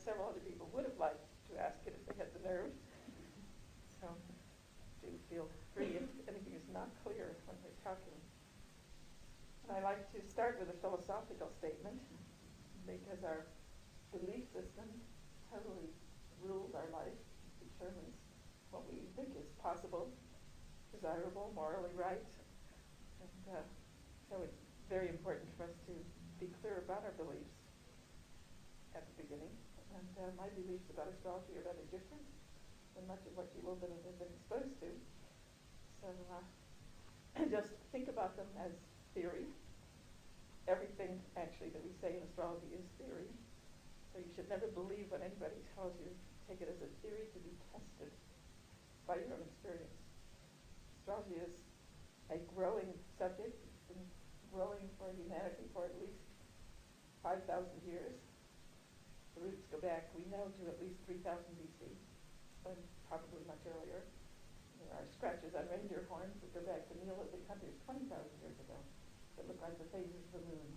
several other people would have liked to ask it if they had the nerve. So do feel free if anything is not clear when we're talking. And I like to start with a philosophical statement because our belief system totally rules our life, determines what we think is possible, desirable, morally right. And so it's very important for us to be clear about our beliefs at the beginning. And my beliefs about astrology are rather different than much of what you will have been exposed to. So just think about them as theory. Everything actually that we say in astrology is theory. So you should never believe what anybody tells you. Take it as a theory to be tested by your own experience. Astrology is a growing subject. It's been growing for humanity for at least 5,000 years. The roots go back, we know, to at least 3,000 BC, and probably much earlier. There are scratches on reindeer horns that go back to Neolithic hunters 20,000 years ago that look like the phases of the moon.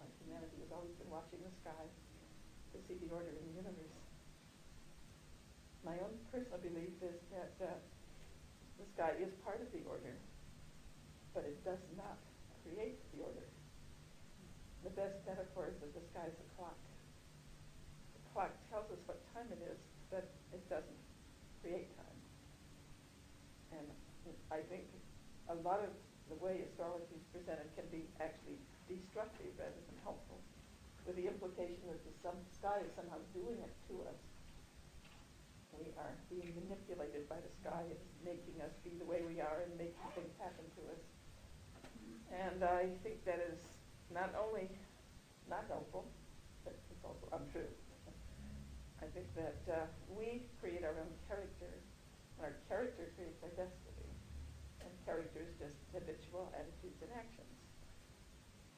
Like humanity has always been watching the sky to see the order in the universe. My own personal belief is that the sky is part of the order, but it does not create the order. The best metaphor is that the sky is a clock. The clock tells us what time it is, but it doesn't create time. And I think a lot of the way astrology is presented can be actually destructive rather than helpful, with the implication that the sky is somehow doing it to us. We are being manipulated by the sky. It's making us be the way we are and making things happen to us. And I think that is not only not helpful, but it's also untrue. I think that we create our own character, and our character creates our destiny. And character is just habitual attitudes and actions,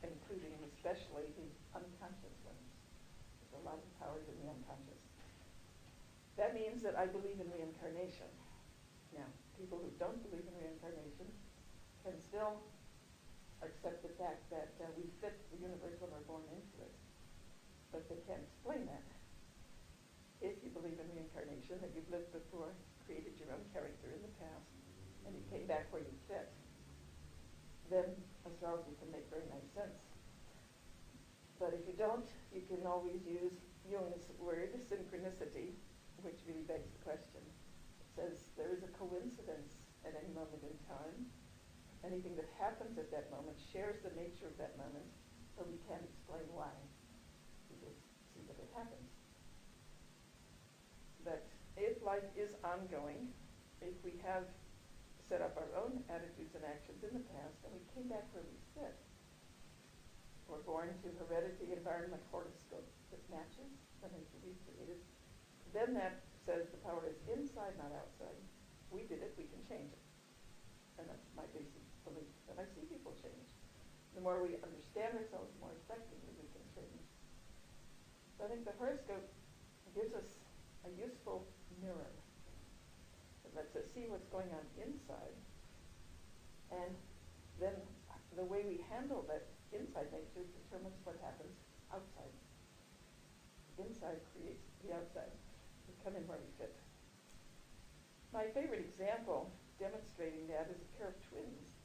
including especially the unconscious ones. There's a lot of powers in the unconscious. That means that I believe in reincarnation. Now, people who don't believe in reincarnation can still accept the fact that we fit the universe when we're born into it, but they can't explain that. If you believe in reincarnation, that you've lived before, created your own character in the past, and you came back where you fit, then astrology can make very nice sense. But if you don't, you can always use Jung's word, synchronicity, which really begs the question. It says there is a coincidence at any moment in time. Anything that happens at that moment shares the nature of that moment, so we can't explain why. We just see that it happens. But if life is ongoing, if we have set up our own attitudes and actions in the past, and we came back where we fit, we're born to heredity, environment, horoscope that matches the nature we've created, then that says the power is inside, not outside. We did it, we can change it. And that's my basic belief. And I see people change. The more we understand ourselves, the more effectively we can change. So I think the horoscope gives us a useful mirror. It lets us see what's going on inside. And then the way we handle that inside nature determines what happens outside. Inside creates the outside. We come in where we fit. My favorite example demonstrating that is a pair of twins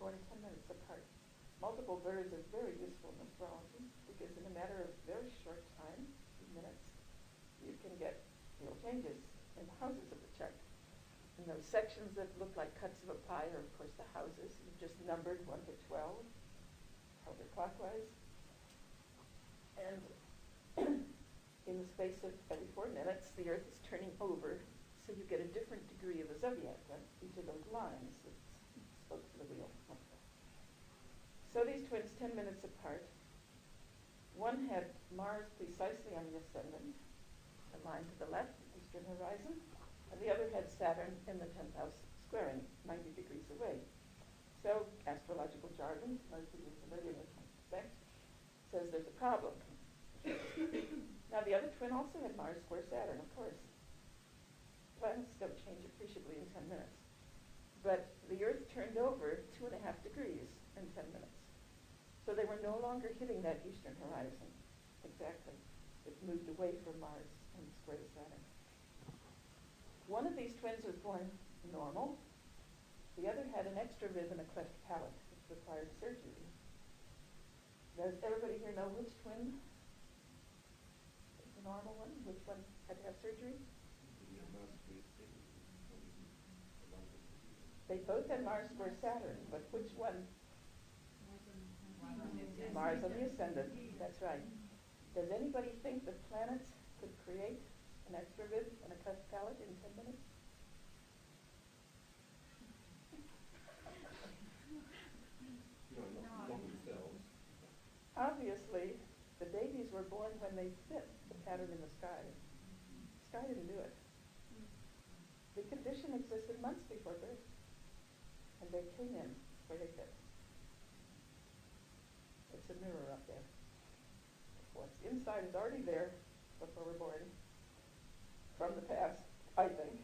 born 10 minutes apart. Multiple births are very useful in astrology because in a matter of very short time, minutes, you can get real changes in the houses of the chart. And those sections that look like cuts of a pie are, of course, the houses. You've just numbered 1 to 12, counterclockwise. And in the space of every 4 minutes, the Earth is turning over, so you get a different degree of the zodiac on each of those lines that spoke to the wheel. So these twins, 10 minutes apart, one had Mars precisely on the ascendant, the line to the left, the eastern horizon, and the other had Saturn in the 10th house, squaring 90 degrees away. So astrological jargon, most people are familiar with, I suspect, says there's a problem. Now the other twin also had Mars square Saturn, of course. Planets don't change appreciably in 10 minutes. But the Earth turned over 2.5 degrees in 10 minutes. So they were no longer hitting that eastern horizon. Exactly. It moved away from Mars. square to Saturn. One of these twins was born normal. The other had an extra rib and a cleft palate, which required surgery. Does everybody here know which twin is the normal one? Which one had to have surgery? They both had Mars square Saturn, but which one? Mars on the ascendant, that's right. Does anybody think the planets could create an extra rib and a cleft palate in 10 minutes? Obviously, the babies were born when they fit the pattern in the sky. The sky didn't do it. The condition existed months before birth, and they came in where they fit. It's a mirror up there. What's inside is already there before we're born, from the past, I think.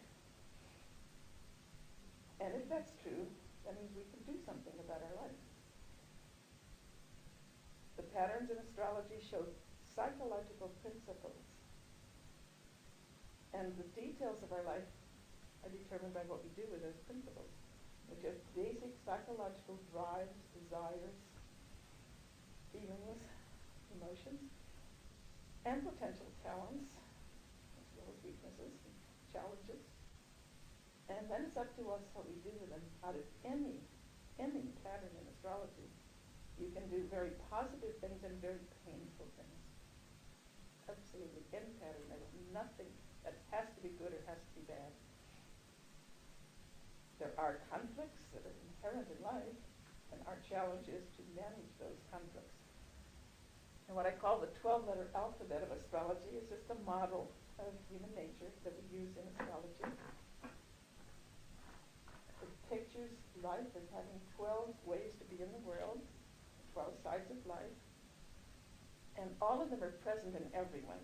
And if that's true, that means we can do something about our life. The patterns in astrology show psychological principles. And the details of our life are determined by what we do with those principles, which are basic psychological drives, desires, feelings, emotions, and potential talents, as well as weaknesses and challenges. And then it's up to us what we do with them. Out of any pattern in astrology, you can do very positive things and very painful things. Absolutely any pattern. There's nothing that has to be good or has to be bad. There are conflicts that are inherent in life, and our challenge is to manage those conflicts. And what I call the 12-letter alphabet of astrology is just a model of human nature that we use in astrology. It pictures life as having 12 ways to be in the world, 12 sides of life, and all of them are present in everyone.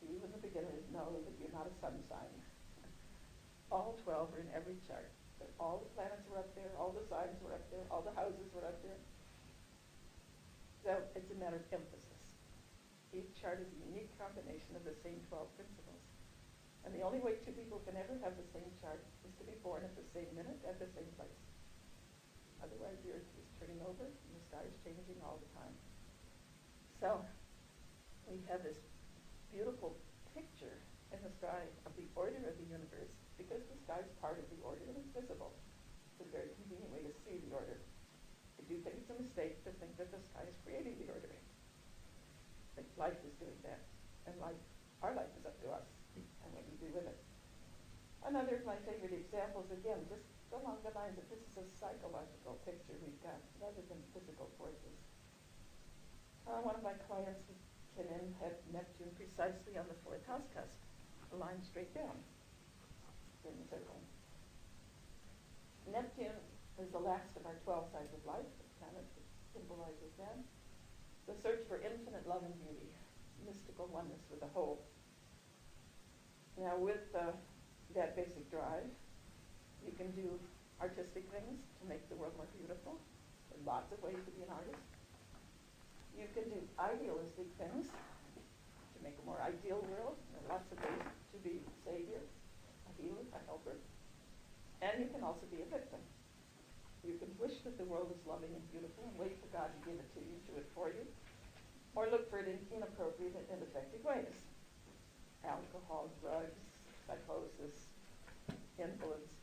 Even the beginners know that you're not a sun sign. All 12 are in every chart. But all the planets were up there, all the signs were up there, all the houses were up there. So it's a matter of emphasis. Each chart is a unique combination of the same 12 principles. And the only way two people can ever have the same chart is to be born at the same minute, at the same place. Otherwise, the earth is turning over and the sky is changing all the time. So we have this beautiful picture in the sky of the order of the universe, because the sky is part of the order and it's visible. It's a very convenient way to see the order. I do think it's a mistake to think that the sky is creating the order. I think life is doing that, and our life is up to us and what we do with it. Another of my favorite examples, again, just along the lines that this is a psychological picture we've got, rather than physical forces. One of my clients came in, had Neptune precisely on the 4th house cusp, a line straight down in the circle. Neptune is the last of our 12 sides of life, the planet that symbolizes that. The search for infinite love and beauty, mystical oneness with the whole. Now with that basic drive, you can do artistic things to make the world more beautiful. There are lots of ways to be an artist. You can do idealistic things to make a more ideal world. There are lots of ways to be a savior, a healer, a helper. And you can also be a victim. You can wish that the world is loving and beautiful and wait for God to give it to you, do it for you, or look for it in inappropriate and ineffective ways. Alcohol, drugs, psychosis, influence.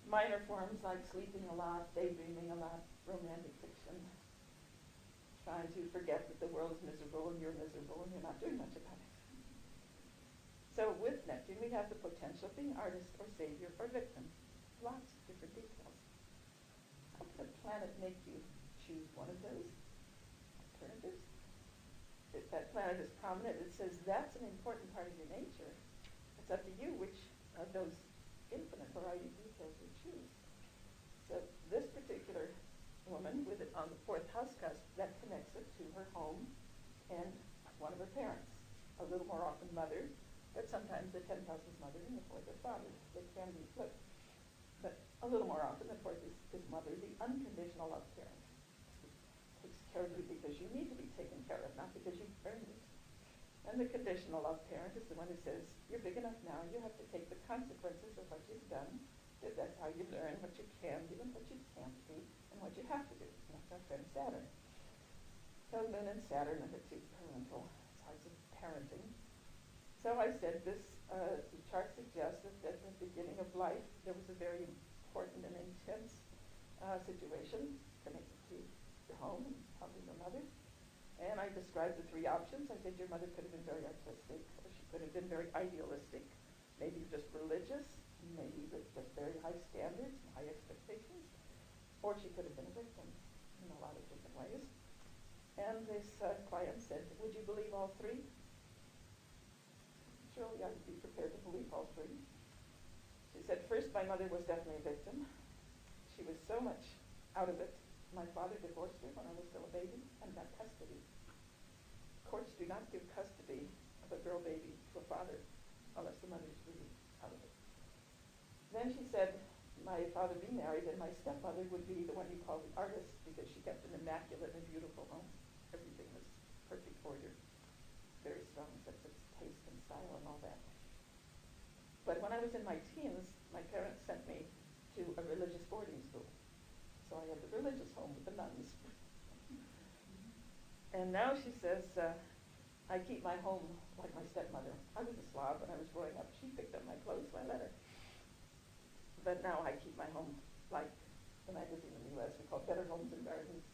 Minor forms like sleeping a lot, daydreaming a lot, romantic fiction, trying to forget that the world is miserable and you're miserable and you're not doing much about it. So with Neptune, we have the potential of being artist or savior or victim. Lots of different details. How can a planet make you choose one of those alternatives? If that planet is prominent, it says that's an important part of your nature. It's up to you which of those infinite variety of details you choose. So this particular woman with it on the 4th house cusp, that connects it to her home and one of her parents. A little more often mother, but sometimes the 10th house is mother and the 4th is father. They can be flipped. But a little more often the 4th is mother, the unconditional love parent. Takes care of you because you need to be taken care of, not because you've earned it. And the conditional love parent is the one who says, you're big enough now, you have to take the consequences of what you've done, because that's how you learn what you can do and what you can't do, and what you have to do. And that's our friend Saturn. So Moon and Saturn are the two parental sides of parenting. So I said the chart suggests that at the beginning of life, there was a very important and intense situation connected to your home and probably your mother. And I described the three options. I said your mother could have been very artistic, or she could have been very idealistic, maybe just religious, maybe with just very high standards and high expectations, or she could have been a victim in a lot of different ways. And this client said, would you believe all three? Surely I would be prepared to believe all three. She said, first, my mother was definitely a victim. She was so much out of it. My father divorced her when I was still a baby and got custody. Courts do not give custody of a girl baby to a father unless the mother is really out of it. Then she said, my father remarried and my stepmother would be the one you call the artist because she kept an immaculate and beautiful home. Everything was perfect order, very strong sense of taste and style and all that. But when I was in my teens, my parents sent me to a religious boarding school. So I had the religious home with the nuns. And now she says, I keep my home like my stepmother. I was a Slav when I was growing up. She picked up my clothes by letter. But now I keep my home like the magazine in the U.S. we call Better Homes and Gardens,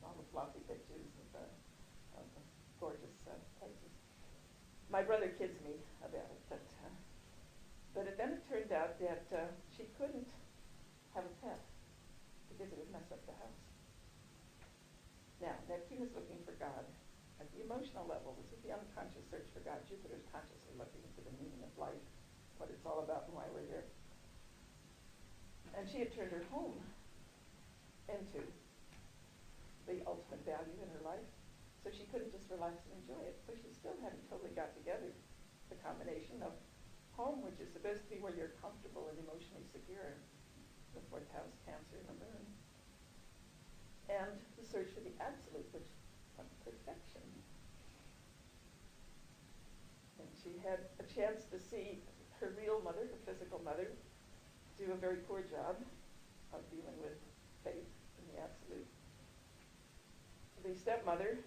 all the floppy pictures of gorgeous places. My brother kids me about it, but then it turned out that she couldn't have a pet because it would mess up the house. Now, Neptune is looking for God. At the emotional level, this is the unconscious search for God. Jupiter is consciously looking into the meaning of life, what it's all about and why we're here. And she had turned her home into the ultimate value in her life, so she couldn't just relax and enjoy it. So she still hadn't totally got together the combination of home, which is supposed to be where you're comfortable and emotionally secure, the fourth house, Cancer, and the Moon, and the search for the absolute, which is perfection. And she had a chance to see her real mother, her physical mother, do a very poor job of dealing with faith and the absolute. The stepmother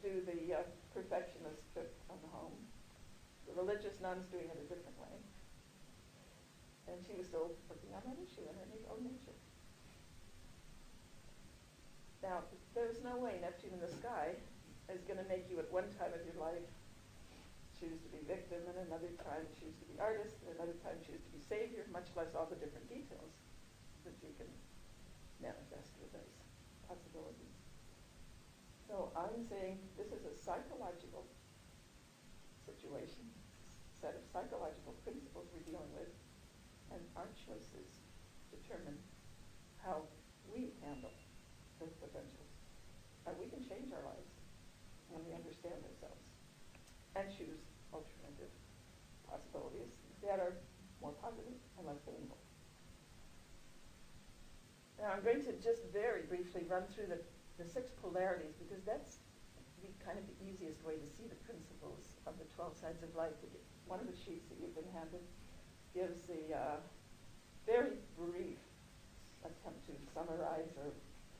do the perfectionist trip on the home. The religious nun's doing it a different way. And she was still working on that issue in her own nature. Now, there's no way Neptune in the sky is going to make you at one time of your life choose to be victim, and another time choose to be artist, and another time choose to be savior, much less all the different details that you can manifest with those possibilities. So I'm saying this is a psychological situation, set of psychological principles we're dealing with, and our choices determine how we handle those potentials. And we can change our lives when we understand ourselves and choose alternative possibilities that are more positive and less painful. Now I'm going to just very briefly run through the 6 polarities, because that's kind of the easiest way to see the principles of the 12 sides of life. One of the sheets that you've been handed gives the very brief attempt to summarize or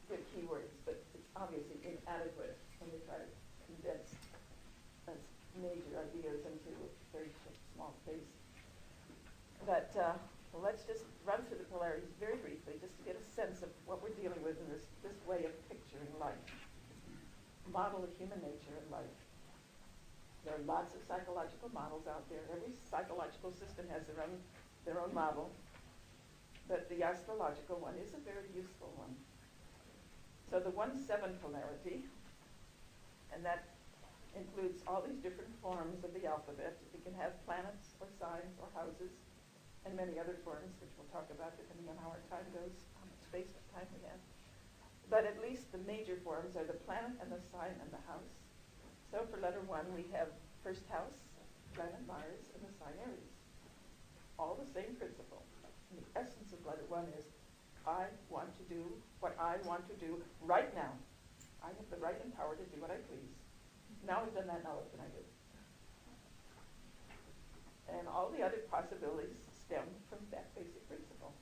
give keywords, but it's obviously inadequate when we try to condense major ideas into a very small space. But let's just run through the polarities very briefly, just to get a sense of what we're dealing with in this way of picturing life, model of human nature and life. There are lots of psychological models out there. Every psychological system has their own model, but the astrological one is a very useful one. So the 1-7 polarity, and that includes all these different forms of the alphabet. We can have planets or signs or houses and many other forms, which we'll talk about depending on how our time goes, how much space and time we have. But at least the major forms are the planet and the sign and the house. So for letter 1, we have first house, planet Mars, and the sign Aries. All the same principle. And the essence of letter 1 is, I want to do what I want to do right now. I have the right and power to do what I please. Now I've done that, now what can I do? And all the other possibilities stem from that basic principle.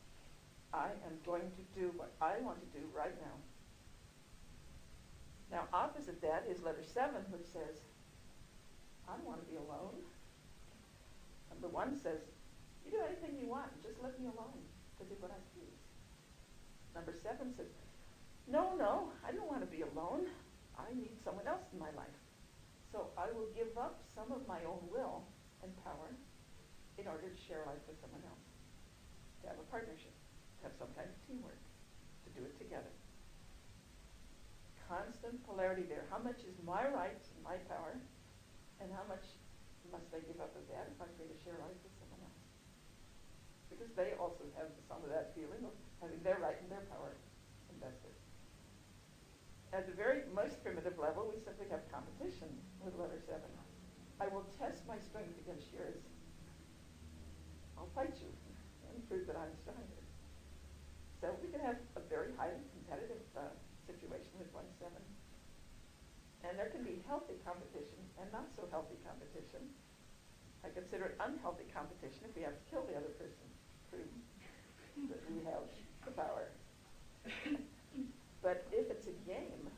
I am going to do what I want to do right now. Now, opposite that is letter 7, which says, I don't want to be alone. Number 1 says, you do anything you want, just let me alone to do what I please. Number 7 says, no, I don't want to be alone. I need someone else in my life. So I will give up some of my own will and power in order to share life with someone else, to have a partnership, to have some kind of teamwork, to do it together. Constant polarity there. How much is my rights and my power, and how much must I give up of that if I'm going to share life with someone else? Because they also have some of that feeling of having their right and their power invested. At the very most primitive level, we simply have competition with letter 7. I will test my strength against yours. I'll fight you and prove that I'm stronger. So we can have a very highly competitive situation with 1-7. And there can be healthy competition and not so healthy competition. I consider it unhealthy competition if we have to kill the other person to prove that we have the power. But if it's a game,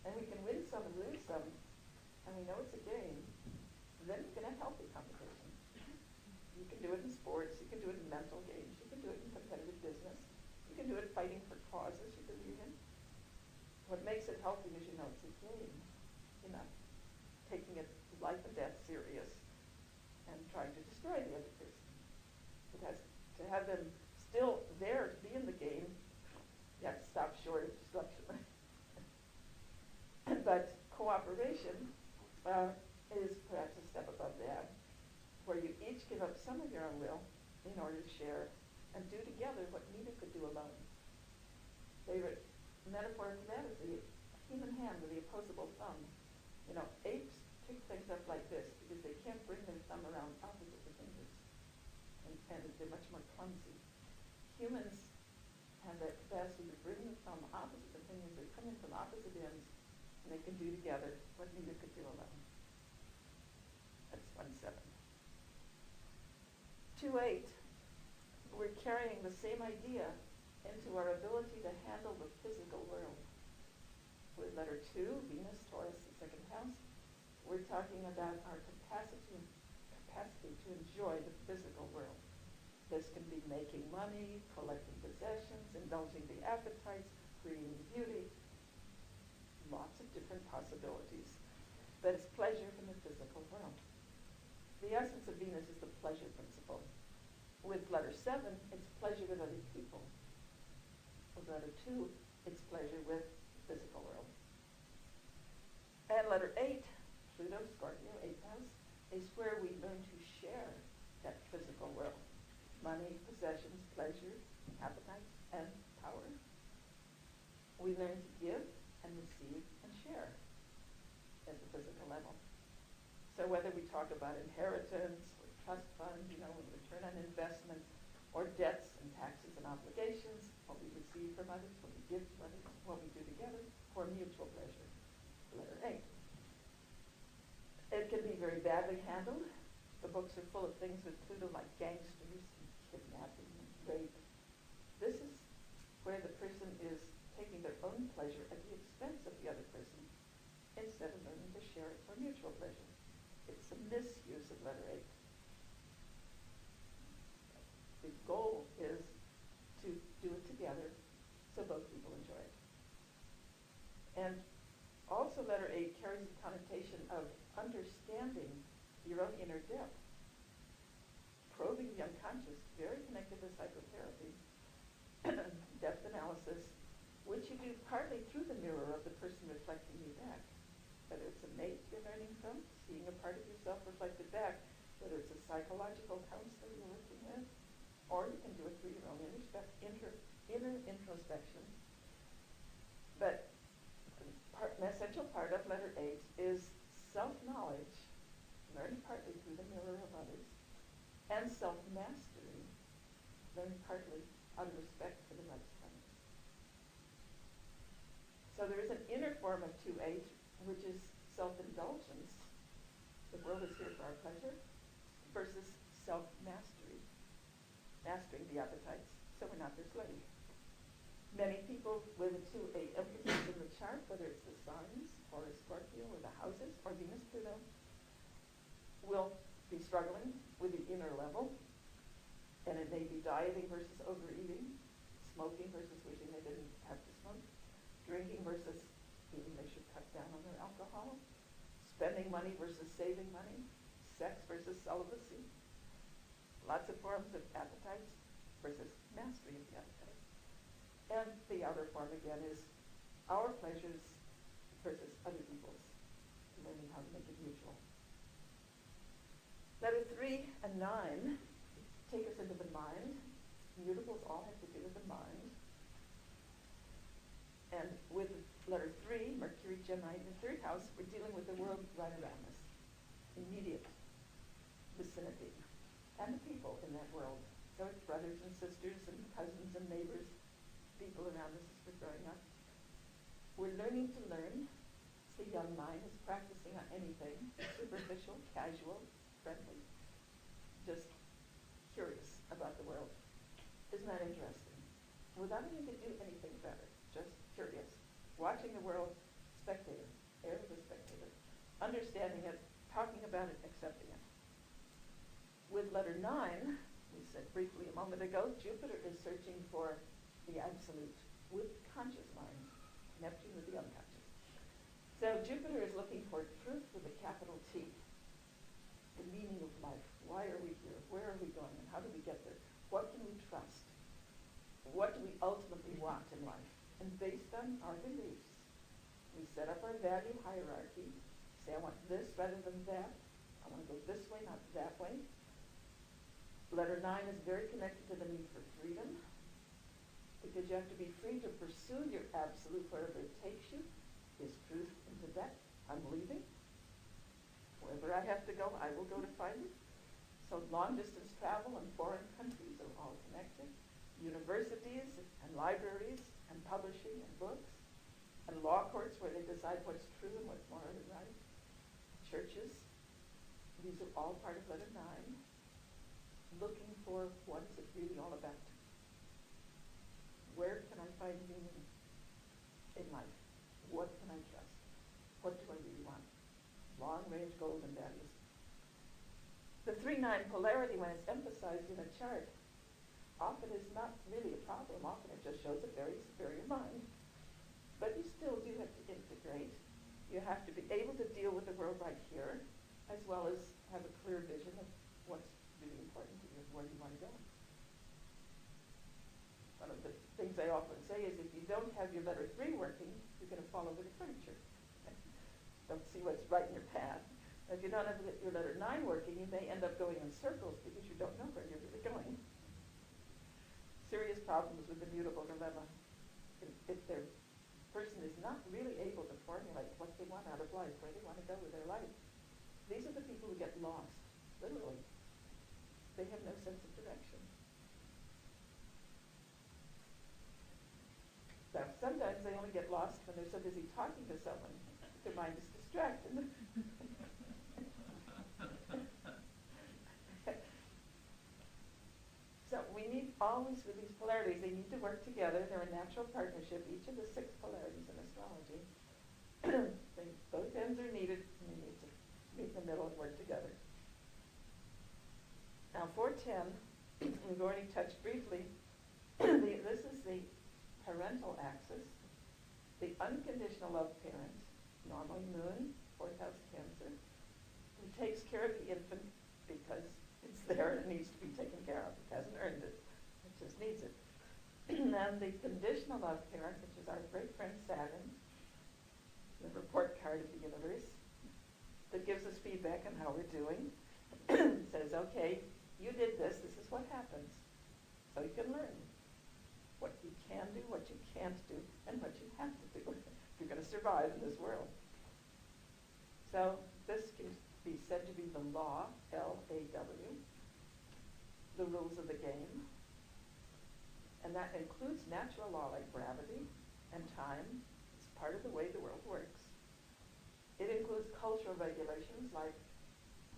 and we can win some and lose some, and we know it's a game, then we can have healthy competition. You can do it in sports, you can do it in mental games, you can do it in competitive business, you can do it fighting for causes you believe in. What makes it healthy is it's a game. You're not taking it life and death serious and trying to destroy the other person. It has to have them still there to be in the game. You have to stop short of destruction. But cooperation is perhaps a step above that, where you each give up some of your own will in order to share and do together what neither could do alone. Favorite metaphor for that is the human hand with the opposable thumb. Apes pick things up like this because they can't bring their thumb around opposite the fingers, and they're much more clumsy. Humans have that capacity to bring the thumb opposite the fingers. They come in from opposite ends, and they can do together what neither could do alone. That's 1-7. 2-8, we're carrying the same idea into our ability to handle the physical world. With letter 2, Venus, Taurus, the second house, we're talking about our capacity to enjoy the physical world. This can be making money, collecting possessions, indulging the appetites, creating beauty, lots of different possibilities. But it's pleasure from the physical world. The essence of Venus is the pleasure principle. With letter 7, it's pleasure with other people. With letter 2, it's pleasure with the physical world. And letter 8, Pluto, Scorpio, 8th house, is where we learn to share that physical world. Money, possessions, pleasure, appetite, and power. We learn to give and receive and share at the physical level. So whether we talk about inheritance, or trust funds, return on investment, or debts and taxes and obligations, what we receive from others, what we give to others, what we do together, for mutual pleasure. Letter 8. It can be very badly handled. The books are full of things with Pluto like gangsters and kidnapping and rape. This is where the person is taking their own pleasure at the expense of the other person instead of learning to share it for mutual pleasure. It's a misuse of letter 8. The goal is to do it together so both people enjoy it. And also letter 8 carries the connotation of understanding your own inner depth. Probing the unconscious, very connected to psychotherapy, depth analysis, which you do partly through the mirror of the person reflecting you back. Whether it's a mate you're learning from, seeing a part of yourself reflected back, whether it's a psychological counselor you're working with, or you can do it through your own inner introspection. But an essential part of letter 8 is self-knowledge, learned partly through the mirror of others, and self-mastery, learned partly out of respect for the rights of others. So there is an inner form of 2-8, which is self-indulgence. The world is here for our pleasure, versus self-mastery, mastering the appetites, so we're not their slave. Many people with a emphasis in the chart, whether it's the signs or a Scorpio or the houses or Venus Pluto, will be struggling with the inner level, and it may be dieting versus overeating, smoking versus wishing they didn't have to smoke, drinking versus feeling they should cut down on their alcohol, spending money versus saving money, sex versus celibacy, lots of forms of appetites versus mastery of the appetite. And the outer form again is our pleasures versus other people's, learning how to make it mutual. Letter 3 and 9 take us into the mind. Mutables all have to do with the mind. And with letter 3, Mercury, Gemini, in the third house, we're dealing with the world right around us, immediate vicinity, and the people in that world. So it's brothers and sisters and cousins and neighbors, people around us as we're growing up. We're learning to learn. The young mind is practicing on anything, superficial, casual, friendly, just curious about the world. Isn't that interesting? Without having to do anything about it, just curious. Watching the world, spectator, air of the spectator, understanding it, talking about it, accepting it. With letter 9, we said briefly a moment ago, Jupiter is searching for the absolute with conscious mind, Neptune with the unconscious. So Jupiter is looking for truth with a capital T, the meaning of life. Why are we here? Where are we going? And how do we get there? What can we trust? What do we ultimately want in life? And based on our beliefs, we set up our value hierarchy, say I want this rather than that. I want to go this way, not that way. Letter 9 is very connected to the need for freedom, because you have to be free to pursue your absolute wherever it takes you. Is truth in Tibet? I'm leaving. Wherever I have to go, I will go to find it. So long distance travel and foreign countries are all connected. Universities and libraries and publishing and books and law courts where they decide what's true and what's morally right. Churches, these are all part of letter 9. Looking for what is it really all about? Where can I find meaning in life? What can I trust? What do I really want? Long-range goals and values. The 3-9 polarity, when it's emphasized in a chart, often is not really a problem. Often it just shows a very superior mind. But you still do have to integrate. You have to be able to deal with the world right here, as well as have a clear vision of what's really important to you and where you want to go. One of the things I often say is if you don't have your letter 3 working, you're going to fall over the furniture. Don't see what's right in your path. If you don't have your letter 9 working, you may end up going in circles because you don't know where you're really going. Serious problems with the mutable dilemma. If their person is not really able to formulate what they want out of life, where they want to go with their life, these are the people who get lost, literally. They have no sense of direction. Now, sometimes they only get lost when they're so busy talking to someone, their mind is distracted. So we need always, with these polarities, they need to work together. They're a natural partnership, each of the 6 polarities in astrology. Both ends are needed, and they need to meet in the middle and work together. Now, 410, we've already touched briefly. This is the parental axis, the unconditional love parent, normally Moon, 4th house Cancer, who takes care of the infant because it's there and it needs to be taken care of. It hasn't earned it. It just needs it. And the conditional love parent, which is our great friend Saturn, the report card of the universe, that gives us feedback on how we're doing, says, okay, you did this, this is what happens. So you can learn what you can do, what you can't do, and what you have to do if you're going to survive in this world. So this can be said to be the law, L-A-W, the rules of the game. And that includes natural law like gravity and time. It's part of the way the world works. It includes cultural regulations like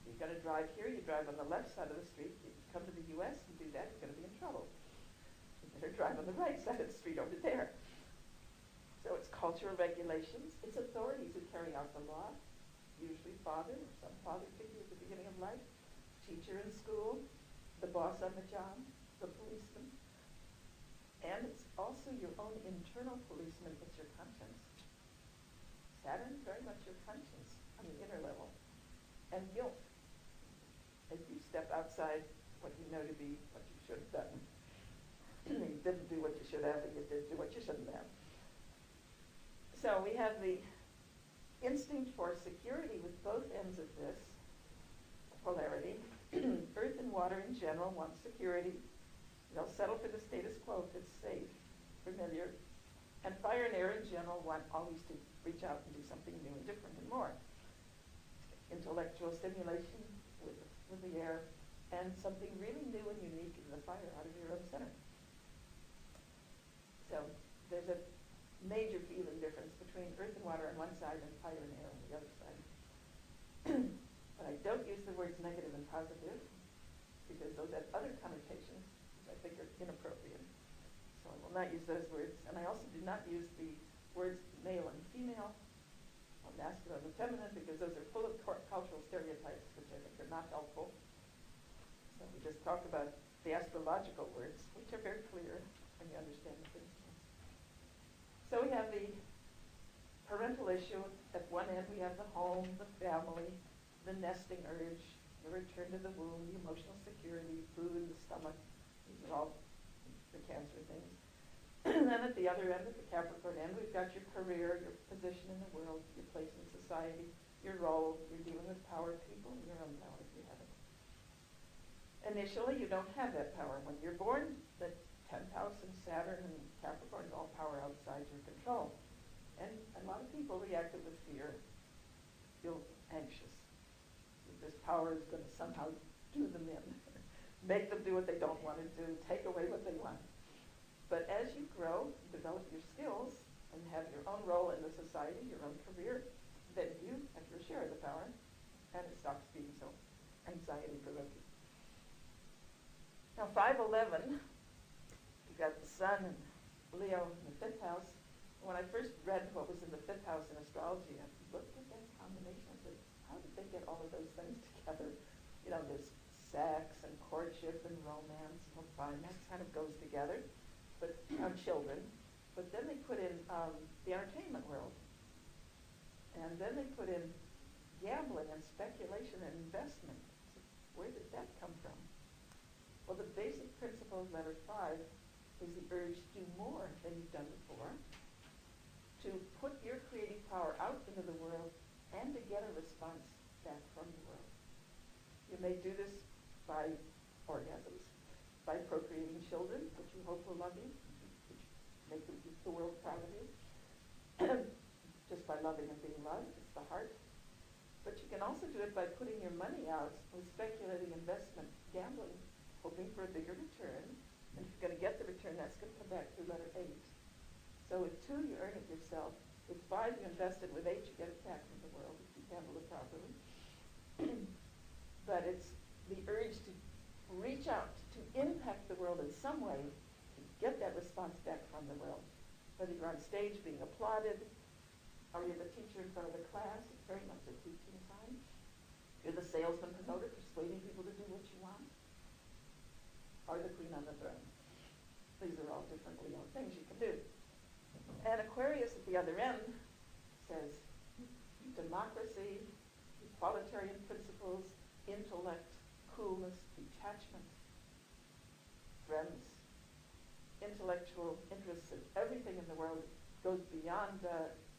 You've got to drive here, you drive on the left side of the street. You come to the U.S. and do that, you're going to be in trouble. You better drive on the right side of the street over there. So it's cultural regulations. It's authorities who carry out the law, usually father or some father figure at the beginning of life, teacher in school, the boss on the job, the policeman. And it's also your own internal policeman. It's your conscience. Saturn, very much your conscience on the inner level. And guilt. As you step outside what you know to be what you should have done. You didn't do what you should have, and you did do what you shouldn't have. So we have the instinct for security with both ends of this polarity. Earth and water in general want security. They'll settle for the status quo if it's safe, familiar. And fire and air in general want always to reach out and do something new and different and more. Intellectual stimulation with the air, and something really new and unique in the fire out of your own center. So there's a major feeling difference between earth and water on one side and fire and air on the other side. But I don't use the words negative and positive because those have other connotations which I think are inappropriate. So I will not use those words. And I also do not use the words male and female or masculine and feminine because those are full of cultural stereotypes which I think are not helpful. So we just talk about the astrological words, which are very clear when you understand the principles. So we have the parental issue. At one end we have the home, the family, the nesting urge, the return to the womb, the emotional security, food, the stomach. These are all the Cancer things. And then at the other end, at the Capricorn end, we've got your career, your position in the world, your place in society, your role. You're dealing with power people, your own power if you have it. Initially, you don't have that power. When you're born, the 10th house and Saturn and Capricorn is all power outside your control. And a lot of people reacted with fear, feel anxious. This power is going to somehow do them in, make them do what they don't want to do, take away what they want. But as you grow, develop your skills, and have your own role in the society, your own career, then you have your share of the power, and it stops being so anxiety-provoking. Now 511, you've got the Sun and Leo in the 5th house. When I first read what was in the 5th house in astrology, I looked at that combination and said, how did they get all of those things together? You know, there's sex and courtship and romance. Well, fine, that kind of goes together. But children. But then they put in the entertainment world. And then they put in gambling and speculation and investment. So where did that come from? Well, the basic principle of letter 5 is the urge to do more than you've done before, to put your creative power out into the world, and to get a response back from the world. You may do this by orgasms, by procreating children, which you hope will love you, which make the world proud of you, just by loving and being loved. It's the heart. But you can also do it by putting your money out with speculating investment, gambling, hoping for a bigger return. And if you're going to get the return, that's going to come back through letter 8. So with 2, you earn it yourself. With 5, you invest it. With 8, you get it back from the world if you handle it properly. But it's the urge to reach out, to impact the world in some way, to get that response back from the world. Whether you're on stage being applauded, or you're the teacher in front of the class, it's very much a teaching sign. You're the salesman promoter, persuading people to do what you want, or the queen on the throne. These are all different Leo things you can do. And Aquarius at the other end says democracy, equalitarian principles, intellect, coolness, detachment, friends, intellectual interests in everything in the world goes beyond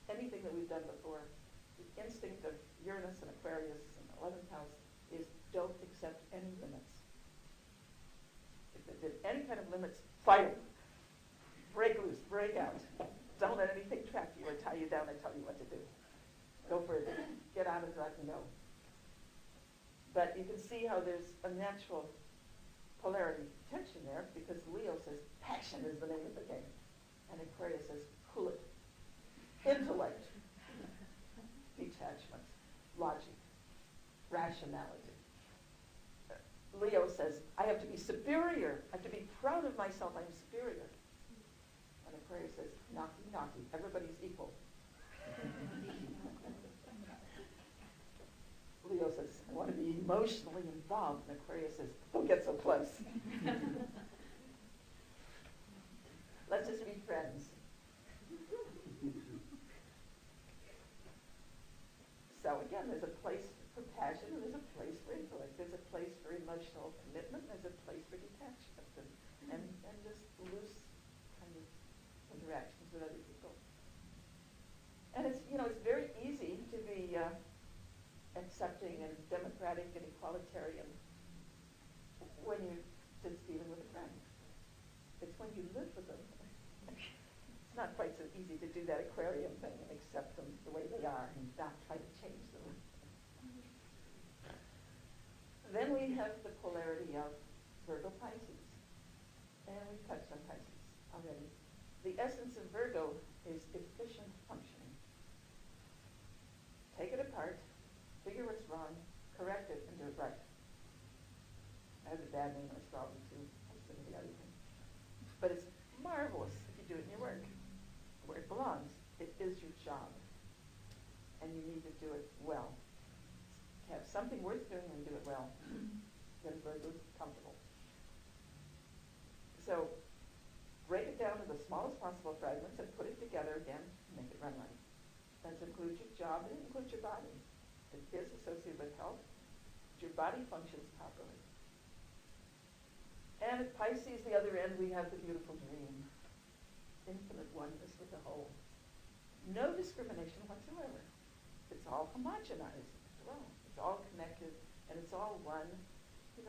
anything that we've done before. The instinct of Uranus and Aquarius in the 11th house is don't accept any limits. If there did any kind of limits, fight them. Break loose, break out. Don't let anything trap you or tie you down and tell you what to do. Go further. Get out of that and go. But you can see how there's a natural polarity tension there, because Leo says passion is the name of the game. And Aquarius says cool it. Intellect, detachment, logic, rationality. says, I have to be superior. I have to be proud of myself. I'm superior. And Aquarius says, knocky, knocky. Everybody's equal. Leo says, I want to be emotionally involved. And Aquarius says, don't get so close. Let's just be friends. So again, there's a place for passion and there's a place for intellect. There's a place for emotional commitment. There's a place for detachment and just loose kind of interactions with other people. And it's, it's very easy to be accepting and democratic and equalitarian when you're just dealing with a friend. It's when you live with them. It's not quite so easy to do that aquarium thing and accept them the way they are and not try to change them. Then we have the polarity of Virgo Pisces. And we've touched on Pisces already. The essence of Virgo is efficient functioning. Take it apart, figure what's wrong, correct it, and do it right. I have a bad name in astrology too. I'm some of the other things. But it's marvelous if you do it in your work, where it belongs. It is your job. And you need to do it well. To have something worth doing and do it well, then Virgo's comfortable. So break it down to the smallest possible fragments and put it together again and make it run right. That includes your job and it includes your body. It is associated with health. Your body functions properly. And at Pisces, the other end, we have the beautiful dream. Infinite oneness with the whole. No discrimination whatsoever. It's all homogenized as well. It's all connected and it's all one. You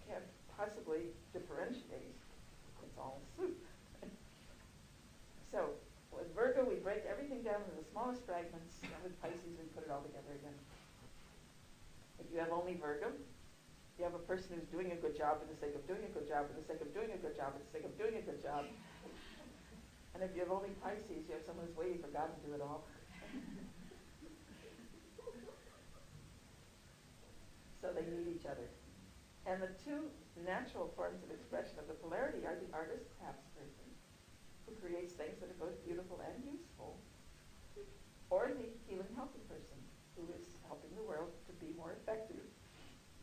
can't possibly differentiate. It's all soup. So with Virgo, we break everything down into the smallest fragments, and with Pisces, we put it all together again. If you have only Virgo, you have a person who's doing a good job for the sake of doing a good job, for the sake of doing a good job, for the sake of doing a good job. And if you have only Pisces, you have someone who's waiting for God to do it all. So they need each other. And the two natural forms of expression of the polarity are the artist crafts person, who creates things that are both beautiful and useful, or the healing healthy person, who is helping the world to be more effective,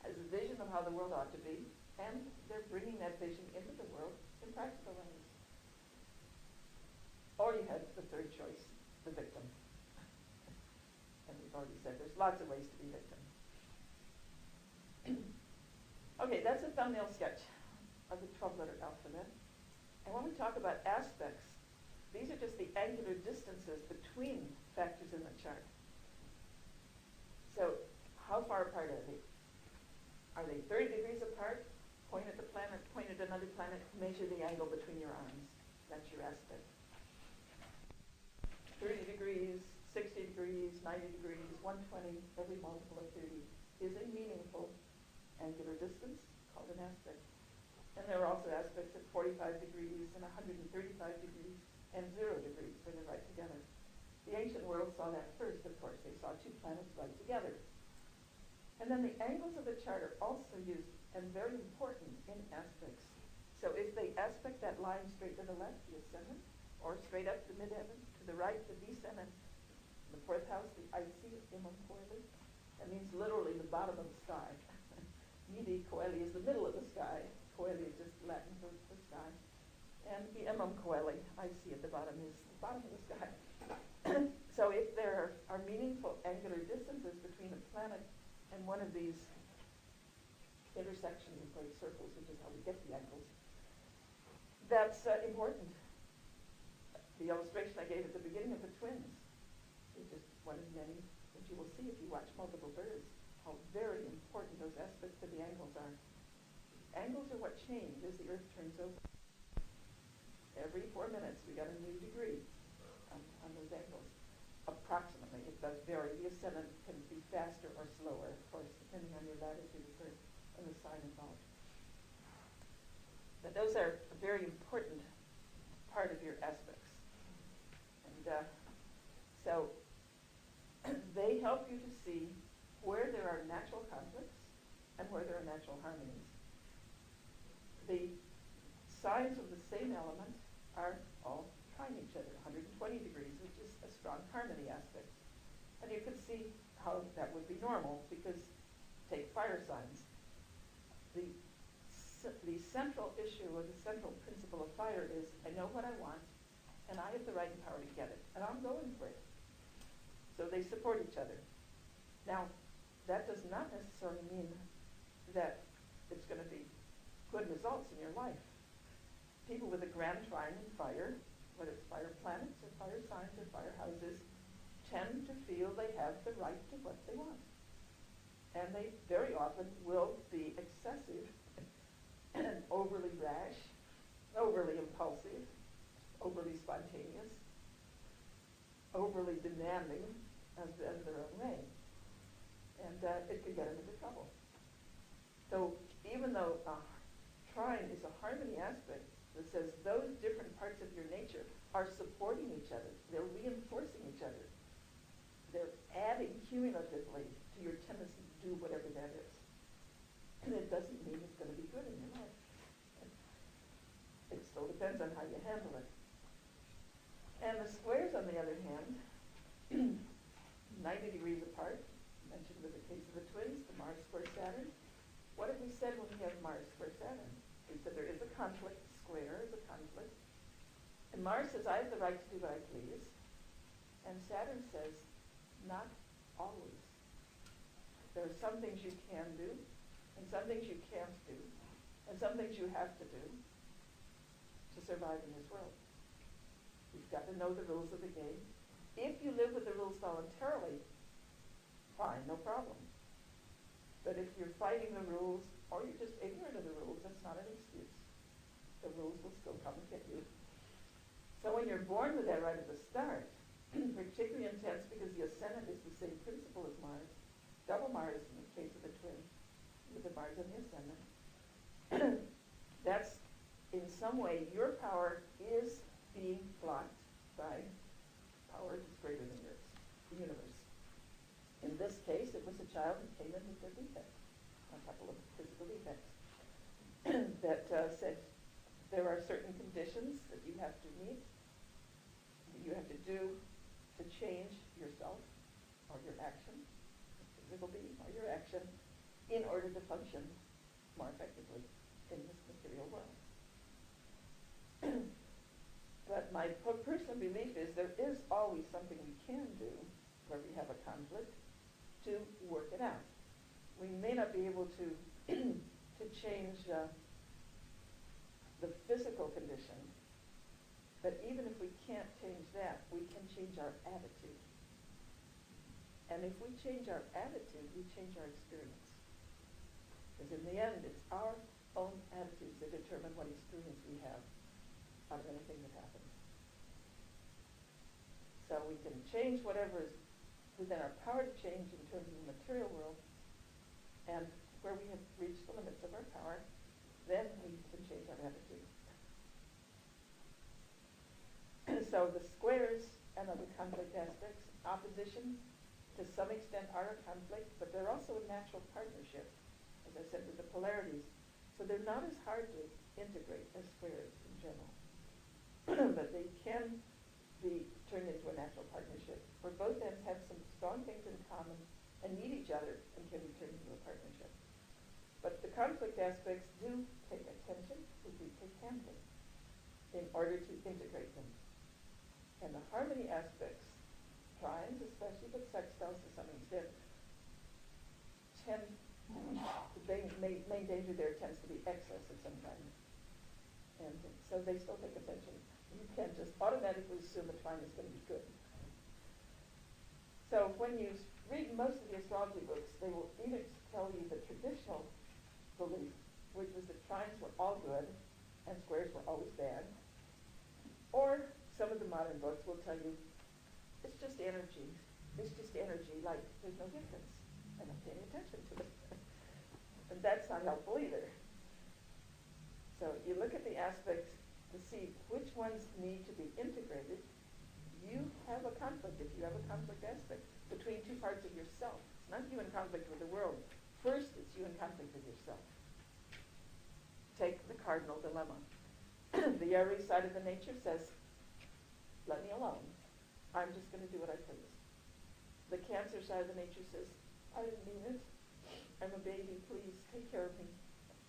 has a vision of how the world ought to be, and they're bringing that vision into the world in practical ways. Or you have the third choice, the victim. And we've already said there's lots of ways to be victim. Okay, that's a thumbnail sketch of the 12-letter alphabet. And when we talk about aspects, these are just the angular distances between factors in the chart. So how far apart are they? Are they 30 degrees apart? Point at the planet, point at another planet, measure the angle between your arms. That's your aspect. 30 degrees, 60 degrees, 90 degrees, 120, every multiple of 30 is a meaningful angular distance called an aspect. And there are also aspects at 45 degrees and 135 degrees and 0 degrees where they're right together. The ancient world saw that first, of course. They saw two planets right together. And then the angles of the chart are also used and very important in aspects. So if they aspect that line straight to the left, the ascendant, or straight up the midheaven, to the right, the descendant, the fourth house, the IC, Imam Coeli, that means literally the bottom of the sky. Midi Coeli is the middle of the sky. Coeli is just Latin for sky. And the Imam Coeli, IC at the bottom, is the bottom of the sky. So if there are meaningful angular distances between a planet and one of these intersections of great circles, which is how we get the angles, that's important. The illustration I gave at the beginning of the twins is just one of many that you will see if you watch multiple birds, how very important those aspects to the angles are. Angles are what change as the Earth turns over. Every 4 minutes we got a new degree on those angles. Approximately, it does vary. The ascendant can be faster or slower, of course, depending on your latitude of Earth and the sign involved. But those are a very important part of your aspects. And so they help you to see where there are natural conflicts and where there are natural harmonies. The signs of the same element are all trying each other, 120 degrees, which is a strong harmony aspect. And you can see how that would be normal, because take fire signs. The central issue, or the central principle of fire is, I know what I want, and I have the right and power to get it, and I'm going for it. So they support each other. Now, that does not necessarily mean that it's going to be good results in your life. People with a grand trine in fire, whether it's fire planets or fire signs or fire houses, tend to feel they have the right to what they want. And they very often will be excessive and overly rash, overly impulsive, overly spontaneous, overly demanding of their own way. And it could get them into trouble. So even though trine is a harmony aspect that says those different parts of your nature are supporting each other, they're reinforcing each other, they're adding cumulatively to your tendency to do whatever that is. And it doesn't mean it's going to be good in your life. It still depends on how you handle it. And the squares, on the other hand, 90 degrees apart, mentioned with the case of the twins, the Mars square Saturn. What have we said when we have Mars square Saturn? We said there is a conflict, square is a conflict. And Mars says, I have the right to do what I please. And Saturn says, not always. There are some things you can do, and some things you can't do, and some things you have to do to survive in this world. You've got to know the rules of the game. If you live with the rules voluntarily, fine, no problem. But if you're fighting the rules, or you're just ignorant of the rules, that's not an excuse. The rules will still come and get you. So when you're born with that right at the start, particularly intense because the ascendant is the same principle as Mars, double Mars in the case of the twin, with the Mars and the ascendant, that's in some way your power is being blocked by power that's greater than yours, the universe. In this case, it was a child who came in with a defect, a couple of physical defects, that said there are certain conditions that you have to meet, that you have to do to change yourself or your action, physical being or your action, in order to function more effectively in this material world. But my personal belief is there is always something we can do where we have a conflict to work it out. We may not be able to to change the physical condition, but even if we can't change that, we can change our attitude. And if we change our attitude, we change our experience. Because in the end, it's our own attitudes that determine what experience we have out of anything that happens. So we can change whatever is within our power to change in terms of the material world, and where we have reached the limits of our power, then we can change our attitude. So the squares and other conflict aspects, opposition to some extent are a conflict, but they're also a natural partnership, as I said, with the polarities. So they're not as hard to integrate as squares in general. But they can be turned into a natural partnership, where both ends have some strong things in common and need each other and can be turned into a partnership. But the conflict aspects do take attention, they do take handling in order to integrate them. And the harmony aspects, trines especially, but sextiles to some extent, tend, the main danger there tends to be excess of some kind. And so they still take attention. You can't just automatically assume a trine is going to be good. So when you read most of the astrology books, they will either tell you the traditional belief, which was that trines were all good and squares were always bad, or some of the modern books will tell you it's just energy. It's just energy, like there's no difference. I'm not paying attention to it. And that's not helpful either. So you look at the aspects to see which ones need to be integrated. You have a conflict if you have a conflict aspect between two parts of yourself. It's not you in conflict with the world. First, it's you in conflict with cardinal dilemma. The Aries side of the nature says, let me alone. I'm just going to do what I please. The Cancer side of the nature says, I didn't mean it. I'm a baby, please take care of me.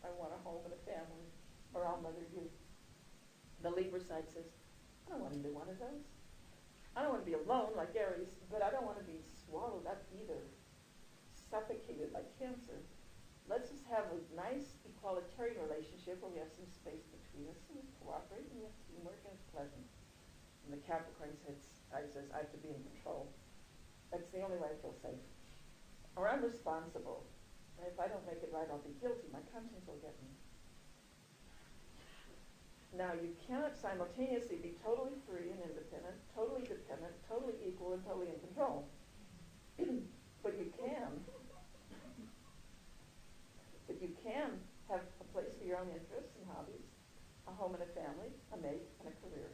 I want a home and a family, or I'll mother you. The Libra side says, I don't want to be one of those. I don't want to be alone like Aries, but I don't want to be swallowed up either, suffocated like Cancer. Let's just have a nice equalitarian relationship where we have some space between us and we cooperate and we have teamwork and it's pleasant. And the Capricorn side says, I have to be in control. That's the only way I feel safe. Or I'm responsible. And if I don't make it right, I'll be guilty. My conscience will get me. Now, you cannot simultaneously be totally free and independent, totally dependent, totally equal, and totally in control. But you can. But you can have a place for your own interests and hobbies, a home and a family, a mate, and a career.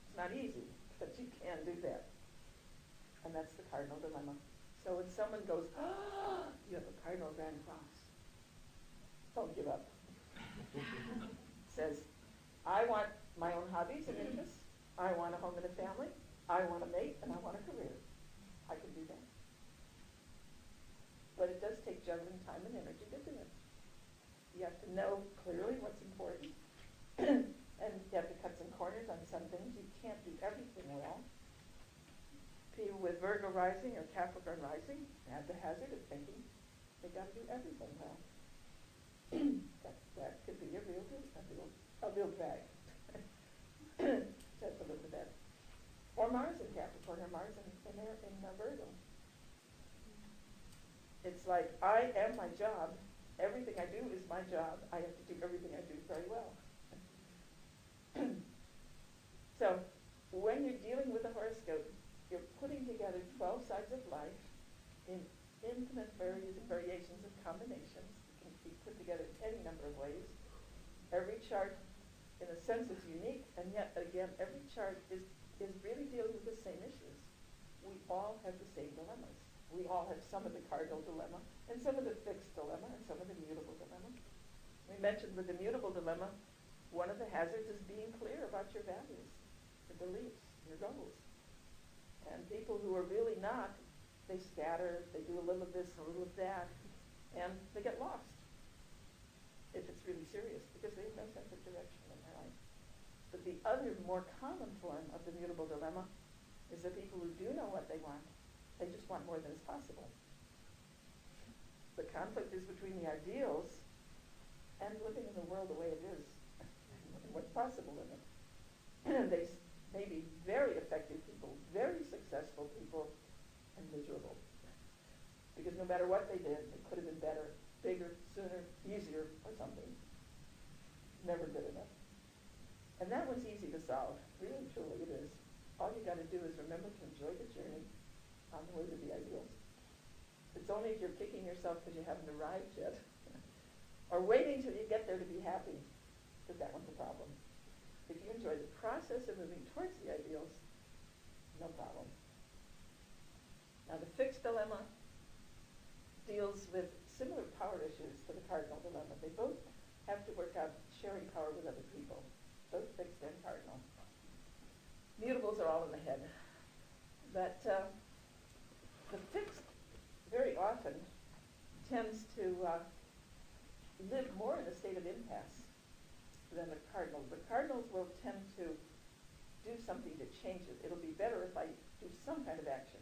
It's not easy, but you can do that. And that's the cardinal dilemma. So when someone goes, oh, you have a cardinal grand cross, don't give up. Says, I want my own hobbies and interests, I want a home and a family, I want a mate, and I want a career. I can do that. But it does take juggling time and energy to do it. You have to know clearly what's important, and you have to cut some corners on some things. You can't do everything well. People with Virgo rising or Capricorn rising have the hazard of thinking they got to do everything well. that could be a real drag. Just to live with that. Or Mars in Capricorn, or Mars in Virgo. It's like, I am my job. Everything I do is my job. I have to do everything I do very well. So, when you're dealing with a horoscope, you're putting together 12 sides of life in infinite variations of combinations. It can be put together any number of ways. Every chart, in a sense, is unique, and yet, again, every chart is really dealing with the same issues. We all have the same dilemmas. We all have some of the cardinal dilemma, and some of the fixed dilemma, and some of the mutable dilemma. We mentioned with the mutable dilemma, one of the hazards is being clear about your values, your beliefs, your goals. And people who are really not, they scatter, they do a little of this, a little of that, and they get lost if it's really serious, because they have no sense of direction in their life. But the other more common form of the mutable dilemma is the people who do know what they want. They just want more than is possible. The conflict is between the ideals and living in the world the way it is, and what's possible in it. They may be very effective people, very successful people, and miserable. Because no matter what they did, it could have been better, bigger, sooner, easier, or something. Never good enough. And that one's easy to solve. Really, truly, it is. All you got to do is remember to enjoy the journey on the way to the ideals. It's only if you're kicking yourself because you haven't arrived yet, or waiting till you get there to be happy, that one's a problem. If you enjoy the process of moving towards the ideals, no problem. Now the fixed dilemma deals with similar power issues to the cardinal dilemma. They both have to work out sharing power with other people, both fixed and cardinal. Mutables are all in the head. But the fixed very often tends to live more in a state of impasse than the cardinal. The cardinals will tend to do something to change it. It'll be better if I do some kind of action.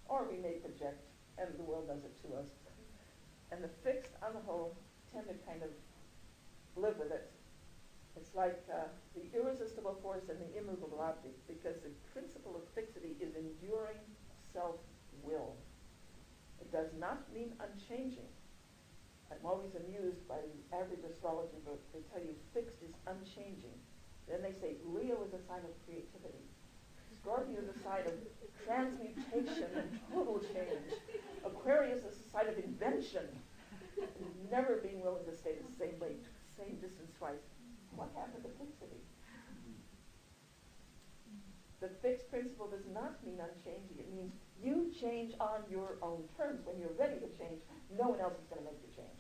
Or we may project, and the world does it to us. And the fixed, on the whole, tend to kind of live with it. It's like the irresistible force and the immovable object, because the principle of fixity is enduring self-will. It does not mean unchanging. I'm always amused by the average astrology book. They tell you fixed is unchanging. Then they say Leo is a sign of creativity. Scorpio is a sign of transmutation and total change. Aquarius is a sign of invention, never being willing to stay the same way, same distance twice. What happened to fixity? The fixed principle does not mean unchanging. It means you change on your own terms. When you're ready to change, no one else is going to make you change.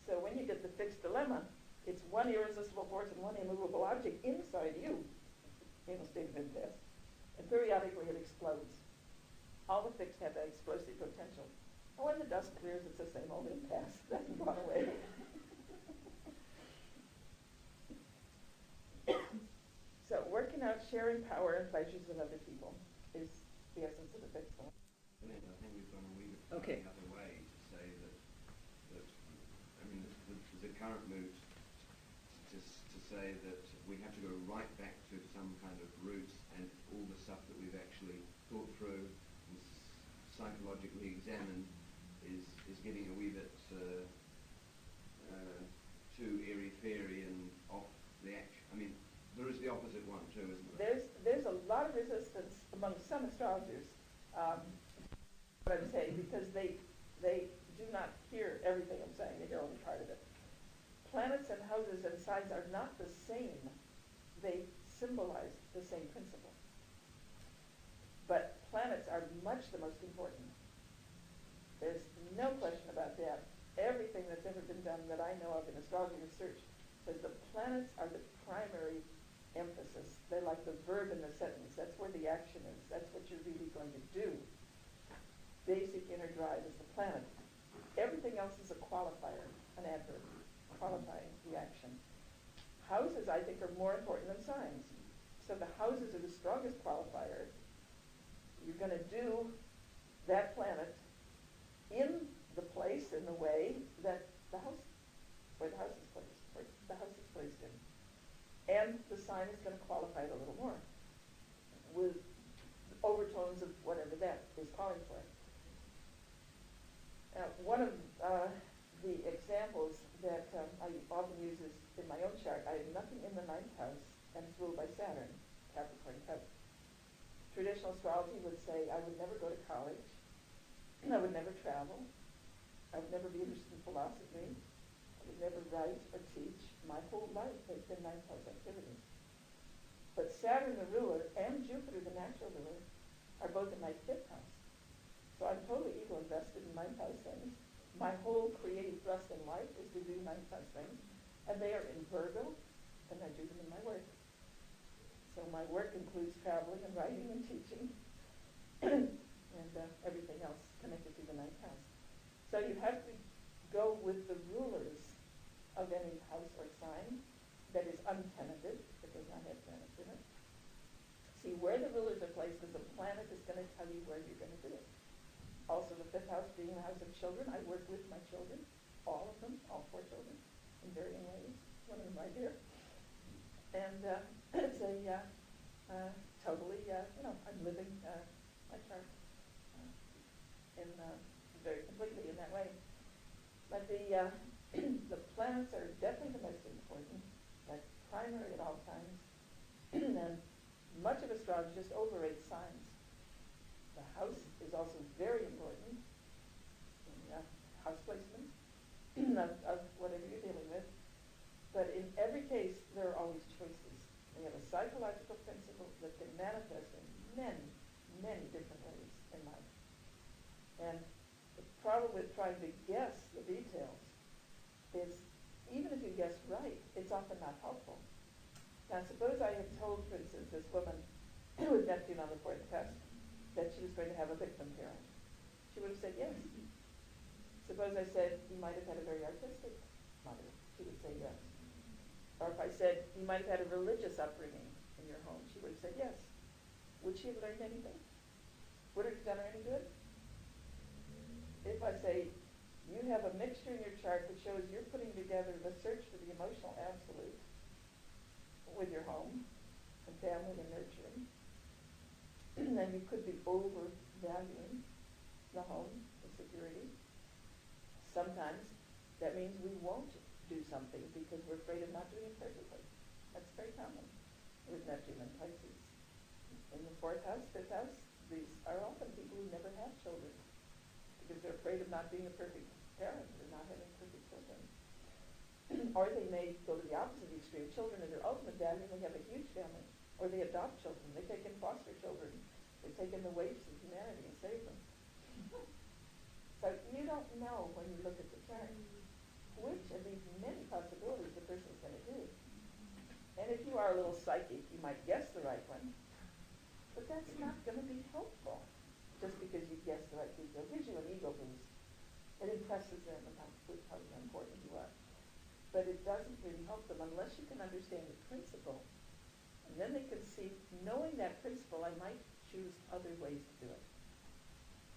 So when you get the fixed dilemma, it's one irresistible force and one immovable object inside you in a state of impasse. And periodically it explodes. All the fixed have that explosive potential. And when the dust clears, it's the same old impasse. It hasn't gone away. So working out, sharing power and pleasures with other people is the essence of the fixed dilemma. I think we've gone a wee bit Okay. the other way to say that I mean, the current move to say that we have to go right back to some kind of roots and all the stuff that we've actually thought through and psychologically examined is getting a wee bit too airy-fairy and off the action. I mean, there is the opposite one too, isn't there? There's a lot of resistance among some astrologers, what I'm saying, because they do not hear everything I'm saying. They hear only part of it. Planets and houses and signs are not the same. They symbolize the same principle. But planets are much the most important. There's no question about that. Everything that's ever been done that I know of in astrology research says the planets are the primary emphasis. They're like the verb in the sentence. That's where the action is. That's what you're really going to do. Basic inner drive is the planet. Everything else is a qualifier, an adverb, qualifying the action. Houses, I think, are more important than signs. So the houses are the strongest qualifier. You're going to do that planet in the place, in the way that the house, where the house is placed, where the house is placed in. And the sign is going to qualify it a little more with overtones of whatever that is calling for. Now, one of the examples that I often use is in my own chart. I have nothing in the 9th house, and it's ruled by Saturn, Capricorn house. Traditional astrology would say I would never go to college, I would never travel, I would never be interested in philosophy, I would never write or teach. My whole life has been 9th house activity. But Saturn, the ruler, and Jupiter, the natural ruler, are both in my 5th house. So I'm totally ego invested in 9th house things. My whole creative thrust in life is to do 9th house things. And they are in Virgo, and I do them in my work. So my work includes traveling and writing and teaching and everything else connected to the 9th house. So you have to go with the rulers of any house or sign that is untenanted, that does not have planets in it. See where the rulers are placed, because the planet is going to tell you where you're going to do it. Also, the 5th house being the house of children, I work with my children, all of them, all 4 children, in varying ways, one of them right here. And it's a totally, I'm living my chart in very completely in that way. But the the planets are definitely the most important, like primary at all times. And much of astrology just overrates signs. The house is also very important in house placement of whatever you're dealing with. But in every case, there are always choices. We have a psychological principle that can manifest in many, many different ways in life. And the problem with trying to guess the details is, even if you guess right, it's often not helpful. Now, suppose I had told, for instance, this woman with Neptune on the 4th cusp that she was going to have a victim parent. She would have said yes. Suppose I said, you might have had a very artistic mother. She would say yes. Or if I said, you might have had a religious upbringing in your home, she would have said yes. Would she have learned anything? Would it have done her any good? If I say, you have a mixture in your chart that shows you're putting together the search for the emotional absolute with your home and family and nurturing, then you could be overvaluing the home, the security. Sometimes that means we won't do something because we're afraid of not doing it perfectly. That's very common with Neptune and Pisces. In the 4th house, 5th house, these are often people who never have children because they're afraid of not being a perfect parent or not having perfect children. Or they may go to the opposite extreme. Children are their ultimate value, and they have a huge family. Or they adopt children. They take in foster children. They take in the waifs of humanity and save them. So you don't know when you look at the chart which of these many possibilities the person's going to do. And if you are a little psychic, you might guess the right one, but that's not going to be helpful just because you guess the right thing. It gives you an ego boost. It impresses them with how important you are. But it doesn't really help them unless you can understand the principle. And then they can see, knowing that principle, I might choose other ways to do it.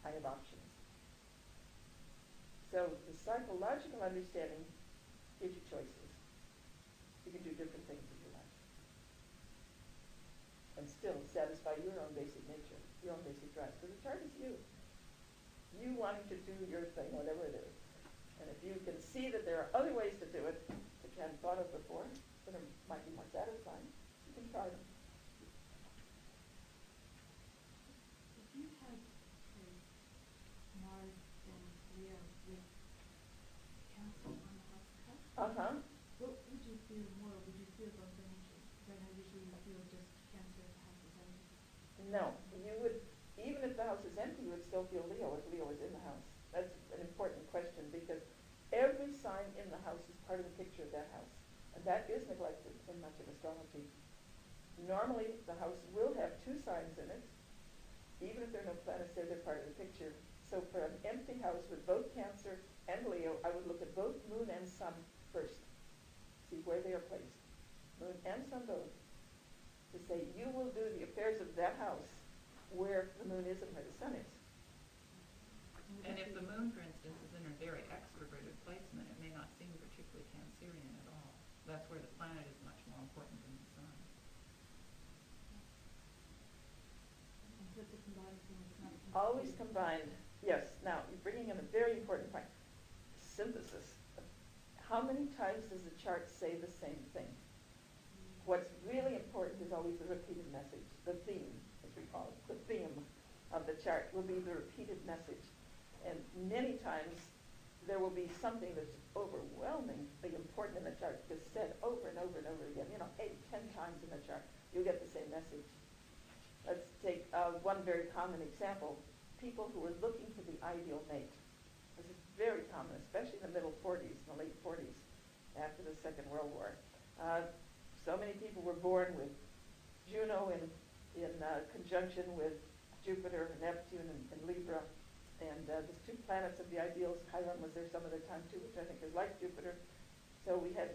I have options. So the psychological understanding gives you choices. You can do different things in your life. And still satisfy your own basic nature, your own basic drive. Because the chart is you. You wanting to do your thing, whatever it is. And if you can see that there are other ways to do it that you hadn't thought of before, that might be more satisfying, you can try them. If you had, say, Mars and Leo with Cancer on the house cusp, what would you feel more? Would you feel both energies? Because I know usually you feel just Cancer if the house is empty. No, you would, even if the house is empty, you would still feel Leo if Leo is in the house. That's an important question because every sign in the house is part of the picture of that house. And that is neglected in much of astrology. Normally, the house will have two signs in it. Even if there are no planets there, they're part of the picture. So for an empty house with both Cancer and Leo, I would look at both Moon and Sun first. See where they are placed. Moon and Sun both. To say, you will do the affairs of that house where the Moon is and where the Sun is. And if the Moon, for instance, is in a very extroverted placement, it may not seem particularly Cancerian at all. That's where the planet is much more important than the Sun. And so it's a combined thing, it's not Always combined, yes. Now, you're bringing in a very important point. Synthesis. How many times does the chart say the same thing? What's really important is always the repeated message, the theme, as we call it. The theme of the chart will be the repeated message. And many times there will be something that's overwhelmingly important in the chart that's said over and over and over again, 8, 10 times in the chart. You'll get the same message. Let's take one very common example. People who are looking for the ideal mate. This is very common, especially in the middle 40s, in the late 40s, after the Second World War. So many people were born with Juno in conjunction with Jupiter, Neptune, and Libra. And the two planets of the ideals, Chiron was there some of the time too, which I think is like Jupiter. So we had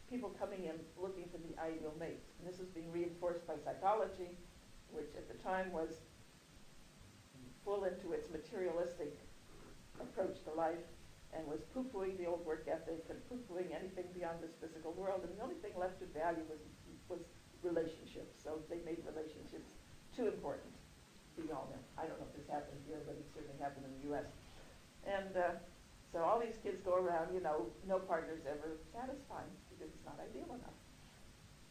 people coming in looking for the ideal mate. And this was being reinforced by psychology, which at the time was full into its materialistic approach to life and was poo-pooing the old work ethic and poo-pooing anything beyond this physical world. And the only thing left of value was relationships. So they made relationships too important. Beyond them. I don't know if this happened here, but it certainly happened in the U.S. And so all these kids go around, no partner's ever satisfying because it's not ideal enough.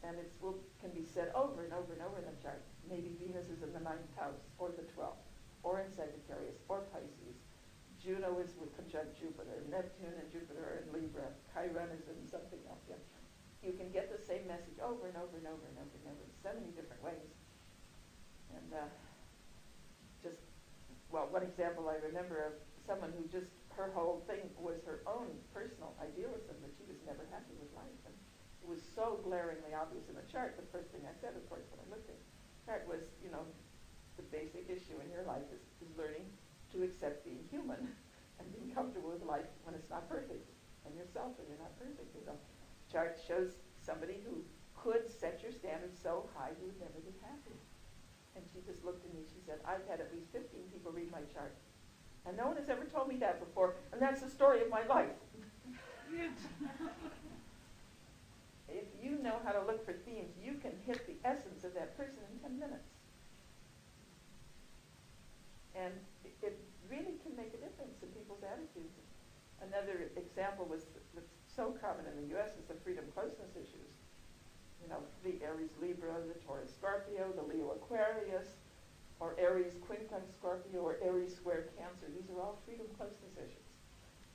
And it can be said over and over and over in the chart. Maybe Venus is in the 9th house, or the 12th, or in Sagittarius, or Pisces. Juno is with conjunct Jupiter. Neptune and Jupiter are in Libra. Chiron is in something else. Yeah. You can get the same message over and over and over and over and over in so many different ways. And one example I remember of someone who her whole thing was her own personal idealism, that she was never happy with life. And it was so glaringly obvious in the chart. The first thing I said, of course, when I looked at the chart was, the basic issue in your life is learning to accept being human and being comfortable with life when it's not perfect, and yourself when you're not perfect. The chart shows somebody who could set your standards so high you would never be happy. And she just looked at me, she said, I've had at least 15 people read my chart. And no one has ever told me that before, and that's the story of my life. If you know how to look for themes, you can hit the essence of that person in 10 minutes. And it really can make a difference in people's attitudes. Another example that's so common in the U.S. is the freedom-closeness issues. The Aries Libra, the Taurus Scorpio, the Leo Aquarius, or Aries quincunx Scorpio, or Aries square Cancer. These are all freedom-closeness issues.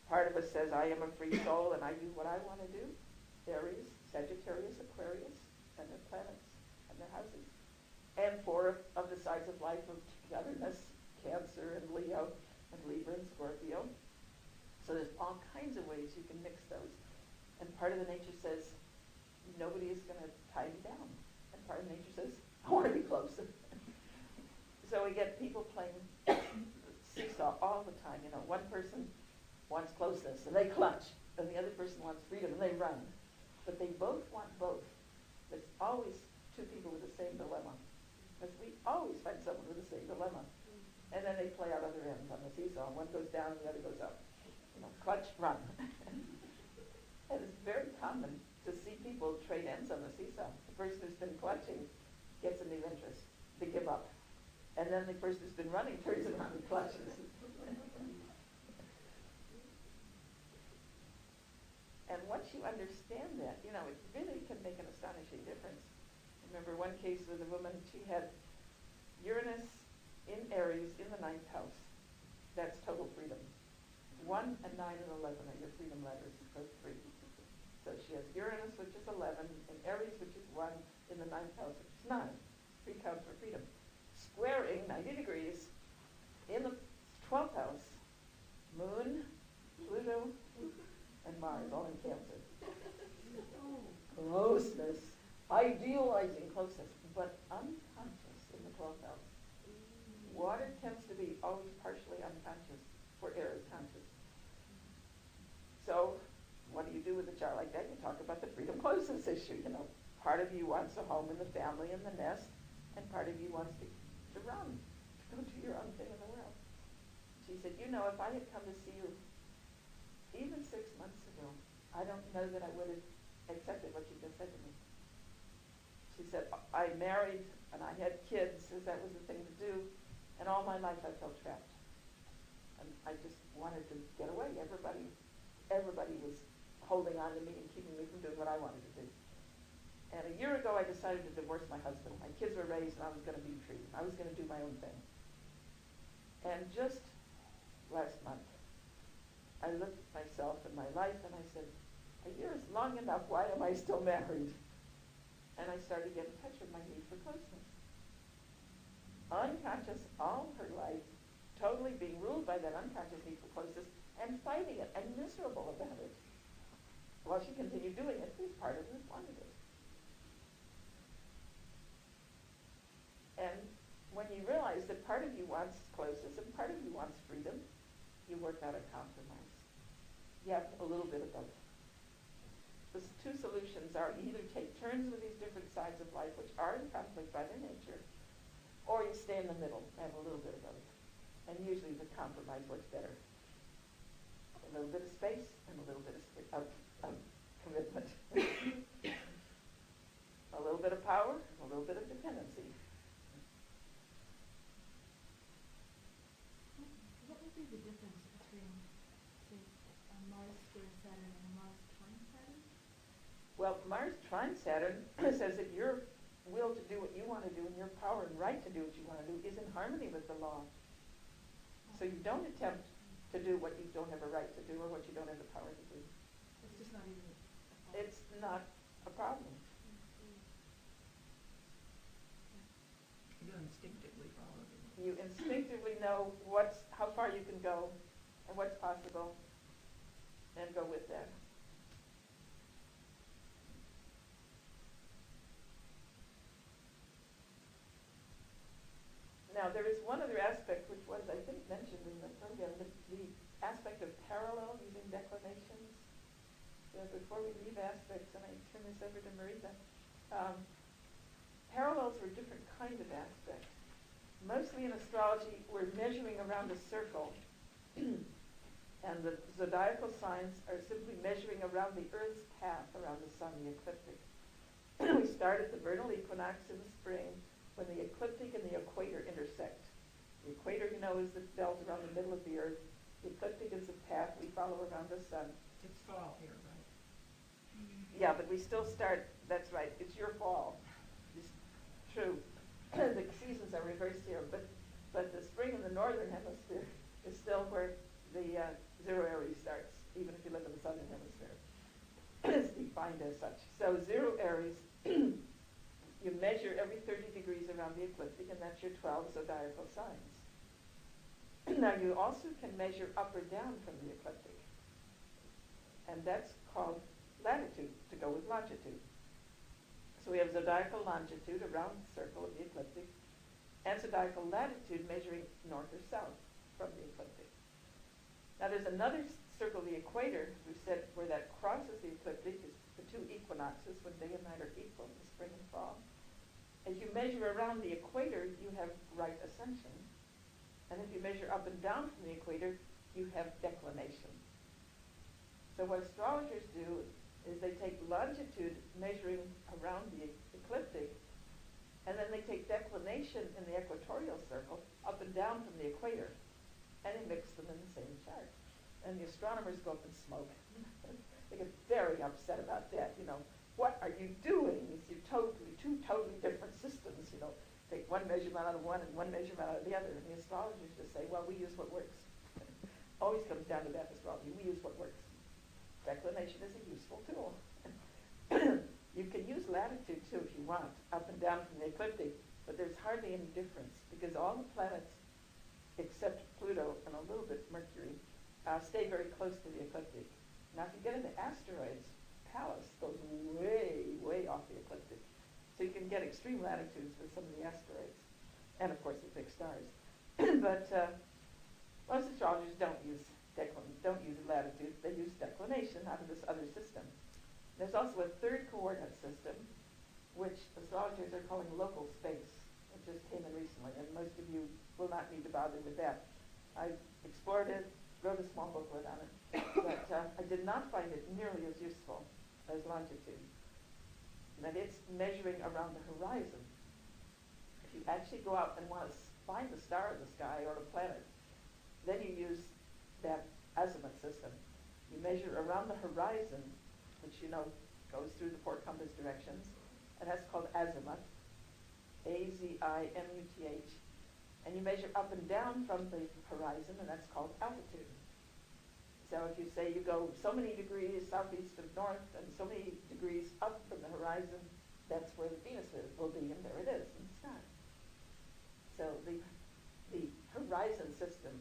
Part of us says, I am a free soul and I do what I want to do. Aries, Sagittarius, Aquarius, and their planets and their houses. And 4 of the sides of life of togetherness, Cancer and Leo and Libra and Scorpio. So there's all kinds of ways you can mix those. And part of the nature says, nobody is going to tie me down. And part of nature says, I want to be close. So we get people playing seesaw all the time. You know, one person wants closeness and they clutch, and the other person wants freedom and they run. But they both want both. There's always two people with the same dilemma. Because we always find someone with the same dilemma. And then they play out other ends on the seesaw. One goes down and the other goes up. You know, clutch, run. And it's very common to see people trade ends on the seesaw. The person who's been clutching gets a new interest. They give up. And then the person who's been running turns around and clutches. And once you understand that, you know, it really can make an astonishing difference. I remember one case with a woman, she had Uranus in Aries in the 9th house. That's total freedom. 1 and 9 and 11 are your freedom letters, those three. So she has Uranus, which is 11, and Aries, which is 1, in the 9th house, which is 9. 3 counts for freedom. Squaring 90 degrees in the 12th house, Moon, Pluto, and Mars, all in Cancer. Closeness, idealizing closeness, but unconscious in the 12th house. Water tends to be always partially unconscious, for air is conscious. So what do you do with a chart like that? You talk about the freedom closeness issue. You know, part of you wants a home in the family and the nest, and part of you wants to run, to go do your own thing in the world. She said, you know, if I had come to see you even 6 months ago, I don't know that I would have accepted what you just said to me. She said, I married and I had kids, as that was the thing to do, and all my life I felt trapped. And I just wanted to get away. Everybody was holding on to me and keeping me from doing what I wanted to do. And a year ago, I decided to divorce my husband. My kids were raised, and I was going to be free. I was going to do my own thing. And just last month, I looked at myself and my life, and I said, a year is long enough. Why am I still married? And I started to get in touch with my need for closeness. Unconscious all her life, totally being ruled by that unconscious need for closeness, and fighting it, and miserable about it. While she continued doing it, because part of her wanted it. And when you realize that part of you wants closeness and part of you wants freedom, you work out a compromise. You have a little bit of both. The two solutions are either take turns with these different sides of life, which are in conflict by their nature, or you stay in the middle and have a little bit of both. And usually the compromise works better. A little bit of space and a little bit of commitment. A little bit of power, a little bit of dependency. What would be the difference between, say, a Mars square Saturn and a Mars trine Saturn? Well, Mars trine Saturn says that your will to do what you want to do and your power and right to do what you want to do is in harmony with the law. So you don't attempt to do what you don't have a right to do or what you don't have the power to do. It's just not even a problem. It's not a problem. You instinctively follow the rules. You instinctively know how far you can go and what's possible and go with that. Now, there is one other aspect which was, I think, mentioned in the program, the aspect of parallel using declinations. So before we leave aspects, and I turn this over to Marisa, parallels are different kinds of aspects. Mostly in astrology, we're measuring around a circle, and the zodiacal signs are simply measuring around the Earth's path around the sun, the ecliptic. We start at the vernal equinox in the spring, when the ecliptic and the equator intersect. The equator, you know, is the belt around the middle of the Earth. The ecliptic is the path we follow around the sun. It's fall here, right? Yeah, but we still start, that's right, it's your fall. It's true. The seasons are reversed here, but the spring in the northern hemisphere is still where the zero Aries starts, even if you live in the southern hemisphere. It's defined as such. So zero Aries, you measure every 30 degrees around the ecliptic, and that's your 12 zodiacal signs. Now, you also can measure up or down from the ecliptic. and that's called latitude, to go with longitude. So we have zodiacal longitude around the circle of the ecliptic, and zodiacal latitude measuring north or south from the ecliptic. Now there's another circle of the equator, we said, where that crosses the ecliptic is the two equinoxes, when day and night are equal in the spring and fall. As you measure around the equator, you have right ascension. And if you measure up and down from the equator, you have declination. So what astrologers do is they take longitude measuring around the ecliptic, and then they take declination in the equatorial circle up and down from the equator, and they mix them in the same chart. And the astronomers go up and smoke. They get very upset about that. What are you doing? It's two totally different systems. Take one measurement out of one and one measurement out of the other. And the astrologers just say, well, we use what works. Always comes down to that astrology. We use what works. Declination is a useful tool. You can use latitude too if you want, up and down from the ecliptic, but there's hardly any difference because all the planets, except Pluto and a little bit Mercury, stay very close to the ecliptic. Now if you get into asteroids, Pallas goes way, way off the ecliptic. So you can get extreme latitudes with some of the asteroids, and of course the fixed stars. But most astrologers don't use latitude, they use declination out of this other system. There's also a third coordinate system, which astrologers are calling local space. It just came in recently, and most of you will not need to bother with that. I explored it, wrote a small booklet on it, but I did not find it nearly as useful as longitude. That it's measuring around the horizon. If you actually go out and want to find the star in the sky or a planet, then you use that azimuth system. You measure around the horizon, which goes through the 4 compass directions, and that's called azimuth, A-Z-I-M-U-T-H, and you measure up and down from the horizon, and that's called altitude. So if you say you go so many degrees southeast of north and so many degrees up from the horizon, that's where the Venus will be, and there it is in the sky. So the horizon system,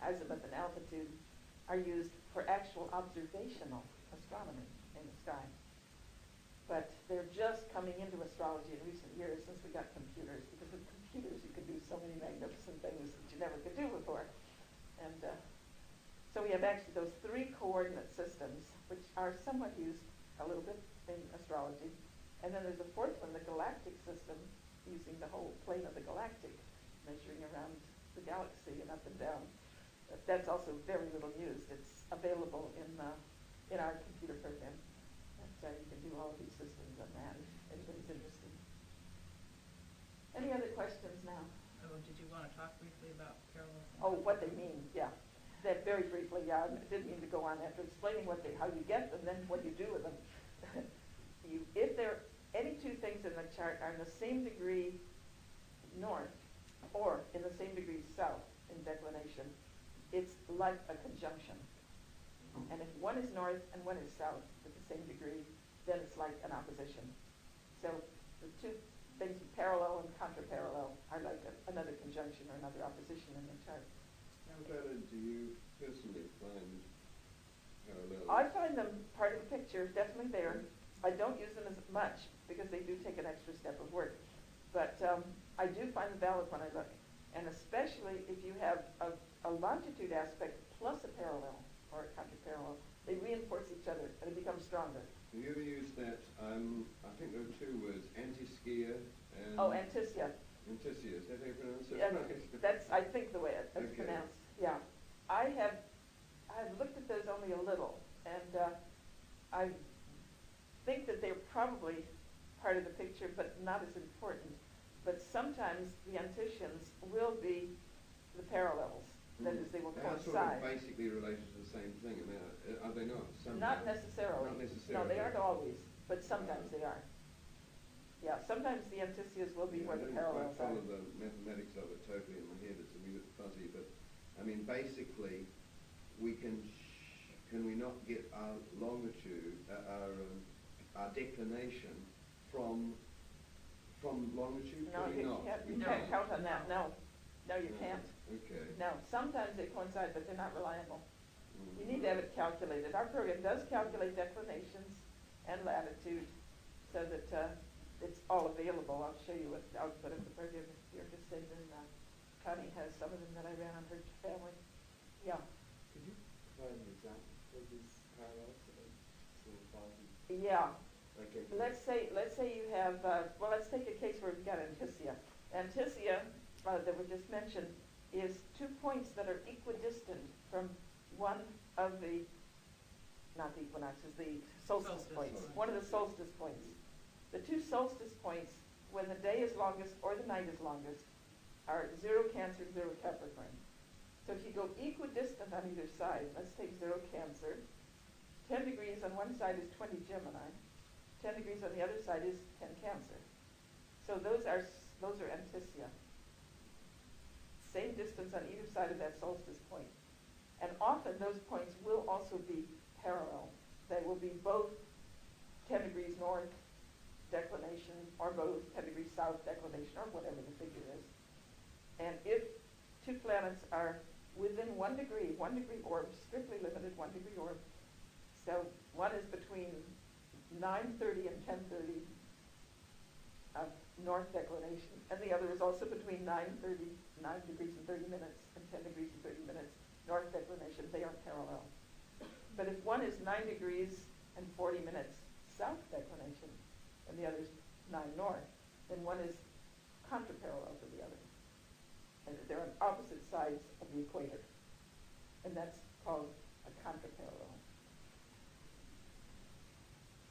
azimuth and altitude, are used for actual observational astronomy in the sky. But they're just coming into astrology in recent years since we got computers, because with computers you can do so many magnificent things that you never could do before. And so we have actually those 3 coordinate systems, which are somewhat used a little bit in astrology. And then there's a 4th one, the galactic system, using the whole plane of the galactic, measuring around the galaxy and up and down. That's also very little used. It's available in our computer program. And you can do all of these systems on that if anybody's interested. Any other questions now? Oh, did you want to talk briefly about parallels? Oh, what they mean, yeah. That very briefly, yeah. I didn't mean to go on after explaining how you get them, then what you do with them. If any 2 things in the chart are in the same degree north or in the same degree south in declination, it's like a conjunction. And if one is north and one is south with the same degree, then it's like an opposition. So the 2 things, parallel and contraparallel, are like another conjunction or another opposition in the chart. How valid do you personally find parallels? I find them part of the picture, definitely there. I don't use them as much because they do take an extra step of work. But I do find them valid when I look. And especially if you have a longitude aspect plus a parallel or a contraparallel, they reinforce each other and it becomes stronger. Have you ever used that, I think there are 2 words, antiskia and... Oh, antisia. Antisia, is that how you pronounce it? Yeah, that's, I think, the way it's pronounced. Yeah. I've looked at those only a little, and I think that they're probably part of the picture, but not as important. But sometimes the anticians will be the parallels. That is, they will coincide. They are sort of basically related to the same thing, are they not? Not necessarily. Not necessarily. No, they aren't always, but sometimes they are. Yeah, sometimes the anticias will be where the parallels are. I don't follow the mathematics of it totally in my head. It's a wee bit fuzzy, but I mean, basically, we can we not get our longitude, our declination from longitude? No, you can't count on that. No, you can't. Okay. No, sometimes they coincide, but they're not reliable. You need to have it calculated. Our program does calculate declinations and latitude so that it's all available. I'll show you what the output of the program is. You're interested in, Connie has some of them that I ran on her family. Yeah. Could you provide an example for these parallels? Yeah. Okay. Let's say you have, well, let's take a case where we've got Anticia. Anticia, that we just mentioned, is 2 points that are equidistant from one of the, not the equinoxes, the solstice points. One of the solstice points. The two solstice points, when the day is longest or the night is longest, are 0 Cancer, 0 Capricorn. So if you go equidistant on either side, let's take 0 Cancer, 10 degrees on one side is 20 Gemini, 10 degrees on the other side is 10 Cancer. So those are Anticia. Same distance on either side of that solstice point. And often those points will also be parallel. They will be both 10 degrees north declination or both 10 degrees south declination or whatever the figure is. And if two planets are within 1 degree orb, strictly limited 1 degree orb, so one is between 9:30 and 10:30 of north declination, and the other is also between 9 degrees and 30 minutes, and 10 degrees and 30 minutes north declination. They are parallel. But if one is 9 degrees and 40 minutes south declination, and the other is 9 north, then one is contraparallel to the other. And they're on opposite sides of the equator. And that's called a contraparallel.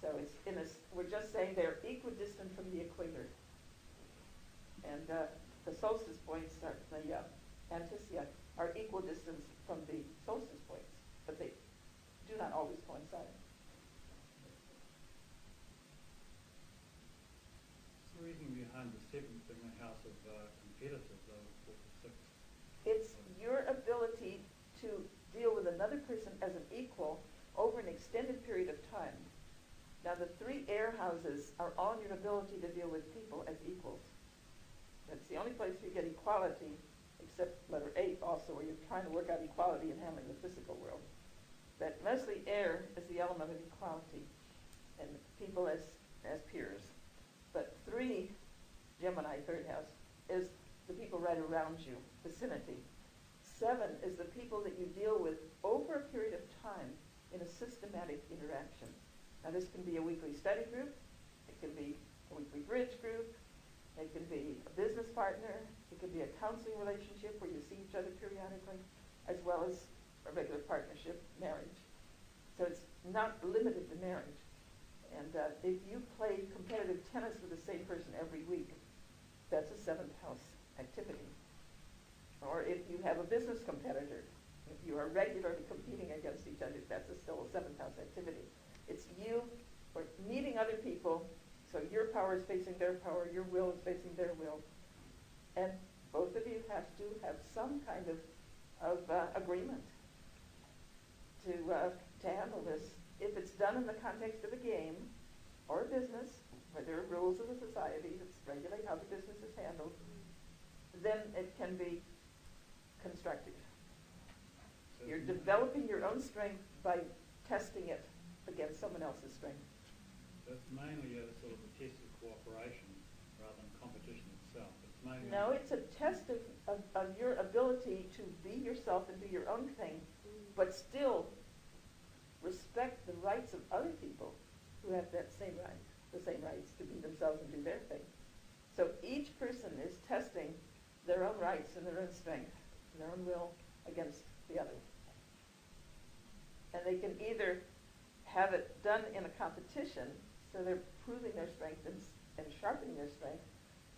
So it's we're just saying they're equidistant from the equator. And the solstice points, the Anticia, are equidistant from the solstice points, but they do not always coincide. What's the reason behind the 7th being a house of competitive, though, for the 6th? It's your ability to deal with another person as an equal over an extended period of time. Now, the 3 air houses are on your ability to deal with people as equals. That's the only place you get equality, except letter 8 also, where you're trying to work out equality in handling the physical world. But mostly air is the element of equality, and people as peers. But 3, Gemini, 3rd house, is the people right around you, vicinity. 7 is the people that you deal with over a period of time in a systematic interaction. Now, this can be a weekly study group, it can be a weekly bridge group, it can be a business partner, it could be a counseling relationship where you see each other periodically, as well as a regular partnership, marriage. So it's not limited to marriage. And if you play competitive tennis with the same person every week, that's a 7th house activity. Or if you have a business competitor, if you are regularly competing against each other, that's still a 7th house activity. It's you or meeting other people, so your power is facing their power, your will is facing their will. And both of you have to have some kind of agreement to handle this. If it's done in the context of a game or a business, where there are rules of the society that regulate how the business is handled, then it can be constructive. So You're developing your own strength by testing it against someone else's strength. So it's mainly a sort of a test of cooperation rather than competition itself. It's mainly No, it's a test of your ability to be yourself and do your own thing, but still respect the rights of other people who have that same right, the same rights to be themselves and do their thing. So each person is testing their own rights and their own strength, and their own will against the other. And they can either have it done in a competition, so they're proving their strength and sharpening their strength,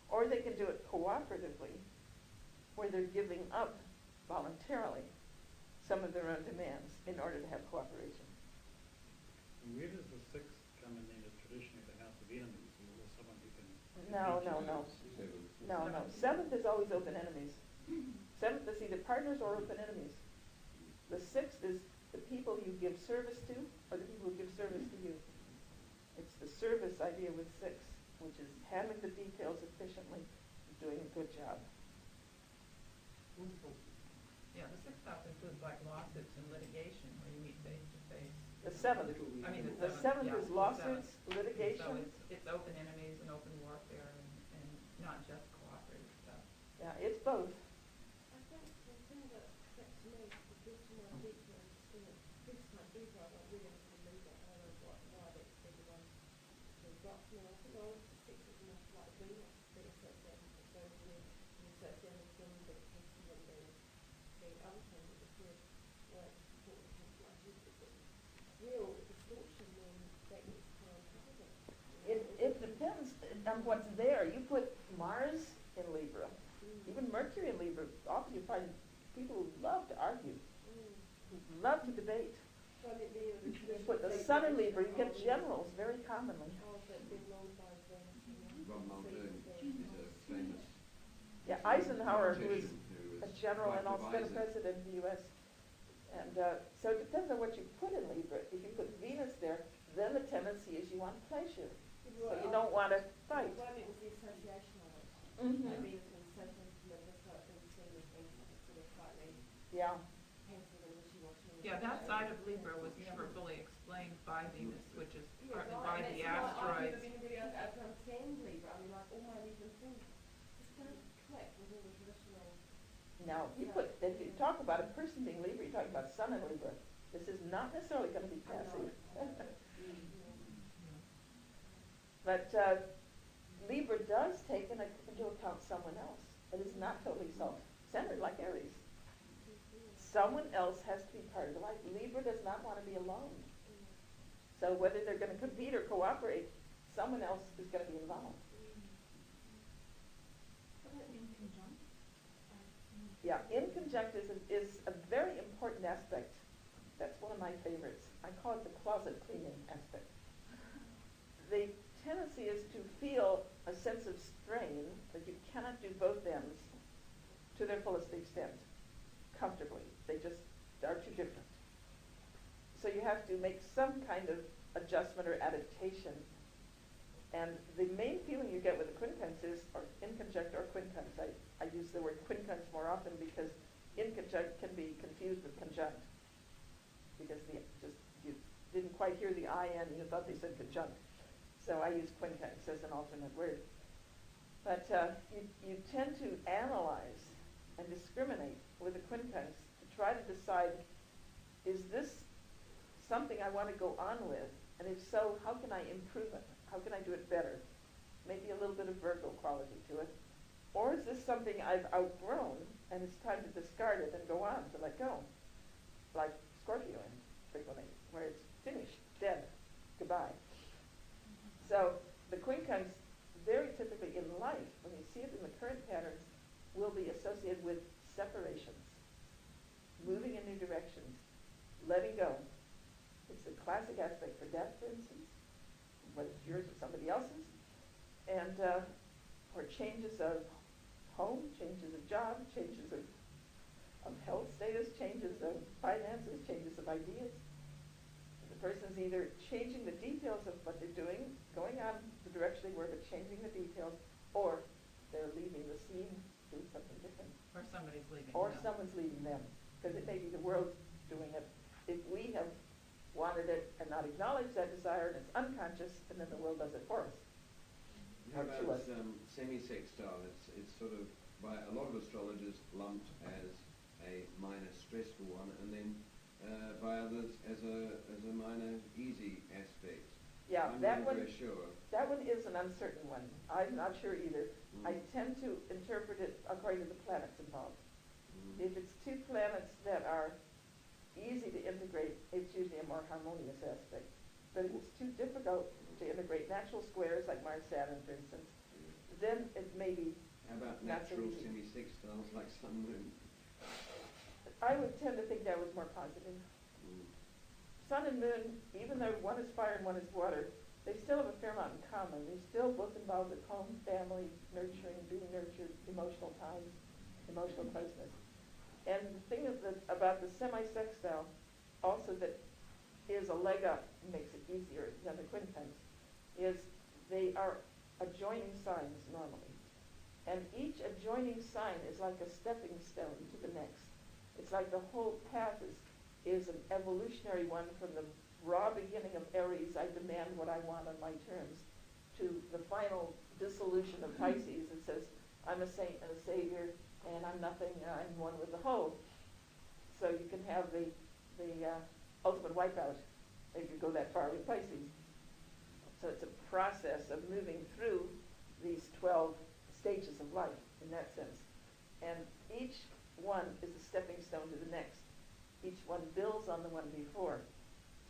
or they can do it cooperatively, where they're giving up voluntarily some of their own demands in order to have cooperation. And where does the 6th come in then as traditionally the house of enemies, or someone who can... No. 7. 7th is always open enemies. 7th is either partners or open enemies. The 6th is the people you give service to, or the people who give service to you. It's the service idea with 6, which is handling the details efficiently, doing a good job. Yeah, the sixth house includes like lawsuits and litigation where you meet face to face. The seventh. I mean, The seventh yeah, is the lawsuits, seventh. litigation. So it's open enemies and open warfare and not just cooperative stuff. Yeah, it's both. I think the thing that affects me is due to my deeply understood this time Libra, I don't really understand Libra. I don't know why they said the one they've got. You know, I think all of the sixes enough like Venus that associated with those with and associated with them that has even the other thing that was good where people have like Jupiter. Real distortion when that is time covered. It depends on what's there. You put Mars in Libra, even Mercury in Libra. Often you find people who love to argue, who love to debate. So I mean, You put the Sun in Libra, you get generals very commonly. Ron Muldoon is a famous Yeah, Eisenhower, who was politician a general and also been a advisor. president of the U.S. And so it depends on what you put in Libra. If you put Venus there, then the tendency is you want pleasure. So you don't want to fight. Well, it was the association of it. Mm-hmm. I mean, it's been associated with this sort of thing, seen as being sort of slightly Yeah. painful and wishy-washy. Yeah, that side of Libra was never fully explained by Venus, which is Yeah, partly right, by and the it's not- I've asteroids. never been really able to understand Libra. I mean, like, all my Libra things just don't click with all the traditional... Now, if you talk about a person being Libra, you're talking about Sun in Libra. This is not necessarily going to be passive. But Libra does take into account someone else. It is not totally self-centered like Aries. Someone else has to be part of the life. Libra does not want to be alone. So whether they're going to compete or cooperate, someone else is going to be involved. In conjunct? Yeah, inconjunct is a very important aspect. That's one of my favorites. I call it the closet cleaning aspect. The tendency is to feel a sense of strain that you cannot do both ends to their fullest extent comfortably. They just are too different. So you have to make some kind of adjustment or adaptation. And the main feeling you get with the quincunx is, or inconjunct or quincunx. I use the word quincunx more often because inconjunct can be confused with conjunct. Because you didn't quite hear the IN, you thought they said conjunct. So I use quincunx as an alternate word. But you tend to analyze and discriminate with the quincunx to try to decide, is this something I want to go on with? And if so, how can I improve it? How can I do it better? Maybe a little bit of Virgo quality to it. Or is this something I've outgrown and it's time to discard it and go on, to let go? Like Scorpio frequently, where it's finished, dead, goodbye. So the quincunx, very typically in life, when you see it in the current patterns, will be associated with separations, moving in new directions, letting go. It's the classic aspect for death, for instance, whether it's yours or somebody else's, and or changes of home, changes of job, changes of health status, changes of finances, changes of ideas. The person's either changing the details of what they're doing, going on the direction they were, but changing the details, or they're leaving the scene, doing something different. Or somebody's leaving. Or them. someone's leaving them, because it may be the world doing it. If we have wanted it and not acknowledged that desire, and it's unconscious, and then the world does it for us. How Or to about us. semi-sextile? It's sort of, by a lot of astrologers, lumped as a minor stressful one, and then by others as a minor easy aspect. Yeah, I'm that not one, very sure. that one is an uncertain one. I'm not sure either. I tend to interpret it according to the planets involved. If it's two planets that are easy to integrate, it's usually a more harmonious aspect. But if it's too difficult to integrate, natural squares like Mars-Saturn, for instance, then it may be How about not so natural easy. semi-sextiles like Sun-Moon? I would tend to think that was more positive. Sun and Moon, even though one is fire and one is water, they still have a fair amount in common. They're still both involved with home, family, nurturing, being nurtured, emotional times, emotional closeness. And the thing about the semi-sextile, also that is a leg up, makes it easier than the quincunx, is they are adjoining signs normally. And each adjoining sign is like a stepping stone to the next. It's like the whole path is an evolutionary one from the raw beginning of Aries, I demand what I want on my terms, to the final dissolution of Pisces that says, I'm a saint and a savior, and I'm nothing, I'm one with the whole. So you can have the ultimate wipeout if you go that far with Pisces. So it's a process of moving through these 12 stages of life in that sense. And each one is a stepping stone to the next. Each one builds on the one before.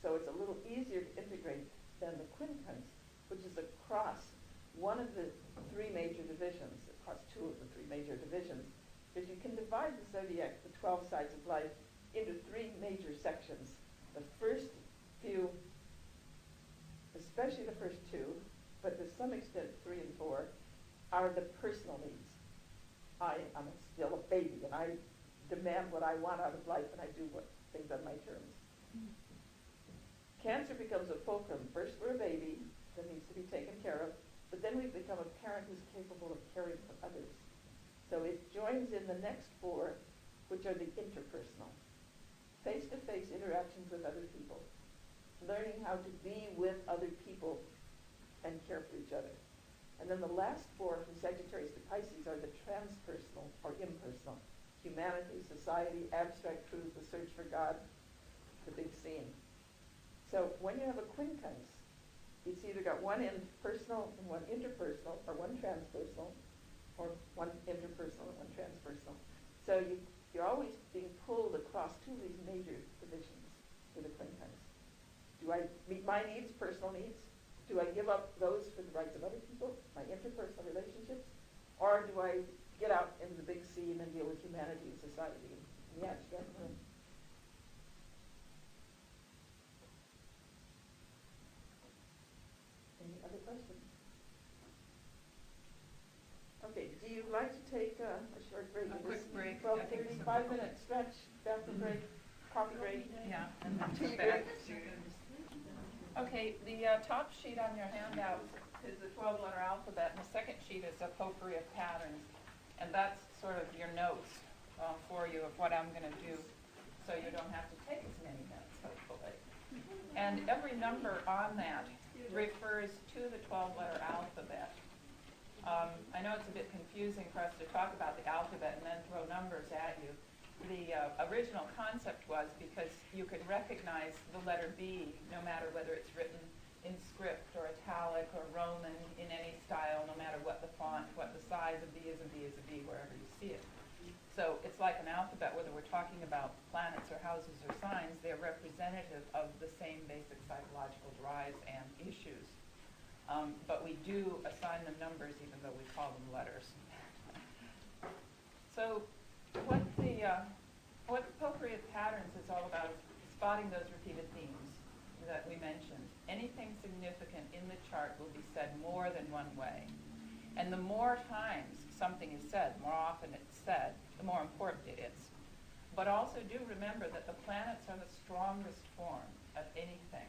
So it's a little easier to integrate than the quincunx, which is across one of the three major divisions, across two of the three major divisions, because you can divide the zodiac, the 12 sides of life, into three major sections. The first few, especially the first two, but to some extent 3 and 4, are the personal needs. I'm still a baby, and I demand what I want out of life, and I do things on my terms. Cancer becomes a fulcrum. First we're a baby that needs to be taken care of, but then we become a parent who's capable of caring for others. So it joins in the next 4, which are the interpersonal. Face-to-face interactions with other people. Learning how to be with other people and care for each other. And then the last 4, from Sagittarius to Pisces, are the transpersonal or impersonal. Humanity, society, abstract truth, the search for God, the big scene. So when you have a quincunx, it's either got one personal and one interpersonal, or one transpersonal, or one interpersonal and one transpersonal. So you're always being pulled across 2 of these major divisions with a quincunx. Do I meet my needs, personal needs? Do I give up those for the rights of other people, my interpersonal relationships? Or do I get out into the big scene and deal with humanity and society in the abstract room? Any other questions? Okay, do you like to take a short break? A quick break. 12:30, 5-minute stretch, bathroom break, coffee break? Yeah, and then Tea back break. to. Okay, the top sheet on your handout is the 12-letter alphabet, and the second sheet is a potpourri of patterns. And that's sort of your notes for you of what I'm going to do, so you don't have to take as many notes, hopefully. And every number on that refers to the 12-letter alphabet. I know it's a bit confusing for us to talk about the alphabet and then throw numbers at you. The original concept was because you could recognize the letter B no matter whether it's written in script or italic or Roman in any style, no matter what the font, what the size of B is a B is a B, wherever you see it. So it's like an alphabet, whether we're talking about planets or houses or signs, they're representative of the same basic psychological drives and issues. But we do assign them numbers even though we call them letters. So what the potpourri of patterns is all about is spotting those repeated themes that we mentioned. Anything significant in the chart will be said more than one way. And the more times something is said, more often it's said, the more important it is. But also do remember that the planets are the strongest form of anything.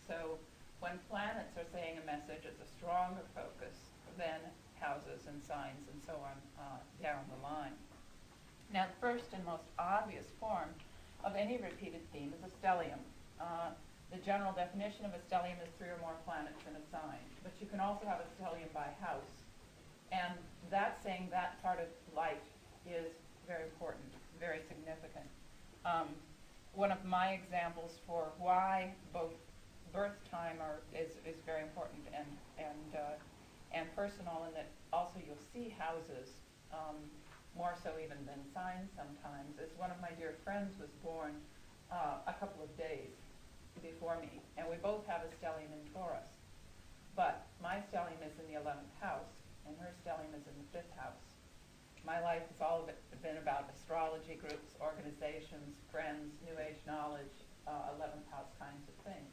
So when planets are saying a message, it's a stronger focus than houses and signs and so on down the line. Now, the first and most obvious form of any repeated theme is a stellium. The general definition of a stellium is 3 or more planets in a sign, but you can also have a stellium by house. And that's saying that part of life is very important, very significant. One of my examples for why both birth time is very important and personal, and that also you'll see houses more so even than signs sometimes, is one of my dear friends was born a couple of days before me, and we both have a stellium in Taurus. But my stellium is in the 11th house, and her stellium is in the 5th house. My life has all been about astrology groups, organizations, friends, New Age knowledge, 11th house kinds of things.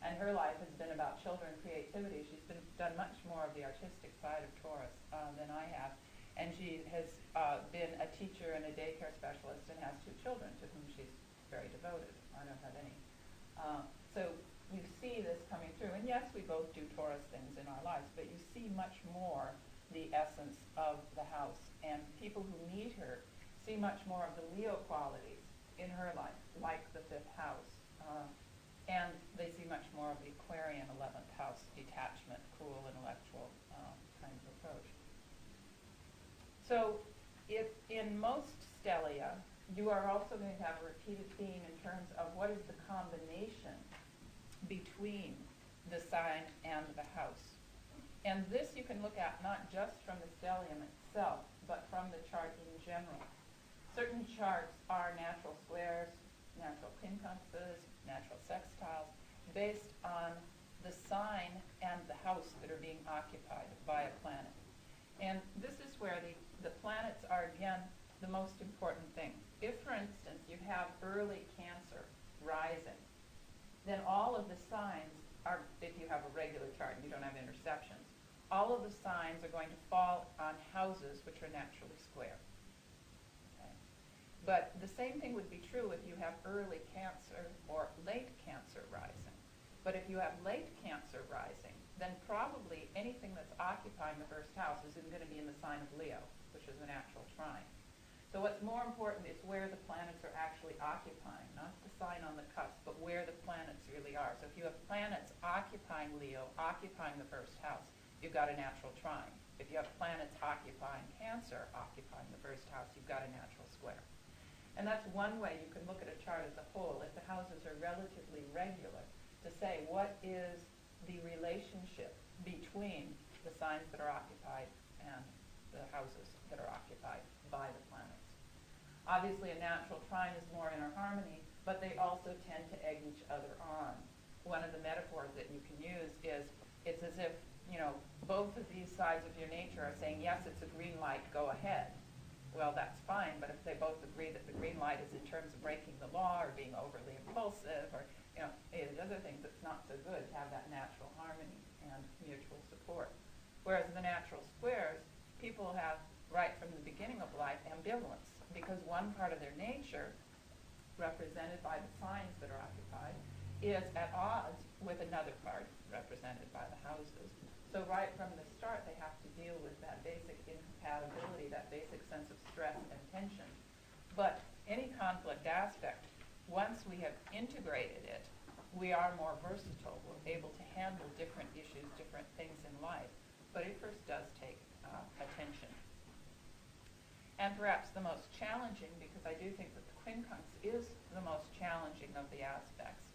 And her life has been about children, creativity. She's done much more of the artistic side of Taurus than I have. And she has been a teacher and a daycare specialist and has 2 children to whom she's very devoted. I don't have any. So you see this coming through. And yes, we both do Taurus things in our lives, but you see much more the essence of the house. And people who meet her see much more of the Leo qualities in her life, like the 5th house. And they see much more of the Aquarian 11th house detachment, cool, intellectual kind of approach. So if in most stellia, you are also going to have a repeated theme in terms of what is the combination between the sign and the house. And this you can look at not just from the stellium itself, but from the chart in general. Certain charts are natural squares, natural quincunxes, natural sextiles, based on the sign and the house that are being occupied by a planet. And this is where the planets are, again, the most important thing. If, for instance, you have early Cancer rising, then all of the signs are, if you have a regular chart and you don't have interceptions, all of the signs are going to fall on houses which are naturally square. Okay? But the same thing would be true if you have early Cancer or late Cancer rising. But if you have late Cancer rising, then probably anything that's occupying the 1st house is going to be in the sign of Leo, which is a natural trine. So what's more important is where the planets are actually occupying, not the sign on the cusp, but where the planets really are. So if you have planets occupying Leo, occupying the 1st house, you've got a natural trine. If you have planets occupying Cancer, occupying the 1st house, you've got a natural square. And that's one way you can look at a chart as a whole, if the houses are relatively regular, to say what is the relationship between the signs that are occupied and the houses that are occupied by the planets. Obviously, a natural trine is more inner harmony, but they also tend to egg each other on. One of the metaphors that you can use is, it's as if, both of these sides of your nature are saying, yes, it's a green light, go ahead. Well, that's fine, but if they both agree that the green light is in terms of breaking the law or being overly impulsive or, any of the other things, it's not so good to have that natural harmony and mutual support. Whereas in the natural squares, people have, right from the beginning of life, ambivalence, because one part of their nature, represented by the signs that are occupied, is at odds with another part, represented by the houses. So right from the start, they have to deal with that basic incompatibility, that basic sense of stress and tension. But any conflict aspect, once we have integrated it, we are more versatile. We're able to handle different issues, different things in life. But it first does take attention. And perhaps the most challenging, because I do think that the quincunx is the most challenging of the aspects.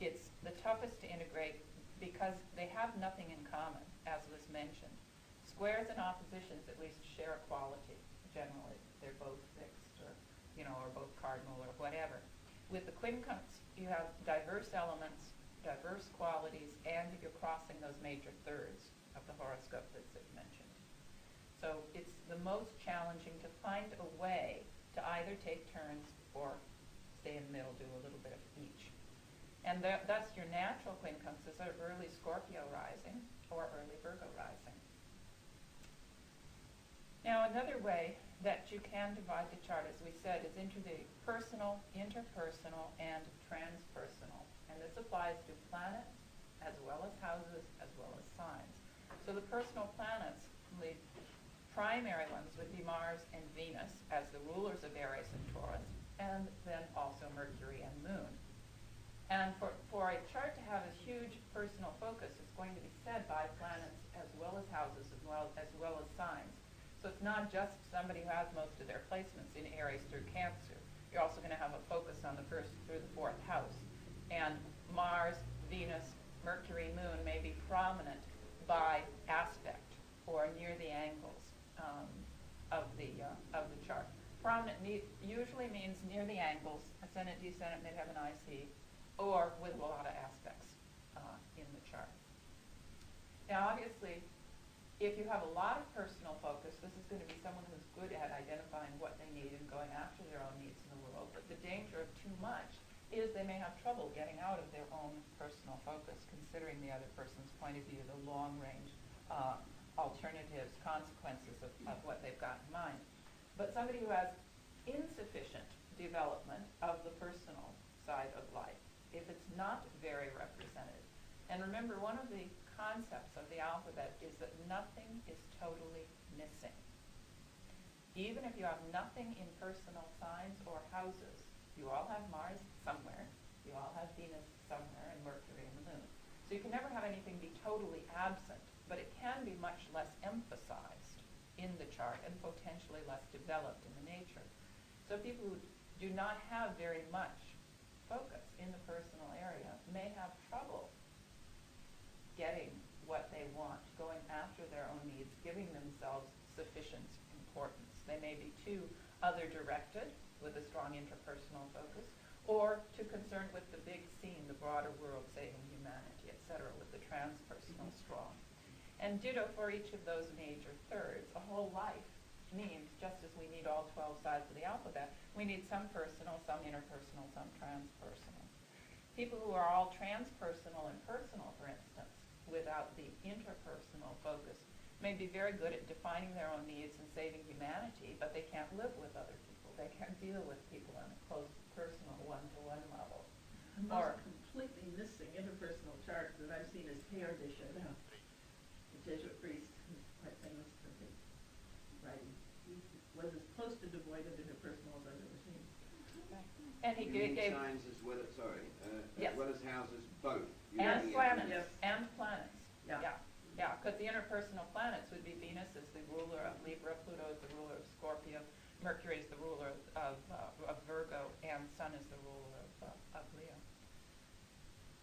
It's the toughest to integrate because they have nothing in common, as was mentioned. Squares and oppositions at least share a quality, generally. They're both fixed or, or both cardinal or whatever. With the quincunx, you have diverse elements, diverse qualities, and you're crossing those major thirds of the horoscope that's mentioned. So it's the most challenging to find a way to either take turns or stay in the middle, do a little bit of each. And thus your natural quincunxes are early Scorpio rising or early Virgo rising. Now another way that you can divide the chart, as we said, is into the personal, interpersonal, and transpersonal. And this applies to planets as well as houses as well as signs. So the personal planets, the primary ones would be Mars and Venus as the rulers of Aries and Taurus, and then also Mercury and Moon. And for a chart to have a huge personal focus, it's going to be said by planets as well as houses as well as signs. So it's not just somebody who has most of their placements in Aries through Cancer. You're also going to have a focus on the 1st through the 4th house. And Mars, Venus, Mercury, Moon may be prominent by aspect or near the angles of the chart. Prominent usually means near the angles, ascendant, descendant, midheaven, IC, or with a lot of aspects in the chart. Now obviously, if you have a lot of personal focus, this is going to be someone who's good at identifying what they need and going after their own needs in the world. But the danger of too much is they may have trouble getting out of their own personal focus, considering the other person's point of view, the long-range alternatives, consequences of what they've got in mind. But somebody who has insufficient development of the personal side of life, if it's not very represented. And remember, one of the concepts of the alphabet is that nothing is totally missing. even if you have nothing in personal signs or houses, you all have Mars somewhere, you all have Venus somewhere, and Mercury and the Moon. So you can never have anything be totally absent, but it can be much less emphasized in the chart and potentially less developed in the nature. So people who do not have very much focus in the personal area may have trouble getting what they want, going after their own needs, giving themselves sufficient importance. They may be too other-directed with a strong interpersonal focus, or too concerned with the big scene, the broader world, saving humanity, etc., with the transpersonal strong. And ditto for each of those major thirds. A whole life means, just as we need all 12 sides of the alphabet, we need some personal, some interpersonal, some transpersonal. People who are all transpersonal and personal, for instance, without the interpersonal focus, may be very good at defining their own needs and saving humanity, but they can't live with other people. They can't deal with people on a close, personal, one-to-one level. The most completely missing interpersonal chart that I've seen is Teilhard de Chardin, the Jesuit priest who's quite famous for his writing. He was as close to devoid of interpersonal as I've ever seen. And he You mean gave signs as well as, Yes. as well as houses, both. and Uranium planets, Yes. and planets. Yeah. Yeah, because the interpersonal planets would be Venus is the ruler of Libra, Pluto is the ruler of Scorpio, Mercury is the ruler of Virgo, and Sun is the ruler of Leo.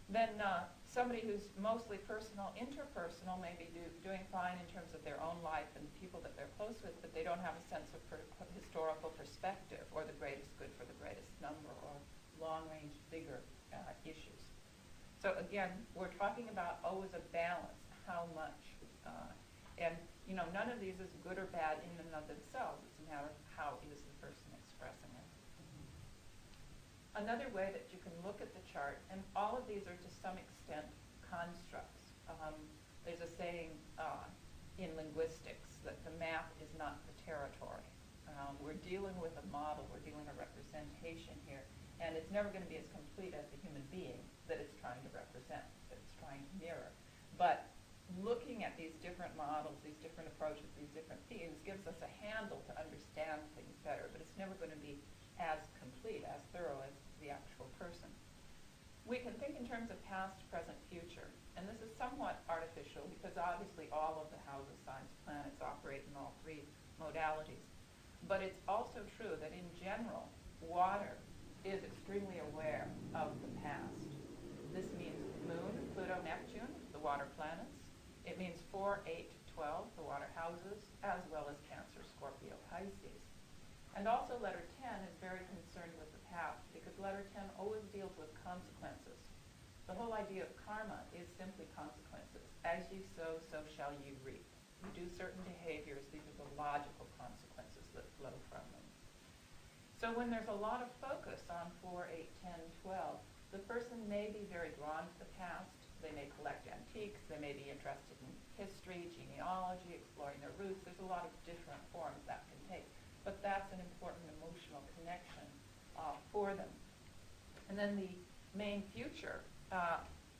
Then somebody who's mostly personal, interpersonal may be doing fine in terms of their own life and people that they're close with, but they don't have a sense of historical perspective or the greatest good for the greatest number or long-range, bigger issues. So again, we're talking about always a balance, how much. And none of these is good or bad in and of themselves. It's a matter of how is the person expressing it. Another way that you can look at the chart, and all of these are to some extent constructs. There's a saying in linguistics that the map is not the territory. We're dealing with a model, we're dealing with a representation here, and it's never going to be as complete as the human being that it's trying to represent, that it's trying to mirror. But looking at these different models, these different approaches, these different themes gives us a handle to understand things better, but it's never going to be as complete, as thorough as the actual person. We can think in terms of past, present, future, and this is somewhat artificial because obviously all of the houses, signs, planets operate in all three modalities. But it's also true that in general, water is extremely aware of the past. This means Moon, Pluto, Neptune, the water planets. It means 4, 8, 12, the water houses, as well as Cancer, Scorpio, Pisces. And also letter 10 is very concerned with the past because letter 10 always deals with consequences. The whole idea of karma is simply consequences. As you sow, so shall you reap. You do certain behaviors, these are the logical consequences that flow from them. So when there's a lot of focus on 4, 8, 10, 12, the person may be very drawn to the past. They may collect antiques. They may be interested in history, genealogy, exploring their roots. There's a lot of different forms that can take. But that's an important emotional connection for them. And then the main future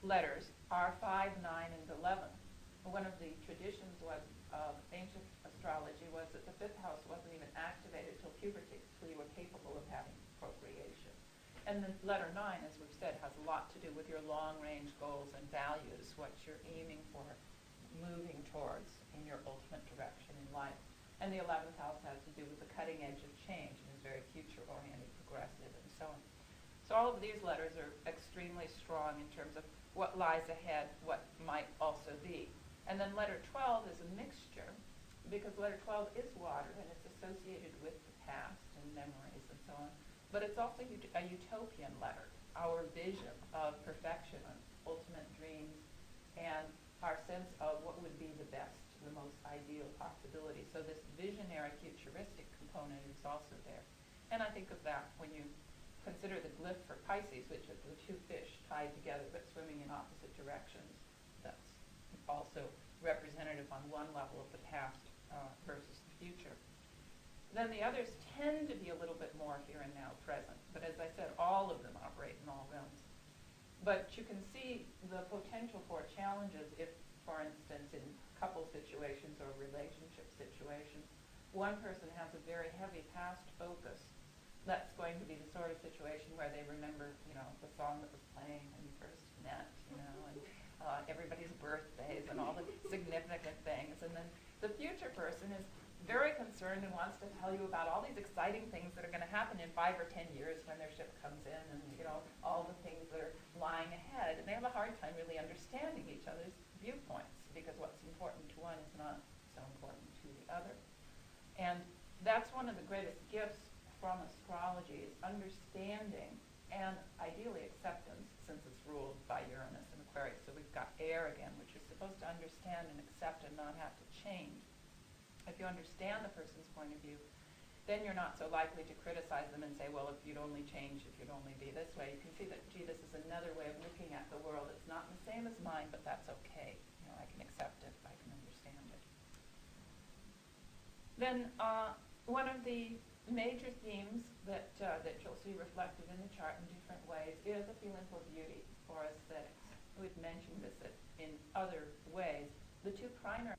letters are 5, 9, and 11. One of the traditions of ancient astrology was that the 5th house wasn't even activated till puberty, till you were capable of having procreation. And then letter 9, as we've said, has a lot to do with your long-range goals and values, what you're aiming for, moving towards in your ultimate direction in life. And the 11th house has to do with the cutting edge of change and is very future-oriented, progressive, and so on. So all of these letters are extremely strong in terms of what lies ahead, what might also be. And then letter 12 is a mixture, because letter 12 is water, and it's associated with the past and memories and so on. But it's also a utopian letter, our vision of perfection, ultimate dreams, and our sense of what would be the best, the most ideal possibility. So this visionary, futuristic component is also there. And I think of that when you consider the glyph for Pisces, which is the two fish tied together but swimming in opposite directions. That's also representative on one level of the past versus the future. Then the others tend to be a little bit more here and now present. But as I said, all of them operate in all realms. But you can see the potential for challenges if, for instance, in couple situations or relationship situations, one person has a very heavy past focus, that's going to be the sort of situation where they remember, the song that was playing when you first met, and everybody's birthdays and all the significant things. And then the future person is very concerned and wants to tell you about all these exciting things that are going to happen in 5 or 10 years when their ship comes in, and all the things that are lying ahead. And they have a hard time really understanding each other's viewpoints, because what's important to one is not so important to the other. And that's one of the greatest gifts from astrology, is understanding and ideally acceptance, since it's ruled by Uranus and Aquarius. So we've got air again, which is supposed to understand and accept and not have to change. If you understand the person's point of view, then you're not so likely to criticize them and say, well, if you'd only change, if you'd only be this way. You can see that, gee, this is another way of looking at the world. It's not the same as mine, but that's okay. I can accept it. I can understand it. Then one of the major themes that you'll see reflected in the chart in different ways is a feeling for beauty or aesthetics. We've mentioned this in other ways. The two primary,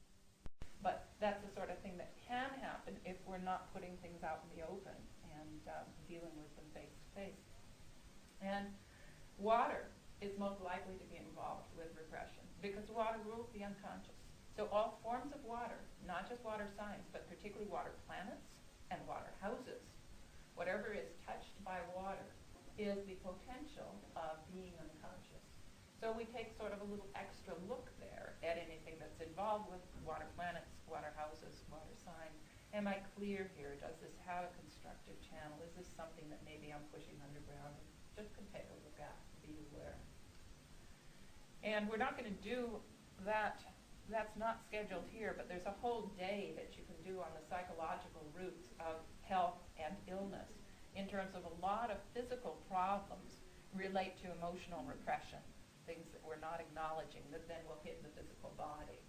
but that's the sort of thing that can happen if we're not putting things out in the open and dealing with them face to face. And water is most likely to be involved with repression, because water rules the unconscious. So all forms of water, not just water signs, but particularly water planets and water houses, whatever is touched by water is the potential of being unconscious. So we take sort of a little extra look there at anything that's involved with water planets, water houses, water signs. Am I clear here? Does this have a constructive channel? Is this something that maybe I'm pushing underground? Just can take a look at, be aware. And we're not going to do that. That's not scheduled here, but there's a whole day that you can do on the psychological roots of health and illness in terms of a lot of physical problems relate to emotional repression, things that we're not acknowledging that then will hit the physical body.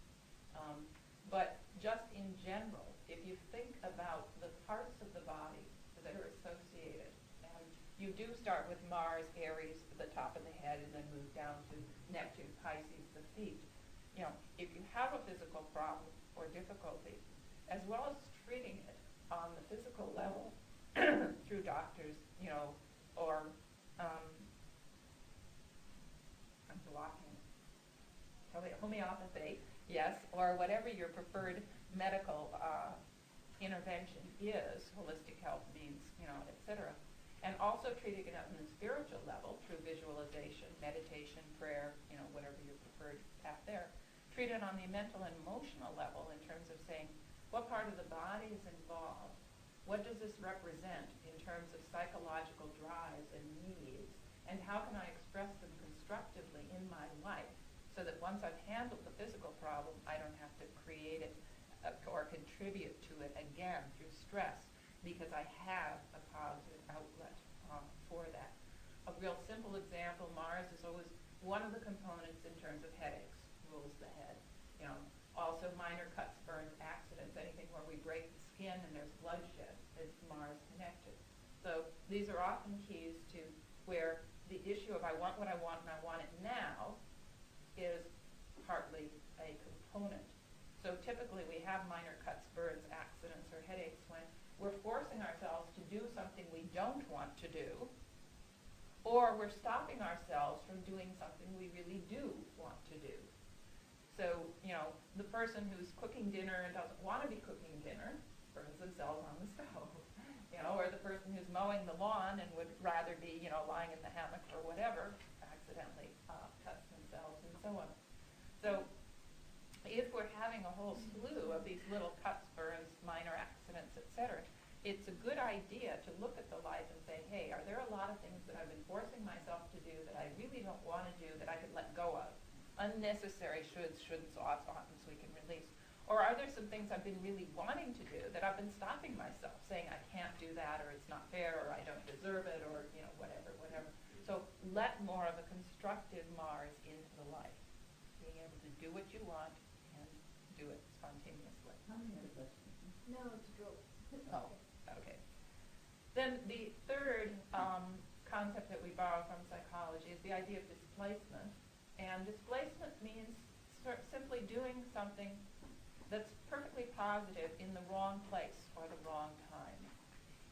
But just in general, if you think about the parts of the body that are associated, and you do start with Mars, Aries, the top of the head, and then move down to Neptune, Pisces, the feet. If you have a physical problem or difficulty, as well as treating it on the physical level through doctors, or I'm blocking, homeopathy, yes, or whatever your preferred medical intervention is, holistic health means, etc. And also treating it on the spiritual level through visualization, meditation, prayer, whatever your preferred path there. Treat it on the mental and emotional level in terms of saying, what part of the body is involved? What does this represent in terms of psychological drives and needs? And how can I express them constructively in my life so that once I've handled the physical problem, I don't have to create it or contribute to it again through stress, because I have a positive outlet for that. A real simple example, Mars is always one of the components in terms of headaches. Rules the head. Also minor cuts, burns, accidents, anything where we break the skin and there's bloodshed is Mars connected. So these are often keys to where the issue of I want what I want and I want it now is partly a component. So typically we have minor cuts, burns, accidents, or headaches when we're forcing ourselves to do something we don't want to do, or we're stopping ourselves from doing something we really do want to do. So, the person who's cooking dinner and doesn't want to be cooking dinner burns themselves on the stove. Or the person who's mowing the lawn and would rather be, lying in the hammock or whatever, accidentally cuts themselves and so on. So, if we're having a whole slew of these little cuts, burns, minor accidents, etc., it's a good idea to look at the life and say, hey, are there a lot of things that I've been forcing myself to do that I really don't want to do that I could let go of? Unnecessary shoulds, shouldn'ts, oughts, oughtn'ts we can release. Or are there some things I've been really wanting to do that I've been stopping myself, saying I can't do that, or it's not fair, or I don't deserve it, or whatever. So let more of a constructive Mars into the life, being able to do what you want and do it spontaneously. No, it's a joke. Oh, okay. Then the third concept that we borrow from psychology is the idea of displacement. And displacement means simply doing something that's perfectly positive in the wrong place or the wrong time.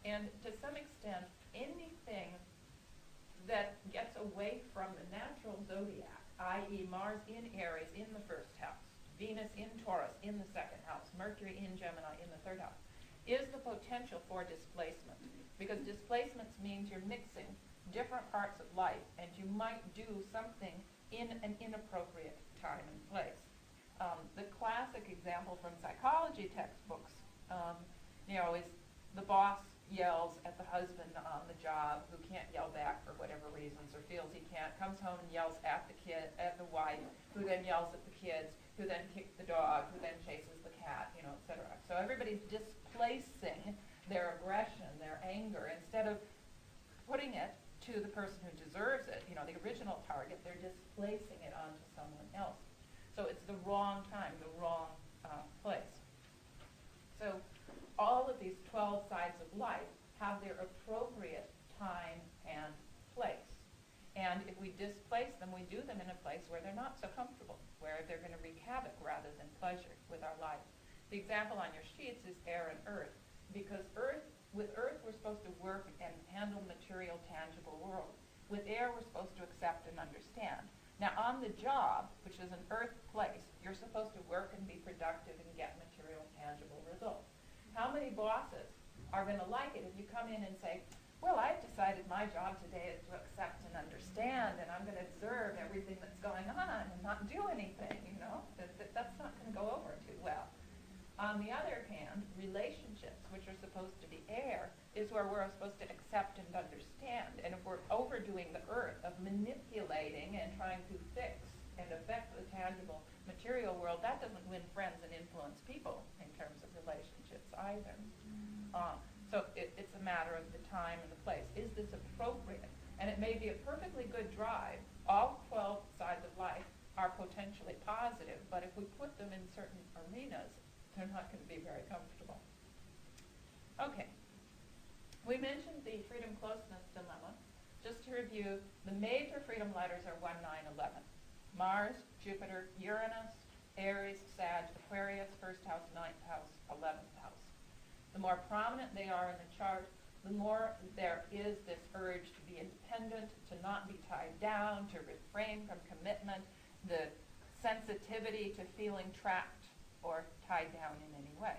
And to some extent, anything that gets away from the natural zodiac, i.e. Mars in Aries in the first house, Venus in Taurus in the second house, Mercury in Gemini in the third house, is the potential for displacement. Because displacements means you're mixing different parts of life, and you might do something in an inappropriate time and place. The classic example from psychology textbooks, is the boss yells at the husband on the job who can't yell back for whatever reasons or feels he can't, comes home and yells at the wife, who then yells at the kids, who then kicks the dog, who then chases the cat, etc. So everybody's displacing their aggression, their anger, instead of putting it to the person who deserves it, the original target, they're displacing it onto someone else. So it's the wrong time, the wrong place. So all of these 12 sides of life have their appropriate time and place. And if we displace them, we do them in a place where they're not so comfortable, where they're going to wreak havoc rather than pleasure with our life. The example on your sheets is air and earth, because with earth we're supposed to work and handle material, tangible world. With air we're supposed to accept and understand. Now on the job, which is an earth place, you're supposed to work and be productive and get material, tangible results. How many bosses are going to like it if you come in and say, well, I've decided my job today is to accept and understand, and I'm going to observe everything that's going on and not do anything, That's not going to go over too well. On the other hand, relationships, which are supposed to be air, is where we're supposed to accept and understand. And if we're overdoing the earth of manipulating and trying to fix and affect the tangible material world, that doesn't win friends and influence people in terms of relationships either. So it's a matter of the time and the place. Is this appropriate? And it may be a perfectly good drive. All 12 sides of life are potentially positive, but if we put them in certain arenas, they're not going to be very comfortable. Okay. We mentioned the freedom-closeness dilemma. Just to review, the major freedom letters are 1, 9, 11. Mars, Jupiter, Uranus, Aries, Sag, Aquarius, 1st house, 9th house, 11th house. The more prominent they are in the chart, the more there is this urge to be independent, to not be tied down, to refrain from commitment, the sensitivity to feeling trapped or tied down in any way.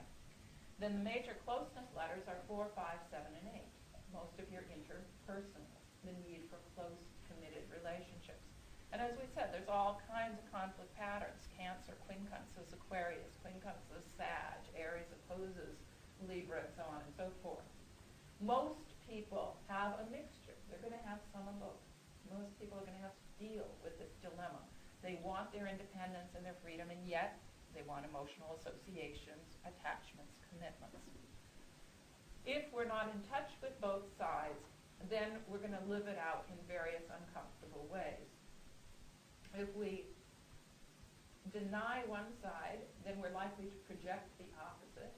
Then the major closeness letters are 4, 5, 7, and 8. Most of your interpersonal, the need for close, committed relationships. And as we said, there's all kinds of conflict patterns. Cancer, quincunxes, Aquarius, quincunxes, Sag, Aries opposes Libra, and so on and so forth. Most people have a mixture. They're going to have some of both. Most people are going to have to deal with this dilemma. They want their independence and their freedom, and yet they want emotional associations, attachments, commitments. If we're not in touch with both sides, then we're going to live it out in various uncomfortable ways. If we deny one side, then we're likely to project the opposite.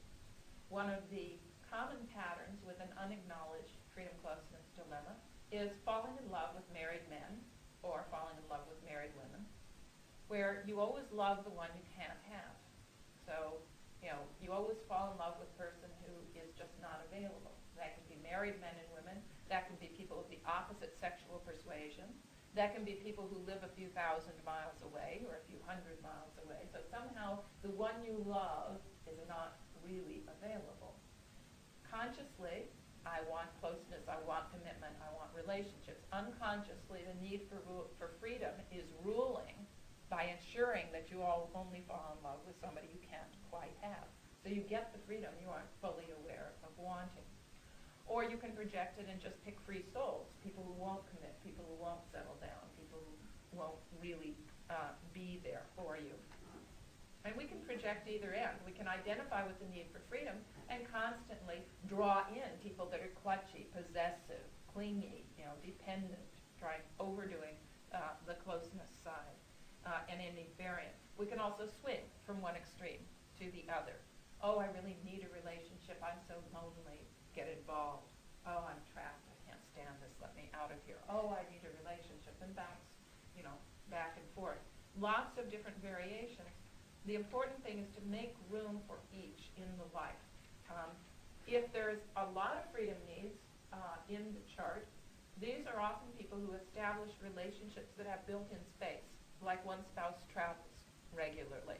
One of the common patterns with an unacknowledged freedom-closeness dilemma is falling in love with married men or falling in love with married women, where you always love the one you can't have. So, you always fall in love with a person who is just not available. That can be married men and women. That can be people of the opposite sexual persuasion. That can be people who live a few thousand miles away or a few hundred miles away. So somehow the one you love is not really available. Consciously, I want closeness, I want commitment, I want relationships. Unconsciously, the need for freedom is ruling by ensuring that you all only fall in love with somebody you can't quite have. So you get the freedom you aren't fully aware of wanting. Or you can project it and just pick free souls, people who won't commit, people who won't settle down, people who won't really be there for you. And we can project either end. We can identify with the need for freedom and constantly draw in people that are clutchy, possessive, clingy, dependent, overdoing the closeness side, and any variant. We can also swing from one extreme to the other. Oh, I really need a relationship. I'm so lonely. Get involved. Oh, I'm trapped. I can't stand this. Let me out of here. Oh, I need a relationship. And bounce, back and forth. Lots of different variations. The important thing is to make room for each in the life. If there's a lot of freedom needs in the chart, these are often people who establish relationships that have built-in space, like one spouse travels regularly,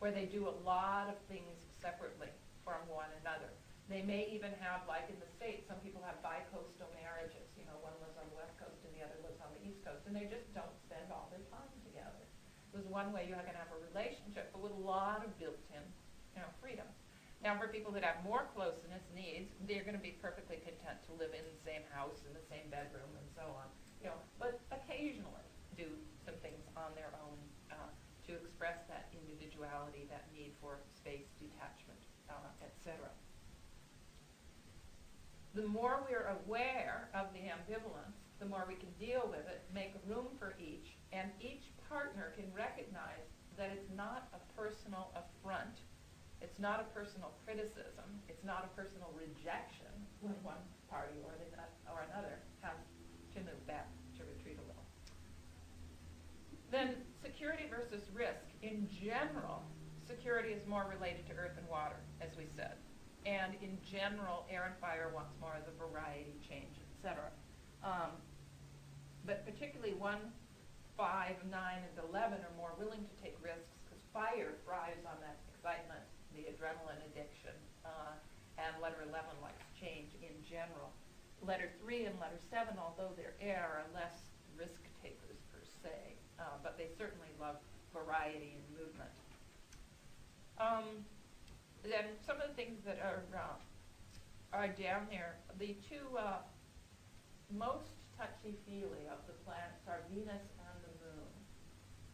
where they do a lot of things separately from one another. They may even have, like in the States, some people have bi-coastal marriages. You know, one lives on the West Coast and the other lives on the East Coast, and they just don't spend all their time together. There's one way you're going to have a relationship, but with a lot of built-in, freedom. Now, for people that have more closeness needs, they're going to be perfectly content to live in the same house, in the same bedroom, and so on. But occasionally do some things on their own to express that individuality, that need for space, detachment, etc. The more we're aware of the ambivalence, the more we can deal with it, make room for each, and each partner can recognize that it's not a personal affront. It's not a personal criticism. It's not a personal rejection when one party or another has to move back, to retreat a little. Then security versus risk. In general, security is more related to earth and water, as we said. And in general, air and fire wants more of the variety, change, etc. But particularly 1, 5, 9, and 11 are more willing to take risks because fire thrives on that excitement, the adrenaline addiction, and letter 11 likes change in general. Letter 3 and letter 7, although they're air, are less risk takers per se, but they certainly love variety and movement. Then some of the things that are down there, the two most touchy-feely of the planets are Venus and the Moon.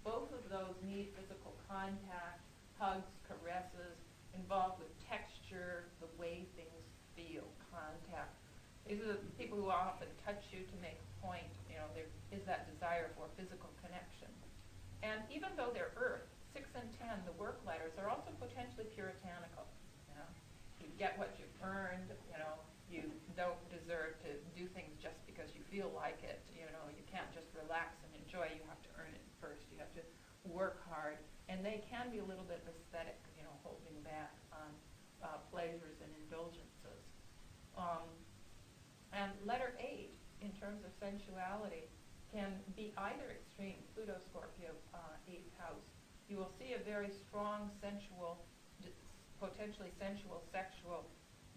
Both of those need physical contact, hugs, caresses, involved with texture, the way things feel, contact. These are the people who often touch you to make a point. There is that desire for physical connection. And even though they're Earth, 6 and 10, the work letters, are also potentially puritanical. You get what you've earned. You don't deserve to do things just because you feel like it. You can't just relax and enjoy. You have to earn it first. You have to work hard. And they can be a little bit aesthetic, holding back on pleasures and indulgences. And letter 8, in terms of sensuality, can be either extreme. Pluto, Scorpio, 8th house. You will see a very strong sensual, potentially sensual, sexual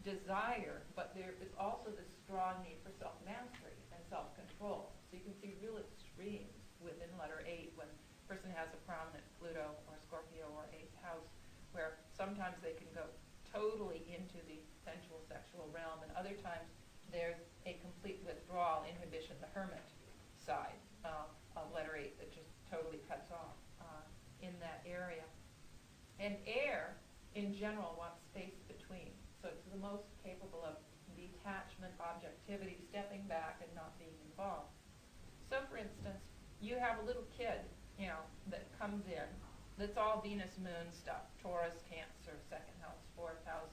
desire, but there is also this strong need for self-mastery and self-control. So you can see real extremes within letter 8 when a person has a prominent Pluto or Scorpio or 8th house, where sometimes they can go totally into the sensual, sexual realm, and other times there's a complete withdrawal, inhibition, the hermit side of letter 8 that just totally cuts off in that area. And air, in general, wants space between. So it's the most capable of detachment, objectivity, stepping back and not being involved. So, for instance, you have a little kid, that comes in, that's all Venus, Moon stuff, Taurus, Cancer, 2nd house, 4th house,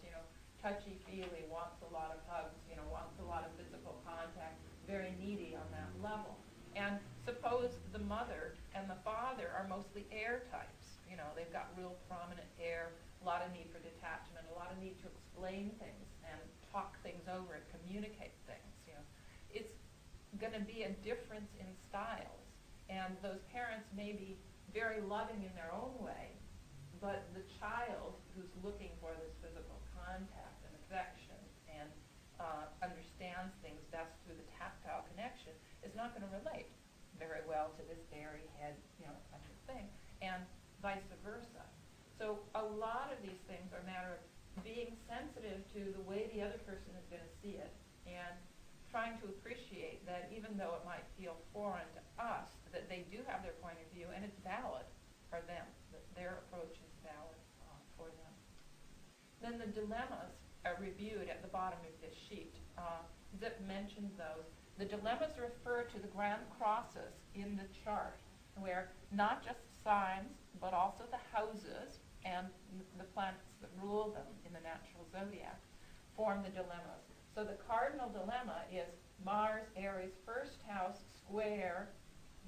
touchy-feely, wants a lot of hugs, wants a lot of physical contact, very needy on that level. And suppose the mother and the father are mostly air types. They've got real prominent air, a lot of need for detachment, a lot of need to explain things and talk things over and communicate things. It's going to be a difference in styles. And those parents may be very loving in their own way, but the child who's looking for this physical contact and affection and understands things best through the tactile connection is not going to relate very well to this airy head, kind of thing, and vice versa. So a lot of these things are a matter of being sensitive to the way the other person is going to see it and trying to appreciate that even though it might feel foreign to us, that they do have their point of view and it's valid for them, that their approach is valid for them. Then the dilemmas are reviewed at the bottom of this sheet. Zip mentioned those. The dilemmas refer to the grand crosses in the chart, where not just signs, but also the houses and the planets that rule them in the natural zodiac form the dilemmas. So the cardinal dilemma is Mars, Aries, 1st house, square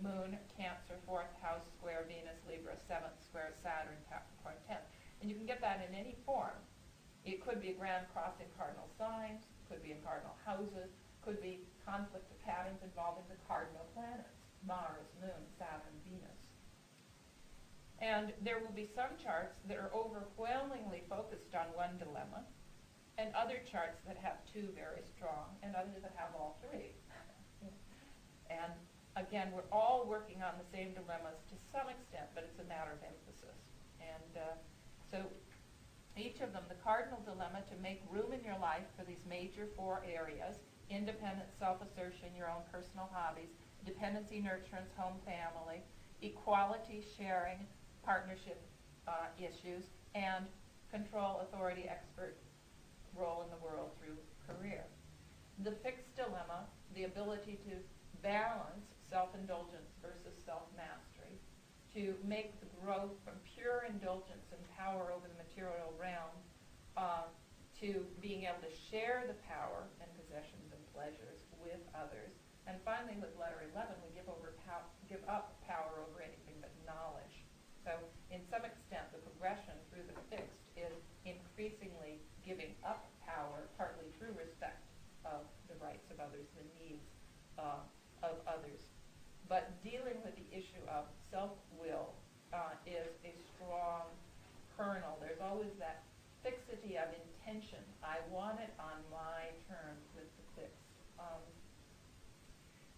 Moon, Cancer, 4th house, square Venus, Libra, 7th, square Saturn, Capricorn, 10th. And you can get that in any form. It could be a grand cross in cardinal signs, could be in cardinal houses, could be conflict of patterns involving the cardinal planets, Mars, Moon, Saturn, Venus. And there will be some charts that are overwhelmingly focused on one dilemma, and other charts that have two very strong, and others that have all three. And again, we're all working on the same dilemmas to some extent, but it's a matter of emphasis. And so each of them, the cardinal dilemma to make room in your life for these major 4 areas: independence, self-assertion, your own personal hobbies, dependency, nurturance, home, family, equality, sharing, partnership issues, and control, authority, expert role in the world through career. The fixed dilemma, the ability to balance self-indulgence versus self-mastery, to make the growth from pure indulgence and power over the material realm to being able to share the power and possessions and pleasures with others. And finally, with letter 11, we give up power over anything but knowledge. So in some extent, the progression through the fixed is increasingly giving up power, partly through respect of the rights of others, the needs of others. But dealing with the issue of self-will is a strong kernel. There's always that fixity of intention. I want it on my terms with the fixed.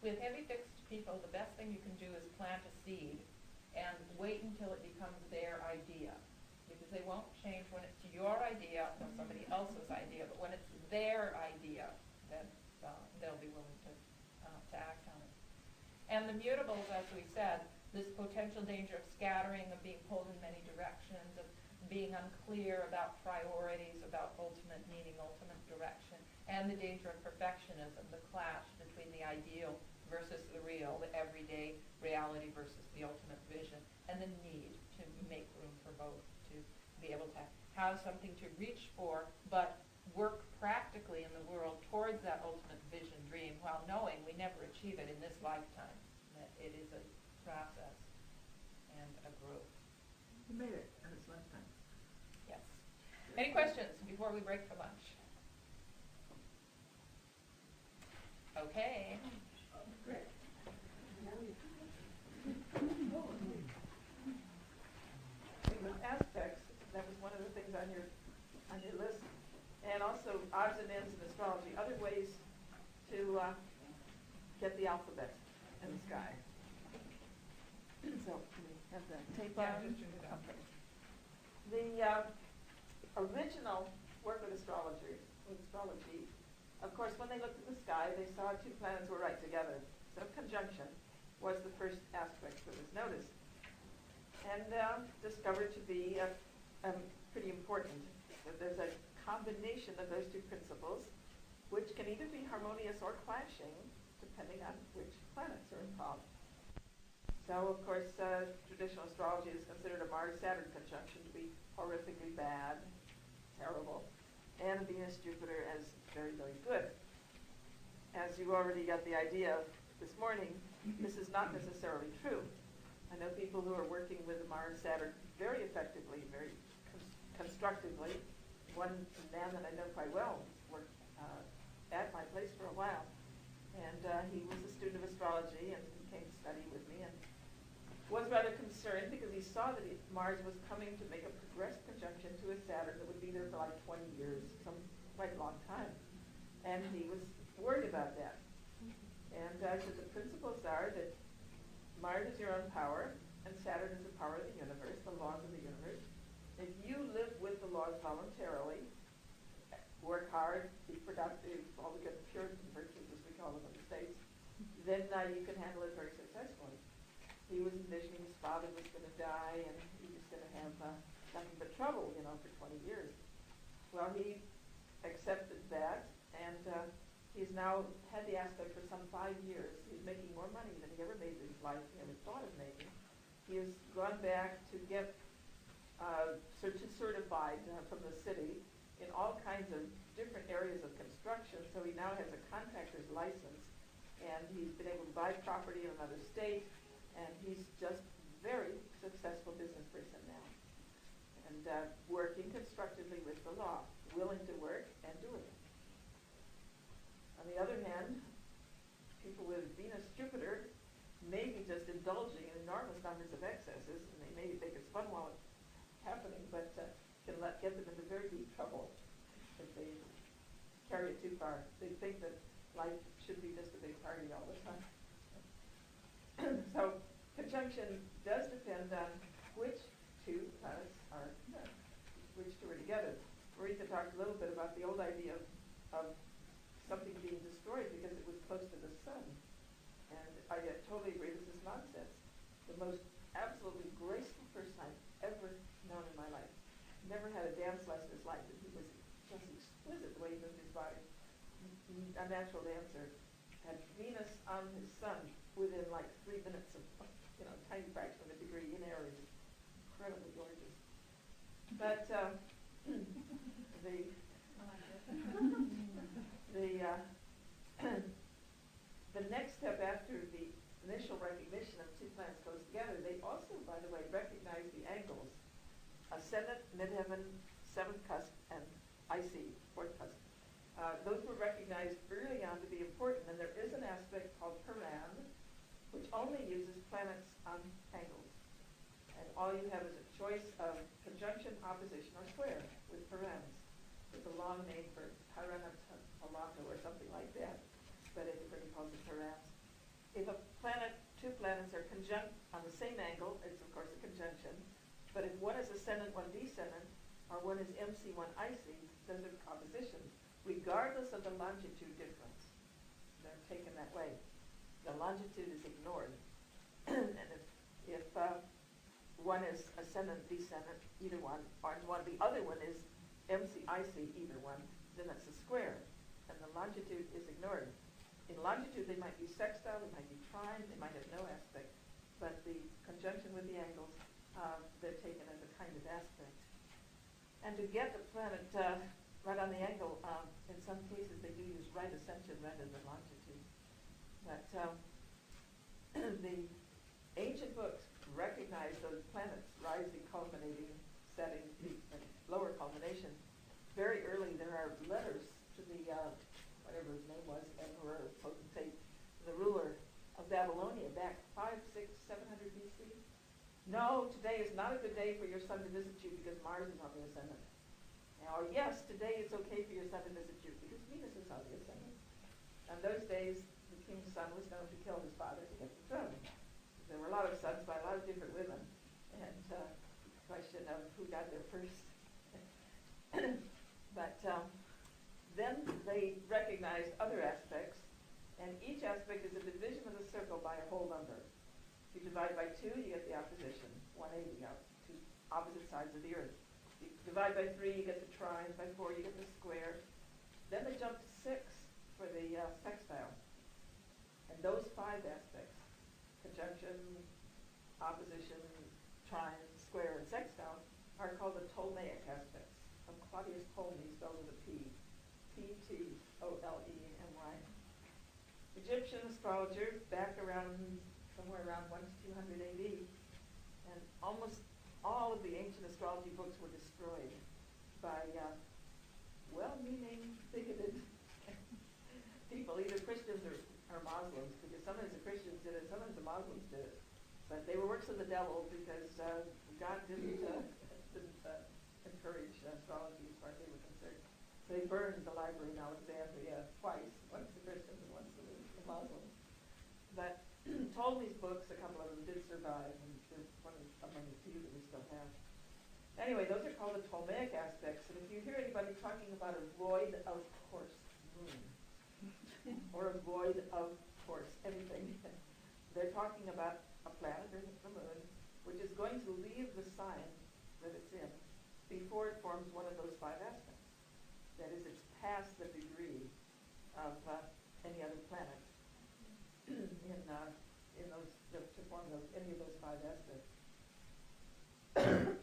With heavy fixed people, the best thing you can do is plant a seed and wait until it becomes their idea, because they won't change when it's your idea or somebody else's idea, but when it's their idea, then they'll be willing to act on it. And the mutables, as we said, this potential danger of scattering, of being pulled in many directions, of being unclear about priorities, about ultimate meaning, ultimate direction, and the danger of perfectionism, the clash between the ideal versus the real, the everyday reality versus the ultimate vision, and the need to make room for both, to be able to have something to reach for, but work practically in the world towards that ultimate vision dream, while knowing we never achieve it in this lifetime, that it is a process and a growth. You made it in this lifetime. Yes. Any questions before we break for lunch? Okay. Great. With aspects, that was one of the things on your list, and also odds and ends in astrology, other ways to get the alphabet in the sky. So we have the tape on. Yeah, just turn it up. Okay. The original work with astrology, of course, when they looked at the sky, they saw 2 planets were right together. So conjunction was the first aspect that was noticed, and discovered to be pretty important. That there's a combination of those 2 principles, which can either be harmonious or clashing, depending on which planets are involved. So, of course, traditional astrology is considered a Mars-Saturn conjunction to be horrifically bad, terrible, and Venus-Jupiter as very, very good. As you already got the idea of this morning, this is not necessarily true. I know people who are working with Mars-Saturn very effectively, very constructively. One man that I know quite well worked at my place for a while, and he was a student of astrology and he came to study with me, and was rather concerned because he saw that Mars was coming to make a progressed conjunction to a Saturn that would be there for like 20 years, some quite long time. And he was worried about that. And I said the principles are that Mars is your own power, and Saturn is the power of the universe, the laws of the universe. If you live with the laws voluntarily, work hard, be productive, all the good Puritan virtues, as we call them in the States, then you can handle it very successfully. He was envisioning his father was going to die, and he was going to have nothing but trouble, for 20 years. Well, he accepted that, and he's now had the aspect for some 5 years. He's making more money than he ever made in his life, he ever thought of making. He has gone back to get certified from the city in all kinds of different areas of construction, so he now has a contractor's license, and he's been able to buy property in another state, And he's just very successful business person now. And working constructively with the law, willing to work and doing it. On the other hand, people with Venus-Jupiter may be just indulging in enormous numbers of excesses, and they may think it's fun while it's happening, but can get them into very deep trouble if they carry it too far. They think that life should be just a big party all the time. So conjunction does depend on which two planets are together, which two are together. Marita talked a little bit about the old idea of something being destroyed because it was close to the sun. And I totally agree, this is nonsense. The most absolutely graceful person I've ever known in my life. Never had a dance lesson in his life, and he was just exquisite the way he moved his body. A natural dancer. Had Venus on his sun within like 3 minutes of, tiny fraction of a degree in Aries. Incredibly gorgeous. But the next step after the initial recognition of two planets goes together, they also, by the way, recognize the angles. Ascendant, midheaven, 7th cusp, and IC, 4th cusp. Those were recognized early on to be important, and there is an aspect called Paran, which only uses planets on angles. And all you have is a choice of conjunction, opposition, or square with parans. It's a long name for Paranatalato or something like that, but everybody calls it parans. If two planets are conjunct on the same angle, it's of course a conjunction, but if one is ascendant, one descendant, or one is MC, one IC, those are oppositions, regardless of the longitude difference. They're taken that way. The longitude is ignored. And if one is ascendant, descendant, either one, or the other one is MC, IC, either one, then it's a square, and the longitude is ignored. In longitude, they might be sextile, they might be trine, they might have no aspect, but the conjunction with the angles, they're taken as a kind of aspect. And to get the planet right on the angle, in some cases they do use right ascension rather than longitude. But the ancient books recognize those planets rising, culminating, setting, and lower culmination. Very early there are letters to the, whatever his name was, emperor, potentate, the ruler of Babylonia back 500, 600, 700 BC. No, today is not a good day for your son to visit you because Mars is on the ascendant. Or yes, today it's okay for your son to visit you because Venus is on the ascendant. In those days, the king's son was known to kill his father to get the throne. There were a lot of sons by a lot of different women, and question of who got there first. But then they recognized other aspects, and each aspect is a division of the circle by a whole number. If you divide by 2, you get the opposition, 180, two opposite sides of the earth. You divide by 3, you get the trine. By 4, you get the square. Then they jump to 6 for the sextile. And those 5 aspects, conjunction, opposition, trine, square, and sextile, are called the Ptolemaic aspects of Claudius Ptolemy, spelled with a P. P-T-O-L-E-M-Y. Egyptian astrologer, back around, somewhere around 1 to 200 AD. And almost all of the ancient astrology books were destroyed by well-meaning, bigoted people, either Christians or Muslims, because sometimes the Christians did it, sometimes the Muslims did it. But they were works of the devil because God didn't encourage astrology as far as they were concerned. So they burned the library in Alexandria twice, once the Christians and once the Muslims. But Ptolemy's books, a couple of them did survive, and they're one among the few that we still have. Anyway, those are called the Ptolemaic aspects, and if you hear anybody talking about a void of course moon, or a void of course anything, they're talking about a planet, or the moon, which is going to leave the sign that it's in before it forms one of those 5 aspects. That is, it's past the degree of any other planet in those to form any of those 5 aspects.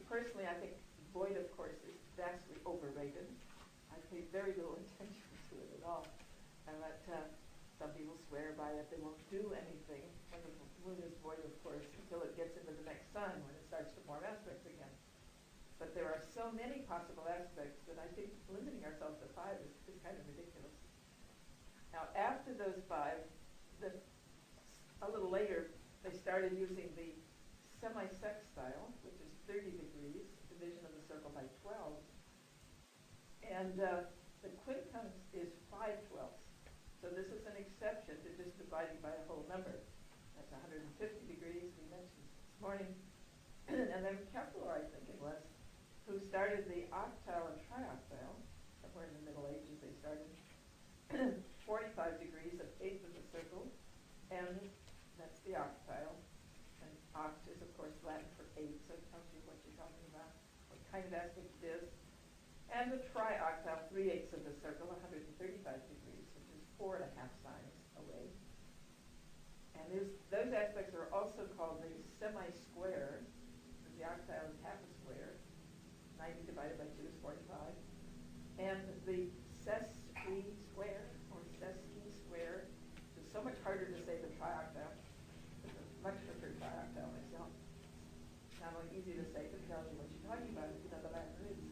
Personally, I think void of course is vastly overrated. I pay very little attention to it at all. I let some people swear by quiet. They won't do anything when the moon is void, of course, until it gets into the next sun when it starts to form aspects again. But there are so many possible aspects that I think limiting ourselves to 5 is kind of ridiculous. Now, after those 5, a little later, they started using the semi-sextile, which is 30 degrees, division of the circle by 12. And the quincunx is 5/12. So this is an exception to just dividing by a whole number. That's 150 degrees, we mentioned this morning. And then Kepler, I think it was, who started the octile and trioctile, somewhere in the Middle Ages they started, 45 degrees of 1/8 of the circle, and that's the octile. And oct is, of course, Latin for 8, so it tells you what you're talking about, what kind of aspect it is. And the trioctile, 3/8 of the circle, 135 degrees, which is 4.5 signs away. And those aspects are also called the semi-square, because the octile is half a square. 90 divided by 2 is 45. And the sesqui square, or sesqui square, which is so much harder to say than trioctile. I much prefer trioctile myself. Not only easy to say, but tells you what you're talking about if you know the Latin roots.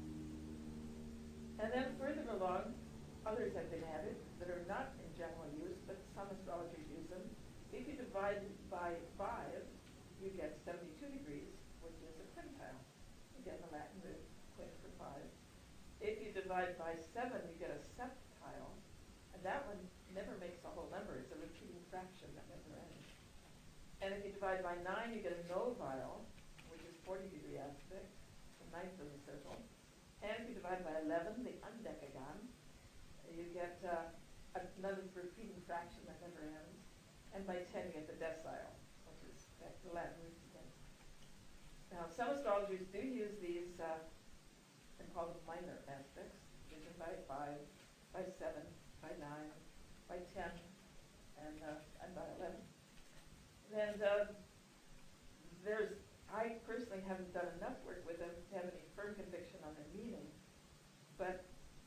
And then further along, others have been added that are not in general use, but some astrologers use them. If you divide by 5, you get 72 degrees, which is a quintile. Again, the Latin root, quint for 5. If you divide by 7, you get a septile, and that one never makes a whole number. It's a repeating fraction that never ends. And if you divide by 9, you get a novile, which is 40-degree aspect, the 9th of the circle. And if you divide by 11, the undecagon, you get another repeating fraction that never ends. And by 10, you get the decile, which is back to Latin roots again. Now, some astrologers do use these and call them minor aspects, division by 5, by 7, by 9, by 10, and by 11. And I personally haven't done enough work with them to have any firm conviction on their meaning, but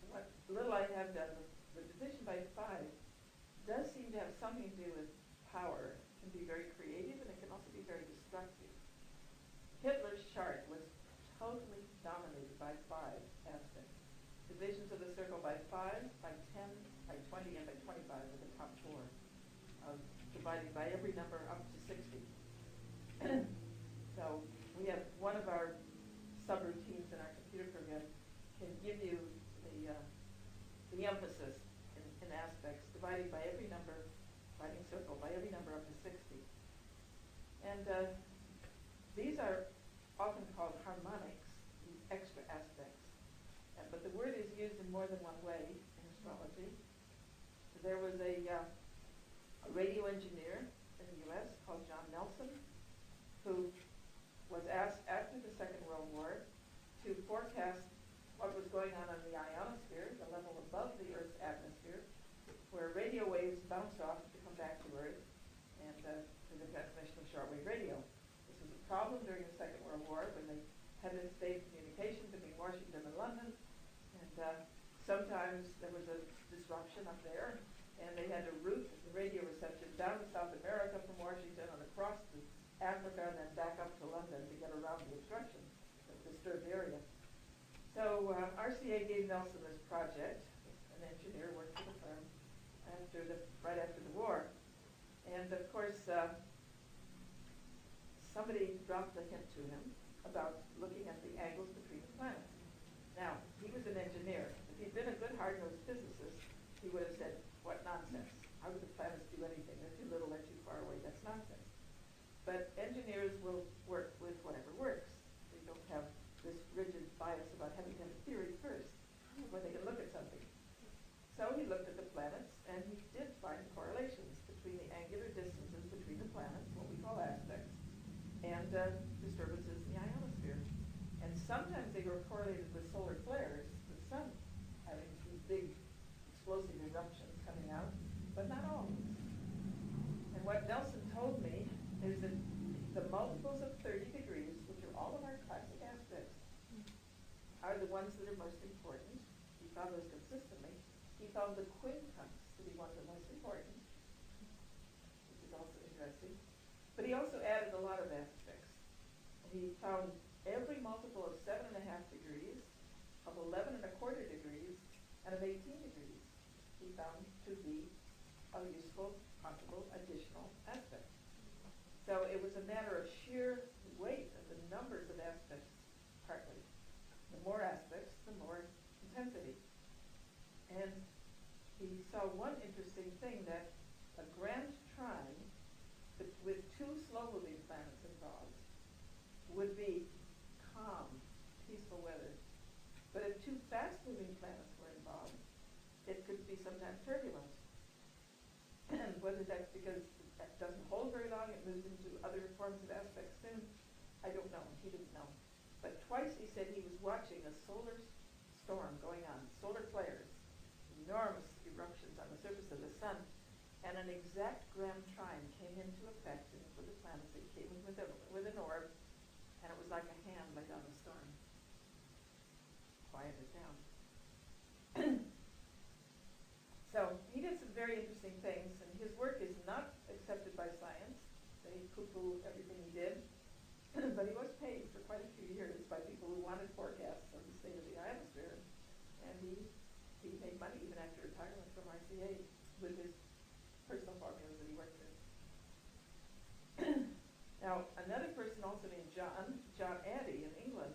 what little I have done, the division by 5 does seem to have something to do with power. It can be very creative, and it can also be very destructive. Hitler's chart was totally dominated by 5 aspects. Divisions of the circle by 5, by 10, by 20, and by 25 are the top 4, dividing by every number up to 60. So we have one of our subroutines in our computer program can give you the emphasis in aspects, dividing by every number, dividing circle by every number up to 60. And these are often called harmonics, these extra aspects. But the word is used in more than one way in astrology. There was a radio engineer in the U.S. called John Nelson, who was asked after the Second World War to forecast what was going on the ionosphere, the level above the Earth's atmosphere, where radio waves bounce off to come back to Earth, and through the transmission of shortwave radio. This was a problem during the Second World War when they had interstate communication between Washington and London, and sometimes there was a disruption up there, and they had to route the radio reception down to South America from Washington and across to Africa and then back up to London to get around the obstruction, the disturbed area. So RCA gave Nelson this project. An engineer worked for the firm right after the war. And of course, somebody dropped a hint to him about looking at the angles between the planets. Now, he was an engineer. If he'd been a good hard-nosed physicist, he would have said, what nonsense. How would the planets do anything? They're too little, they're too far away. That's nonsense. But engineers will work with whatever works. They don't have this rigid bias about having to have a theory first when they can look at something. So he looked at the planets, and he did find correlations between the angular distances between the planets, what we call aspects, and disturbances in the ionosphere. And sometimes they were correlated with solar flares, the sun having these big explosive eruptions coming out, but not always. And what Nelson told me is that the multiples of 30 degrees, which are all of our classic aspects, are the ones that are most important. He found those consistently. He found the quincunx to be one of the most important. he also added a lot of aspects. He found every multiple of 7.5 degrees, of 11 1/4 degrees, and of 18 degrees. He found to be a useful, possible, additional aspect. So it was a matter of sheer weight of the numbers of aspects, partly. The more aspects, the more intensity. And he saw one interesting thing, that a grand trine with 2 slow-moving planets involved would be calm, peaceful weather. But if 2 fast-moving planets were involved, it could be sometimes turbulent. And whether that's because it doesn't hold very long, it moves into other forms of aspects soon, I don't know. He didn't know. But twice he said he was watching a solar storm going on, solar flares, enormous eruptions on the surface of the sun, and an exact grand trine came into effect with the planets. It came in with an orb, and it was like a hand laid on the storm. Quiet it down. So he did some very interesting things, and his work is not accepted by science. They poo-poo everything he did. But he was paid for quite a few years by people who wanted forecasts of the state of the ionosphere. And he made money even after retirement from RCA with his personal formulas that he worked with. Now, another person also named John Addy in England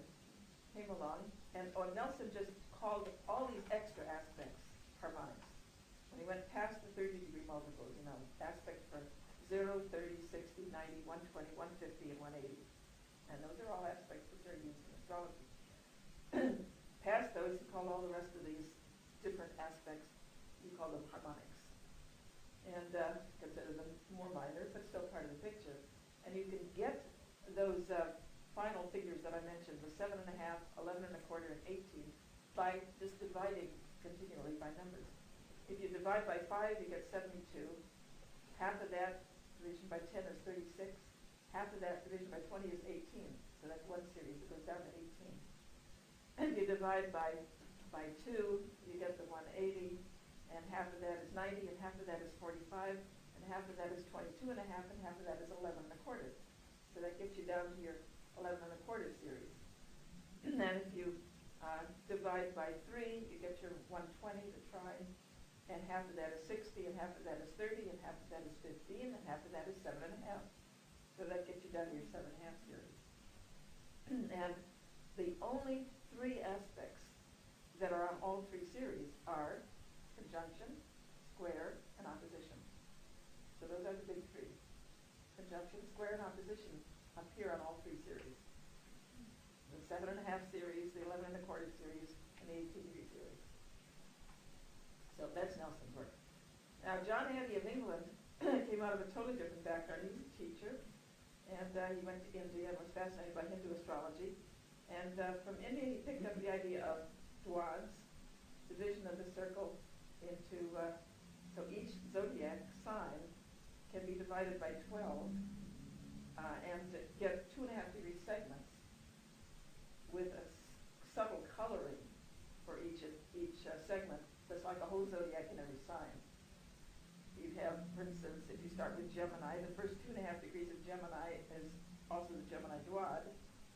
came along, and Nelson just called all these extra aspects harmonics. When he went past the 30-degree multiple, aspect for 0, 30, 60, 90, 120, 150, and 180. And those are all aspects which are used in astrology. Past those, he called all the rest of these different aspects, he called them harmonics. And consider them more minor, but still part of the picture. And you can get those final figures that I mentioned, the 7.5, 11 1/4, and 18, by just dividing continually by numbers. If you divide by 5, you get 72. Half of that division by 10 is 36. Half of that division by 20 is 18. So that's one series. It goes down to 18. And if you divide by 2, you get the 180. And half of that is 90, and half of that is 45, and half of that is 22.5, and half of that is 11 1/4. So that gets you down to your 11 1/4 series. And then if you divide by 3, you get your 120, the trine, and half of that is 60, and half of that is 30, and half of that is 15, and half of that is 7.5. So that gets you down to your 7.5 series. And the only 3 aspects that are on all 3 series are conjunction, square, and opposition. So those are the big 3. Conjunction, square, and opposition appear on all 3 series. The 7.5 series, the 11 1/4 series, and the 18-degree series. So that's Nelson's work. Now, John Addy of England came out of a totally different background. He was a teacher, and he went to India and was fascinated by Hindu astrology. And from India, he picked up the idea of dwads, division of the circle into, so each zodiac sign can be divided by 12 and get 2.5-degree segments with a subtle coloring for each segment. That's like a whole zodiac in every sign. You'd have, for instance, if you start with Gemini, the first 2.5 degrees of Gemini is also the Gemini Dwad,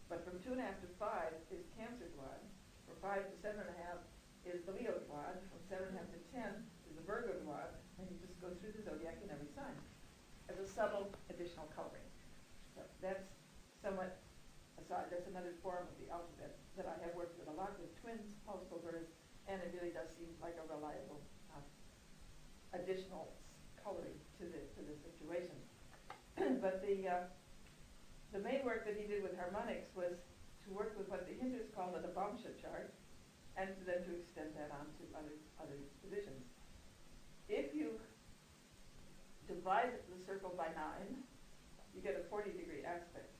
but from 2.5 to 5 is Cancer Dwad. From 5 to 7.5 is the Leo Dwad. From 7.5 to 10 is the Virgo Dwad, and you just go through the zodiac in every sign as a subtle additional coloring. So that's somewhat aside. That's another form of the alphabet that I have worked with a lot with twins, multiple births, and it really does seem like a reliable additional coloring to the situation. But the main work that he did with harmonics was to work with what the Hindus call the Navamsha chart, and then to extend that on to other divisions. If you divide the circle by 9, you get a 40-degree aspect.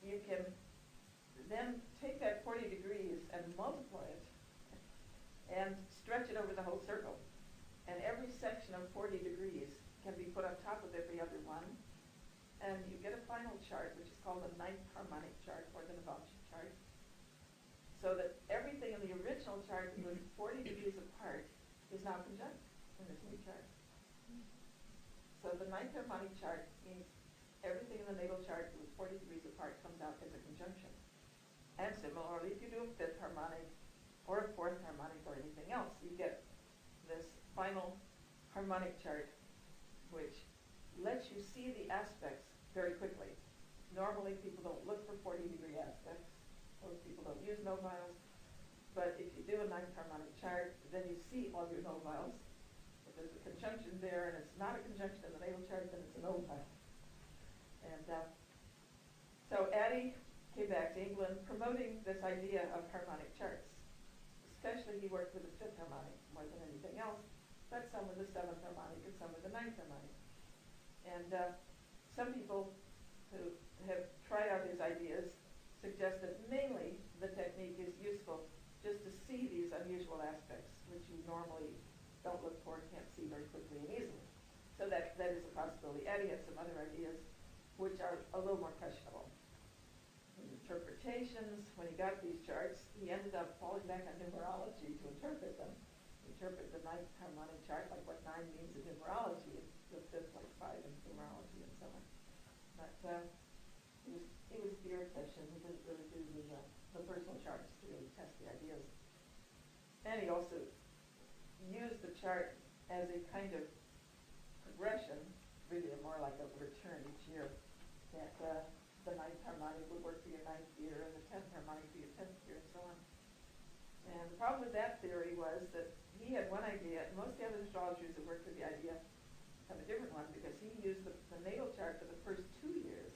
You can then take that 40 degrees and multiply it and stretch it over the whole circle. And every section of 40 degrees can be put on top of every other one. And you get a final chart, which is called the 9th harmonic chart, or the Navamsha chart. So that everything in the original chart that was 40 degrees apart is now conjunct in this new chart. So the 9th harmonic chart means everything in the natal chart that was 40 degrees apart comes out as a conjunction. And similarly, if you do a fifth harmonic or a fourth harmonic or anything else, you get this final harmonic chart, which lets you see the aspects very quickly. Normally, people don't look for 40-degree aspects. Most people don't use noviles. But if you do a ninth harmonic chart, then you see all your noviles. If there's a conjunction there and it's not a conjunction in the natal chart, then it's a novile. And so Addie came back to England promoting this idea of harmonic charts. Especially he worked with the fifth harmonic more than anything else, but some with the seventh harmonic and some with the ninth harmonic. And some people who have tried out his ideas suggest that mainly the technique is useful just to see these unusual aspects, which you normally don't look for, can't see very quickly and easily. So that is a possibility. Addie had some other ideas which are a little more questionable. In interpretations, when he got these charts, he ended up falling back on numerology to interpret them. Interpret the ninth harmonic chart, like what 9 means in numerology, and the fifth like 5 in numerology, and so on. But he was theoretician. He didn't really do the personal charts to really test the ideas. And he also used the chart as a kind of progression, really more like a return each year, that the ninth harmonic would work for your 9th year, and the 10th harmonic for your 10th year, and so on. And the problem with that theory was that he had one idea, and most of the other astrologers that worked with the idea have a different one, because he used the natal chart for the first 2 years.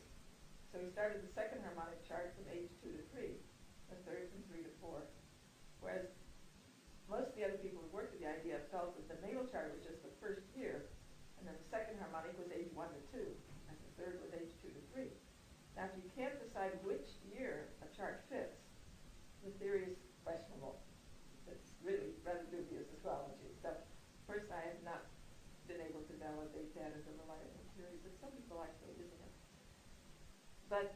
So he started the second harmonic chart from age 2 to 3, the third from 3 to 4. Whereas most of the other people who worked with the idea felt that the natal chart was just the first year, and then the second harmonic was age 1 to 2, and the third was age 2 to 3. Now, if you can't decide which year a chart fits, the theory is questionable. It's really rather dubious astrology. So, first, I have not been able to validate that as a reliable theory, but some people are actually using it. But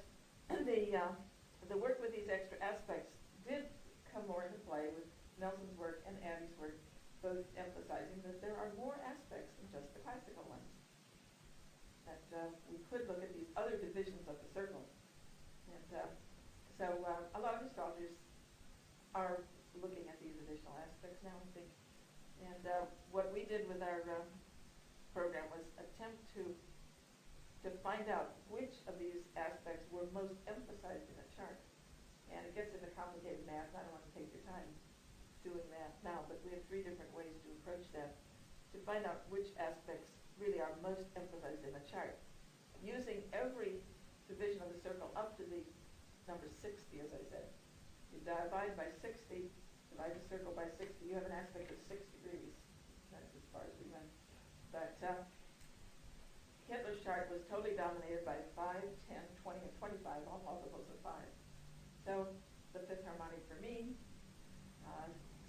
the work with these extra aspects did come more into play with Nelson's work and Addie's work, both emphasizing that there are more aspects than just the classical ones. That we could look at these other divisions of the circle. And so a lot of astrologers are looking at these additional aspects now, I think. And what we did with our program was attempt to find out which of these aspects were most emphasized in a chart. And it gets into complicated math. I don't want to take your time doing that now, but we have 3 different ways to approach that, to find out which aspects really are most emphasized in a chart. Using every division of the circle up to the number 60, as I said. You divide by 60, divide the circle by 60, you have an aspect of 6 degrees. That's as far as we went. But Hitler's chart was totally dominated by 5, 10, 20, and 25, all multiples of 5. So the fifth harmonic for me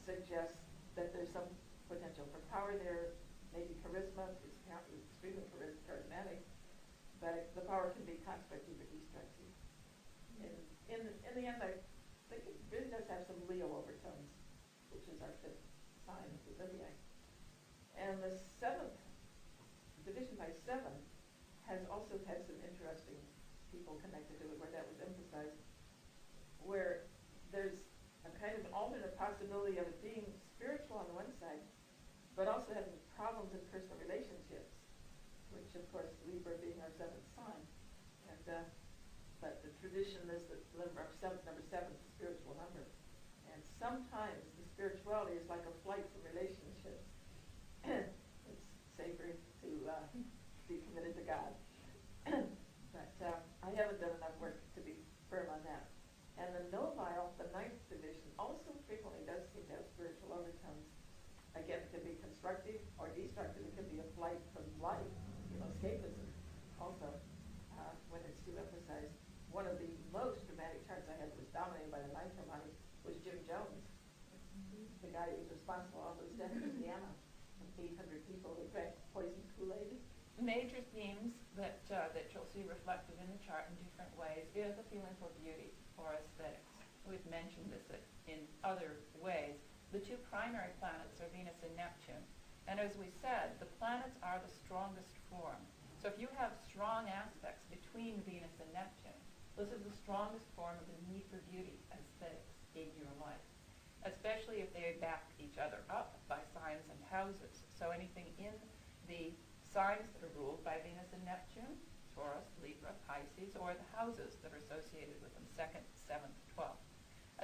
suggests that there's some potential for power there, maybe charisma, is apparently extremely charismatic, but the power can be constructive or destructive. In the end, I think it really does have some Leo overtones, which is our 5th sign of the zodiac. And the 7th, division by 7, has also had some interesting people connected to it where that was emphasized, where there's a kind of an alternate possibility of it being spiritual on the one side, but also having problems in personal relationships, which of course Libra being our 7th sign. And but the tradition is that number 7 is a spiritual number. And sometimes the spirituality is like a flight from relationships. It's safer to be committed to God. But I haven't done enough work to be firm on that. And the novile, the 9th division, also frequently does seem to have spiritual overtones. Again, it can be constructive or destructive. It can be a flight from life, escapism also, when it's too emphasized. One of the most dramatic charts I had was dominated by the 9th harmonic was Jim Jones, the guy who was responsible for all those deaths in Indiana, 800 people who drank poisoned Kool-Aid. Major themes that you'll see reflected in the chart in different ways is a feeling for beauty or aesthetics. We've mentioned this in other ways. The 2 primary planets are Venus and Neptune. And as we said, the planets are the strongest form. So if you have strong aspects between signs that are ruled by Venus and Neptune, Taurus, Libra, Pisces, or the houses that are associated with them, 2nd, 7th, 12th.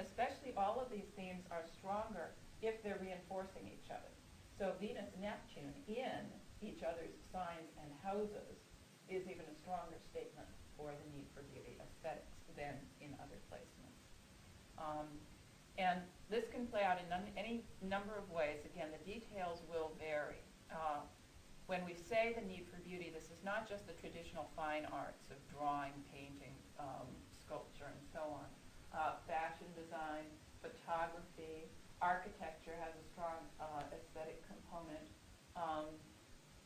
Especially all of these themes are stronger if they're reinforcing each other. So Venus and Neptune in each other's signs and houses is even a stronger statement for the need for beauty aesthetics than in other placements. And this can play out in any number of ways. Again, the details will vary. When we say the need for beauty, this is not just the traditional fine arts of drawing, painting, sculpture, and so on. Fashion design, photography, architecture has a strong aesthetic component.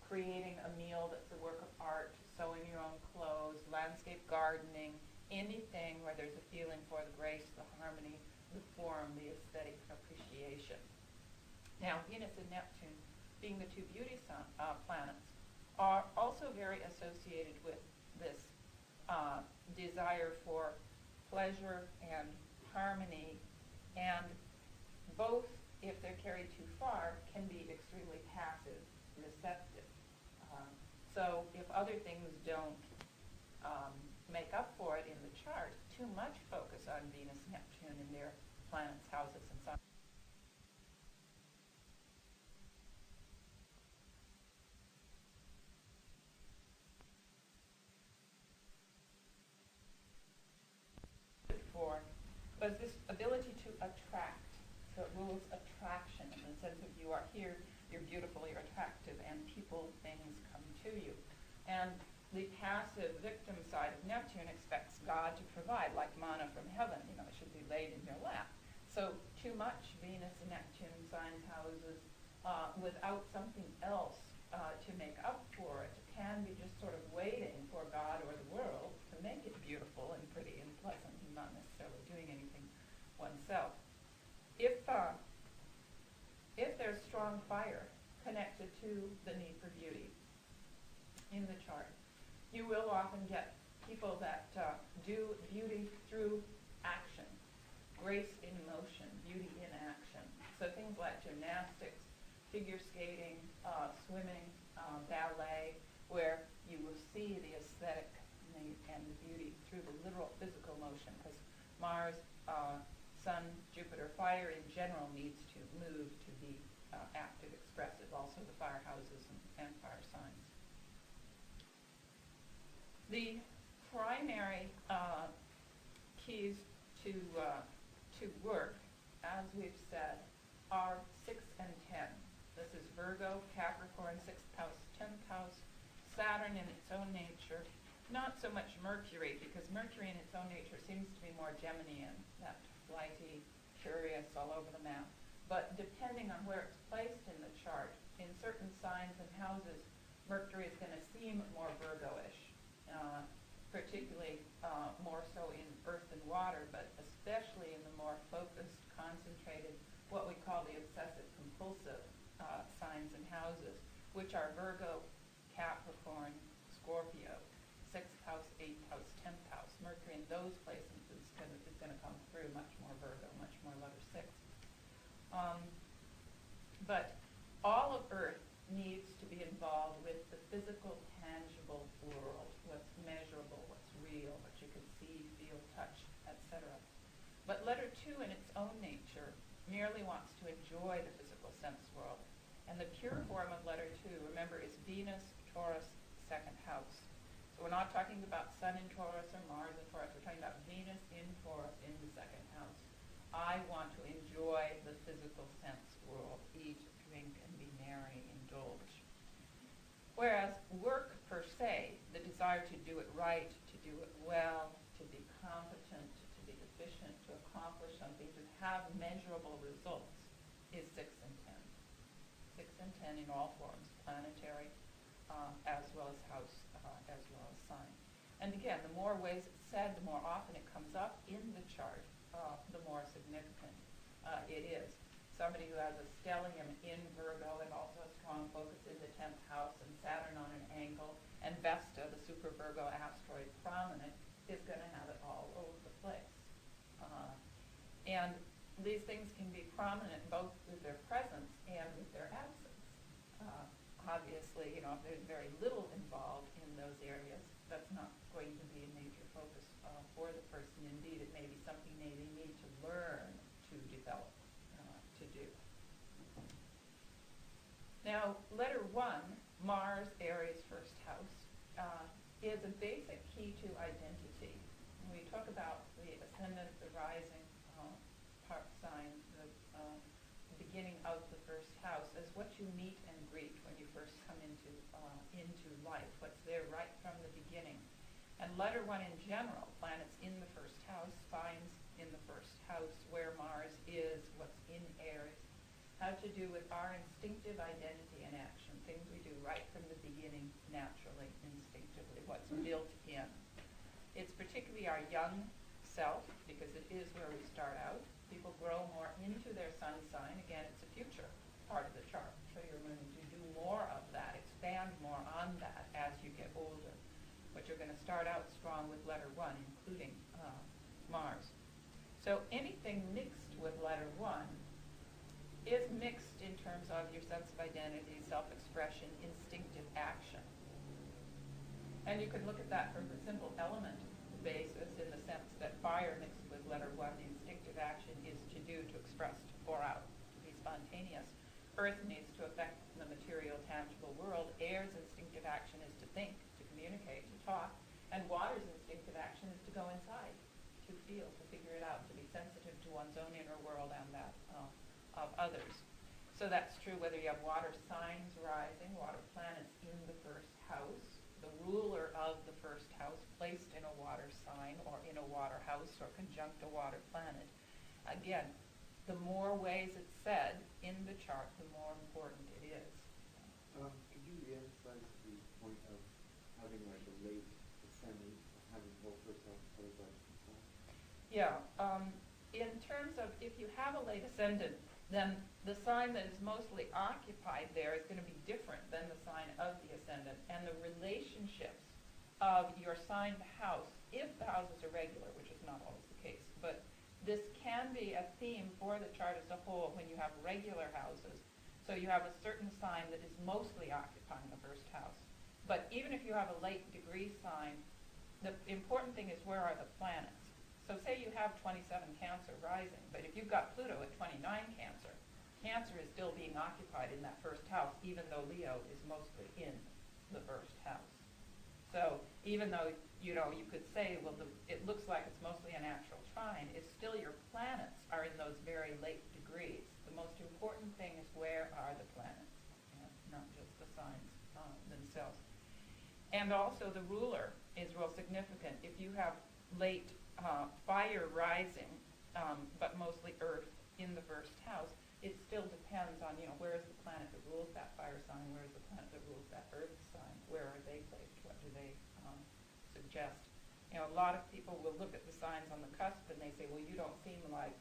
Creating a meal that's a work of art, sewing your own clothes, landscape gardening, anything where there's a feeling for the grace, the harmony, the form, the aesthetic appreciation. Now, Venus and Neptune, being the two beauty planets, are also very associated with this desire for pleasure and harmony, and both, if they're carried too far, can be extremely passive, receptive. So if other things don't make up for it in the chart, too much focus on Venus and Neptune in their planets, houses, and signs. Was this ability to attract. So it rules attraction in the sense of you are here, you're beautiful, you're attractive, and people, things come to you. And the passive victim side of Neptune expects God to provide, like manna from heaven, it should be laid in your lap. So too much Venus and Neptune signs, houses, without something else to make up for it, can be just sort of waiting for God or the world to make it beautiful and pretty and pleasant and not necessarily doing anything oneself. If there's strong fire connected to the need for beauty in the chart, you will often get people that do beauty through action, grace in motion, beauty in action. So things like gymnastics, figure skating, swimming, ballet, where you will see the aesthetic and the beauty through the literal physical motion, because Mars, Sun, Jupiter, fire in general needs to move to be active, expressive, also the fire houses and fire signs. The primary keys to work, as we've said, are 6 and 10. This is Virgo, Capricorn, 6th house, 10th house, Saturn in its own nature, not so much Mercury, because Mercury in its own nature seems to be more Geminian, that flighty, curious, all over the map. But depending on where it's placed in the chart, in certain signs and houses, Mercury is going to seem more Virgo-ish, particularly more so in earth and water, but especially in the more focused, concentrated, what we call the obsessive-compulsive signs and houses, which are Virgo, Capricorn, Scorpio, 6th house, 8th house, 10th house. Mercury in those places is going to come through much more Virgo, much more letter 6. But all of Earth needs to be involved with the physical, tangible world, what's measurable, what's real, what you can see, feel, touch, etc. But letter 2 in its own nature merely wants to enjoy the physical sense world. And the pure form of letter 2, remember, is Venus, Taurus, 2nd house. So we're not talking about Sun in Taurus or Mars in Taurus. We're talking about Venus in Taurus in the 2nd house. I want to enjoy the physical sense world, eat, drink, and be merry, indulge. Whereas work per se, the desire to do it right, to do it well, to be competent, to be efficient, to accomplish something, to have measurable results, is 6 and 10. 6 and 10 in all forms, planetary, as well as house, as well as sign. And again, the more ways it's said, the more often it comes up in the chart, the more significant it is. Somebody who has a stellium in Virgo and also a strong focus in the 10th house and Saturn on an angle, and Vesta, the super Virgo asteroid, prominent, is going to have it all over the place. And these things can be prominent both with their presence and with their absence. obviously, you know, if there's very little involved in those areas, that's not going to be a major focus for the person. Indeed, it may be something they need to learn to develop, to do. Now, letter 1, Mars, Aries, first house, is a basic key to identity. When we talk about the ascendant, the rising part sign, the beginning of the first house, as what you meet and greet when you first come into life, what's there right from the beginning. And letter 1 in general, planets in the first house, signs in the first house, where Mars is, what's in Aries, have to do with our instinctive identity and action, things we do right from the beginning, naturally, instinctively, what's built in. It's particularly our young self, because it is where we start out. People grow more into their sun sign. Again, it's a future part of the chart, so you're going to do more of that, expand more on that as you get older. But you're going to start out strong with letter 1, including Mars. So anything mixed with letter 1 is mixed in terms of your sense of identity, self-expression, instinctive action. And you can look at that from a simple element basis in the sense that fire mixed with letter 1, the instinctive action is to do, to express, to pour out, to be spontaneous. Earth needs to affect the material, tangible world. Air's instinctive action is to think, to communicate, to talk. And water's instinctive action is to go inside, to feel, to figure it out, to be sensitive to one's own inner world and that of others. So that's true whether you have water signs rising, water planets in the first house, the ruler of the first house placed in a water sign or in a water house or conjunct a water planet. Again, the more ways it's said in the chart, the more important it is. Could you re-emphasize the point of having like a late ascendant, having whole first house, what is that? Yeah, in terms of if you have a late ascendant, then the sign that is mostly occupied there is going to be different than the sign of the ascendant. And the relationships of your signed house, if the houses are regular, which is not always the case, but this can be a theme for the chart as a whole when you have regular houses. So you have a certain sign that is mostly occupying the first house. But even if you have a late degree sign, the important thing is where are the planets? So say you have 27 Cancer rising, but if you've got Pluto at 29 Cancer, Cancer is still being occupied in that first house, even though Leo is mostly in the first house. So even though, you know, you could say, well, it looks like it's mostly a natural trine, it's still your planets are in those very late degrees. The most important thing is where are the planets, not just the signs themselves. And also the ruler is real significant. If you have late fire rising, but mostly Earth in the first house, it still depends on, you know, where is the planet that rules that fire sign, where is the planet that rules that Earth sign, where are they placed, what do they suggest. You know, a lot of people will look at the signs on the cusp and they say, well, you don't seem like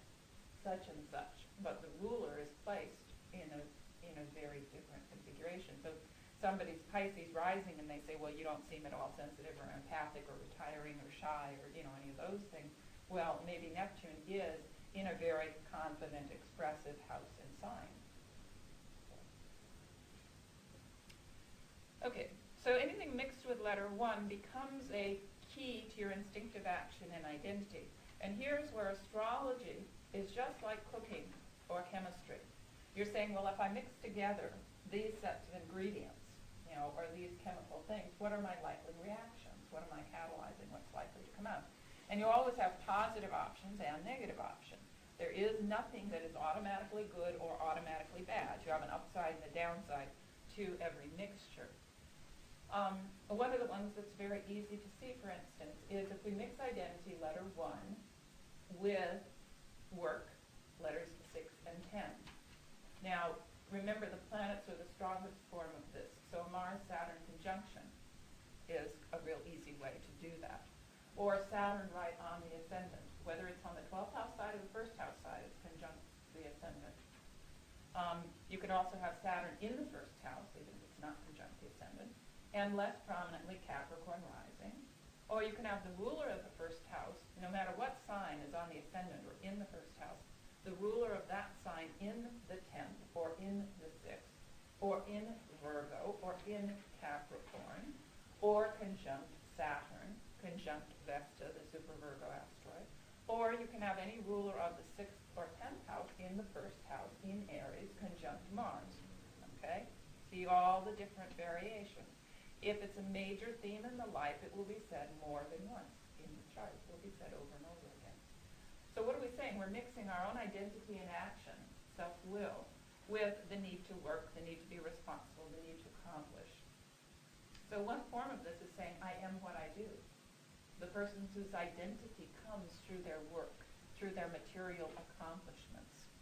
such and such, but the ruler is placed in a very different configuration. So somebody's Pisces rising and they say, well, you don't seem at all sensitive or empathic or retiring or shy or, you know, any of those things. Well, maybe Neptune is in a very confident, expressive house and sign. Okay, so anything mixed with letter 1 becomes a key to your instinctive action and identity. And here's where astrology is just like cooking or chemistry. You're saying, well, if I mix together these sets of ingredients, you know, or these chemical things, what are my likely reactions? What am I catalyzing? What's likely to come out? And you always have positive options and negative options. There is nothing that is automatically good or automatically bad. You have an upside and a downside to every mixture. One of the ones that's very easy to see, for instance, is if we mix identity, letter 1, with work, letters 6 and 10. Now, remember, the planets are the strongest form of this. So a Mars-Saturn conjunction is a real easy way to do that. Or Saturn right on the ascendant. Whether it's on the 12th house side or the first house side, it's conjunct the ascendant. You could also have Saturn in the first house, even if it's not conjunct the ascendant, and less prominently Capricorn rising. Or you can have the ruler of the first house, no matter what sign is on the ascendant or in the first house, the ruler of that sign in the 10th or in the 6th or in Virgo or in Capricorn, or conjunct Saturn, conjunct Vesta, the super Virgo asteroid, or you can have any ruler of the 6th or 10th house in the 1st house in Aries, conjunct Mars. Okay? See all the different variations. If it's a major theme in the life, it will be said more than once in the chart. It will be said over and over again. So what are we saying? We're mixing our own identity and action, self-will, with the need to work, the need to be responsible, the need to accomplish. So one form of this is saying, I am what I do. The person whose identity comes through their work, through their material accomplishments.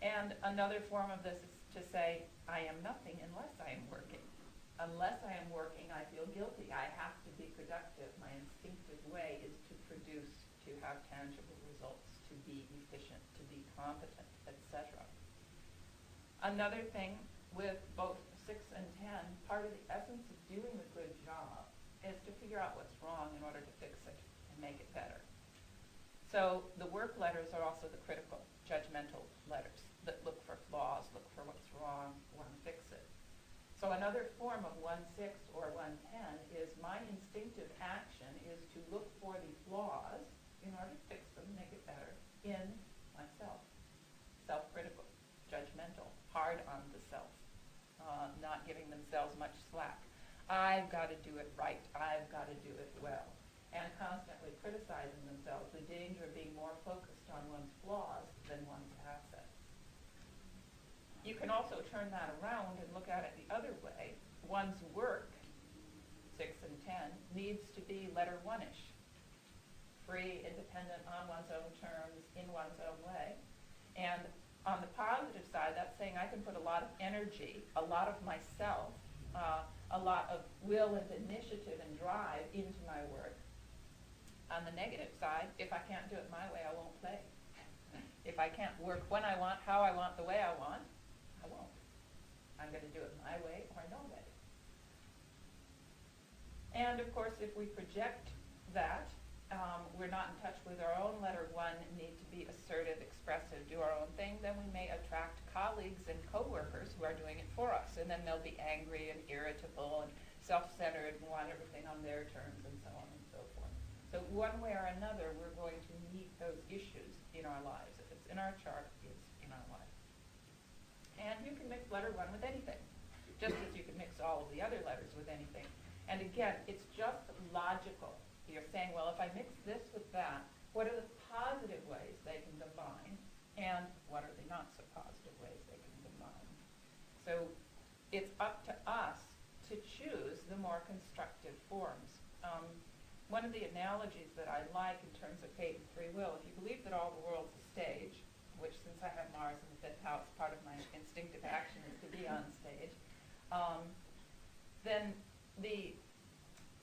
And another form of this is to say, I am nothing unless I am working. Unless I am working, I feel guilty. I have to be productive. My instinctive way is to produce, to have tangible results, to be efficient, to be competent, etc. Another thing with both 6 and 10, part of the essence of doing a good job is to figure out what's wrong in order to fix it and make it better. So the work letters are also the critical, judgmental letters that look for flaws, look for what's wrong, want to fix it. So another form of 1/6 or 110 is my instinctive action is to look for the flaws in order to fix them, make it better, in myself. Self-critical, judgmental, hard on the self, not giving themselves much slack. I've got to do it right. I've got to do it well. And constantly criticizing themselves, the danger of being more focused on one's flaws than one's assets. You can also turn that around and look at it the other way. One's work, 6 and 10, needs to be letter 1-ish. Free, independent, on one's own terms, in one's own way. And on the positive side, that's saying I can put a lot of energy, a lot of myself, a lot of will and initiative and drive into my work. On the negative side, if I can't do it my way, I won't play. If I can't work when I want, how I want, the way I want, I won't. I'm going to do it my way or no way. And of course, if we project that, we're not in touch with our own letter 1, need to be assertive, expressive, do our own thing, then we may attract colleagues and co-workers who are doing it for us. And then they'll be angry and irritable and self-centered and want everything on their terms and so on and so forth. So one way or another, we're going to meet those issues in our lives. If it's in our chart, it's in our life. And you can mix letter 1 with anything, just as you can mix all of the other letters with anything. And again, it's just logical. You're saying, well, if I mix this with that, what are the positive ways they can combine, and what are the not so positive ways they can combine? So it's up to us to choose the more constructive forms. One of the analogies that I like in terms of fate and free will, if you believe that all the world's a stage, which since I have Mars in the 5th house, part of my instinctive action is to be on stage, then the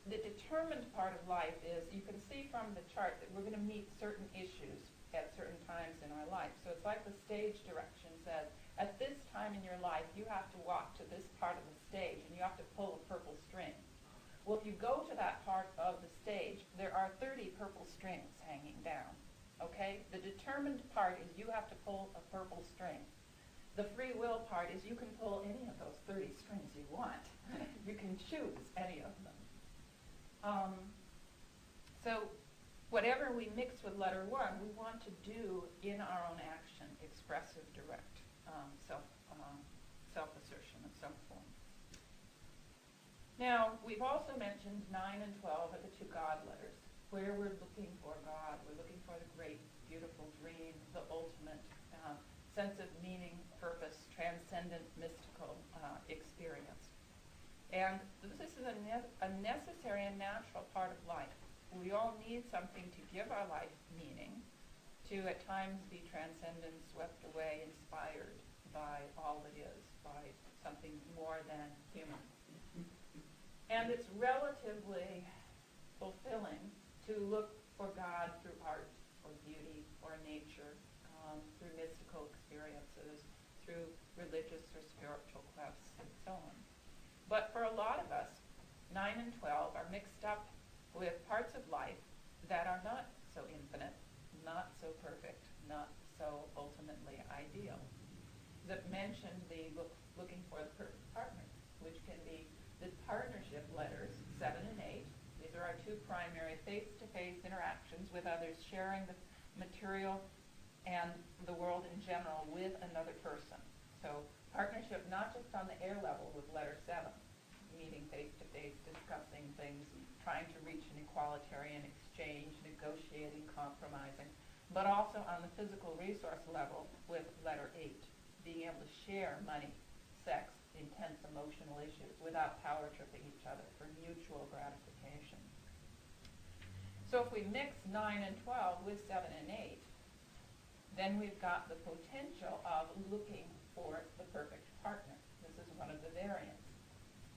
determined part of life is, you can see from the chart that we're going to meet certain issues at certain times in our life. So it's like the stage direction says, at this time in your life, you have to walk to this part of the stage, and you have to pull a purple string. Well, if you go to that part of the stage, there are 30 purple strings hanging down. Okay? The determined part is you have to pull a purple string. The free will part is you can pull any of those 30 strings you want. You can choose any of them. So whatever we mix with letter 1, we want to do in our own action, expressive, direct, self-assertion of some form. Now, we've also mentioned 9 and 12 are the 2 God letters, where we're looking for God. We're looking for the great, beautiful dream, the ultimate sense of meaning, purpose, transcendent, mystical experience. And this is a necessary and natural part of life. We all need something to give our life meaning, to at times be transcendent, swept away, inspired by all that is, by something more than human. And it's relatively fulfilling to look for God through art or beauty or nature, through mystical experiences, through religious or spiritual quests, and so on. But for a lot of us, 9 and 12 are mixed up with parts of life that are not so infinite, not so perfect, not so ultimately ideal. That mentioned the look looking for the perfect partner, which can be the partnership letters, 7 and 8. These are our two primary face-to-face interactions with others, sharing the material and the world in general with another person. So partnership not just on the air level with letter 7, meeting face-to-face, discussing things, trying to reach an equalitarian exchange, negotiating, compromising, but also on the physical resource level with letter 8, being able to share money, sex, intense emotional issues without power tripping each other for mutual gratification. So if we mix 9 and 12 with 7 and 8, then we've got the potential of looking for the perfect partner. This is one of the variants.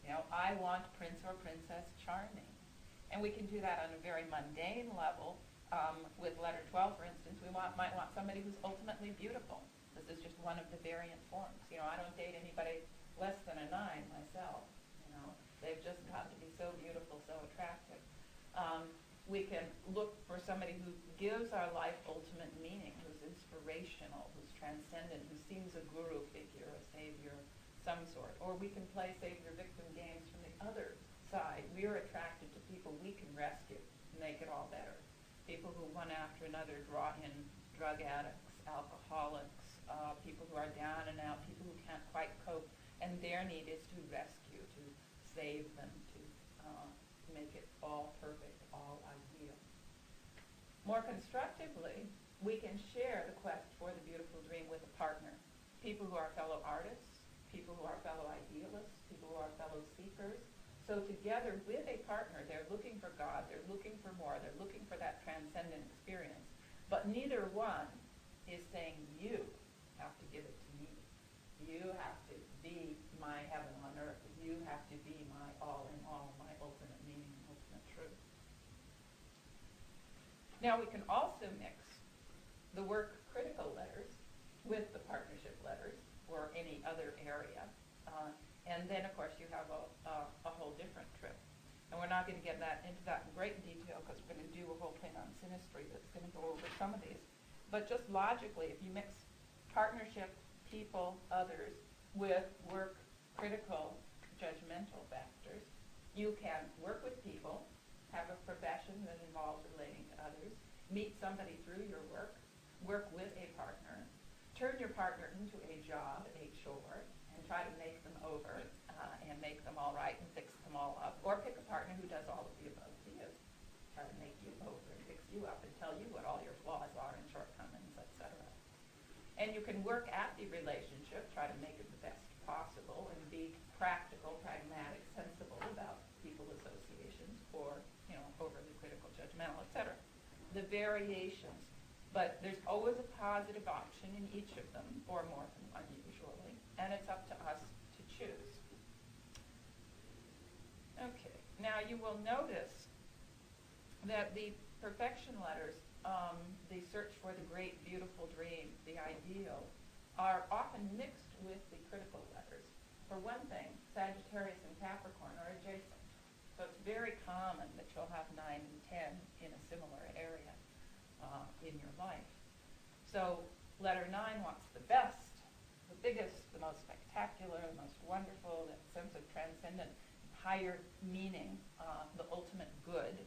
You know, I want Prince or Princess Charming. And we can do that on a very mundane level. With letter 12, for instance, we might want somebody who's ultimately beautiful. This is just one of the variant forms. You know, I don't date anybody less than a 9 myself. You know, they've just got to be so beautiful, so attractive. We can look for somebody who gives our life ultimate meaning, who's inspirational, who's transcendent, who seems a guru figure, a savior of some sort. Or we can play savior-victim games from the other side. We're attracted to people we can rescue, make it all better. People who one after another draw in drug addicts, alcoholics, people who are down and out, people who can't quite cope, and their need is to rescue, to save them, to make it all perfect, all ideal. More constructively, we can share the quest for the beautiful dream with a partner. People who are fellow artists, people who are fellow idealists, people who are fellow seekers. So together with a partner, they're looking for God, they're looking for more, they're looking for that transcendent experience. But neither one is saying, you have to give it to me. You have to be my heaven on earth. You have to be my all in all, my ultimate meaning, ultimate truth. Now we can also mix the work critical letters with the partnership letters or any other area. And then, of course, you have a whole different trip. And we're not going to get into that in great detail because we're going to do a whole thing on synastry that's going to go over some of these. But just logically, if you mix partnership, people, others, with work critical, judgmental factors, you can work with people, have a profession that involves relating to others, meet somebody through your work, work with a partner, turn your partner into a job, a chore, and try to make them over and make them all right and fix them all up. Or pick a partner who does all of the above to you. Try to make you over and fix you up and tell you what all your flaws are and shortcomings, etc. And you can work at the relationship, try to make it the best possible, and be practical, pragmatic, sensible about people associations, or, you know, overly critical, judgmental, etc. The variations. But there's always a positive option in each of them, or more than one usually, and it's up to us to choose. Okay, now you will notice that the perfection letters, the search for the great, beautiful dream, the ideal, are often mixed with the critical letters. For one thing, Sagittarius and Capricorn are adjacent. So it's very common that you'll have 9 and 10 in a similar area in your life. So letter 9 wants the best, the biggest, the most spectacular, the most wonderful, that sense of transcendent, higher meaning, the ultimate good.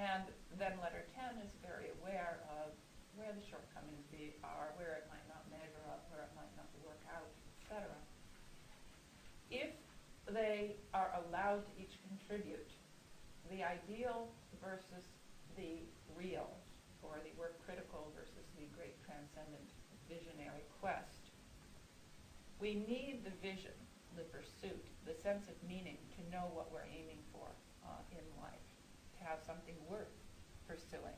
And then letter 10 is very aware of where the shortcomings are, where it might not measure up, where it might not work out, etc. If they are allowed to each contribute, the ideal versus the real, or the work critical versus the great transcendent visionary quest, we need the vision, the pursuit, the sense of meaning to know what we're aiming for in life, to have something worth pursuing.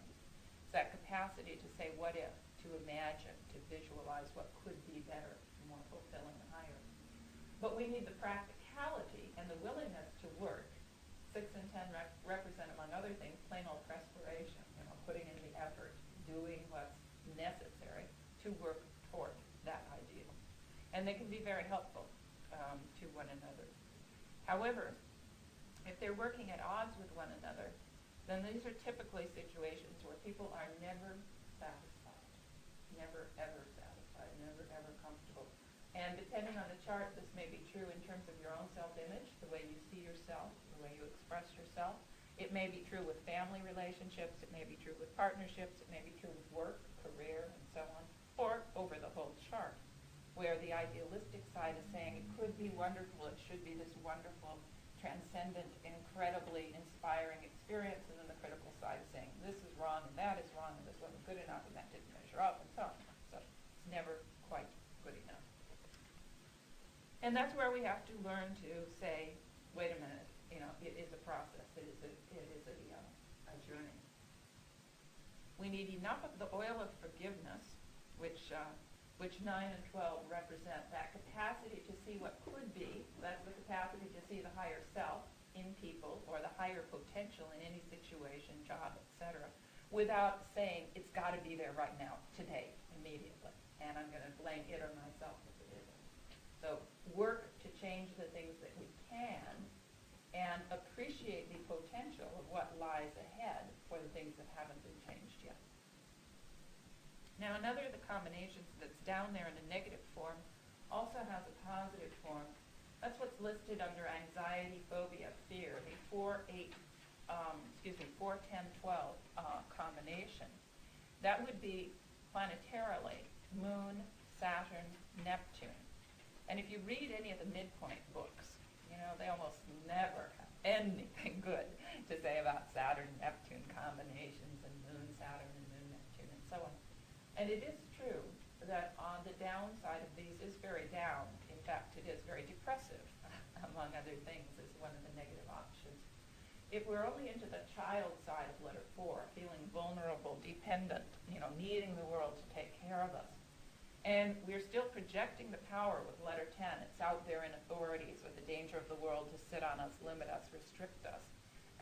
It's that capacity to say what if, to imagine, to visualize what could be better, more fulfilling, higher. But we need the practicality and the willingness to work. 6 and 10 represent, among other things, plain old perspiration, you know, putting in the effort, doing what's necessary to work toward that ideal. And they can be very helpful to one another. However, if they're working at odds with one another, then these are typically situations where people are never satisfied, never ever satisfied, never ever comfortable. And depending on the chart, this may be true in terms of your own self-image, the way you see yourself, the way you express yourself. It may be true with family relationships, it may be true with partnerships, it may be true with work, career, and so on, or over the whole chart, where the idealistic side is saying it could be wonderful, it should be this wonderful, transcendent, incredibly inspiring experience, and then the critical side is saying this is wrong, and that is wrong, and this wasn't good enough, and that didn't measure up, and so on. So it's never quite good enough. And that's where we have to learn to say, wait a minute, it is a process, it is a journey. We need enough of the oil of forgiveness, which 9 and 12 represent that capacity to see what could be. That's the capacity to see the higher self in people or the higher potential in any situation, job, etc., without saying it's got to be there right now, today, immediately, and I'm going to blame it or myself if it isn't. So work to change the things that we can and appreciate the potential of what lies ahead for the things that haven't been changed yet. Now, another of the combinations that's down there in a negative form also has a positive form. That's what's listed under anxiety, phobia, fear, the 4, 10, 12 combination. That would be planetarily Moon, Saturn, Neptune. And if you read any of the midpoint books, they almost never have anything good to say about Saturn-Neptune combinations and Moon, Saturn, and Moon, Neptune, and so on. And it is true that on the downside of these is very down. In fact, it is very depressive, among other things, is one of the negative options. If we're only into the child side of letter 4, feeling vulnerable, dependent, needing the world to take care of us, and we're still projecting the power with letter 10. It's out there in authorities with the danger of the world to sit on us, limit us, restrict us.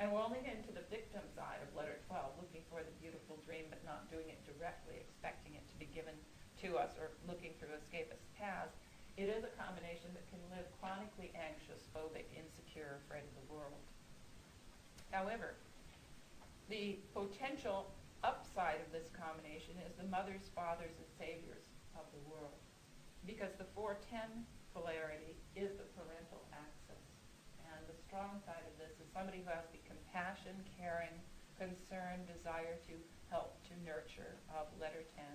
And we're only into the victim side of letter 12, looking for the beautiful dream but not doing it directly, expecting it to be given to us or looking through escapist paths. It is a combination that can live chronically anxious, phobic, insecure, afraid of the world. However, the potential upside of this combination is the mothers, fathers, and saviors of the world, because the 4-10 polarity is the parental axis, and the strong side of this is somebody who has the compassion, caring, concern, desire to help, to nurture of letter 10,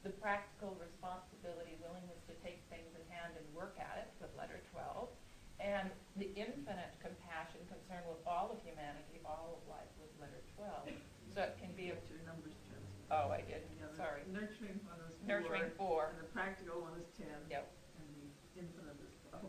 the practical responsibility, willingness to take things in hand and work at it with letter 12, and the infinite compassion, concern with all of humanity, all of life with letter 12. So it can be Your numbers, Jen. Oh, I did. Sorry. Nurturing one is 4. Nurturing 4. And the practical one is 10. Yep. And the infinite is 12.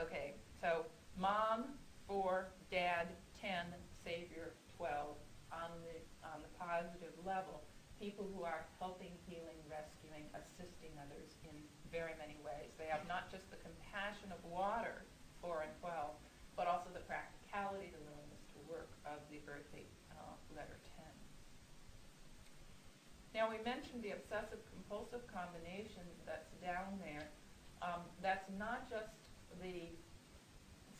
Okay, so mom 4, dad 10, savior 12. On the positive level, people who are helping, healing, rescuing, assisting others in very many ways. They have not just the compassion of water, 4 and 12, but also the practicality, the willingness to work of the earthy letter 10. Now, we mentioned the obsessive-compulsive combination that's down there. That's not just the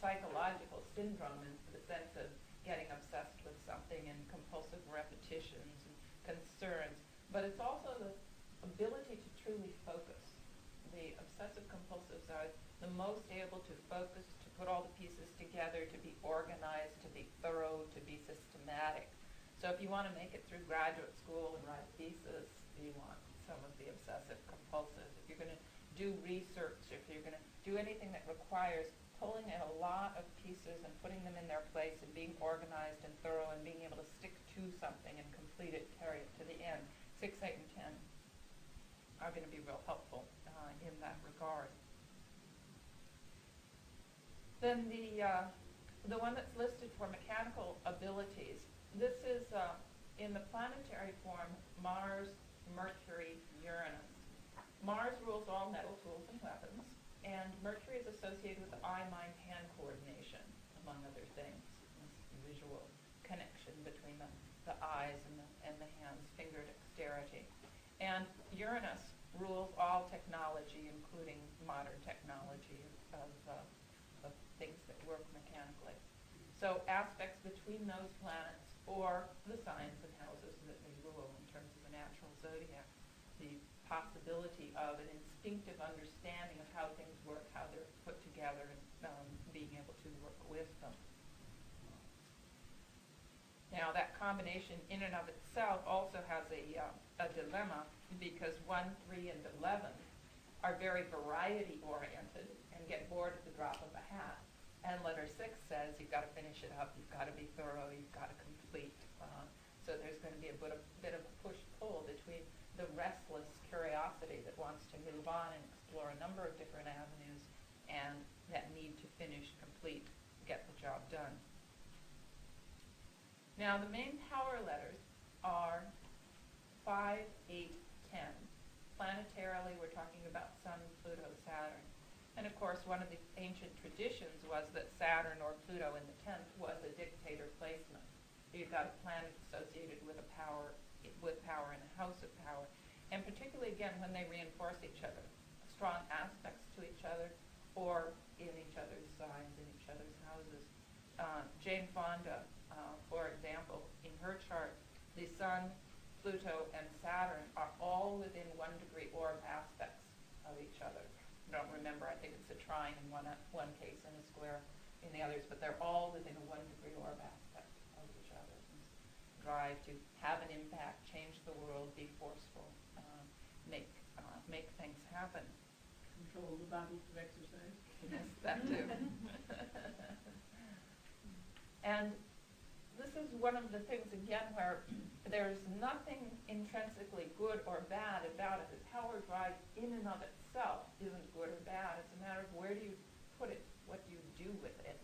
psychological syndrome in the sense of getting obsessed with something and compulsive repetitions and concerns, but it's also the ability to truly focus. The obsessive-compulsives are the most able to focus, to put all the pieces together, to be organized, to be thorough, to be systematic. So if you want to make it through graduate school and write thesis, you want some of the obsessive-compulsives. If you're going to do research, if you're going to do anything that requires pulling in a lot of pieces and putting them in their place and being organized and thorough and being able to stick to something and complete it, carry it to the end, 6, 8, and 10 are going to be real helpful in that regard. Then the one that's listed for mechanical abilities, this is in the planetary form Mars, Mercury, Uranus. Mars rules all metal tools and weapons, and Mercury is associated with the eye-mind-hand coordination, among other things, this visual connection between the eyes and the hands, finger dexterity. And Uranus rules all technology, including modern technology of things that work mechanically. So aspects between those planets or the signs and houses that they rule in terms of the natural zodiac, the possibility of an instinctive understanding of how things work, how they're put together, and being able to work with them. Now, that combination in and of itself also has a dilemma, because 1, 3, and 11 are very variety-oriented and get bored at the drop of a hat. And letter 6 says you've got to finish it up, you've got to be thorough, you've got to complete. So there's going to be a bit of a push-pull between the restless curiosity that wants to move on and explore a number of different avenues and that need to finish, complete, get the job done. Now, the main power letters are 5, 8, 10. Planetarily, we're talking about Sun, Pluto, Saturn. And of course, one of the ancient traditions was that Saturn or Pluto in the 10th was a dictator placement. You've got a planet associated with power in a house of power. And particularly, again, when they reinforce each other, strong aspects to each other, or in each other's signs, in each other's houses. Jane Fonda, for example, in her chart, the Sun, Pluto, and Saturn are all within 1 degree orb aspects of each other. I don't remember, I think it's a trine in one case and a square in the others, but they're all within a 1 degree orb aspect of each other. Drive to have an impact, change the world, be forceful, make things happen. Control the battles of exercise. Yes, that too. And this is one of the things, again, where there's nothing intrinsically good or bad about it. The power drive in and of itself isn't good or bad. It's a matter of where do you put it, what do you do with it.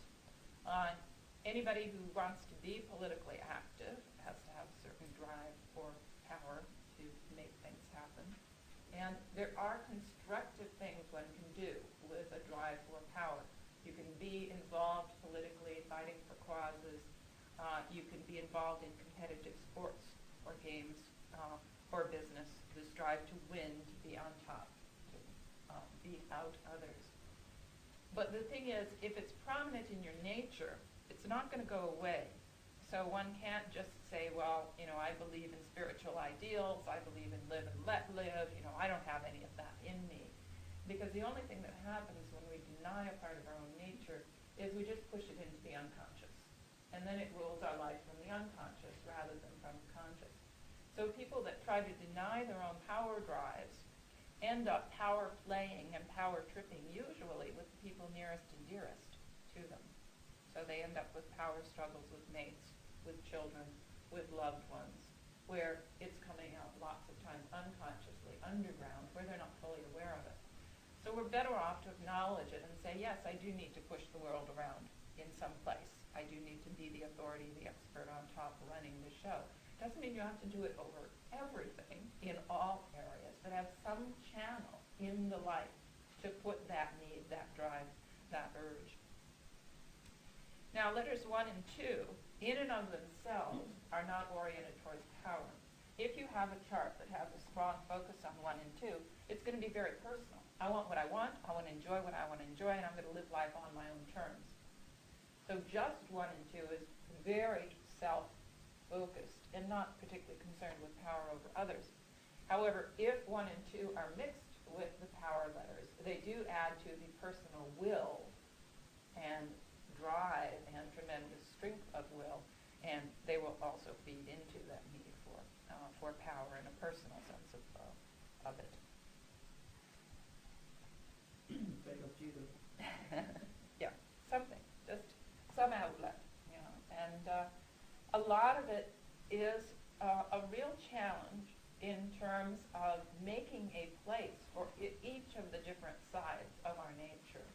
Anybody who wants to be politically active has to have a certain drive for power to make things happen. And there are constructive things one can do with a drive for power. You can be involved politically, fighting for causes. You can be involved in competitive sports or games or business. This drive to win, to be on top, to beat out others. But the thing is, if it's prominent in your nature, it's not going to go away. So one can't just say, well, I believe in spiritual ideals, I believe in live and let live, I don't have any of that in me. Because the only thing that happens when we deny a part of our own nature is we just push it into the unconscious. And then it rules our life from the unconscious rather than from the conscious. So people that try to deny their own power drives end up power playing and power tripping usually with the people nearest and dearest to them. So they end up with power struggles with mates, with children, with loved ones, where it's coming out lots of times unconsciously, underground, where they're not fully aware of it. So we're better off to acknowledge it and say, yes, I do need to push the world around in some place. I do need to be the authority, the expert on top running the show. Doesn't mean you have to do it over everything in all areas, but have some channel in the life to put that need, that drive, that urge. Now, letters 1 and 2, in and of themselves, are not oriented towards power. If you have a chart that has a strong focus on 1 and 2, it's going to be very personal. I want what I want to enjoy what I want to enjoy, and I'm going to live life on my own terms. So just 1 and 2 is very self-focused and not particularly concerned with power over others. However, if 1 and 2 are mixed with the power letters, they do add to the personal will and drive and tremendous strength of will, and they will also feed into that need for power in a personal sense of it. Yeah, something, just some outlet, and a lot of it is a real challenge in terms of making a place for each of the different sides of our nature.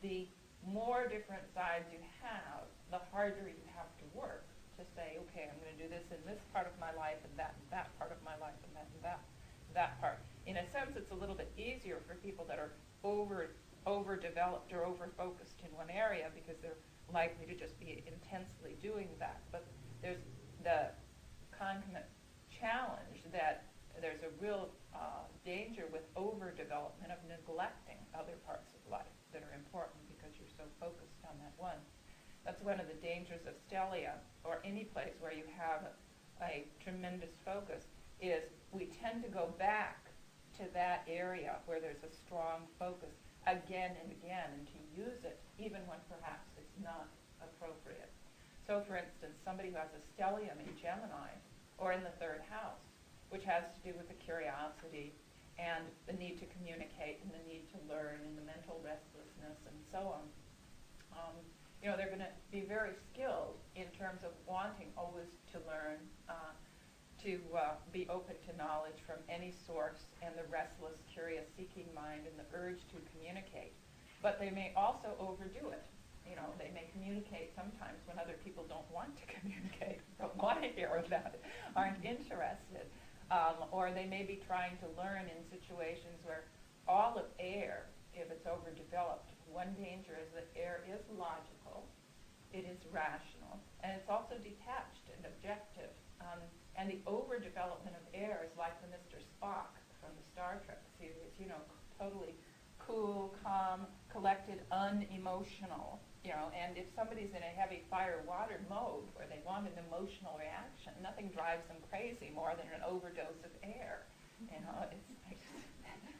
The more different sides you have, the harder you have to work to say, okay, I'm going to do this in this part of my life and that part of my life and that part. In a sense, it's a little bit easier for people that are overdeveloped or over-focused in one area because they're likely to just be intensely doing that. But there's the concomitant challenge that there's a real danger with overdevelopment of neglecting other parts of life that are important because you're so focused on that one. That's one of the dangers of stellia, or any place where you have a tremendous focus, is we tend to go back to that area where there's a strong focus again and again, and to use it even when perhaps it's not appropriate. So for instance, somebody who has a stellium in Gemini or in the third house, which has to do with the curiosity and the need to communicate and the need to learn and the mental restlessness and so on, they're going to be very skilled in terms of wanting always to learn, to be open to knowledge from any source, and the restless, curious, seeking mind and the urge to communicate. But they may also overdo it. They may communicate sometimes when other people don't want to communicate, don't want to hear about it, aren't interested. Or they may be trying to learn in situations where all of air, if it's overdeveloped, one danger is that air is logical, it is rational, and it's also detached and objective. And the overdevelopment of air is like the Mr. Spock from the Star Trek series, totally cool, calm, collected, unemotional. And if somebody's in a heavy fire-water mode where they want an emotional reaction, nothing drives them crazy more than an overdose of air. It's like,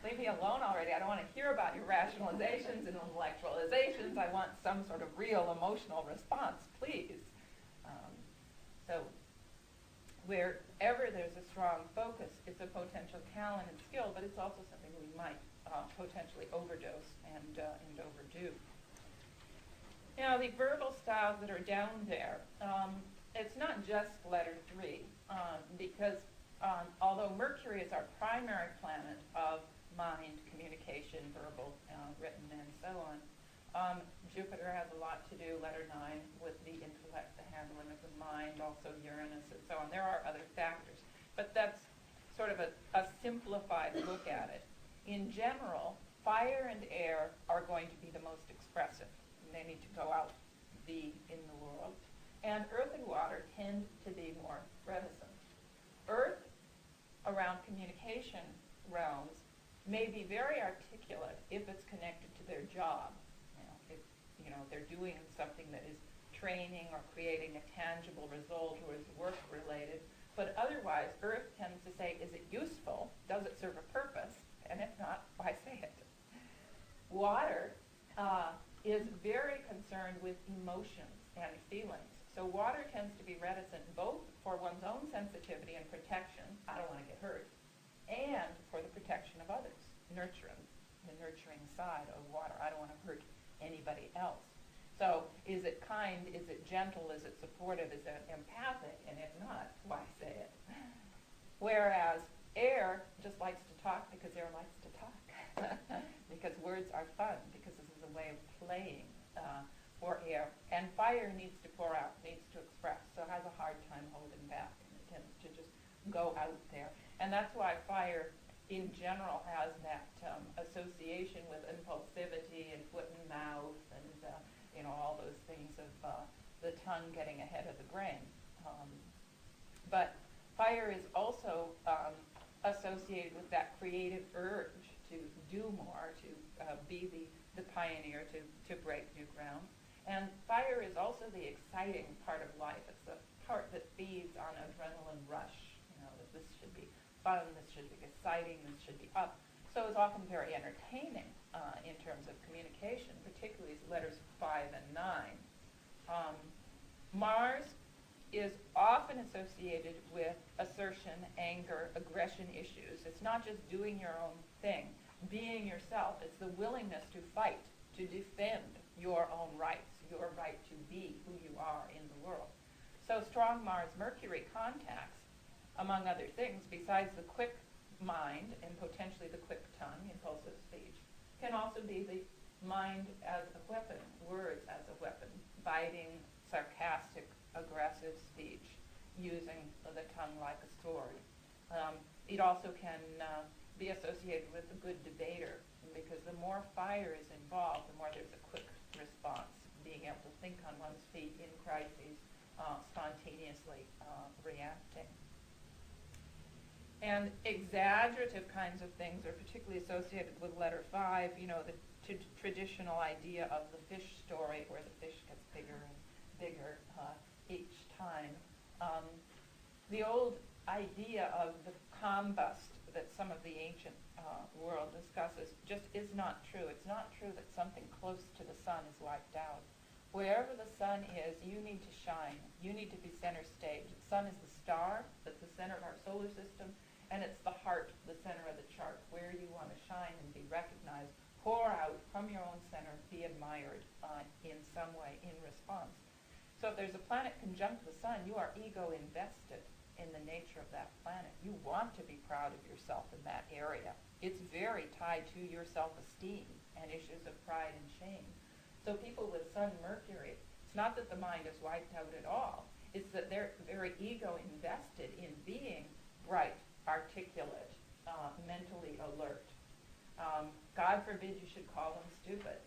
leave me alone already. I don't want to hear about your rationalizations and intellectualizations. I want some sort of real emotional response, please. So wherever there's a strong focus, it's a potential talent and skill, but it's also something we might potentially overdose and overdo. The verbal styles that are down there, it's not just letter 3, because although Mercury is our primary planet of mind, communication, verbal, written, and so on, Jupiter has a lot to do, letter 9, with the intellect, the handling of the mind, also Uranus, and so on. There are other factors, but that's sort of a simplified look at it. In general, fire and air are going to be the most expressive. They need to go out, be in the world. And earth and water tend to be more reticent. Earth, around communication realms, may be very articulate if it's connected to their job. If they're doing something that is training or creating a tangible result or is work related. But otherwise, Earth tends to say, is it useful? Does it serve a purpose? And if not, why say it? Water is very concerned with emotions and feelings. So water tends to be reticent both for one's own sensitivity and protection, I don't want to get hurt, and for the protection of others, nurturing, the nurturing side of water. I don't want to hurt anybody else. So is it kind, is it gentle, is it supportive, is it empathic, and if not, why say it? Whereas air just likes to talk because air likes to talk, because words are fun, because this is a way of playing for air. And fire needs to pour out, needs to express, so has a hard time holding back, and it tends to just go out there. And that's why fire in general has that association with impulsivity and foot and mouth and all those things of the tongue getting ahead of the brain. But fire is also associated with that creative urge to do more, to be the pioneer, to break new ground. And fire is also the exciting part of life. It's the part that feeds on adrenaline rush. That this should be fun, this should be exciting, this should be up. So it's often very entertaining in terms of communication, particularly letters 5 and 9. Mars is often associated with assertion, anger, aggression issues. It's not just doing your own thing, being yourself. It's the willingness to fight, to defend your own rights, your right to be who you are in the world. So strong Mars-Mercury contacts, among other things, besides the quick mind and potentially the quick tongue, impulsive speech, can also be the mind as a weapon, words as a weapon, biting, sarcastic, aggressive speech, using the tongue like a sword. It also can be associated with a good debater, because the more fire is involved, the more there's a quick response, being able to think on one's feet in crises, spontaneously reacting. And exaggerative kinds of things are particularly associated with letter 5, the traditional idea of the fish story, where the fish gets bigger and bigger each time. The old idea of the combust, that some of the ancient world discusses just is not true. It's not true that something close to the sun is wiped out. Wherever the sun is, you need to shine. You need to be center stage. The sun is the star that's the center of our solar system, and it's the heart, the center of the chart, where you want to shine and be recognized. Pour out from your own center, be admired in some way in response. So if there's a planet conjunct the sun, you are ego invested in the nature of that planet. You want to be proud of yourself in that area. It's very tied to your self-esteem and issues of pride and shame. So people with Sun Mercury, it's not that the mind is wiped out at all. It's that they're very ego invested in being bright, articulate, mentally alert. God forbid you should call them stupid.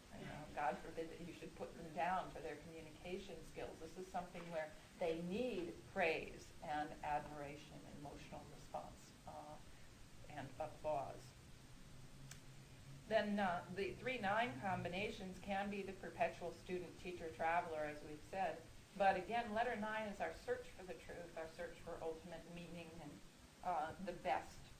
God forbid that you should put them down for their communication skills. This is something where they need praise and admiration and emotional response and applause. Then the 3-9 combinations can be the perpetual student, teacher, traveler, as we've said. But again, letter 9 is our search for the truth, our search for ultimate meaning and the best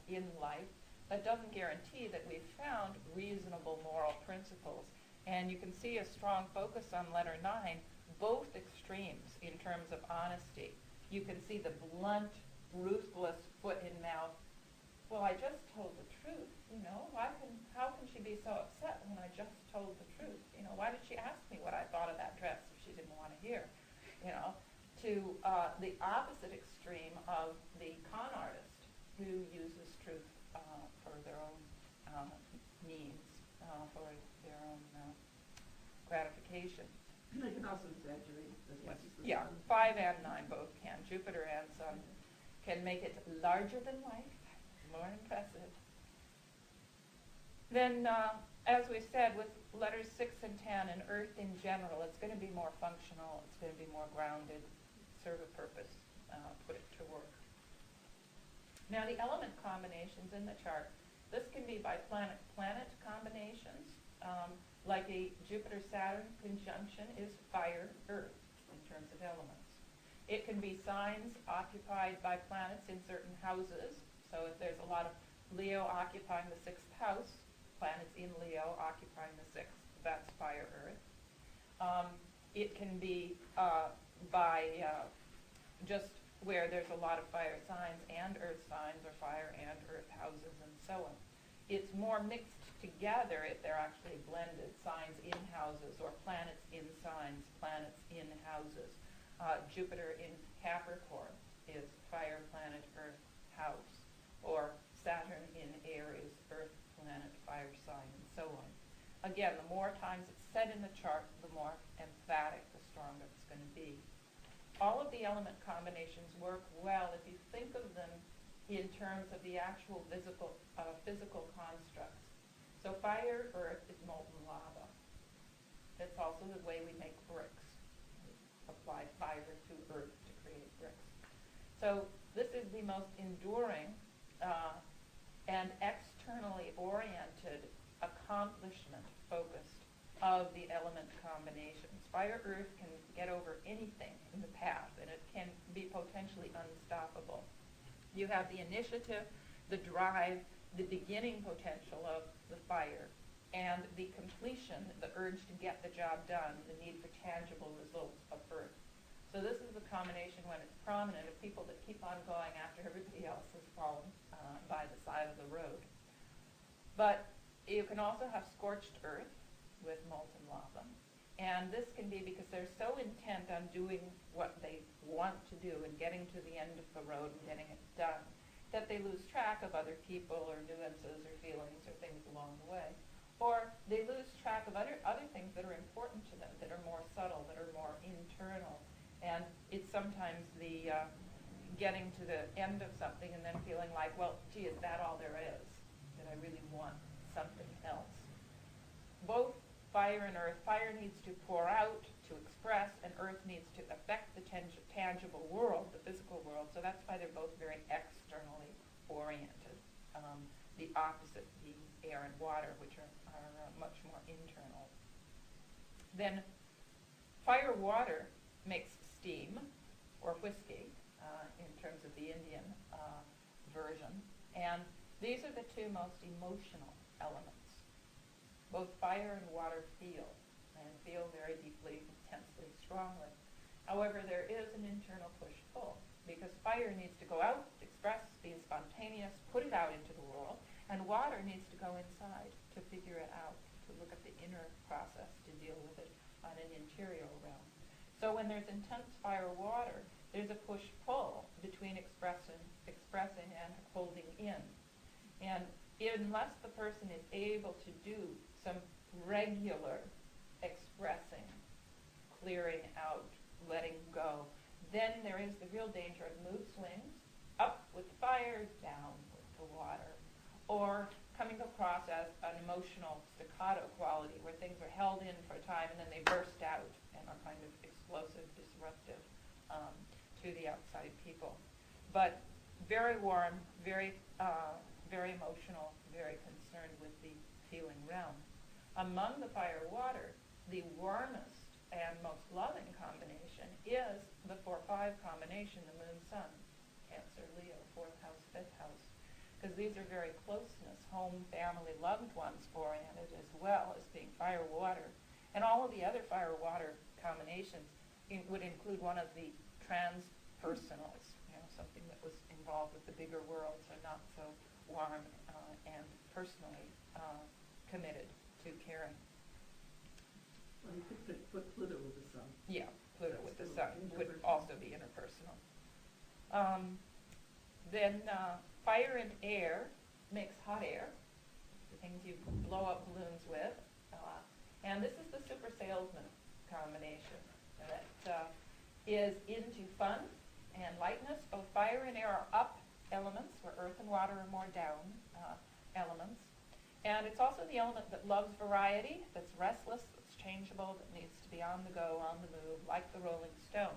in life. That doesn't guarantee that we've found reasonable moral principles. And you can see a strong focus on letter 9, both extremes in terms of honesty. You can see the blunt, ruthless, foot in mouth. Well, I just told the truth, how can she be so upset when I just told the truth? Why did she ask me what I thought of that dress if she didn't want to hear? To the opposite extreme of the con artist who uses truth for their own needs, for their own gratification. They can also exaggerate as much as the Yeah, sun. 5 and 9 both can. Jupiter and Sun can make it larger than life, more impressive. Then, as we said, with letters 6 and 10 and Earth in general, it's going to be more functional, it's going to be more grounded, serve a purpose, put it to work. Now, the element combinations in the chart, this can be by planet-planet combinations, like a Jupiter-Saturn conjunction is fire-Earth in terms of elements. It can be signs occupied by planets in certain houses. So if there's a lot of Leo occupying the 6th house, planets in Leo occupying the 6th, that's fire-Earth. It can be by just where there's a lot of fire signs and earth signs, or fire and earth houses, and so on. It's more mixed together if they're actually blended, signs in houses, or planets in signs, planets in houses. Jupiter in Capricorn is fire planet, earth house, or Saturn in Aries, earth planet, fire sign, and so on. Again, the more times it's said in the chart, the more emphatic, the stronger it's going to be. All of the element combinations work well if you think of them in terms of the actual physical constructs. So fire, earth is molten lava. That's also the way we make bricks. We apply fire to earth to create bricks. So this is the most enduring and externally oriented accomplishment focused of the element combinations. Fire, earth can get over anything in the path, and it can be potentially unstoppable. You have the initiative, the drive, the beginning potential of the fire, and the completion, the urge to get the job done, the need for tangible results of earth. So this is the combination when it's prominent of people that keep on going after everybody else has fallen by the side of the road. But you can also have scorched earth with molten lava. And this can be because they're so intent on doing what they want to do and getting to the end of the road and getting it done that they lose track of other people or nuances or feelings or things along the way. Or they lose track of other things that are important to them, that are more subtle, that are more internal. And it's sometimes the getting to the end of something and then feeling like, well, gee, is that all there is? That I really want something else. Both fire and earth, fire needs to pour out, to express, and earth needs to affect the tangible world, the physical world. So that's why they're both very externally oriented. The opposite being air and water, which are much more internal. Then fire-water makes steam, or whiskey, in terms of the Indian version. And these are the two most emotional elements. Both fire and water feel, and feel very deeply, intensely, strongly. However, there is an internal push-pull, because fire needs to go out, express, be spontaneous, put it out into the world, and water needs to go inside to figure it out, to look at the inner process, to deal with it on an interior realm. So when there's intense fire-water, there's a push-pull between expressing and holding in. And unless the person is able to do some regular expressing, clearing out, letting go, then there is the real danger of mood swings, up with the fire, down with the water, or coming across as an emotional staccato quality where things are held in for a time and then they burst out and are kind of explosive, disruptive to the outside people. But very warm, very emotional, very concerned with the feeling realm. Among the fire-water, the warmest and most loving combination is the 4-5 combination, the moon-sun, Cancer, Leo, 4th house, 5th house, because these are very closeness, home, family, loved ones oriented, as well as being fire-water. And all of the other fire-water combinations would include one of the transpersonals, something that was involved with the bigger world, so not so warm and personally committed to caring. Well, you could put Pluto with the sun. Yeah, Pluto with the sun would interpersonal. also be interpersonal. Then fire and air makes hot air, the things you blow up balloons with. And this is the super salesman combination that is into fun and lightness. Both fire and air are up elements, where earth and water are more down elements. And it's also the element that loves variety, that's restless, that's changeable, that needs to be on the go, on the move, like the rolling stone.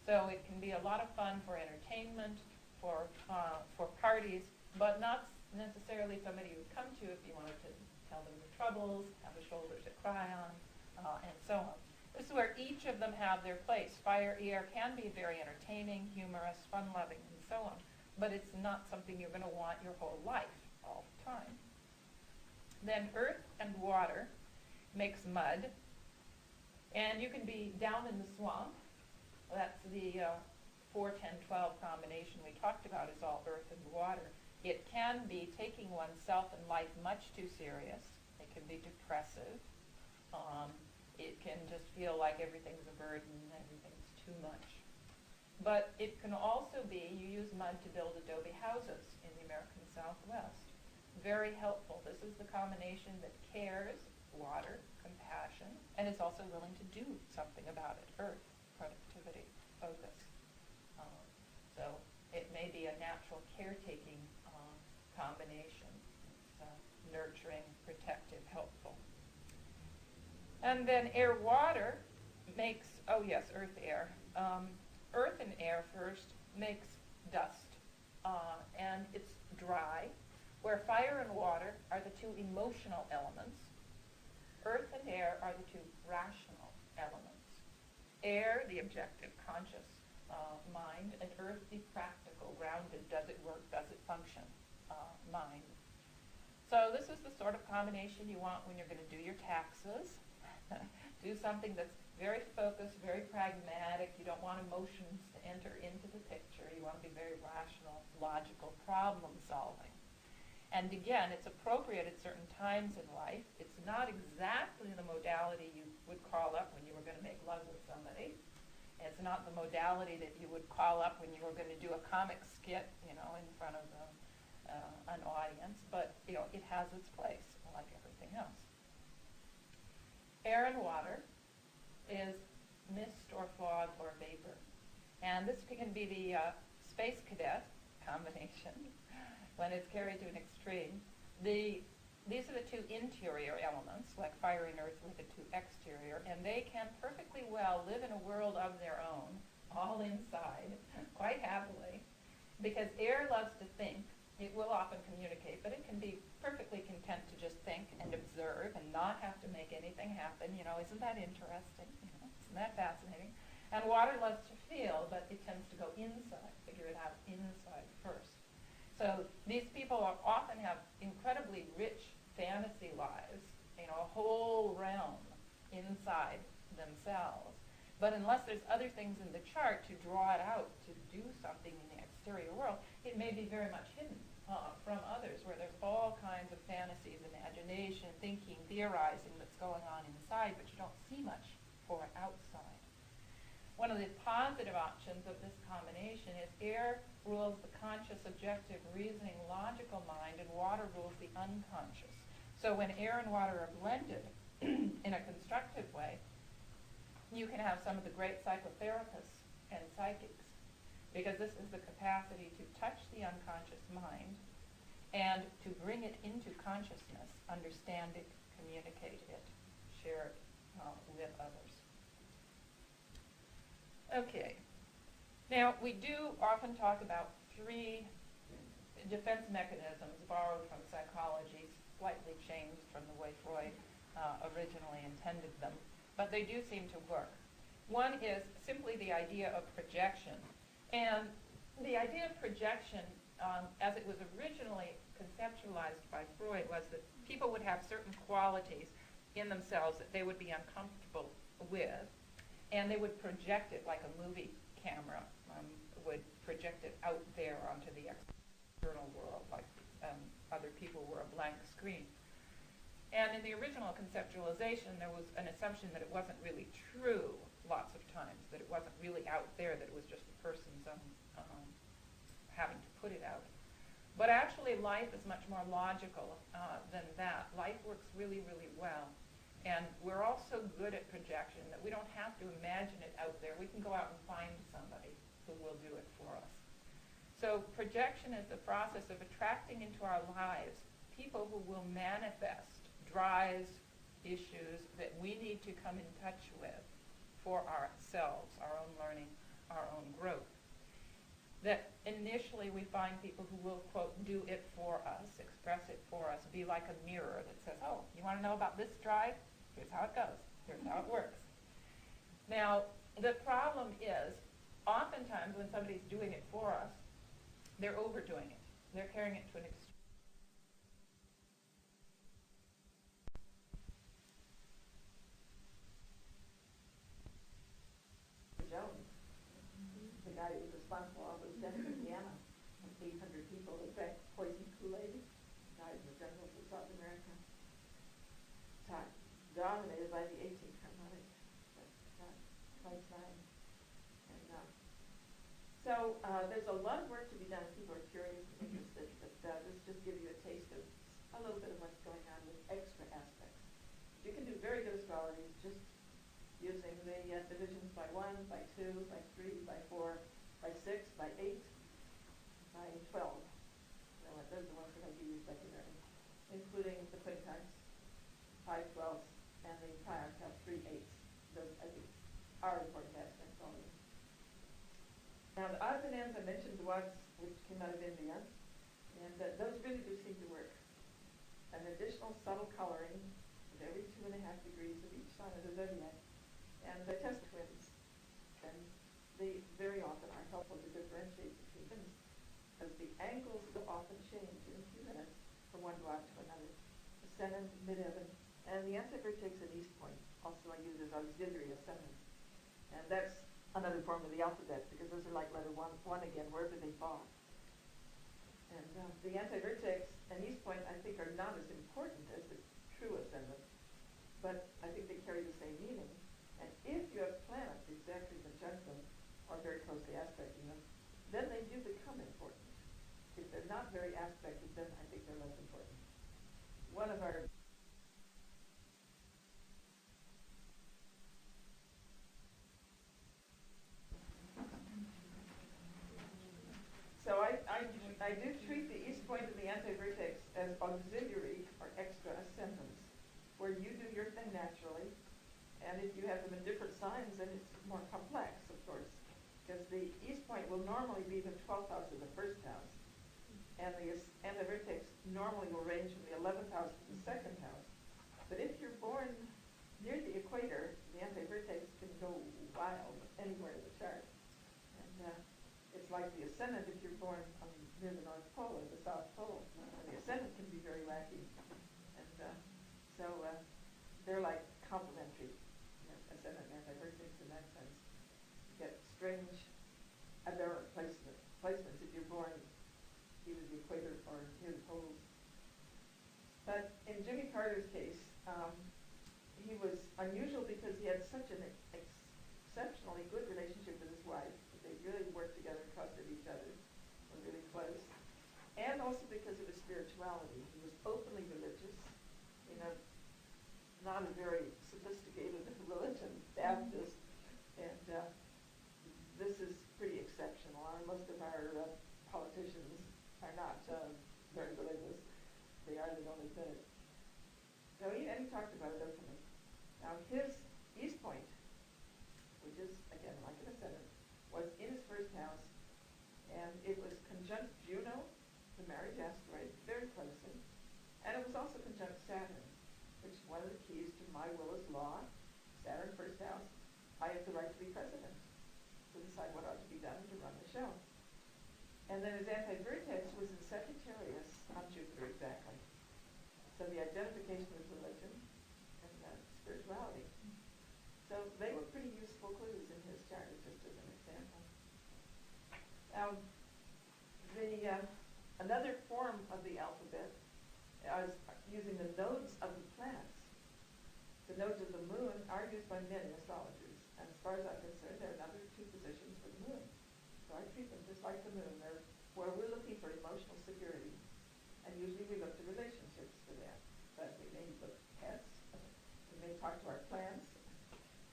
So it can be a lot of fun for entertainment, for parties, but not necessarily somebody you would come to if you wanted to tell them your troubles, have a shoulder to cry on, and so on. This is where each of them have their place. Fire, air can be very entertaining, humorous, fun-loving, and so on, but it's not something you're going to want your whole life all the time. Then earth and water makes mud, and you can be down in the swamp. That's the 4-10-12 combination we talked about, is all earth and water. It can be taking oneself and life much too serious. It can be depressive. It can just feel like everything's a burden, everything's too much. But it can also be, you use mud to build adobe houses in the American Southwest. Very helpful. This is the combination that cares, water, compassion, and is also willing to do something about it. Earth, productivity, focus. So it may be a natural caretaking combination. It's nurturing, protective, helpful. And then air-water makes, oh yes, earth-air. Earth and air first makes dust, and it's dry, where fire and water are the two emotional elements. Earth and air are the two rational elements. Air, the objective, conscious mind, and earth, the practical, grounded, does it work, does it function, mind. So this is the sort of combination you want when you're going to do your taxes. Do something that's very focused, very pragmatic. You don't want emotions to enter into the picture. You want to be very rational, logical, problem solving. And again, it's appropriate at certain times in life. It's not exactly the modality you would call up when you were going to make love with somebody. It's not the modality that you would call up when you were going to do a comic skit, in front of an audience. But, it has its place, like everything else. Air and water is mist or fog or vapor. And this can be the space cadet combination when it's carried to an extreme. These are the two interior elements, like fire and earth with the two exterior, and they can perfectly well live in a world of their own, all inside, quite happily, because air loves to think. It will often communicate, but it can be perfectly content to just think and observe and not have to make anything happen. Isn't that interesting? Isn't that fascinating? And water loves to feel, but it tends to go inside, figure it out inside first. So these people often have incredibly rich fantasy lives, a whole realm inside themselves. But unless there's other things in the chart to draw it out to do something in the exterior world, it may be very much hidden from others, where there's all kinds of fantasies, imagination, thinking, theorizing that's going on inside, but you don't see much for outside. One of the positive options of this combination is air rules the conscious, objective, reasoning, logical mind, and water rules the unconscious. So when air and water are blended in a constructive way, you can have some of the great psychotherapists and psychics, because this is the capacity to touch the unconscious mind and to bring it into consciousness, understand it, communicate it, share it with others. Okay. Now, we do often talk about 3 defense mechanisms borrowed from psychology, slightly changed from the way Freud originally intended them, but they do seem to work. One is simply the idea of projection. And the idea of projection, as it was originally conceptualized by Freud, was that people would have certain qualities in themselves that they would be uncomfortable with, and they would project it like a movie camera would project it out there onto the external world, like other people were a blank screen. And in the original conceptualization, there was an assumption that it wasn't really true lots of times, that it wasn't really out there, that it was just the person's having to put it out. But actually, life is much more logical than that. Life works really, really well. And we're all so good at projection that we don't have to imagine it out there. We can go out and find somebody who will do it for us. So projection is the process of attracting into our lives people who will manifest drives, issues that we need to come in touch with for ourselves, our own learning, our own growth. That initially we find people who will, quote, do it for us, express it for us, be like a mirror that says, oh, you want to know about this drive? Here's how it goes. Here's how it works. Now, the problem is, oftentimes when somebody's doing it for us, they're overdoing it. They're carrying it to an extreme. Jones, the guy who was responsible for the Center in Indiana, 800 people that drank poison Kool-Aid, died in the jungles of South America. Dominated by the 18th harmonic, twice 9. And so there's a lot of work to be done if people are curious and interested, but this just gives you a taste of a little bit of what's going on with extra aspects. You can do very good astrology just using the divisions by 1, by 2, by 3, by 4, by 6, by 8, by 12. Those are the ones that I use regularly, including the quintiles, 5 12s, and the triarch have 3 8s. Those, I think, are important aspects only. Now, the odds and ends, I mentioned the ones which came out of India, and those really do seem to work. An additional subtle coloring of every 2.5 degrees of each sign of the zodiac. And the test twins, and they very often are helpful to differentiate between them, because the angles will often change in a few minutes from one dot to another. Ascendant, mid-heaven, and the antivertex and east point also I use as auxiliary ascendants. And that's another form of the alphabet, because those are like letter 1 again, wherever they fall. And the antivertex and east point, I think, are not as important as the true ascendant, but I think they carry the same meaning. And if you have planets exactly conjunct them, or very closely aspecting them, then they do become important. If they're not very aspected, then I think they're less important. One of our So I do treat the east point of the antivertex as auxiliary or extra ascendants, where you do your thing naturally, and if you have them in different signs, then it's more complex, of course, because the east point will normally be the 12th house of the first house, and the antivertex normally will range from the 11th house to the second house. But if you're born near the equator, the antivertex can go wild anywhere in the chart. And it's like the ascendant, if you're born near the North Pole or the South Pole, the ascendant can be very wacky. And so they're like complementary, ascendant and divergence in that sense. You get strange aberrant placements if you're born either the equator or near the poles. But in Jimmy Carter's case, he was unusual because he had such an exceptionally good relationship with his wife. They really worked together and trusted each other, were really close. And also because of his spirituality. He was openly religious, not a very sophisticated religion, Baptist. And this is pretty exceptional. Most of our politicians are not very religious. They don't admit it. So he talked about it openly. Now his East Point, which is, again, like an ascendant, was in his first house, and it was conjunct Juno, the marriage asteroid, very closely, and it was also conjunct Saturn, which is one of the keys to my will is law. Saturn, first house, I have the right to be president, to decide what ought to be done and to run the show. And then his anti-vertex was in Sagittarius on Jupiter exactly. So the identification with religion and spirituality. So they were pretty useful clues in his chart, just as an example. Now, another form of the alphabet is using the nodes of the planets. The nodes of the moon are used by many astrologers, and as far as I'm concerned, there are another two positions for the moon. So I treat them just like the moon. They're where we're looking for emotional security, and usually we look to relationships for that. But we may look at pets, we may talk to our plants,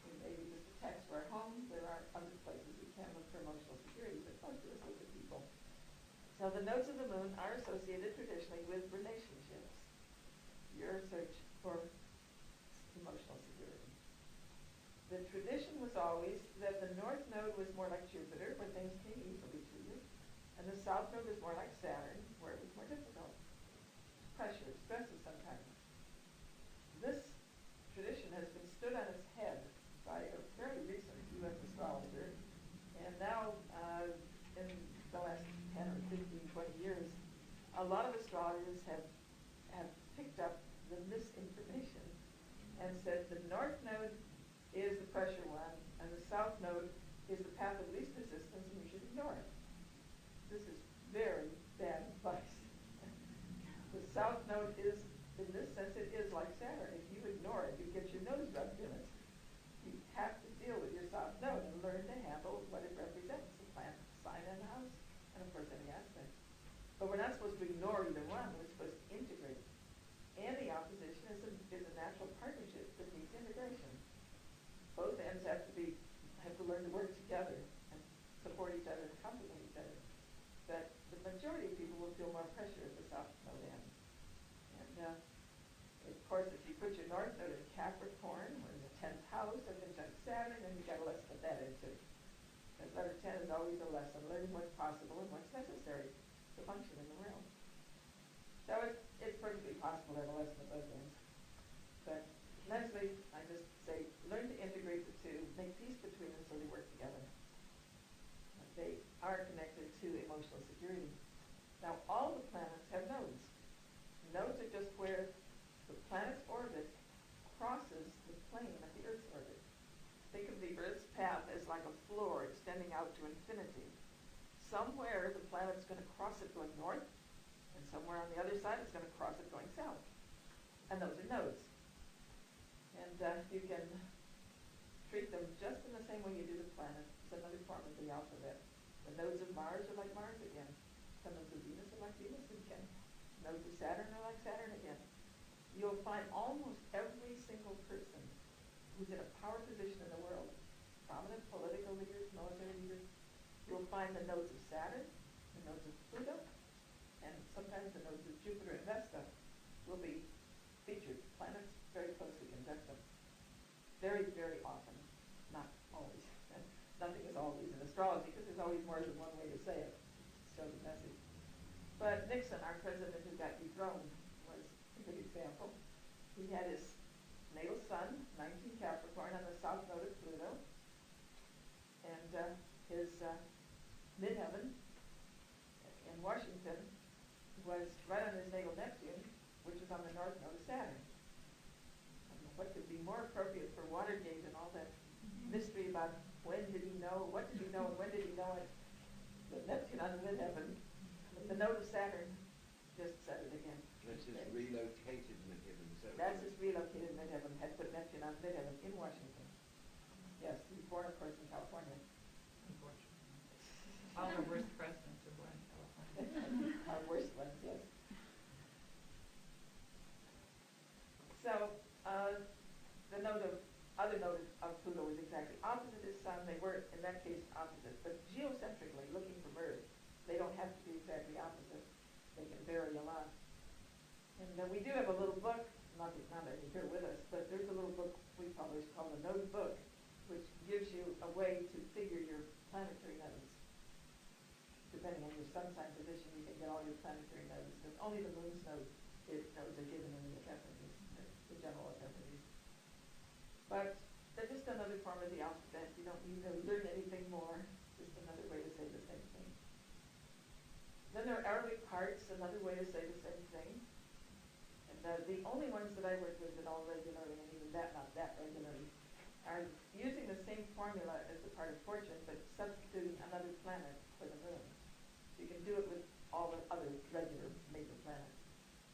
we may be just attached to our home. There are other places we can look for emotional security, but most of us look at people. So the nodes of the moon are associated traditionally with relationships. Your search for emotional security. The tradition was always that the north node was more like Jupiter, where things came easily to you, and the south node was more like Saturn, where it was more difficult. Pressure, stresses sometimes. This tradition has been stood on its head by a very recent U.S. astrologer, and now in the last 10 or 15, 20 years, a lot of astrologers have picked up the misinformation and said the north node is the pressure one, and the south node is the path of least resistance, and you should ignore it. This is very bad advice. The south node is, in this sense, it is like Saturn. If you ignore it, you get your nose rubbed in it. You have to deal with your south node and learn to handle what it represents, the planet, sign, and house, and of course any aspect. But we're not supposed to ignore either one. We're supposed to integrate. And the opposition is a natural partnership that needs integration. Both ends have to learn to work together and support each other and complement each other. But the majority of people will feel more pressure at the south node end. And of course, if you put your north node in Capricorn, or in the 10th house of conjunct Saturn, then you've got a lesson of that into. Because letter 10 is always a lesson, learning what's possible and what's necessary to function in the world. So it's perfectly possible to have a lesson of both ends. But Leslie, I just say, learn to integrate the two, make peace between them so they work together. They are connected to emotional security. Now, all the planets have nodes. Nodes are just where the planet's orbit crosses the plane of the Earth's orbit. Think of the Earth's path as like a floor extending out to infinity. Somewhere the planet's going to cross it going north, and somewhere on the other side it's going to cross it going south. And those are nodes. And you can treat them just in the same way you do the planet. It's another form of the alphabet. The nodes of Mars are like Mars again. The nodes of Venus are like Venus again. Nodes of Saturn are like Saturn again. You'll find almost every single person who's in a power position in the world, prominent political leaders, military leaders, you'll find the nodes of Saturn, the nodes of Pluto, and sometimes the nodes of Jupiter and Vesta will be featured. Planets very closely conjunct them. Very, very often. Not always. Nothing is always in astrology because there's always more than one way to say it. Show the message. But Nixon, our president who got dethroned, was a good example. He had his natal sun, 19 Capricorn, on the south node of Pluto. And his midheaven in Washington was right on his natal Neptune, which was on the north node of Saturn. I mean, what could be more appropriate for Watergate and all that mystery about when did he know, what did he know, and when did he know it? The Neptune on the midheaven, the node of Saturn just said it again. That's his relocated midheaven. That's his relocated midheaven, had put Neptune on midheaven in Washington. Yes, he was born, of course, in California. Unfortunately. All the worst presidents are born in California. Our worst ones, yes. So, the other node of Pluto was exactly opposite his sun. They were, in that case, opposite. But geocentrically, looking from Earth, they don't have to be exactly opposite. They can vary a lot. And we do have a little book, not that you're here with us, but there's a little book we published called the Node Book, which gives you a way to figure your planetary nodes. Depending on your sun sign position, you can get all your planetary nodes. But only the moon's nodes are given in the appendices, the general appendices. But they're just another form of the alphabet. You don't need to learn anything more. Just another way to say the same thing. Then there are Arabic parts, another way to say the same thing. And the only ones that I work with at all regularly, and even that not that regularly, are using the same formula as the part of fortune, but substituting another planet for the moon. So you can do it with all the other regular major planets.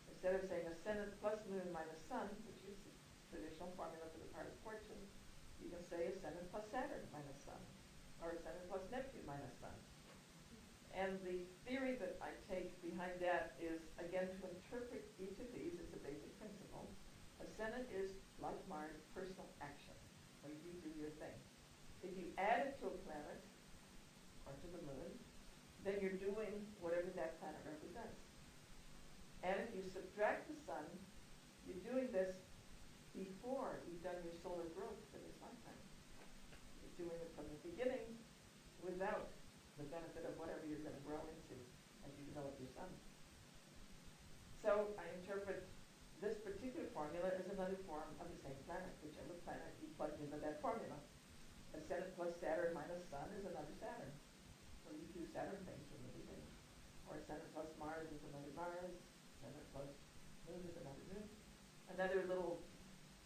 Instead of saying ascendant plus moon minus sun, which is the traditional formula for the part of fortune, you can say ascendant plus Saturn minus sun, or ascendant plus Neptune minus sun. And the theory that I take behind that is, again, to interpret each of these as a basic principle. Ascendant is, like Mars, personal action, where you do your thing. If you add it to a planet, or to the moon, then you're doing whatever that planet represents. And if you subtract the sun, you're doing this before you've done your solar growth for this lifetime. You're doing it from the beginning without the benefit of whatever you're going to grow into as you develop your sun. So I interpret this particular formula as another form of the same planet, whichever planet you plug into that formula. Ascendant plus Saturn minus sun is another Saturn. So you do Saturn things from the beginning. Or ascendant plus Mars is another Mars. Ascendant plus moon is another moon. Another little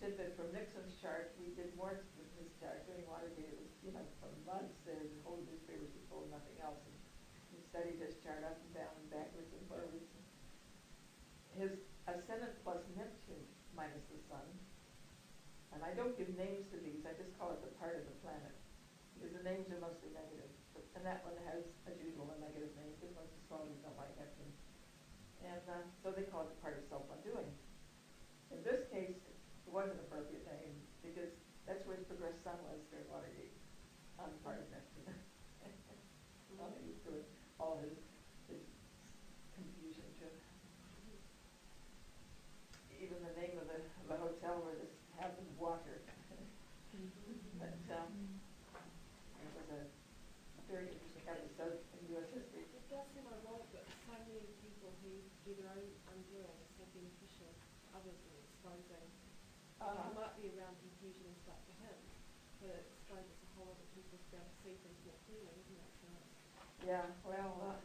tidbit from Nixon's chart, we did more with his chart during Watergate. It was, for months there, the whole newspapers were told nothing else. And we studied his chart up and down and backwards and forwards. His ascendant plus Neptune minus the sun, and I don't give names to these, I just call it the part of the planet, because the names are mostly negative. And that one has, as usual, a negative name, because most astrologers don't like Neptune. And so they call it the part of self-undoing. In this case, it was an appropriate name, because that's where his progressed sun was during Watergate, on the part of Neptune. Well, he was doing all his confusion too. Even the name of the hotel where this happened, Water. But it was a very interesting episode in U.S. history. It does seem ironic that so many people who do their own undoing are so beneficial, others are exposing. It might be around confusion and stuff for him, but it exposes a whole lot of people to be able to see things more clearly, isn't it? So Yeah, well,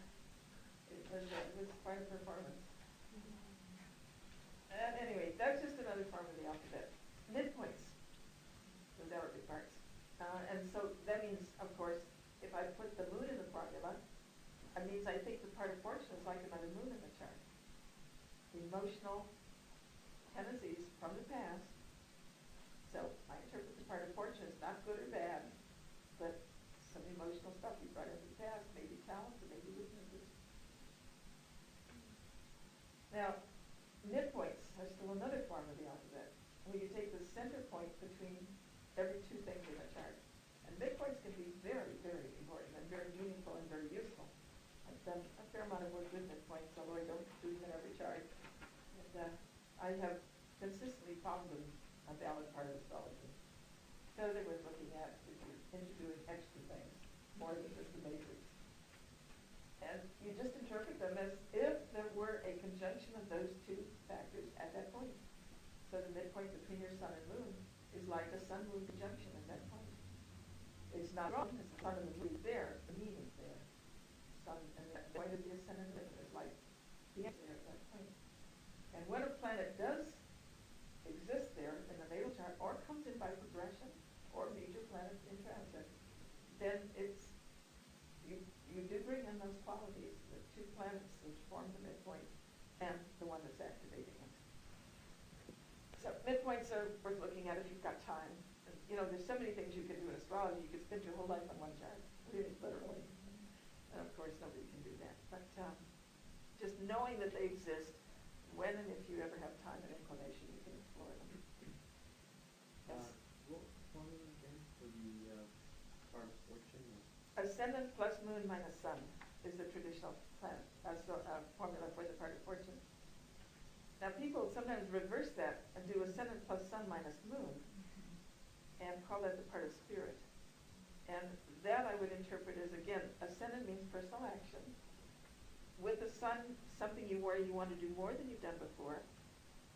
it was quite a performance. And anyway, that's just another form of the alphabet. Midpoints, those Arabic parts. And so that means, of course, if I put the moon in the formula, it means I think the part of fortune is like another moon in the chart. Emotional tendencies from the past. So I interpret the part of fortune as not good or bad, but some emotional stuff you brought into the past, maybe talents or maybe weaknesses. Now, midpoints are still another form of the alphabet, where you take the center point between every two things in a chart. And midpoints can be very, very important and very meaningful and very useful. I've done a fair amount of work with midpoints, although I don't do them in every chart. And I have consistently found them a valid part of astrology. So they were looking at if you're introducing extra things, more than just the matrix. And you just interpret them as if there were a conjunction of those two factors at that point. So the midpoint between your sun and moon is like a sun-moon conjunction at that point. It's not wrong because the sun and the moon is there, the mean is there. then you do bring in those qualities, the two planets which form the midpoint and the one that's activating it. So midpoints are worth looking at if you've got time. And, there's so many things you can do in astrology. You could spend your whole life on one chart, really, literally. And of course, nobody can do that. But just knowing that they exist, when and if you ever have time and inclination, you can explore them. Yes. What formula again for the card of fortune? Ascendant plus moon minus sun is the traditional formula for the part of fortune. Now people sometimes reverse that and do ascendant plus sun minus moon and call that the part of spirit. And that I would interpret as, again, ascendant means personal action. With the sun, something where you want to do more than you've done before.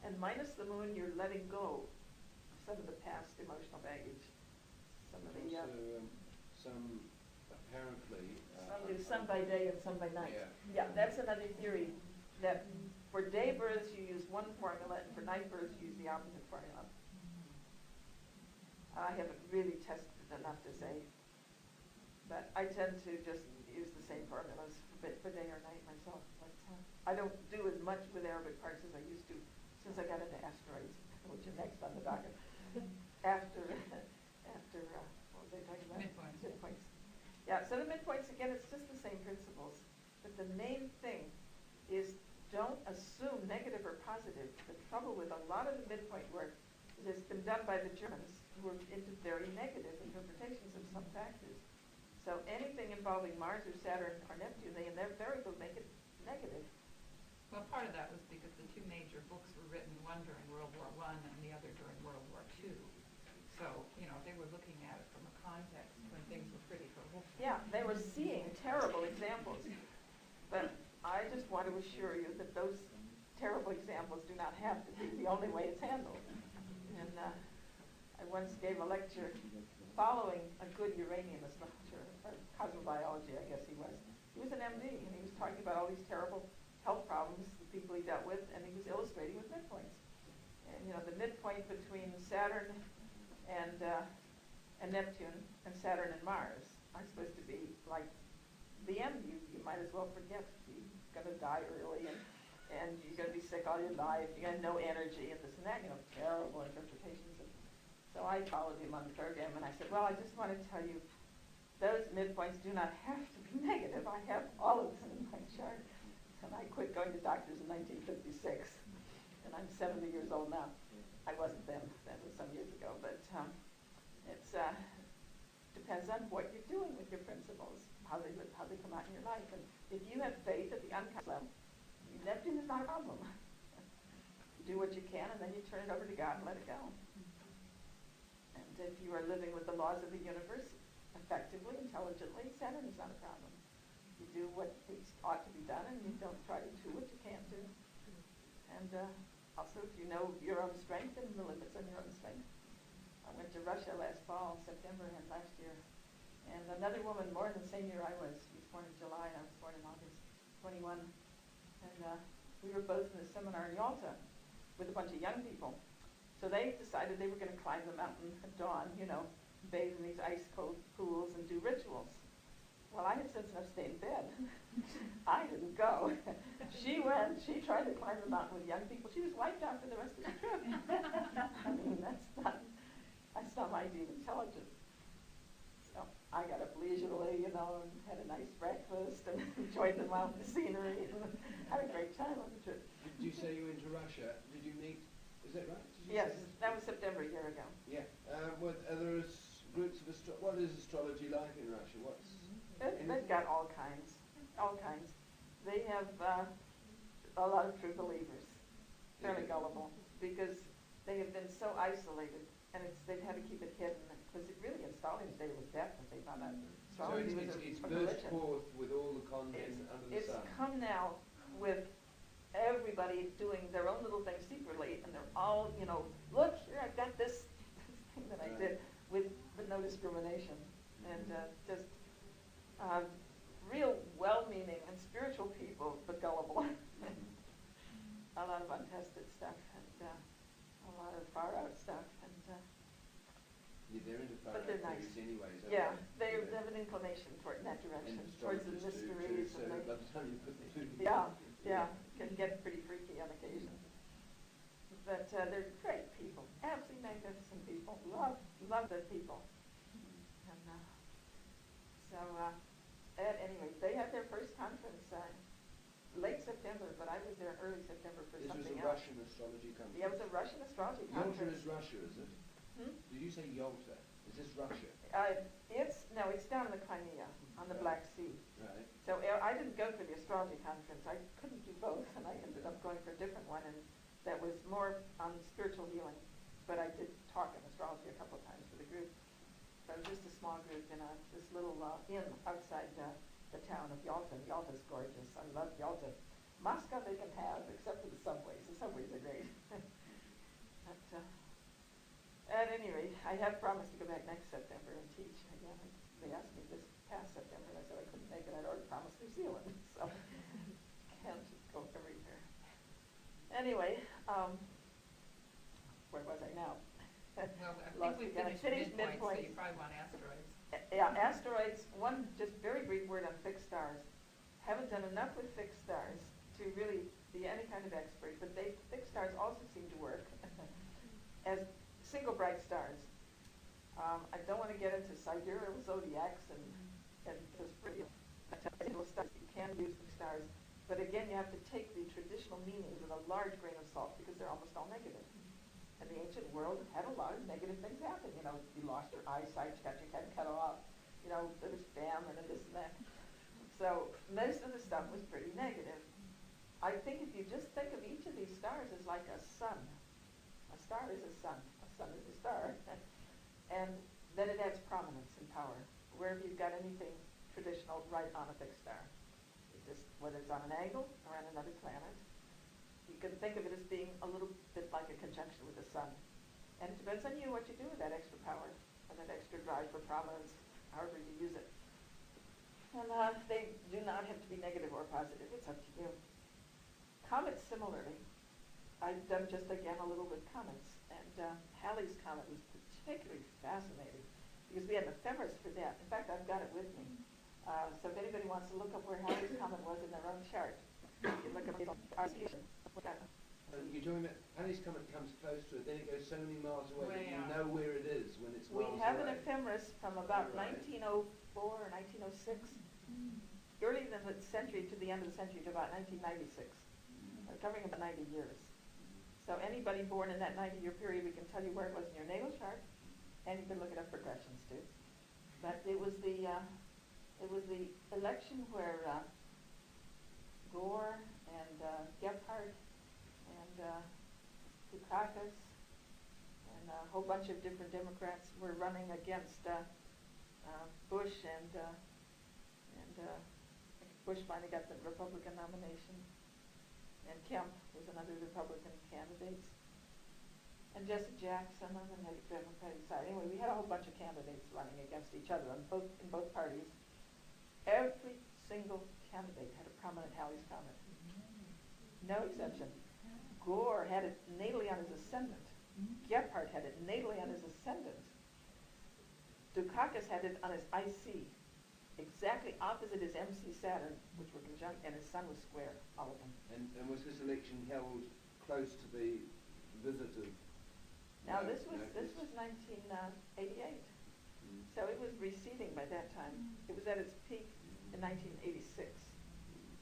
And minus the moon, you're letting go some of the past emotional baggage. Some of the... some apparently... some do sun by day and sun by night. Yeah. That's another theory, that for day births you use one formula, and for night births you use the opposite formula. I haven't really tested it enough to say, but I tend to just use the same formulas for day or night myself. But I don't do as much with Arabic parts as I used to since I got into asteroids, which is next on the docket. After what was I talking about? Midpoints. Midpoints. Yeah, so the midpoints, again, it's just the same principles. But the main thing is don't assume negative or positive. The trouble with a lot of the midpoint work is it's been done by the Germans who were into very negative interpretations of some factors. So anything involving Mars or Saturn or Neptune, they invariably make it negative. Well, part of that was because the two major books were written, one during World War I and the other during World War II. So, they were looking at it from a context when things were pretty horrific. Yeah, they were seeing terrible examples. But I just want to assure you that those terrible examples do not have to be the only way it's handled. And I once gave a lecture following a good uranium astrologer, or cosmobiology, I guess he was. He was an MD, and he was talking about all these terrible health problems, the people he dealt with, and he was illustrating with midpoints. And the midpoint between Saturn and Neptune and Saturn and Mars are supposed to be like the end. You might as well forget. You're going to die early, and you're going to be sick all your life. You're going to have no energy, and this and that. Terrible interpretations. So I followed him on the program, and I said, well, I just want to tell you, those midpoints do not have to be negative. I have all of them in my chart. And I quit going to doctors in 1956, and I'm 70 years old now. I wasn't then. That was some years ago. But it depends on what you're doing with your principles, how they come out in your life. And if you have faith at the unconscious level, Neptune is not a problem. You do what you can, and then you turn it over to God and let it go. And if you are living with the laws of the universe effectively, intelligently, Saturn is not a problem. You do what ought to be done, and you don't try to do what you can't do. And also, if you know your own strength and the limits on your own strength. I went to Russia last fall, September, and last year. And another woman, born the same year I was. She was born in July, and I was born in August, 21. And we were both in a seminar in Yalta with a bunch of young people. So they decided they were going to climb the mountain at dawn, bathe in these ice-cold pools and do rituals. Well, I had sense enough to stay in bed. I didn't go. She went. She tried to climb the mountain with young people. She was wiped out for the rest of the trip. I mean, that's not my deep intelligence. So I got up leisurely, and had a nice breakfast and enjoyed the mountain scenery and had a great time on the trip. Did you say you went to Russia? Did you meet? Is that right? Yes, that was September a year ago. Yeah. Are there groups of what is astrology like in Russia? They've got all kinds. They have a lot of true believers, fairly gullible, because they have been so isolated, and they've had to keep it hidden, because it really in Stalin's day was death that they found out. So it's burst forth with all the content under the sun. It's come now with everybody doing their own little thing secretly, and they're all, look, here, I've got this thing that I did with no discrimination. And just real well-meaning and spiritual people, but gullible. A lot of untested stuff, and a lot of far-out stuff. And they're into far-out but they're nice. things anyways. Yeah, they You know, have an inclination toward that direction, in towards the astrologers mysteries so and by the, the time you put the two yeah, can get pretty freaky on occasion. But they're great people, absolutely magnificent people. Love the people. And at any rate, they had their first conference late September, but I was there early September for This was something a else. Russian astrology conference. Yeah, it was a Russian astrology Yalta conference. is Russia, is it? Hmm? Did you say Yalta? Is this Russia? It's down in the Crimea, on the Right. Black Sea. Right. So I didn't go for the astrology conference. I couldn't do both, and I ended up going for a different one, and that was more on spiritual healing. But I did talk in astrology a couple of times for the group. So it was just a small group in this little inn outside the town of Yalta. Yalta's gorgeous. I love Yalta. Moscow they can have, except for the subways. The subways are great. But, at any rate, I have promised to go back next September and teach again. They asked me this past September, and I said I couldn't make it. I'd already promised New Zealand, so can't go everywhere. Anyway, where was I now? Well, I Lost think we again. I finished midpoint, so midpoints. you probably want asteroids. Yeah, asteroids, one just very brief word on fixed stars. Haven't done enough with fixed stars to really be any kind of expert, but fixed stars also seem to work as single bright stars. I don't want to get into sidereal zodiacs and just pretty little stars. You can use fixed stars, but again, you have to take the traditional meanings with a large grain of salt because they're almost all negative. And the ancient world had a lot of negative things happen. You know, you lost your eyesight, you got your head cut off, you know, there was famine and this and that. So most of the stuff was pretty negative. I think if you just think of each of these stars as like a sun. A star is a sun is a star. And then it adds prominence and power. Wherever you've got anything traditional right on a fixed star. It just, whether it's on an angle or on another planet, you can think of it as being a little bit like a conjunction with the sun. And it depends on you what you do with that extra power and that extra drive for prominence, however you use it. And they do not have to be negative or positive. It's up to you. Comets, similarly. I've done just again a little with comets. And Halley's comet was particularly fascinating because we had an ephemeris for that. In fact, I've got it with me. So if anybody wants to look up where Halley's comet was in their own chart, you can look up our station. You're talking about Halley's comet comes close to it, then it goes so many miles away that Way you out. know where it is when it's We miles have away. an ephemeris from about Right. 1904 or 1906, earlier than the century to the end of the century to about 1996, covering about 90 years. So anybody born in that 90-year period, we can tell you where it was in your natal chart, and you can look it up progressions too. But it was the election where Gore and Gephardt and Dukakis and a whole bunch of different Democrats were running against Bush, and Bush finally got the Republican nomination, and Kemp was another Republican candidate, and Jesse Jackson on the Democratic side. Anyway, we had a whole bunch of candidates running against each other in both parties. Every single candidate had a prominent Halley's comet. No exception. Gore had it natally on his ascendant. Gephardt had it natally on his ascendant. Dukakis had it on his IC, exactly opposite his MC Saturn, which were conjunct, and his sun was square, all of them. And was this election held close to the visit of... Now this was 1988, so it was receding by that time. It was at its peak in 1986,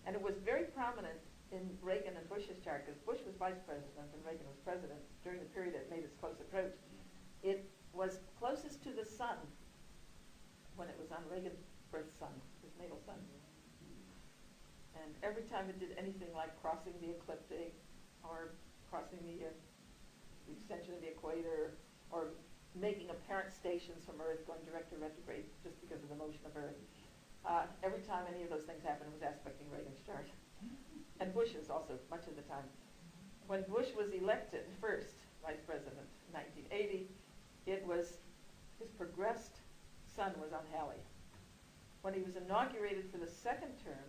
and it was very prominent in Reagan and Bush's chart, because Bush was vice president and Reagan was president during the period that made its close approach. It was closest to the sun when it was on Reagan's birth sun, his natal sun. And every time it did anything like crossing the ecliptic or crossing the extension of the equator or making apparent stations from Earth going direct or retrograde just because of the motion of Earth, every time any of those things happened, it was aspecting Reagan's chart. And Bush's also, much of the time. When Bush was elected first vice president in 1980, it was his progressed sun was on Halley. When he was inaugurated for the second term,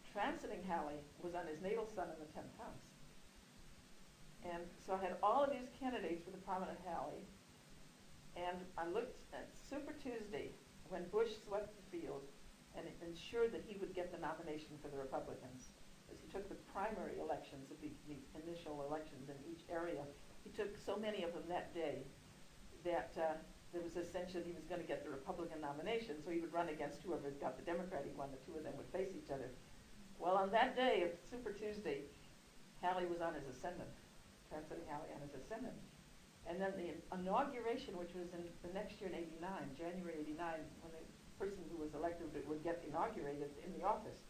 transiting Halley was on his natal sun in the 10th house. And so I had all of these candidates with a prominent Halley. And I looked at Super Tuesday, when Bush swept the field and ensured that he would get the nomination for the Republicans. As he took the primary elections, the initial elections in each area, he took so many of them that day that there was a sense that he was going to get the Republican nomination, so he would run against whoever got the Democratic one. The two of them would face each other. Well, on that day of Super Tuesday, Halley was on his ascendant, transiting Halley on his ascendant. And then the inauguration, which was in the next year in '89, January '89, when the person who was elected would get inaugurated in the office,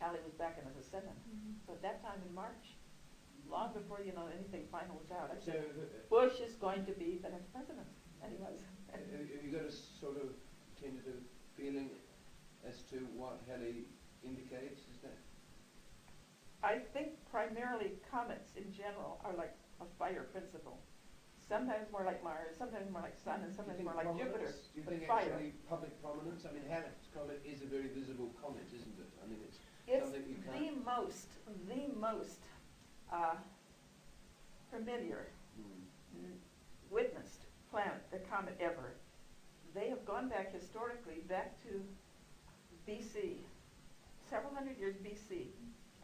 Halley was back in his ascendant. So at that time in March, long before anything final was out, I said, Bush is going to be the next president. And he was. Have you got a sort of tentative feeling as to what Halley indicates? Is that? I think primarily comets in general are like a fire principle. Sometimes more like Mars, sometimes more like Sun, and sometimes more like Jupiter. Do you but think fire. actually public prominence? I mean, Halley's comet is a very visible comet, isn't it? I mean, it's something you can't... the most familiar, witnessed planet, the comet ever. They have gone back historically, back to BC, several hundred years BC,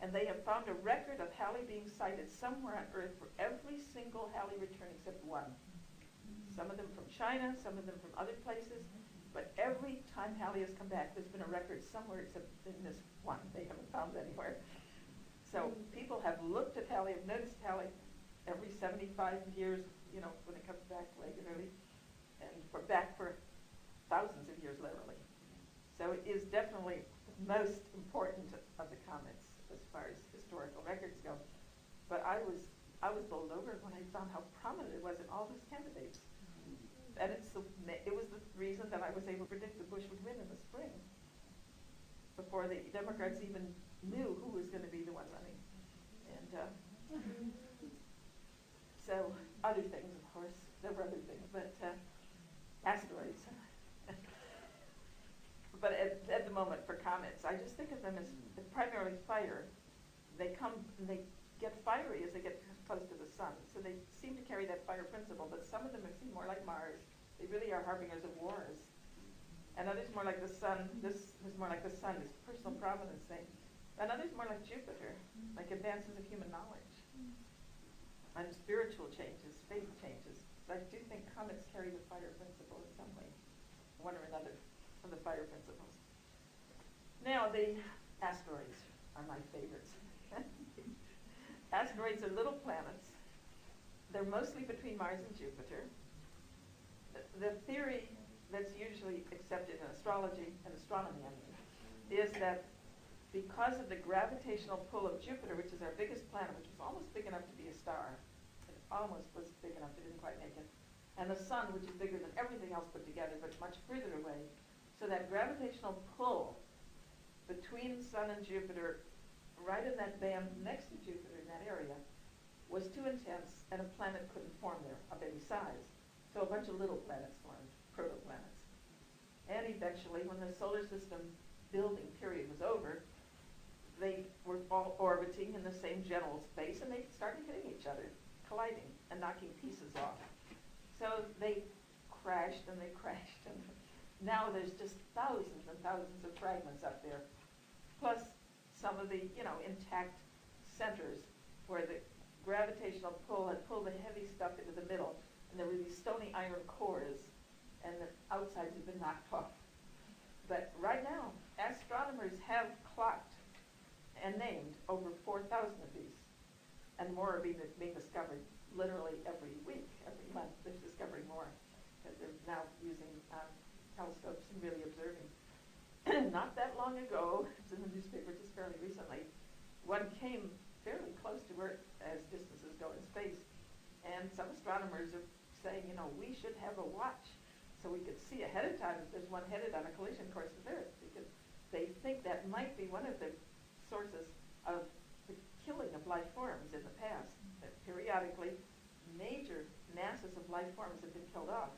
and they have found a record of Halley being sighted somewhere on Earth for every single Halley return except one. Some of them from China, some of them from other places, but every time Halley has come back, there's been a record somewhere except in this one. They haven't found it anywhere. So people have looked at Halley, have noticed Halley every 75 years, when it comes back regularly, and back for thousands of years, literally. So it is definitely the most important of the comets as far as historical records go. But I was bowled over when I found how prominent it was in all those candidates. And it was the reason that I was able to predict that Bush would win in the spring, before the Democrats even knew who was going to be the one running. And so other things, of course, there were other things, but asteroids. But at the moment for comets, I just think of them as primarily fire. They come and they get fiery as they get close to the sun. So they seem to carry that fire principle, but some of them seem more like Mars. They really are harbingers of wars. And others more like the sun. This is more like the sun, this personal prominence thing. And others more like Jupiter, like advances of human knowledge. And spiritual changes, faith changes. So I do think comets carry the fire principle in some way, one or another of the fire principles. Now the asteroids are my favorites. Asteroids are little planets. They're mostly between Mars and Jupiter. The theory that's usually accepted in astrology and astronomy, is that because of the gravitational pull of Jupiter, which is our biggest planet, which was almost big enough to be a star, it almost was big enough, it didn't quite make it, and the sun, which is bigger than everything else put together, but much further away, so that gravitational pull between Sun and Jupiter, right in that band next to Jupiter in that area, was too intense, and a planet couldn't form there of any size. So a bunch of little planets formed, protoplanets. And eventually, when the solar system building period was over, they were all orbiting in the same general space, and they started hitting each other, colliding, and knocking pieces off. So they crashed, and now there's just thousands and thousands of fragments up there, plus some of the, intact centers where the gravitational pull had pulled the heavy stuff into the middle, and there were these stony iron cores, and the outsides had been knocked off. But right now, astronomers have clocked and named over 4,000 of these, and more are being discovered literally every week, every month. They're discovering more, because they're now using telescopes and really observing. Not that long ago, it's in the newspaper just fairly recently, one came fairly close to Earth as distances go in space, and some astronomers are saying, we should have a watch so we could see ahead of time if there's one headed on a collision course with Earth, because they think that might be one of the sources of the killing of life forms in the past. That periodically, major masses of life forms have been killed off.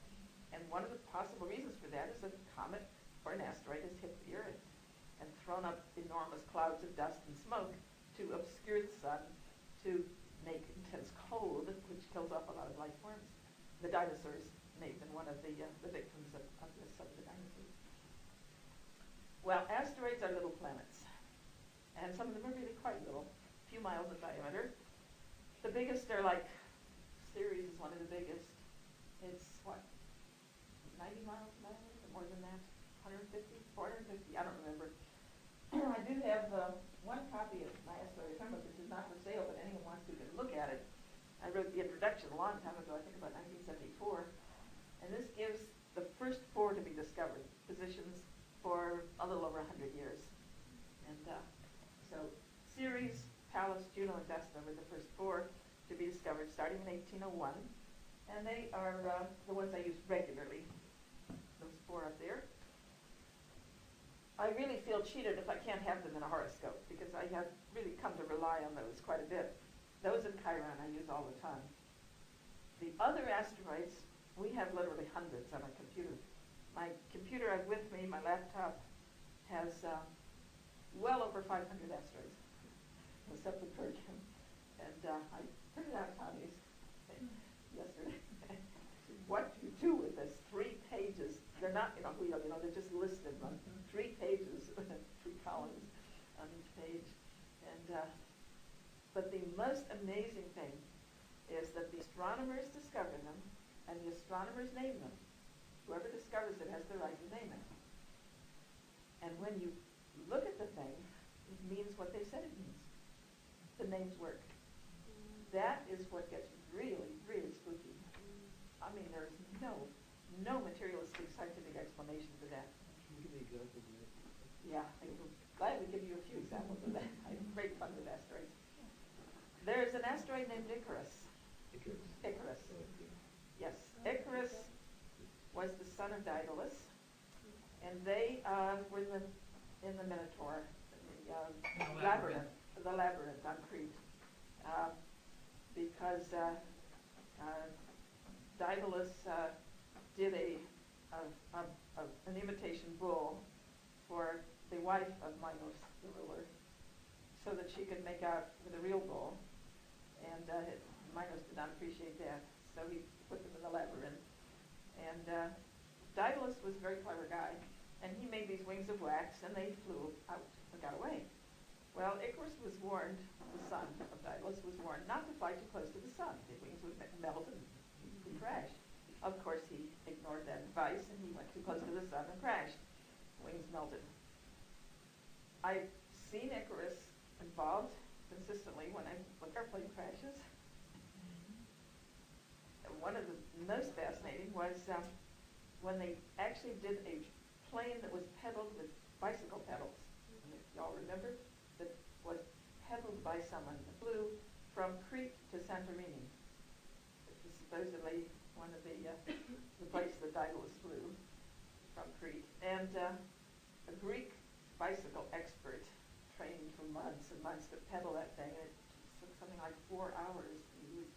And one of the possible reasons for that is that a comet or an asteroid has hit the Earth and thrown up enormous clouds of dust and smoke to obscure the sun, to make intense cold, which kills off a lot of life forms. The dinosaurs Nathan, one of the victims of this dynasty. Well, asteroids are little planets, and some of them are really quite little, a few miles in diameter. The biggest are like, Ceres is one of the biggest. It's what, 90 miles in diameter, or more than that? 150, 450, I don't remember. I do have one copy of my asteroid ephemeris, which is not for sale, but anyone wants to can look at it. I wrote the introduction a long time ago, I think about 1974, and this gives the first 4 to be discovered, positions for a little over 100 years. And so Ceres, Pallas, Juno, and Vesta were the first 4 to be discovered starting in 1801, and they are the ones I use regularly, those 4 up there. I really feel cheated if I can't have them in a horoscope, because I have really come to rely on those quite a bit. Those in Chiron I use all the time. The other asteroids, we have literally hundreds on our computer. My computer I have with me, my laptop, has well over 500 asteroids, except the Persian. And I printed out copies yesterday. What do you do with this? 3 pages. They're not, they're just listed on 3 pages, 3 columns on each page. And but the most amazing thing is that the astronomers discover them, and the astronomers name them. Whoever discovers it has the right to name it. And when you look at the thing, it means what they said it means. The names work. That is what gets really, really spooky. I mean, there's no materialistic scientific explanation for that. Can you give me examples of that? Yeah, I will gladly give you a few examples of that. I have great fun with asteroids. There's an asteroid named Icarus. Icarus. Yes, Icarus was the son of Daedalus, and they were in the Minotaur, the labyrinth on Crete, because Daedalus did an imitation bull for the wife of Minos, the ruler, so that she could make out with a real bull, and Minos did not appreciate that, so he put them in the labyrinth. And Daedalus was a very clever guy, and he made these wings of wax, and they flew out and got away. Well, Icarus was warned, the son of Daedalus was warned not to fly too close to the sun. The wings would melt and he'd crash. Of course, he ignored that advice, and he went too close to the sun and crashed. Wings melted. I've seen Icarus involved consistently when I look at plane crashes. One of the most fascinating was when they actually did a plane that was pedaled with bicycle pedals. If y'all remember, that was pedaled by someone. It flew from Crete to Santorini. It was supposedly one of the places that Daedalus flew from Crete. And a Greek bicycle expert trained for months and months to pedal that thing. And it took something like 4 hours. He was,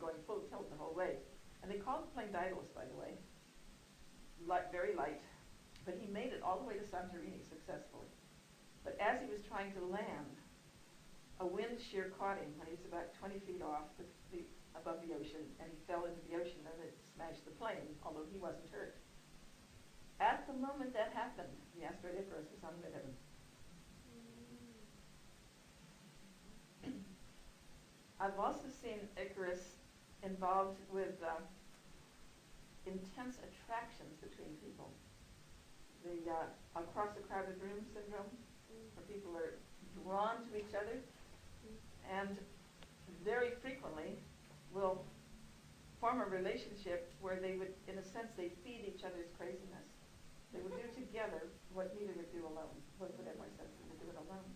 going full tilt the whole way. And they called the plane Daedalus, by the way. Very light. But he made it all the way to Santorini successfully. But as he was trying to land, a wind shear caught him when he was about 20 feet off above the ocean, and he fell into the ocean, and it smashed the plane, although he wasn't hurt. At the moment that happened, the asteroid Icarus was on mid-heaven. I've also seen Icarus involved with intense attractions between people. The across a crowded room syndrome, where people are drawn to each other, and very frequently will form a relationship where they would, in a sense, they feed each other's craziness. They would do together what neither would do alone, what would have more sense than to do it alone.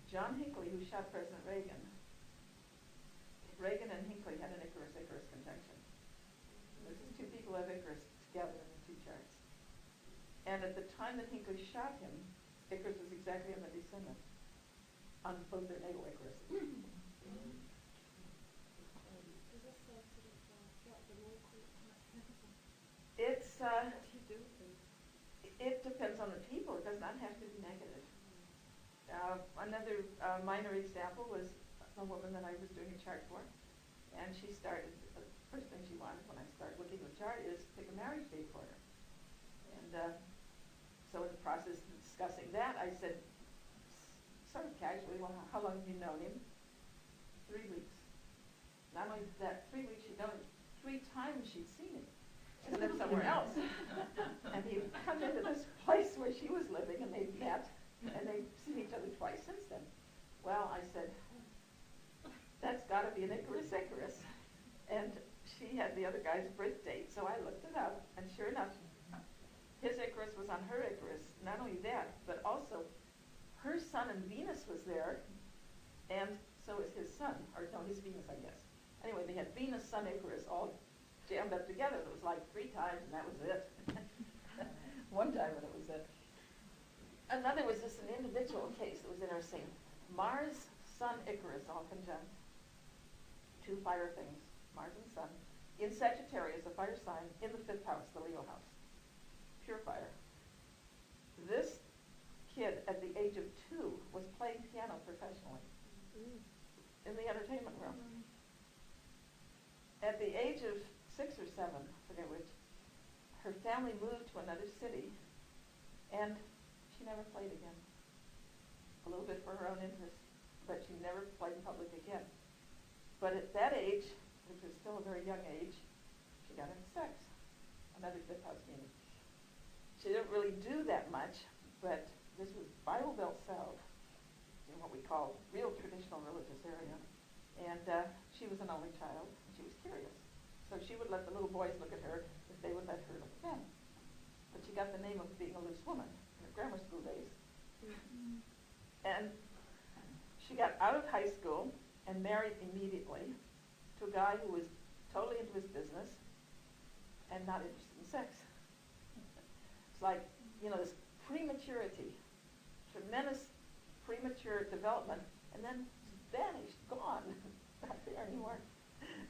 John Hinckley, who shot President Reagan and Hinckley had an Icarus-Icarus conjunction. This is 2 people of Icarus together in the 2 charts. And at the time that Hinckley shot him, Icarus was exactly on the descendant on both their natal Icaruses. It depends on the people. It does not have to be negative. Another minor example was a woman that I was doing a chart for, and she started first thing she wanted when I started looking at the chart is pick a marriage date for her. And so in the process of discussing that, I said, sort of casually, well, how long have you known him? 3 weeks. Not only that, 3 weeks she'd known him, 3 times she'd seen him. She lived somewhere else. And he'd come into this place where she was living, and they'd met, and they'd seen each other twice since then. Well, I said, that's got to be an Icarus. And she had the other guy's birth date, so I looked it up, and sure enough, his Icarus was on her Icarus. Not only that, but also her sun and Venus was there, and so is his sun, or no, his Venus, I guess. Anyway, they had Venus, Sun, Icarus all jammed up together. It was like 3 times, and that was it. 1 time, and it was it. Another was just an individual case that was interesting. Mars, Sun, Icarus, all conjunct. 2 fire things, Mars and Sun. In Sagittarius, a fire sign, in the 5th house, the Leo house. Pure fire. This kid, at the age of 2, was playing piano professionally in the entertainment room. At the age of 6 or 7, I forget which, her family moved to another city, and she never played again. A little bit for her own interest, but she never played in public again. But at that age, which was still a very young age, she got into sex. Another 5th house meeting. She didn't really do that much, but this was Bible Belt South, in what we call real traditional religious area. And she was an only child, and she was curious. So she would let the little boys look at her if they would let her look at them. But she got the name of being a loose woman in her grammar school days. And she got out of high school and married immediately to a guy who was totally into his business and not interested in sex. It's like, this prematurity, tremendous premature development, and then vanished, gone, not there anymore.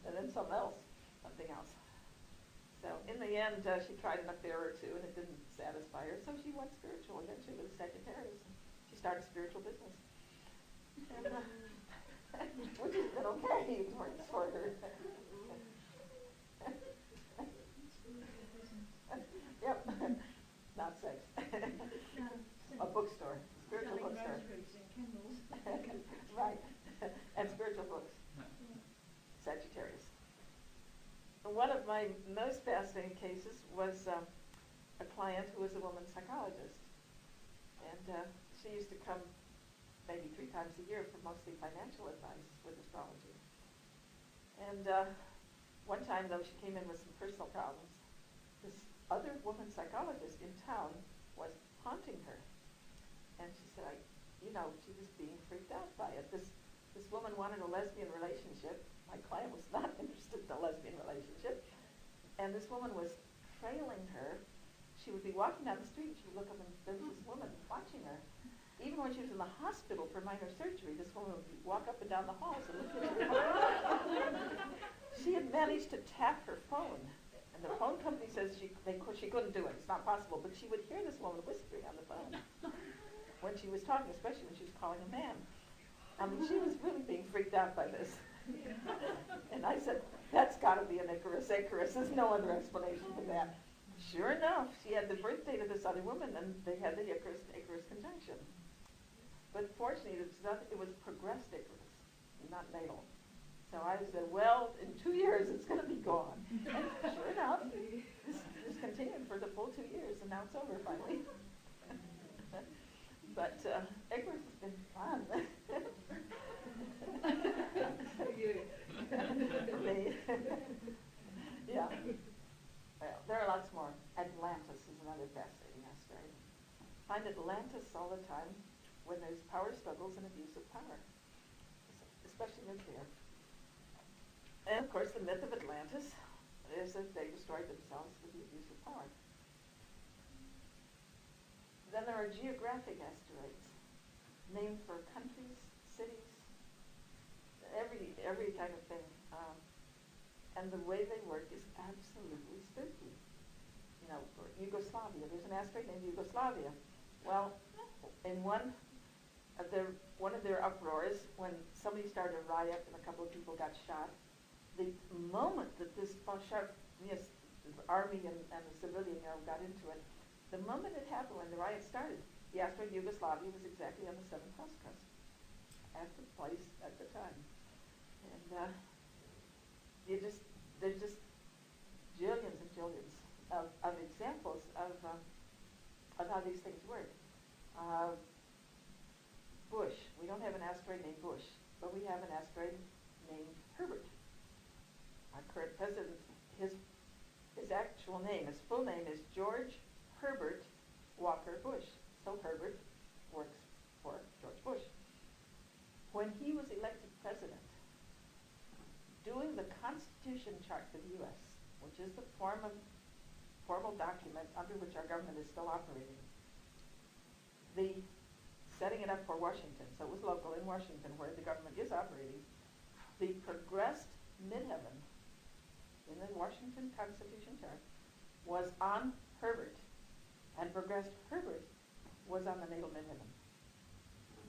And then something else. So in the end, she tried an affair or 2, and it didn't satisfy her, so she went spiritual eventually with Sagittarius. She started a spiritual business. And, which has been okay for her. Yep, not sex. A bookstore, spiritual bookstore. Right, and spiritual books. Sagittarius. One of my most fascinating cases was a client who was a woman psychologist. And she used to come maybe 3 times a year for mostly financial advice with astrology. And one time, though, she came in with some personal problems. This other woman psychologist in town was haunting her. And she said, she was being freaked out by it. This woman wanted a lesbian relationship. My client was not interested in a lesbian relationship. And this woman was trailing her. She would be walking down the street, she would look up, and there was this woman watching her. Even when she was in the hospital for minor surgery, this woman would walk up and down the halls and look at her. She had managed to tap her phone. And the phone company says she couldn't do it. It's not possible. But she would hear this woman whispering on the phone when she was talking, especially when she was calling a man. I mean, she was really being freaked out by this. And I said, that's got to be an Icarus. There's no other explanation for that. Sure enough, she had the birth date of this other woman, and they had the Icarus conjunction. But fortunately, it was progressed Icarus, not natal. So I said, well, in 2 years, it's going to be gone. And sure enough, this continued for the full 2 years, and now it's over finally. But Icarus has been fun. Yeah. Well, there are lots more. Atlantis is another fascinating asteroid. Find Atlantis all the time when there's power struggles and abuse of power, especially nuclear. And of course, the myth of Atlantis is that they destroyed themselves with the abuse of power. Then there are geographic asteroids, named for countries, cities, every kind of thing. And the way they work is absolutely spooky. For Yugoslavia, there's an asteroid named Yugoslavia. Well, in one of their uproars, when somebody started a riot and a couple of people got shot, the moment that this sharp, yes, the army and the civilian got into it, the moment it happened, when the riot started, the asteroid Yugoslavia was exactly on the 7th house crest at the place at the time. And there's just jillions and jillions of examples of how these things work. Bush, we don't have an asteroid named Bush, but we have an asteroid named Herbert. Our current president, his actual name, his full name is George Herbert Walker Bush. So Herbert works for George Bush. When he was elected president, doing the Constitution chart for the U.S., which is the formal document under which our government is still operating, setting it up for Washington, so it was local in Washington where the government is operating, the progressed midheaven in the Washington Constitution chart was on Herbert, and progressed Herbert was on the natal midheaven.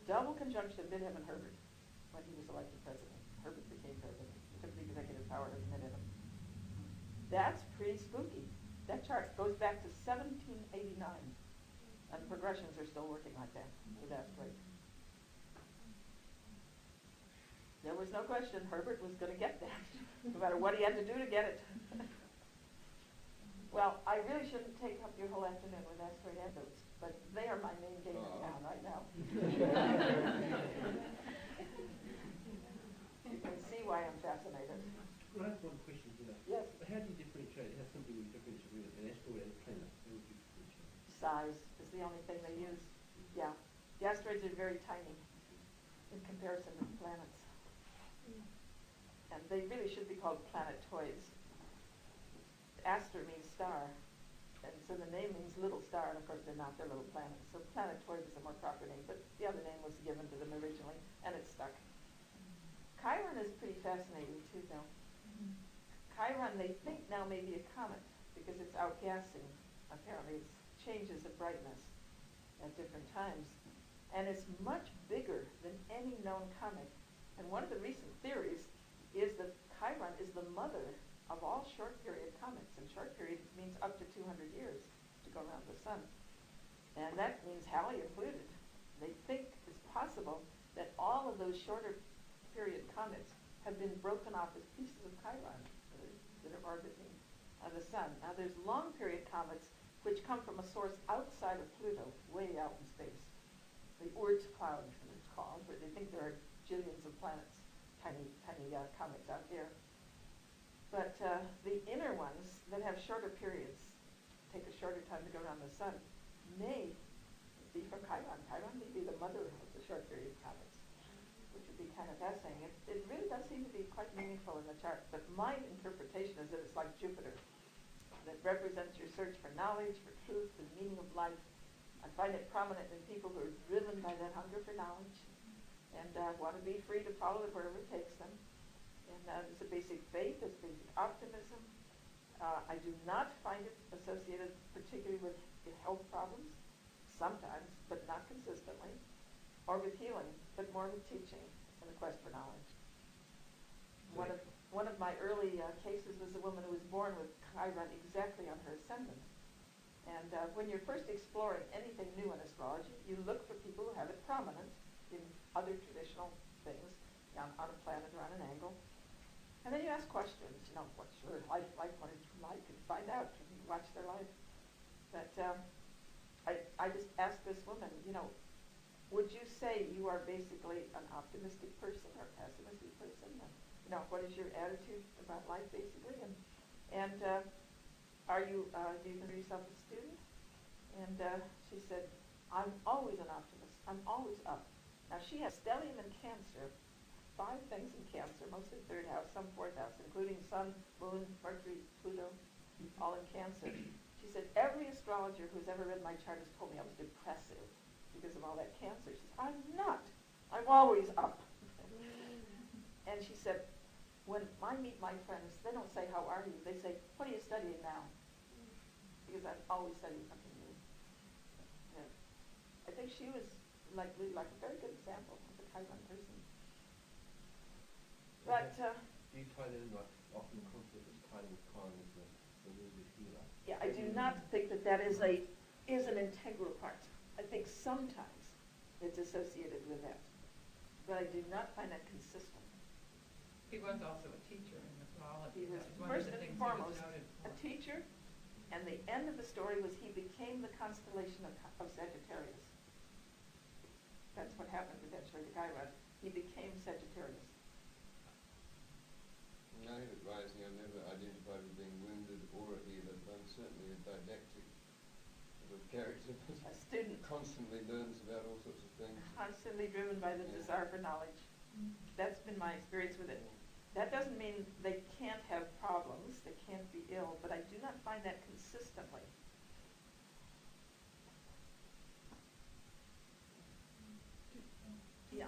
Double conjunction midheaven Herbert when he was elected president. Herbert became president, took the executive power of the midheaven. That's pretty spooky. That chart goes back to 1789, and progressions are still working like that with asteroids. There was no question Herbert was going to get that, no matter what he had to do to get it. Well, I really shouldn't take up your whole afternoon with asteroid anecdotes, but they are my main game in town right now. You can see why I'm fascinated. Can I ask one question here? Yes. How do you differentiate, how simply would you differentiate an asteroid and a planet? How would you differentiate? Size is the only thing they use. Yeah. The asteroids are very tiny in comparison to the planets. And they really should be called planetoids. Aster means star, and so the name means little star, and of course they're not, they're little planets. So planetoid is a more proper name, but the other name was given to them originally, and it stuck. Chiron is pretty fascinating too, though. Chiron, they think now may be a comet, because it's outgassing. Apparently it changes of brightness at different times. And it's much bigger than any known comet. And one of the recent theories is that Chiron is the mother of all short period comets. And short period means up to 200 years to go around the sun. And that means Halley included. They think it's possible that all of those shorter period comets have been broken off as pieces of Chiron that are orbiting the sun. Now there's long period comets which come from a source outside of Pluto, way out in space. The Oort cloud, it's called, where they think there are jillions of planets, tiny comets out there. But the inner ones that have shorter periods, take a shorter time to go around the sun, may be from Chiron. Chiron may be the mother of the short period comets, which would be kind of fascinating. It really does seem to be quite meaningful in the chart, but my interpretation is that it's like Jupiter, that represents your search for knowledge, for truth, and meaning of life. I find it prominent in people who are driven by that hunger for knowledge and want to be free to follow it wherever it takes them. And there's a basic faith, there's basic optimism. I do not find it associated particularly with health problems, sometimes, but not consistently, or with healing, but more with teaching and the quest for knowledge. One of my early cases was a woman who was born with Chiron exactly on her ascendant. And when you're first exploring anything new in astrology, you look for people who have it prominent in other traditional things, on a planet or on an angle. And then you ask questions, what's your life like, what is it like, and find out, and you watch their life. But I just asked this woman, would you say you are basically an optimistic person or a pessimistic person? What is your attitude about life, basically? And are you, do you consider yourself a student? And she said, I'm always an optimist. I'm always up. Now, she has stellium in Cancer, 5 things in Cancer, mostly 3rd house, some 4th house, including Sun, Moon, Mercury, Pluto, all in Cancer. She said, every astrologer who's ever read my chart has told me I was depressive because of all that Cancer. She said, I'm not. I'm always up. And she said, when I meet my friends, they don't say, how are you? They say, what are you studying now? Because I'm always studying something new. Yeah. I think she was really like a very good example of the Chiron person. But Do you tie that in, like, often conflict is tied with Chiron as the wounded healer? Yeah, I do not think that that is an integral part. I think sometimes it's associated with that, but I do not find that consistent. He was also a teacher in mythology. He was That one of first the and things foremost he was noted a for. teacher, and the end of the story was he became the constellation of Sagittarius. That's what happened eventually to Chiron. He became Sagittarius. I think at Rising I've never identified with being wounded or a healer, but I'm certainly a didactic sort of character A that student, constantly learns about all sorts of things. constantly driven by the Yeah. desire for knowledge. That's been my experience with it. That doesn't mean they can't have problems, they can't be ill, but I do not find that consistently. Yeah.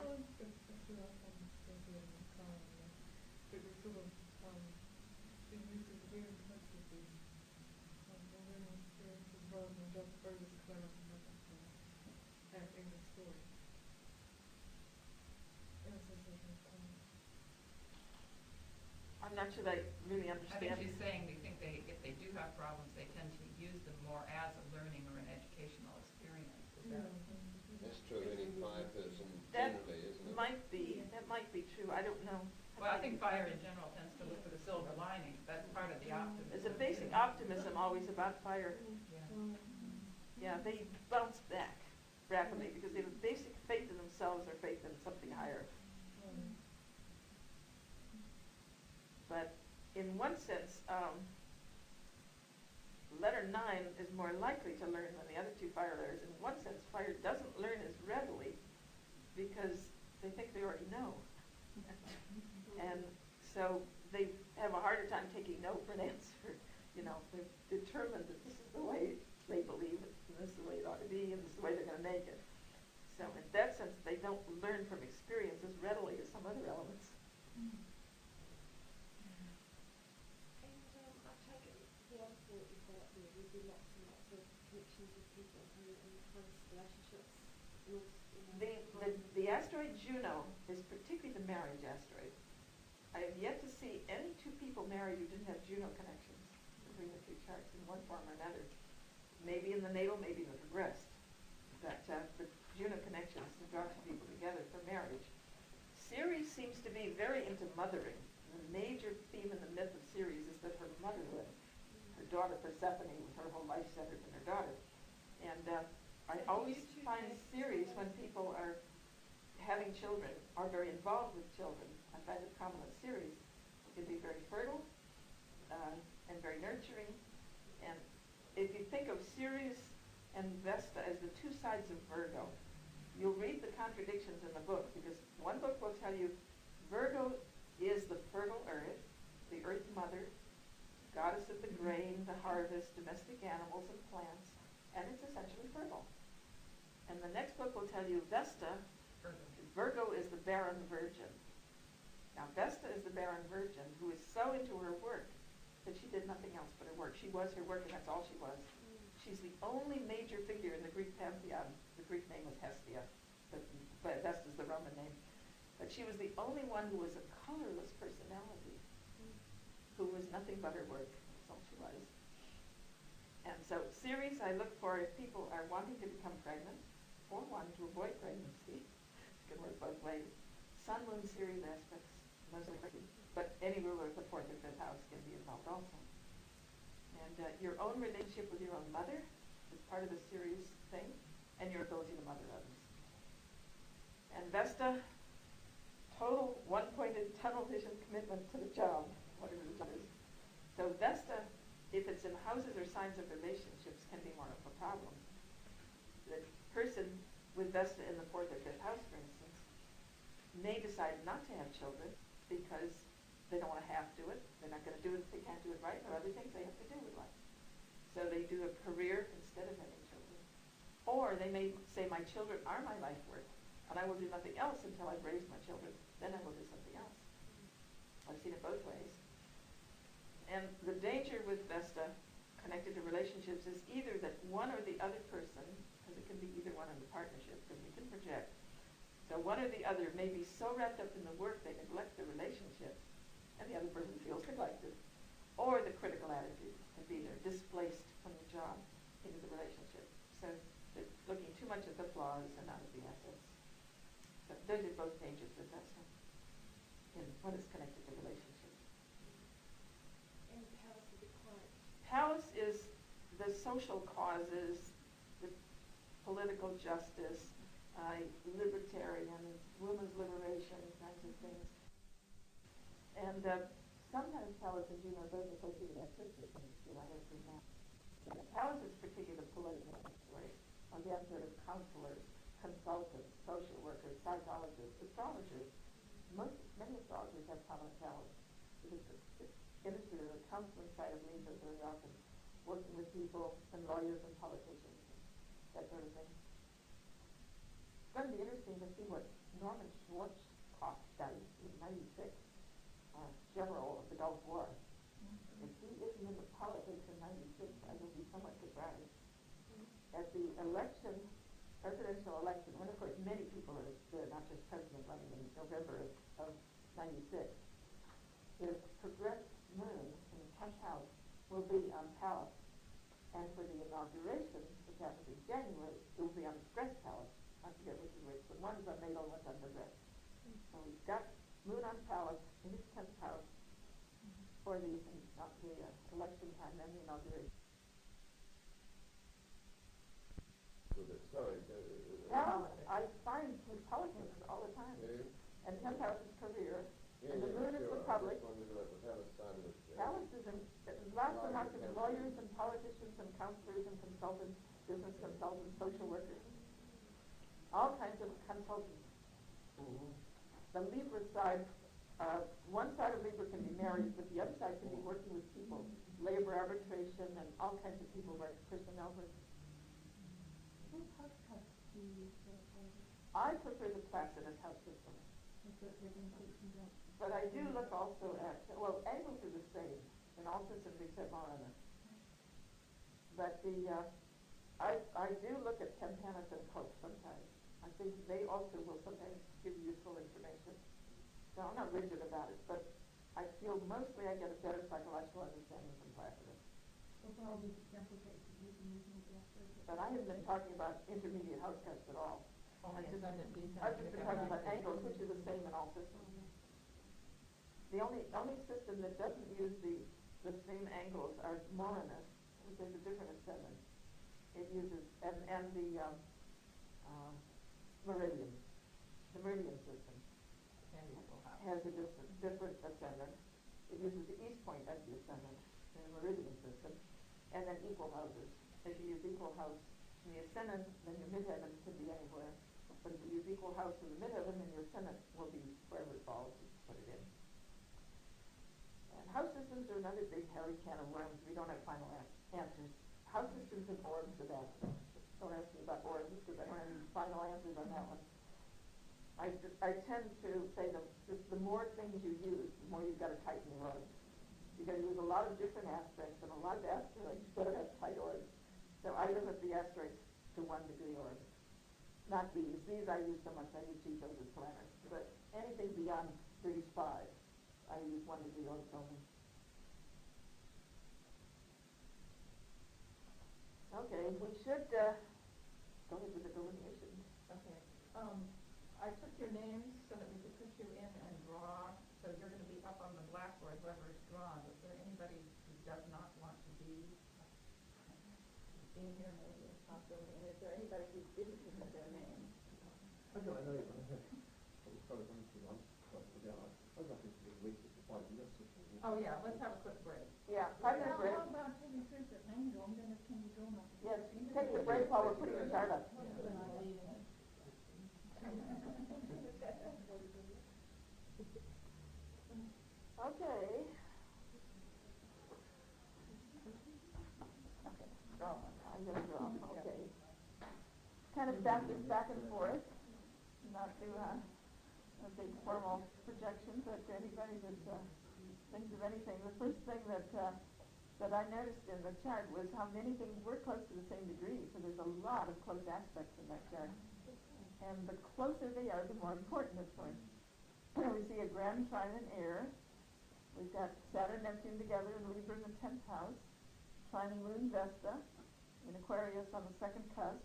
I'm not sure I really I think understand. she's saying they think if they do have problems, they tend to use them more as a learning or an educational experience. Is that? That's true of any fire person That generally, isn't it? that might be true, I don't know. Well, I think fire in general tends to look for the silver lining. That's part of the optimism. There's a basic optimism always about fire. Yeah. Yeah, they bounce back rapidly because they have a basic faith in themselves or faith in something higher. But in one sense, letter 9 is more likely to learn than the other two fire letters. In one sense, fire doesn't learn as readily because they think they already know. And so they have a harder time taking no for an answer. You know, they're determined that this is the way they believe it, and this is the way it ought to be, and this is the way they're going to make it. So in that sense, they don't learn from experience as readily as some other elements. I take it the other thought is that there would be lots and lots of connections with people and close relationships. And also, The asteroid Juno is particularly the marriage asteroid. I have yet to see any two people married who didn't have Juno connections between the two charts in one form or another. Maybe in the natal, maybe in the progressed. But the Juno connections draw two people together for marriage. Ceres seems to be very into mothering. The major theme in the myth of Ceres is that her motherhood, her daughter Persephone, with her whole life centered in her daughter. And I always find Ceres, when people are having children, are very involved with children, I find it common with Ceres. It can be very fertile and very nurturing. And if you think of Ceres and Vesta as the two sides of Virgo, you'll read the contradictions in the book, because one book will tell you Virgo is the fertile earth, the earth mother, goddess of the grain, the harvest, domestic animals and plants, and it's essentially fertile. And the next book will tell you Vesta, Virgo is the barren virgin. Now Vesta is the barren virgin who is so into her work that she did nothing else but her work. She was her work, and that's all she was. She's the only major figure in the Greek pantheon. The Greek name was Hestia, but Vesta's the Roman name. But she was the only one who was a colorless personality, who was nothing but her work. That's all she was. And so Ceres, I look for if people are wanting to become pregnant or wanting to avoid pregnancy. It can work both ways. Sun, Moon, Ceres aspects, those are great. But any ruler of the 4th or 5th house can be involved also. And your own relationship with your own mother is part of the Ceres thing, and your ability to mother others. And Vesta, total one-pointed tunnel vision commitment to the job, whatever the job is. So Vesta, if it's in houses or signs of relationships, can be more of a problem. The person with Vesta in the 4th or 5th house, for instance, may decide not to have children because they don't want to have to do it. They're not going to do it if they can't do it right. There are other things they have to do with life. So they do a career instead of having children. Or they may say, my children are my life work, and I will do nothing else until I've raised my children. Then I will do something else. I've seen it both ways. And the danger with Vesta connected to relationships is either that one or the other person, because it can be either one in the partnership, because we can project. So one or the other may be so wrapped up in the work they neglect the relationship. And and the other person feels neglected. Or the critical attitude can be they're displaced from the job into the relationship. So they're looking too much at the flaws and not at the assets. So those are both pages with that one. And what is connected to relationships. And palace is quiet. Palace is the social causes, the political justice, libertarian, women's liberation, kinds of things. And sometimes palace, as you know, those associated with artistic things, you might have seen that. Palace is particularly the political, right? Again, sort of counselors, consultants, social workers, psychologists, astrologers. Many astrologers have prominent palace because it's interested in the counseling side of Libra very often, working with people and lawyers and politicians, that sort of thing. It's going to be interesting to see what Norman Schwarzkopf studied in '96, general of the Gulf War. If he isn't into politics in '96, I will be somewhat surprised. At the election, presidential election, when of course many people are there, not just president running in November of '96, the progressed moon in the 10th house will be on Pallas. And for the inauguration, which happens in January, it will be on Stress Pallas. I forget which is which, but one's on natal, one's on progress. So we've got moon on Pallas in his 10th house for the election time and the inauguration. I find with politics all the time. And 10th house is career. And the moon is the public. Palace is lots and lots of lawyers and politicians and counselors and consultants, business consultants, social workers, all kinds of consultants. The Libra side, one side of Libra can be married, but the other side can be working with people, labor arbitration and all kinds of people like personnel work. What house cuts do you use for I prefer the Placidus house system. But I do look also at, well, angles are the same in all systems except Uranus. But I do look at Tempanus and Cope sometimes. I think they also will sometimes give useful information. So I'm not rigid about it, but I feel mostly I get a better psychological understanding from Placidus. But I haven't been talking about intermediate house cuts at all. I've just been talking about angles, which are the same in all systems. The only system that doesn't use the same angles are Uranus, which is a different ascendant. It uses and the meridian. The meridian system has a different ascendant. It uses the east point as the ascendant in the meridian system, and then equal houses. If you use equal house in the ascendant, then your midheaven can be anywhere. But if you use equal house in the midheaven, then your ascendant will be wherever it falls, you put it in. And house systems are another big hairy can of worms. We don't have final answers. House systems and orbs are that. Don't ask me about orbs because I don't have any final answers on that one. I tend to say that the more things you use, the more you've got to tighten your orbs. Because you use a lot of different aspects, and a lot of aspects better have tight orbs. So I limit the asteroids to 1 degree orbs. Not these. These I use so much, I use those as planners. But anything beyond 35, I use 1 degree orbs only. Okay, we should go ahead with the delineation. Okay. I took your names so that we could put you in and draw. So you're going to be up on the blackboard, whoever is drawn. Is there anybody who does not want to be in here, maybe a possibility? And is there anybody who didn't put their name? I know you. I was probably going to run. I was looking for the week for 5 minutes. Oh, yeah, let's have a quick break. Yeah, 5 minute break. How about taking first at an angle, and then can you go now? Yes, take a break while we're putting the chart up. Okay. I'm going to draw. Okay. Kind of back and forth. Not to a big formal projection, but to anybody that thinks of anything. The first thing that I noticed in the chart was how many things were close to the same degree. So there's a lot of close aspects in that chart. And the closer they are, the more important, of course. We see a grand trine in air, We've got Saturn, Neptune together in Libra in the 10th house, trining Moon Vesta in Aquarius on the second cusp,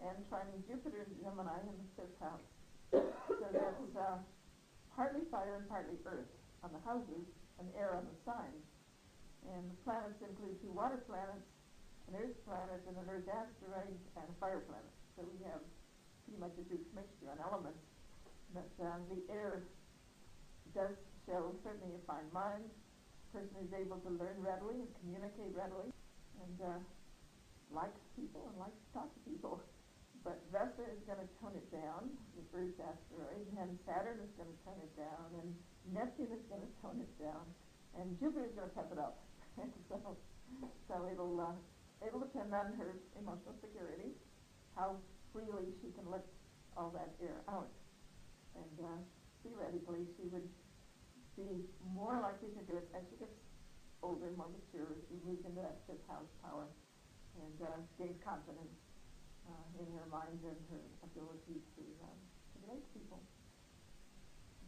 and trining Jupiter in Gemini in the 5th house. So that's partly fire and partly earth on the houses and air on the signs. And the planets include 2 water planets, an earth planet and an earth asteroid, and a fire planet. So we have pretty much a huge mixture on elements. But the air does show certainly a fine mind, a person who's able to learn readily and communicate readily, and likes people and likes to talk to people. But Vesta is going to tone it down, the Earth asteroid, and Saturn is going to tone it down, and Neptune is going to tone it down, and Jupiter is going to pep it up. so it'll depend on her emotional security, how freely she can let all that air out. And theoretically, she would be more likely to do it as she gets older, more mature, as she moves into that 5th house power and gains confidence in her mind and her ability to relate to people.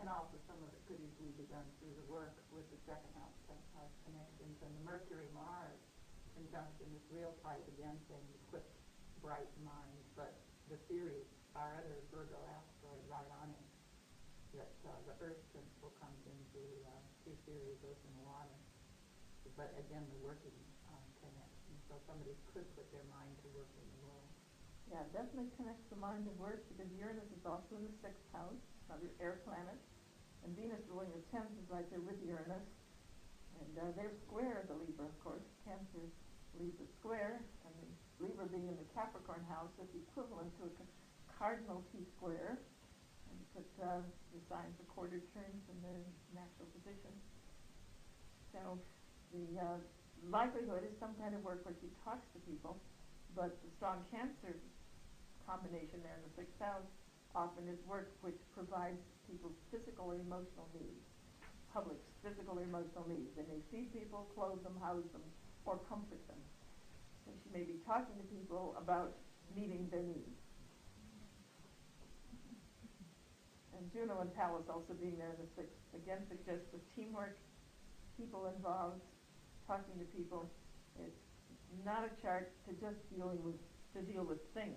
And also some of it could easily be done through the work with the second house, 10th house connections, and the Mercury-Mars conjunction is real tight again, saying equip bright minds, but the theory, our other Virgo asteroid right on it, that the Earth principle comes into theory, goes in the water. But again, the working connection, so somebody could put their mind to work in the world. Yeah, it definitely connects the mind and work, because Uranus is also in the 6th house, another air planet, and Venus ruling the 10th is right there with Uranus, and they're square the Libra, of course. Cancer Libra square, and the Libra being in the Capricorn house is equivalent to a cardinal T-square, and put the signs of quarter turns in their natural position. So the likelihood is some kind of work where she talks to people, but the strong Cancer combination there in the 6th house often is work which provides people's physical or emotional needs, public's physical or emotional needs. They may feed people, clothe them, house them, or comfort them. So she may be talking to people about meeting their needs. And Juno and Pallas also being there in the 6th, again suggests the teamwork, people involved, talking to people. It's not a chart to just deal with things,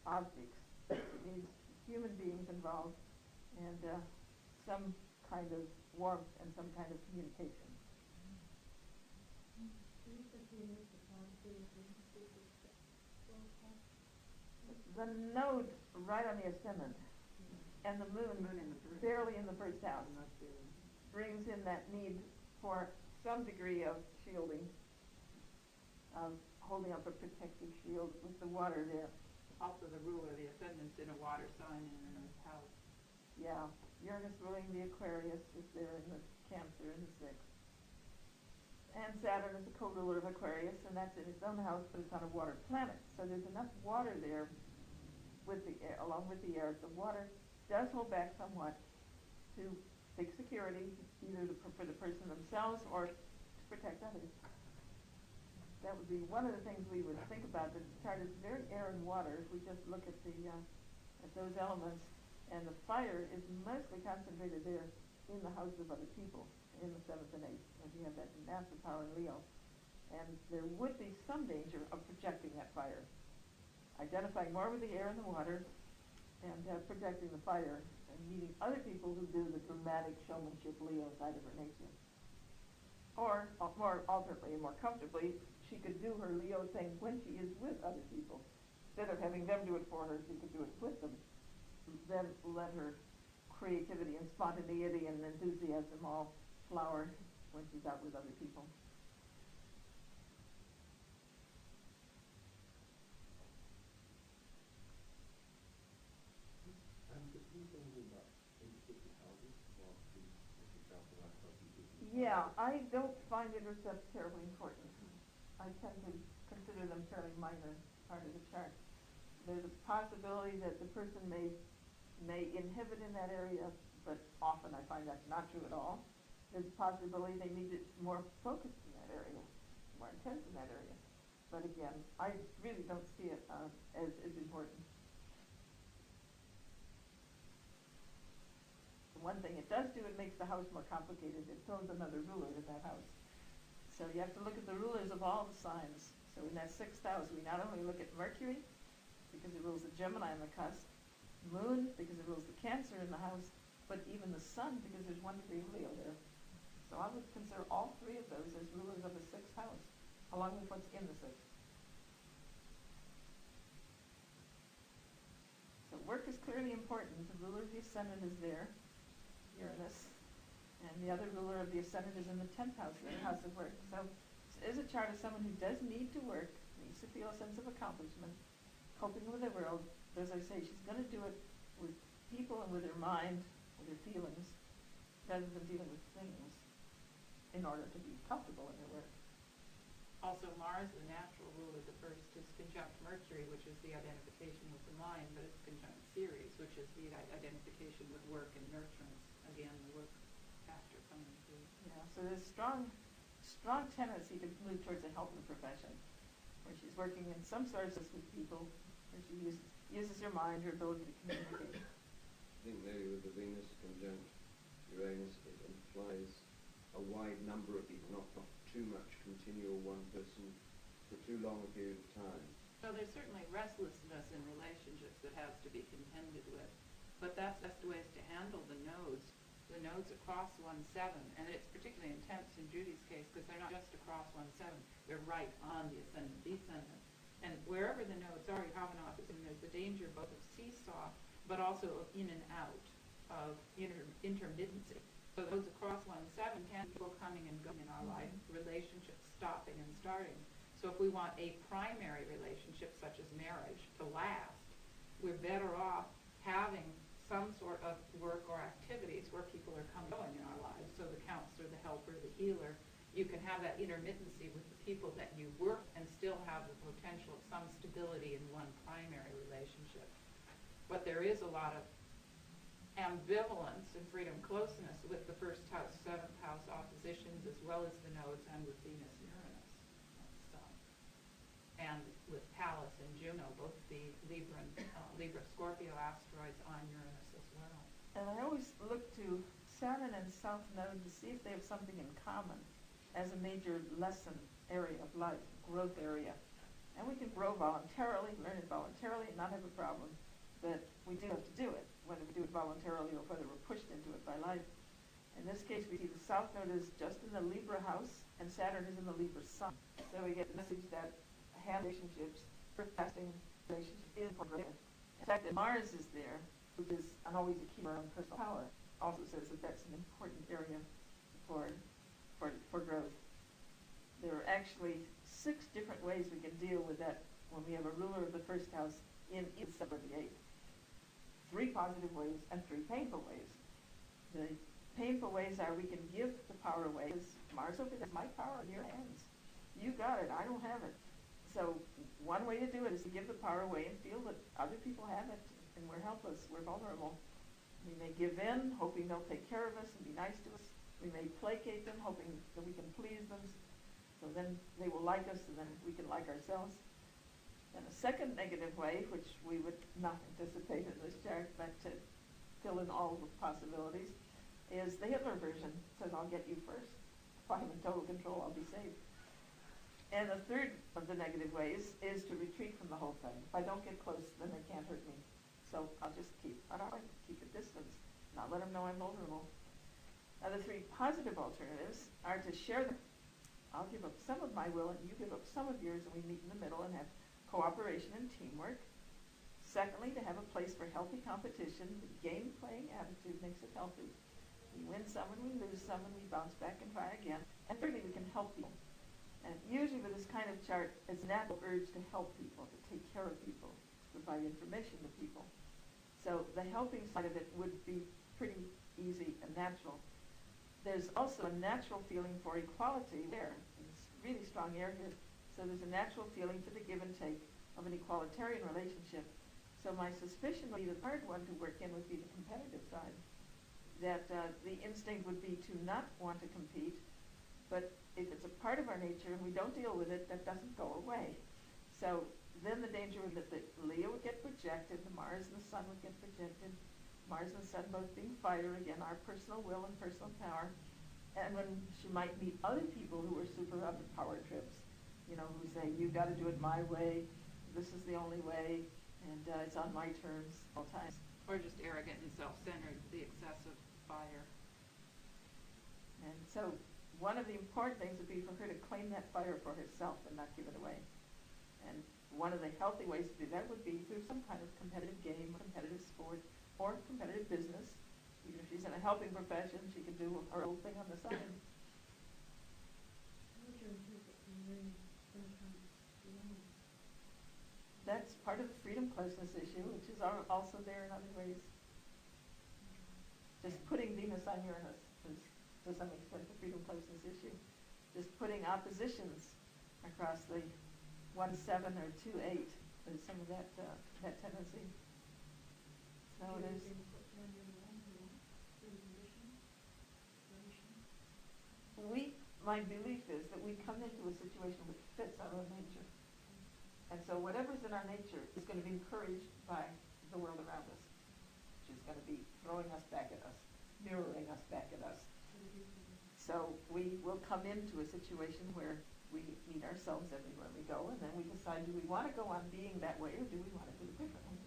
objects. It needs human beings involved, and some kind of warmth and some kind of communication. The node right on the ascendant, and the moon barely in the 1st house, brings in that need for some degree of shielding, of holding up a protective shield with the water there. Also the ruler, the ascendant's in a water sign in an Earth house. Yeah, Uranus ruling the Aquarius is there in the Cancer in the 6th. And Saturn is a co-ruler of Aquarius, and that's in its own house, but it's on a water planet. So there's enough water there with the air, along with the air. The water does hold back somewhat to seek security, either for the person themselves or to protect others. That would be one of the things we would think about. The chart is very air and water. If we just look at those elements, and the fire is mostly concentrated there in the houses of other people, in the 7th and 8th, as you have that massive power in Leo. And there would be some danger of projecting that fire, identifying more with the air and the water, and projecting the fire, and meeting other people who do the dramatic showmanship Leo side of her nature. Or, more alternately and more comfortably, she could do her Leo thing when she is with other people. Instead of having them do it for her, she could do it with them. Then let her creativity and spontaneity and enthusiasm all flower when she's out with other people. Yeah, I don't find intercepts terribly important. I tend to consider them fairly minor part of the chart. There's a possibility that the person may inhibit in that area, but often I find that's not true at all. There's a possibility they need it more focused in that area, more intense in that area. But again, I really don't see it as important. The one thing it does do, it makes the house more complicated. It throws another ruler at that house. So you have to look at the rulers of all the signs. So in that 6th house, we not only look at Mercury, because it rules the Gemini on the cusp, Moon, because it rules the Cancer in the house, but even the Sun, because there's 1 degree of Leo there. So I would consider all 3 of those as rulers of the 6th house, along with what's in the 6th. So work is clearly important. The ruler of the ascendant is there, Uranus, and the other ruler of the ascendant is in the 10th house, the house of work. So this is a chart of someone who does need to work, needs to feel a sense of accomplishment, coping with the world. But as I say, she's going to do it with people and with her mind, with her feelings, rather than dealing with things in order to be comfortable in her work. Also, Mars, the natural ruler, the first, is conjunct Mercury, which is the identification with the mind, but it's conjunct Ceres, which is the identification with work and nurturance. Again, the work factor coming through. Yeah, so there's strong tendency to move towards a helping profession, where she's working in some sources with people, where she uses her mind, her ability to communicate. I think maybe with the Venus conjunct Uranus, it implies a wide number of people, not too much continual one person for too long a period of time. So there's certainly restlessness in relationships that has to be contended with, but that's best ways to handle the nodes across 1-7, and it's particularly intense in Judy's case because they're not just across 1-7, they're right on the ascendant descendant. And wherever the nodes are, you have an opposite, and there's the danger both of seesaw, but also of in and out, of intermittency. So those across 1-7 can be people coming and going in our life, relationships stopping and starting. So if we want a primary relationship, such as marriage, to last, we're better off having some sort of work or activities where people are coming and going in our lives. So the counselor, the helper, the healer, you can have that intermittency with the people that you work and still have the potential of some stability in one primary relationship. But there is a lot of ambivalence and freedom closeness with the 1st house, 7th house oppositions, as well as the nodes, and with Venus and Uranus. And with Pallas and Juno, both the Libra-Scorpio asteroids on Uranus as well. And I always look to Saturn and South Node to see if they have something in common as a major lesson area of life, growth area. And we can grow voluntarily, learn it voluntarily, and not have a problem. But we do have to do it, whether we do it voluntarily or whether we're pushed into it by life. In this case, we see the South Node is just in the Libra house, and Saturn is in the Libra sun. So we get the message that relationships, lasting relationships is important. In fact, that Mars is there, which is always a key around personal power, also says that that's an important area for growth. There are actually 6 different ways we can deal with that when we have a ruler of the 1st house in each sub of the 8th. 3 positive ways and 3 painful ways. The painful ways are we can give the power away. Mars over there, my power in your hands. You got it, I don't have it. So one way to do it is to give the power away and feel that other people have it and we're helpless, we're vulnerable. We may give in, hoping they'll take care of us and be nice to us. We may placate them, hoping that we can please them. So then they will like us and then we can like ourselves. And a second negative way, which we would not anticipate in this chart, but to fill in all the possibilities, is the Hitler version. It says, I'll get you first. If I'm in total control, I'll be safe. And the third of the negative ways is to retreat from the whole thing. If I don't get close, then they can't hurt me. So I'll just keep a distance, not let them know I'm vulnerable. Now the 3 positive alternatives are to share them. I'll give up some of my will and you give up some of yours, and we meet in the middle and have cooperation and teamwork. Secondly, to have a place for healthy competition. The game-playing attitude makes it healthy. We win some and we lose some and we bounce back and try again. And thirdly, we can help people. And usually with this kind of chart, it's a natural urge to help people, to take care of people, to provide information to people. So the helping side of it would be pretty easy and natural. There's also a natural feeling for equality there. It's really strong air here. So there's a natural feeling for the give and take of an equalitarian relationship. So my suspicion would be the third one to work in would be the competitive side. That the instinct would be to not want to compete, but if it's a part of our nature and we don't deal with it, that doesn't go away. So then the danger would be that the Leo would get projected, the Mars and the Sun would get projected. Mars and Sun both being fire, again, our personal will and personal power. And when she might meet other people who are super up at power trips, you know, who say, you got to do it my way, this is the only way, and it's on my terms all times. Or just arrogant and self-centered, the excessive fire. And so one of the important things would be for her to claim that fire for herself and not give it away. And one of the healthy ways to do that would be through some kind of competitive game, competitive sport, or competitive business. Even if she's in a helping profession, she could do her own thing on the side. That's part of the freedom closeness issue, which is also there in other ways. Just putting Venus on Uranus is, to some extent, the freedom closeness issue. Just putting oppositions across the 1-7 or 2-8 is some of that tendency. So there's. My belief is that we come into a situation which fits our own nature. And so whatever's in our nature is going to be encouraged by the world around us, which is going to be throwing us back at us, mirroring us back at us. So we will come into a situation where we meet ourselves everywhere we go, and then we decide, do we want to go on being that way, or do we want to do it differently?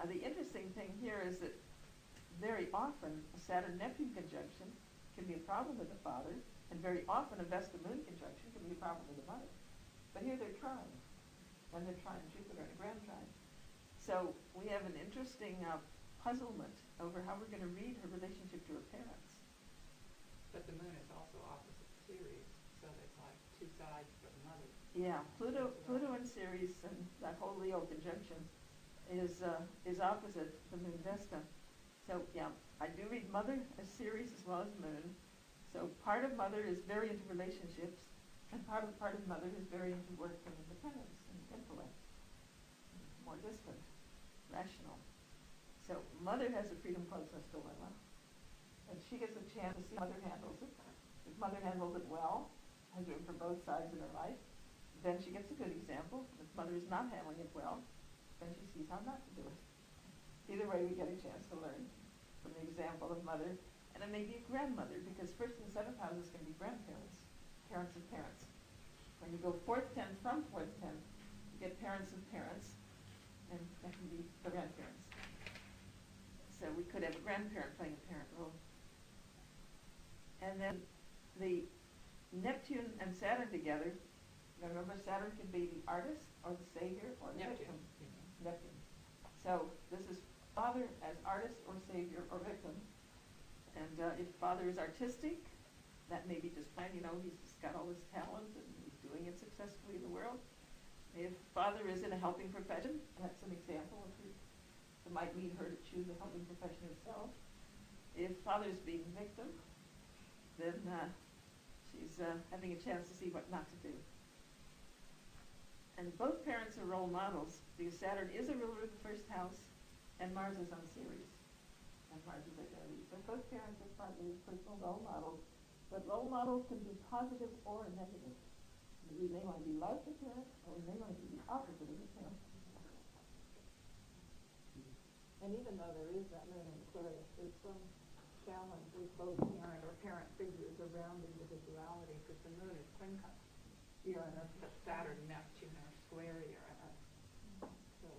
The interesting thing here is that very often a Saturn-Neptune conjunction can be a problem with the father, and very often a Vesta-Moon conjunction can be a problem with the mother. But here they're trying, and they're trying Jupiter in a grand trine. So we have an interesting puzzlement over how we're going to read her relationship to her parents. But the moon is also opposite Ceres, so it's like two sides for the mother. Yeah, Pluto in Ceres, and that whole Leo conjunction is opposite the moon Vesta. So yeah, I do read mother as Ceres as well as moon. So part of mother is very into relationships, and part of mother is very into work and independence and intellect, more distant, rational. So mother has a freedom closeness dilemma, and she gets a chance to see how mother handles it. If mother handles it well, has room for both sides in her life, then she gets a good example. If mother is not handling it well, then she sees how not to do it. Either way, we get a chance to learn from the example of mother. And it may be a grandmother, because 1st and 7th houses can be grandparents, parents of parents. When you go 4th, 10th from 4th, 10th, you get parents of parents, and that can be the grandparents. So we could have a grandparent playing a parent role. And then the Neptune and Saturn together, now remember Saturn can be the artist, or the savior, or the victim. Neptune. So this is father as artist, or savior, or victim. And if father is artistic, that may be just fine, you know, he's just got all this talent and he's doing it successfully in the world. If father is in a helping profession, that's an example of who it might lead her to choose a helping profession herself. If father's being victim, then she's having a chance to see what not to do. And both parents are role models, because Saturn is a ruler of the 1st house, and Mars is on Ceres. And Mars is identity. So both parents are partly personal role models, but role models can be positive or negative. We may want to be like the parent, or we may want to be the opposite of the parent. And even though there is that moon in Aquarius, there's some challenge with both parent or parent figures around individuality, because the moon is quincunx Uranus, but Saturn and Neptune are square Uranus. So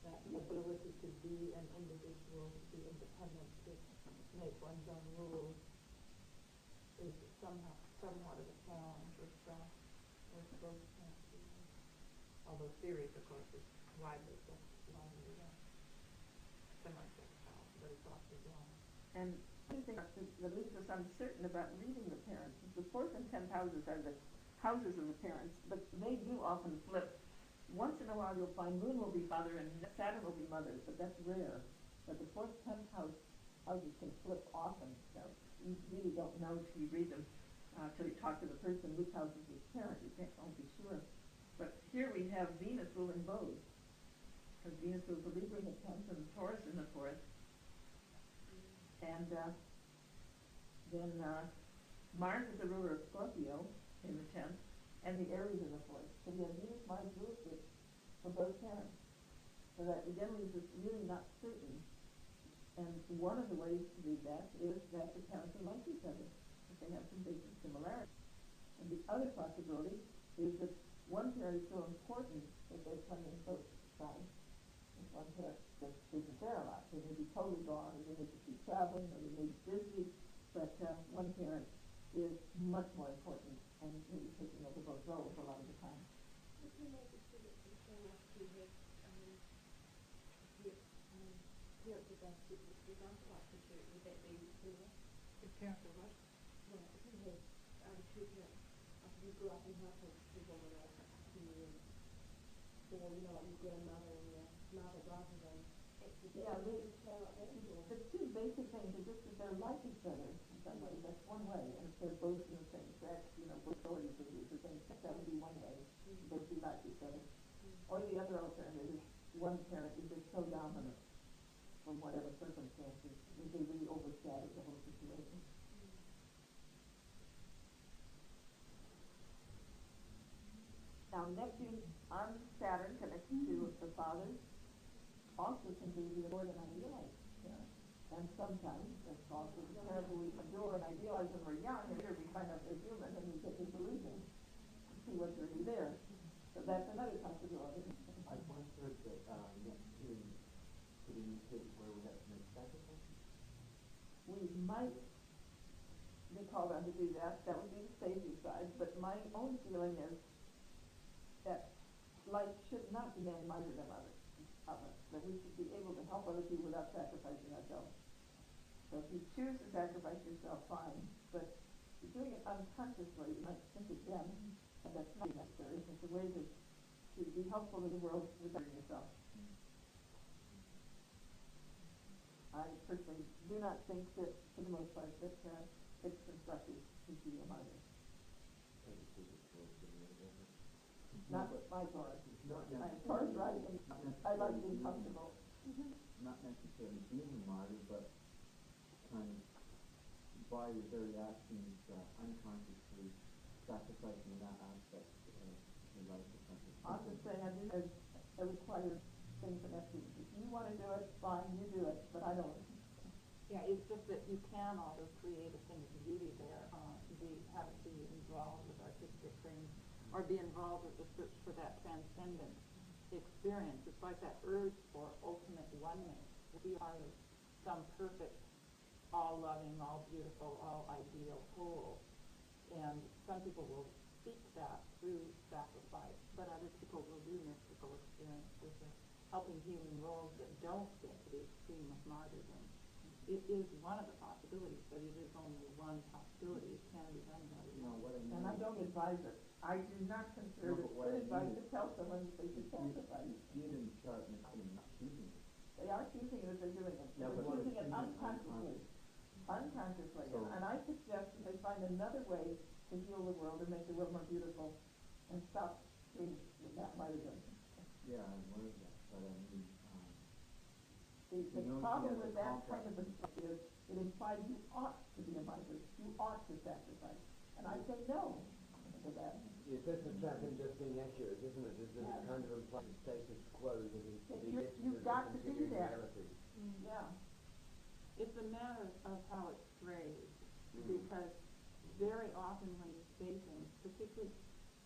that ability to be an individual, to be independent, to make one's own rules, is somewhat of a challenge with both parents. Although Ceres, of course, is widely similar to itself, but it's also wrong. And one thing that leaves us uncertain about reading the parents is the 4th and 10th houses are the houses of the parents, but they do often flip. Once in a while you'll find moon will be father and Saturn will be mother, but that's rare. But the 4th, 10th houses can flip often, so you really don't know till you read them, till you talk to the person which house is his parent. You can't always be sure. But here we have Venus ruling both, because Venus rules the Libra in the 10th and Taurus in the 4th. And then Mars is the ruler of Scorpio in the 10th, and the Aries in the 4th. So we have Venus, Mars, rulership for both parents. so that again leaves us really not certain. And one of the ways to do that is that the parents are like each other, if they have some basic similarities. And the other possibility is that one parent is so important that they're playing both sides. And one parent just isn't there a lot. They may be totally gone, or they may just be traveling, or they may be busy, but one parent is much more important and maybe taking over both roles a lot of the time. What do you make of students who turn out to have parents with that super like would that be similar? If parents are what? Well, if you have two parents, like you grew up in households with one another, or like you've got a mother and your mother rather than the two basic things are just that they're like each other in some way. That's one way. And if they're both in the same sex, both organizations the same sex, that would be one way. They would be like each other. Or the other alternative is one parent is just so dominant from whatever circumstances that they really overshadow the whole situation. Now Neptune on Saturn connected to the fathers also can be more than idealized. And sometimes that's also terrible. We adore and idealize when we're young, and later we find out they're human and we get disillusioned to see what's really there. So that's another possibility. I once heard that Neptune could indicate where we have to make sacrifices. We might be called on to do that. That would be the savior side. But my own feeling is that life should not demand martyrdom of us. That we should be able to help other people without sacrificing ourselves. So if you choose to sacrifice yourself, fine. But if you're doing it unconsciously, you might think again, and that's not necessary. It's a way to be helpful to the world without yourself. I personally do not think that, for the most part, that it's constructive to be a martyr. Not with my Taurus. I'm Taurus rising. I like being comfortable. Not necessarily being a martyr, but kind of by your very actions, unconsciously sacrificing that aspect of your life or something. I'm just saying I do a required thing for Neptune. If you want to do it, fine, you do it, but I don't. Yeah, it's just that you can also create a thing of beauty there, have it be involved with artistic things, or be involved with the search for that transcendent experience. It's like that urge for ultimate oneness. We are some perfect, all-loving, all-beautiful, all-ideal whole. And some people will seek that through sacrifice, but other people will do mystical experiences of helping healing roles that don't get to the extreme of martyrdom. It is one of the possibilities, but it is only one possibility. It can be done by And I don't advise it. I do not consider it good advice to tell someone that they should sacrifice. You see it in the chart and it's not choosing it. They are choosing it as they're doing it. Yeah, they're but choosing it unconsciously. Unconsciously. So, and I suggest that they find another way to heal the world and make the world more beautiful and stop doing that martyrdom. yeah, I'm aware of that, but I mean, The problem with that kind of a stuff is it implies you ought to be a martyr. You ought to sacrifice. And I say no to that. It doesn't trap in just being accurate, isn't it? It kind of implies a status quo that is You've got to do that. reality. Yeah. It's a matter of how it's phrased, because very often when you say things, particularly,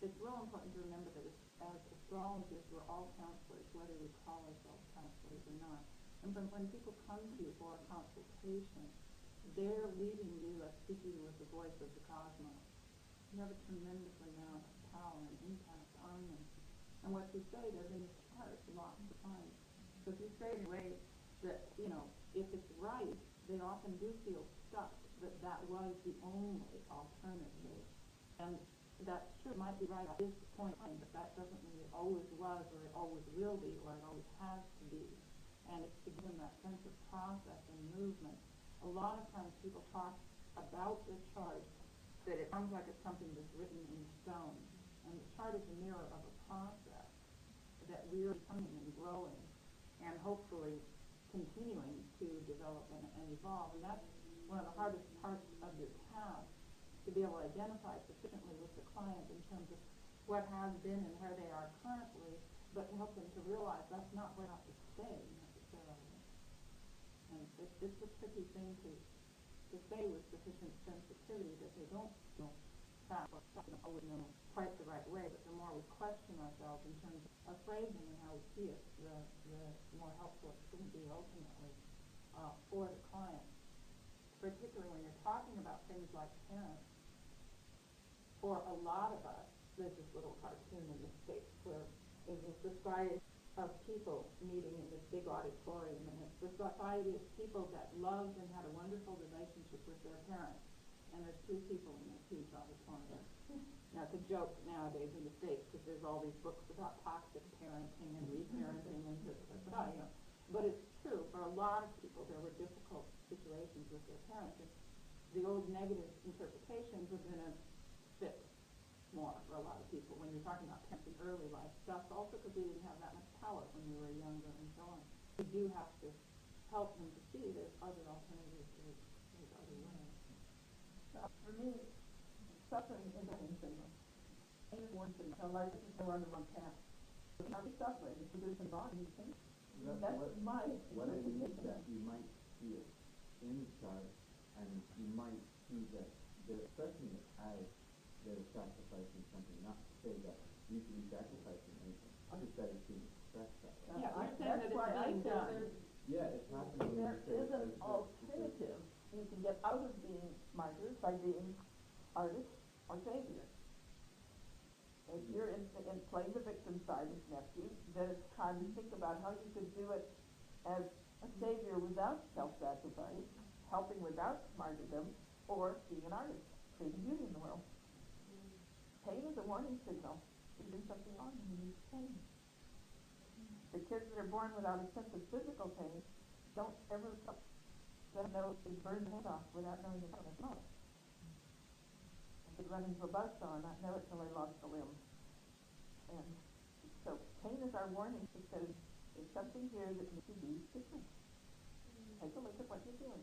it's real important to remember that as astrologers, we're all counselors, whether we call ourselves counselors or not. And when people come to you for a consultation, they're leaving you as speaking with the voice of the cosmos. You have a tremendous amount of power and impact on them. And what you say, they're going to chart lots of times. So if you say in a way that, if it's right, they often do feel stuck, that that was the only alternative. And that's true, it might be right at this point in time, but that doesn't mean it always was, or it always will be, or it always has to be. And it's to give them that sense of process and movement. A lot of times people talk about the chart that it sounds like it's something that's written in stone. And the chart is a mirror of a process that we're becoming and growing and hopefully continuing to develop and evolve. And that's one of the hardest parts of your task, to be able to identify sufficiently with the client in terms of what has been and where they are currently, but to help them to realize that's not where it's stay necessarily. And it's a tricky thing to say with sufficient sensitivity that they don't always know quite the right way, but the more we question ourselves in terms of phrasing and how we see it, the more helpful it's going to be ultimately for the client. Particularly when you're talking about things like parents. For a lot of us, there's this little cartoon in the States where there's a society of people meeting in this big auditorium, and it's the society of people that loved and had a wonderful relationship with their parents. And there's 2 people in this huge auditorium. Now, it's a joke nowadays in the States because there's all these books about toxic parenting and reparenting and but it's true. For a lot of people, there were difficult situations with their parents. And the old negative interpretations are going to fit more for a lot of people when you're talking about parenting early life stuff, also because we didn't have that much power when we were younger and so on. We do have to help them to see there's other alternatives, there's other ways. For me, suffering is a syndrome. Pain is one thing. So life is no under one path. If I'm suffering, if there's a bond, you think that's my what it is that you might see it in the chart, and you might see that they're expressing it as they're sacrificing something, not to say that you should be sacrificing anything. I just said it's being expressed that way. Yeah, you're saying that it's being done. Yeah, it's happening. There is an alternative. You can get out of being martyrs by being artist or savior. If you're in playing the victim side as nephew, then it's time to think about how you could do it as a savior without self-sacrifice, helping without martyrdom, or being an artist, creating beauty in the world. Pain is a warning signal. You're doing something wrong and you need pain. The kids that are born without a sense of physical pain don't ever know they burn their head off without knowing it's on their mouth. They could run into a buzzsaw and not know it till they lost a limb. And so pain is our warning that says there's something here that needs to be different. Take a look at what you're doing.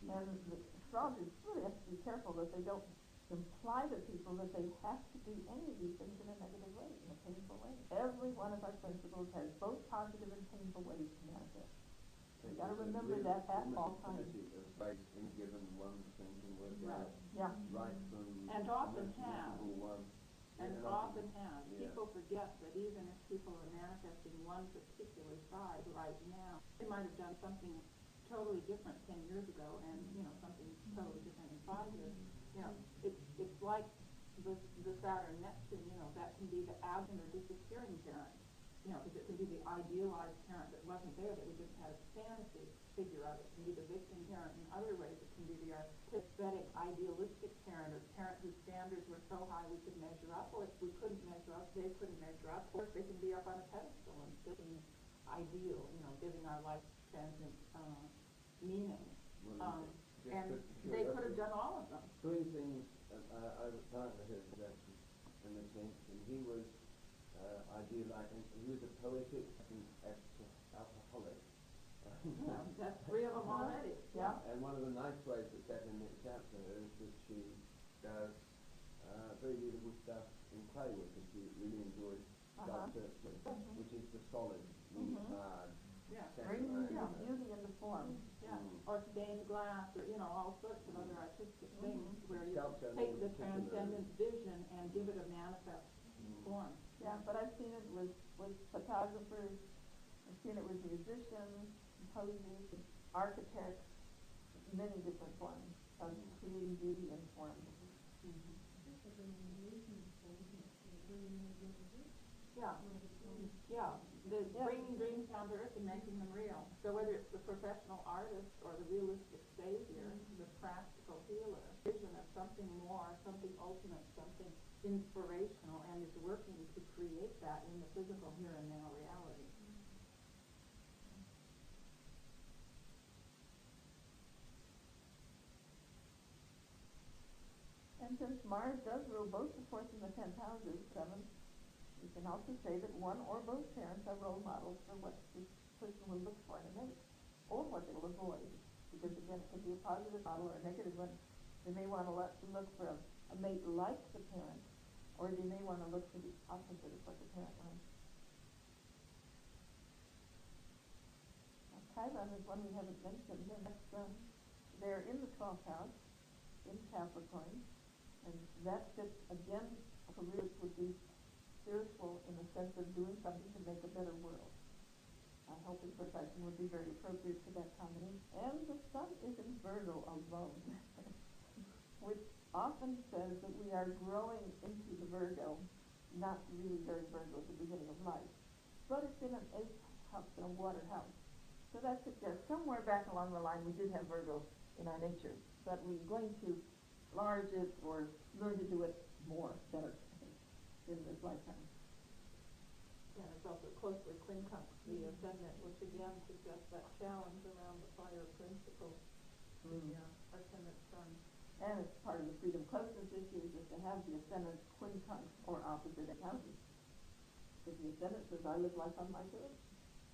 And the astrologers really have to be careful that they don't imply to people that they have to do any of these things in a negative way, in a painful way. Every one of our principles has both positive and painful ways to manifest. So you've got to remember that at all times. Space in given one thing can work out right from and often have. One. And often have. Yeah. People forget that even if people are manifesting one particular side right now, they might have done something totally different 10 years ago, and something totally different in 5 years. It's like the Saturn Neptune. That can be the absent or disappearing parent. Because it can be the idealized parent that wasn't there, that we just had a fantasy figure of it. It can be the victim parent in other ways. It can be the artistic, idealistic parent, or parent whose standards were so high we could measure up, or if we couldn't measure up, they couldn't measure up, or they can be up on a pedestal and still be ideal, giving our life transient meaning. And they could have done all of them. 3 things. I was a partner here actually in the sense, and he was idealizing. He was a poetic and alcoholic. That's 3 of them already. Yeah. And one of the nice ways that that connects out to her is that she does very beautiful stuff in clay work, and she really enjoys sculpture, which is the solid, really hard. Bringing beauty into form. Or stained glass, or all sorts of other artistic things where you take the transcendent vision and give it a manifest form. Yeah, but I've seen it with photographers, I've seen it with musicians, composers, architects, many different forms of creating beauty in form. Bringing dreams down to earth and making them real. So whether it's the professional artist or the realistic savior, the practical healer, vision of something more, something ultimate, something inspirational, and is working to create that in the physical here and now reality. And since Mars does rule both the 4th and the 10th houses, 7th, you can also say that one or both parents are role models for what this person will look for in a mate, or what they will avoid. Because again, it could be a positive model or a negative one. They may want to look for a mate like the parent, or you may want to look for the opposite of what the parent line. Now, Chiron is one we haven't mentioned, and that's, they're in the 12th house, in Capricorn, and that fits, again, careers would be spiritual in the sense of doing something to make a better world. Hope and profession would be very appropriate for that combination. And the sun is in Virgo alone, which often says that we are growing into the Virgo, not really very Virgo at the beginning of life. But it's in an 8th house, in a water house. So that suggests somewhere back along the line we did have Virgo in our nature, but we're going to enlarge it or learn to do it more, better in this lifetime. And it's also closely quincunx the ascendant, which again suggests that challenge around the fire principle. Yeah, ascendant sun. And it's part of the freedom closeness issues is to have the ascendant quincunx or opposite houses. If the ascendant says, I live life on my terms,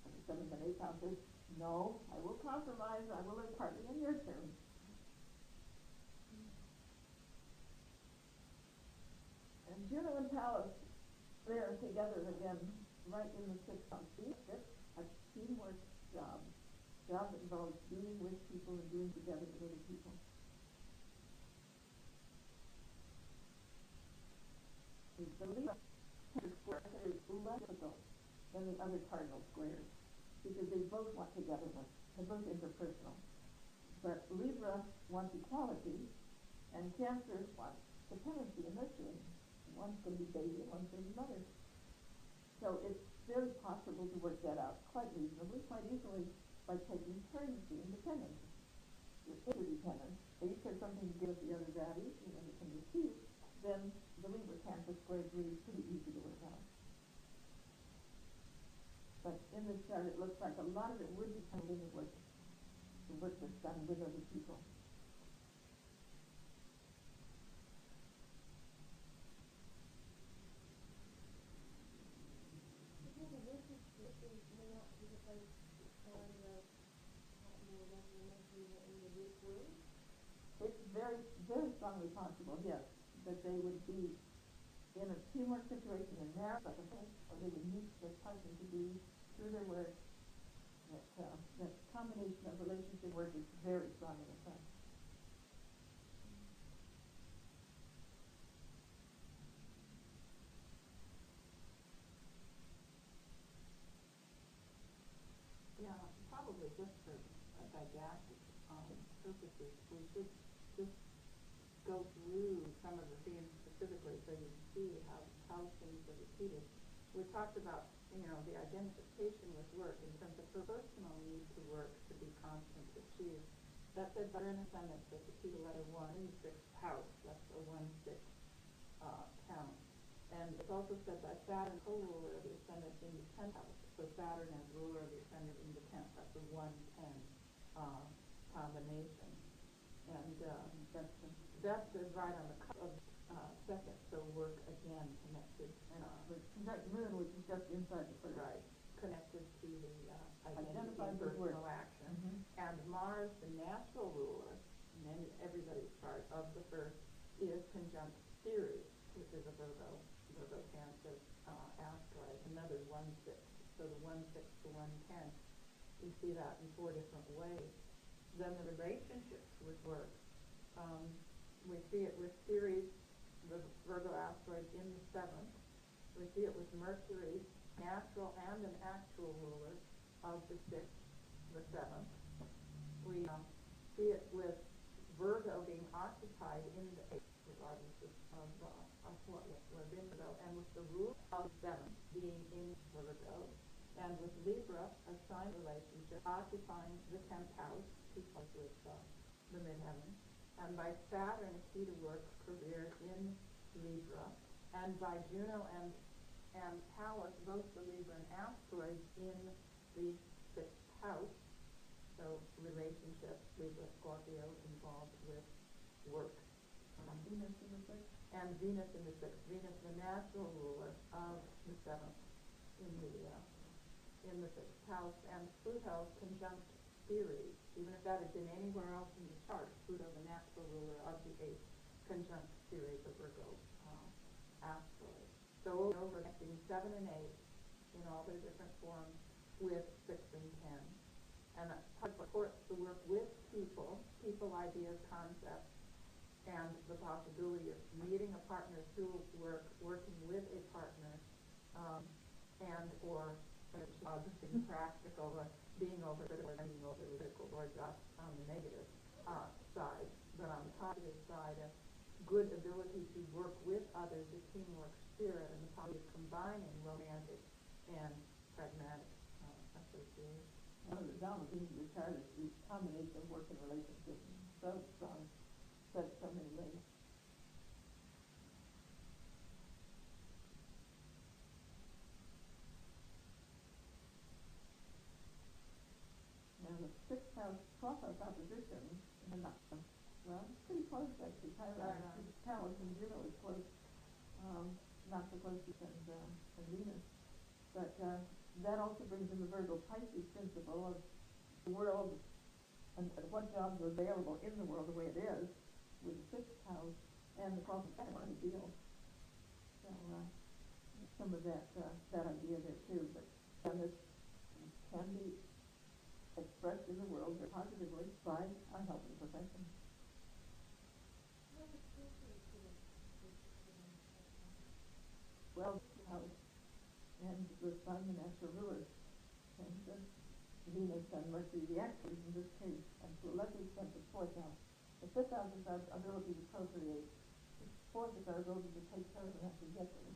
and the 7th and 8th house says, no, I will compromise, I will live partly on your terms. And Juno and Pallas, they're together again, right in the 6th house. It's a teamwork job that involves dealing with people and doing together with other people. The Libra square is less difficult than the other cardinal squares because they both want togetherness. They're both interpersonal. But Libra wants equality, and Cancer wants dependency and nurturing. One's going to be baby, one's going to be mother. So it's very possible to work that out quite reasonably, quite easily, by taking turns being dependent. You're interdependent. They each have something to give the other values, the other can receive. Then the Libra Cancer square is really pretty easy to work out. But in this chart, it looks like a lot of it would be kind of in the work that's done with other people. It's very, very strongly possible, yes, that they would be in a teamwork situation in marriage, like a husband, or they would meet their partner to be through their work. That combination of relationship work is very strong in the sun. Yeah, probably just for didactic purposes, we should just go through some of the themes specifically so you can see how things are repeated. We talked about, the identification with work in terms of her personal need to work to be constant, to achieve. That's said by an ascendant, so the key to letter 1 in the 6th house. That's a 1-6 count. And it's also said by Saturn, co-ruler of the ascendant in the 10th house. So Saturn as ruler of the ascendant in the 10th. That's a 1-10 combination. And that's right on the cusp of second, so work again connected. Conjunct Moon, which is just inside the first. Right, connected to the identity and personal action. And Mars, the natural ruler, in everybody's chart of the first, is conjunct Ceres, which is a Virgo Cancer asteroid, another 1-6. So the 1-6 to 1-10, we see that in 4 different ways. Then the relationships with work. We see it with Ceres, the Virgo asteroid, in the 7th. We see it with Mercury, natural and an actual ruler of the 6th, the 7th. We see it with Virgo being occupied in the 8th, regardless of what was in Virgo, and with the ruler of 7th being in Virgo, and with Libra, a sign relationship, occupying the 10th house, because with the midheaven, and by Saturn, a key to work, career in Libra, and by Juno and Pallas, both the Libra and asteroids in the 6th house, so relationships, Libra, Scorpio, involved with work. Venus in the 6th. And Venus in the 6th. Venus, the natural ruler of the 7th in the 6th house, and Pluto conjunct Ceres. Even if that had been anywhere else in the chart, Pluto, the natural ruler of the 8th, conjunct Ceres, a Virgo astrally. So over connecting 7 and 8 in all their different forms with 6 and 10. And that supports the work with people, ideas, concepts, and the possibility of meeting a partner through work, working with a partner, and or being practical, being over critical or just on the negative side, but on the positive side, a good ability to work with others, a teamwork spirit, and the power of combining romantic and pragmatic association. One of the dominant things of the chart is the combination of work and relationship. So strong, said so many ways. Now the 6th house, 12th house opposition, and well, it's pretty close actually. Chiron, Talent and Juno is close, not so close to and Venus, but that also brings in the Virgo Pisces principle of the world and what jobs are available in the world the way it is with the 6th house and the 12th house on the deal. So some of that idea there too, but this can be expressed in the world very positively by a helping profession. Well, house and the sun and astral rulers, and Venus and Mercury, the actors in this case, and to a lesser extent the 4th house. The 5th house is our ability to procreate. The 4th is our ability to take care of and have to get them.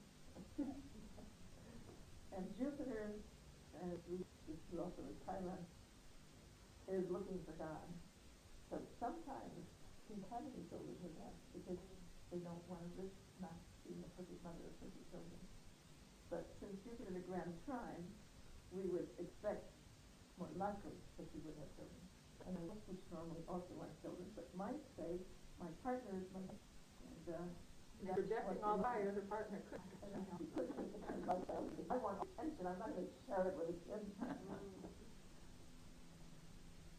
And Jupiter, as we also as Chiron, is looking for God. So sometimes the Academy soldiers with that because they don't want to risk not being a perfect mother or perfect children. But since Jupiter is a grand trine, we would expect more likely that she would have children. And I which normally also want children, but might say, my partner is my and projecting all higher, the partner could. I want attention, I'm not going to share it with a kid.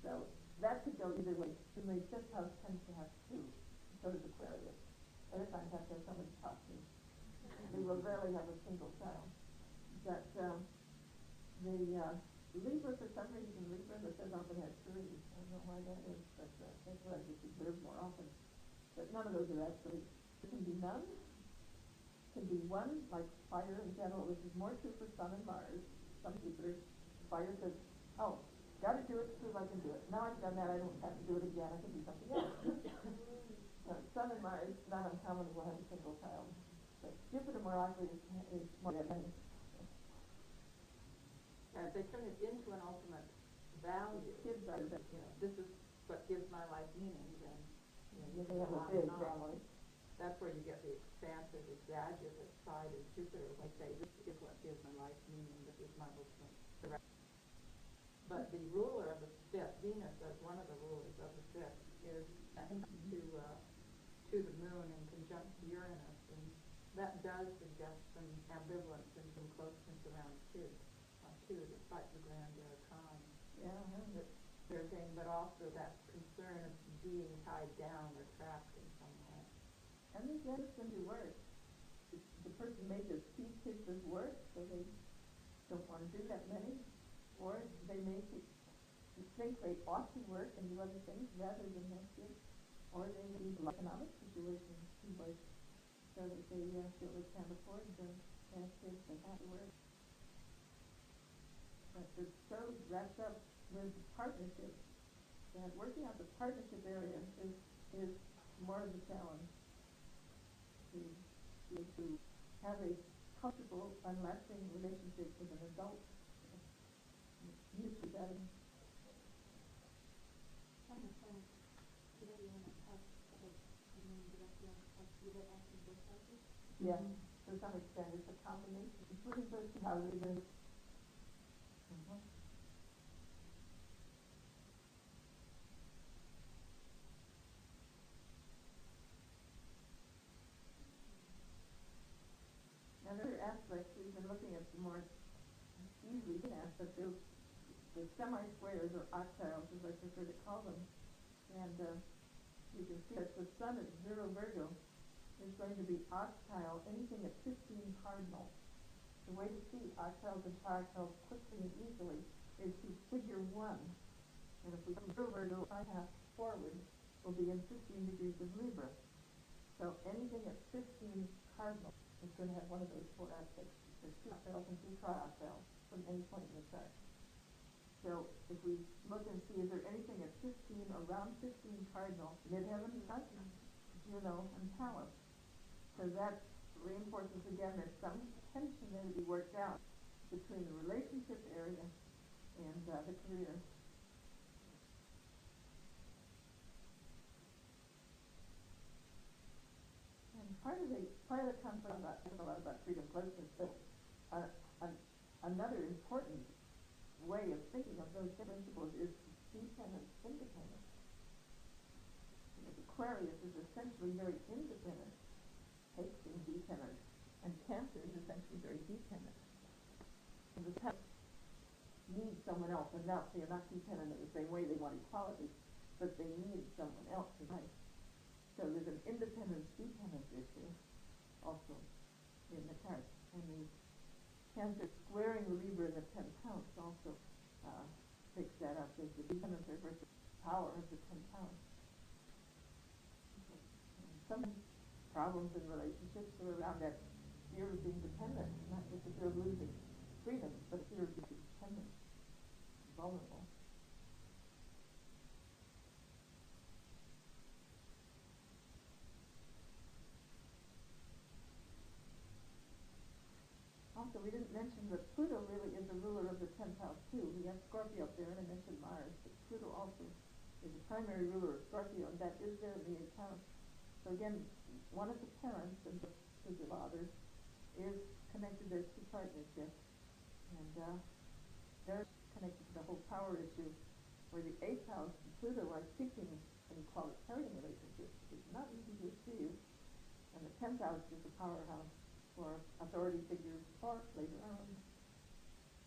So that could go either way. The 5th house tends to have 2. So does Aquarius. Every time I have to have someone to talk to. We will rarely have a single child. But the Libra, for some reason, Libra that says often has 3. I don't know why that is, but that's what I just observe more often. But none of those are actually. There can be none. Can be 1, like fire in general. This is more true for Sun and Mars. Some Jupiter, fire says, oh, got to do it, prove I can do it. Now I've done that, I don't have to do it again. I can do something else. Sun and Mars, not uncommon, will have a single child. But Jupiter more likely is more than they turn it into an ultimate value. Kids are this is what gives my life meaning, then they have a big family. That's where you get the expansive, exaggerative side of Jupiter. They say, this is what gives my life meaning, this is my ultimate. But the ruler of the 5th, Venus, as one of the rulers of the 5th, is to the moon in conjunct Uranus, and that does suggest some ambivalence and some closeness around two, despite the grand con. Yeah, that they're saying, but also that concern of being tied down or trapped in some way. And this is going to work. The person may just see kids as work, so they don't want to do that many, or they may think they ought to work and do other things rather than have kids, or they may be in economic situations too much, so that they feel they can't afford to have kids and have to work. But it's so wrapped up with partnerships that working out the partnership area is more of the challenge. To have a comfortable and lasting relationship with an adult. Mutually better. Yeah, to some extent it's a combination, including those two houses. Another aspect, we've been looking at the more easily aspect of the semi-squares or octiles, as I prefer to call them. And you can see that the sun is 0 Virgo, is going to be octile, anything at 15 cardinals. The way to see octiles and paractiles quickly and easily is to figure 1. And if we come over to 5 half forward, we'll be in 15 degrees of Libra. So anything at 15 cardinals is going to have one of those 4 aspects. There's 2 octiles and 2 trioctiles from any point in the chart. So if we look and see, is there anything at 15, around 15 cardinals, midheaven, Juno, and Pallas? So that reinforces again there's some tension there to be worked out between the relationship area and the career. And part of the conflict a lot about freedom closeness, but another important way of thinking of those principles is dependence, independence. Aquarius is essentially very independent, hates being dependent, and Cancer is essentially very dependent. And the Cancer needs someone else, and now they're not dependent in the same way. They want equality, but they need someone else in life. So there's an independence-dependence issue also in the chart. And the Cancer squaring the Libra in the 10th house also picks that up as the dependence versus power of the 10th house. And some problems in relationships are around that fear of being dependent, not just the fear of losing freedom, but fear of being dependent, vulnerable. Also, we didn't mention that Pluto really is the ruler of the 10th house too. We have Scorpio up there, and I mentioned Mars, but Pluto also is the primary ruler of Scorpio, and that is there in the 8th house. So again, one of the parents and the fathers is connected there to partnership, and they're connected to the whole power issue, where the 8th house and Pluto are seeking an equalitarian relationship, which is not easy to achieve, and the 10th house is the powerhouse for authority figures for later on.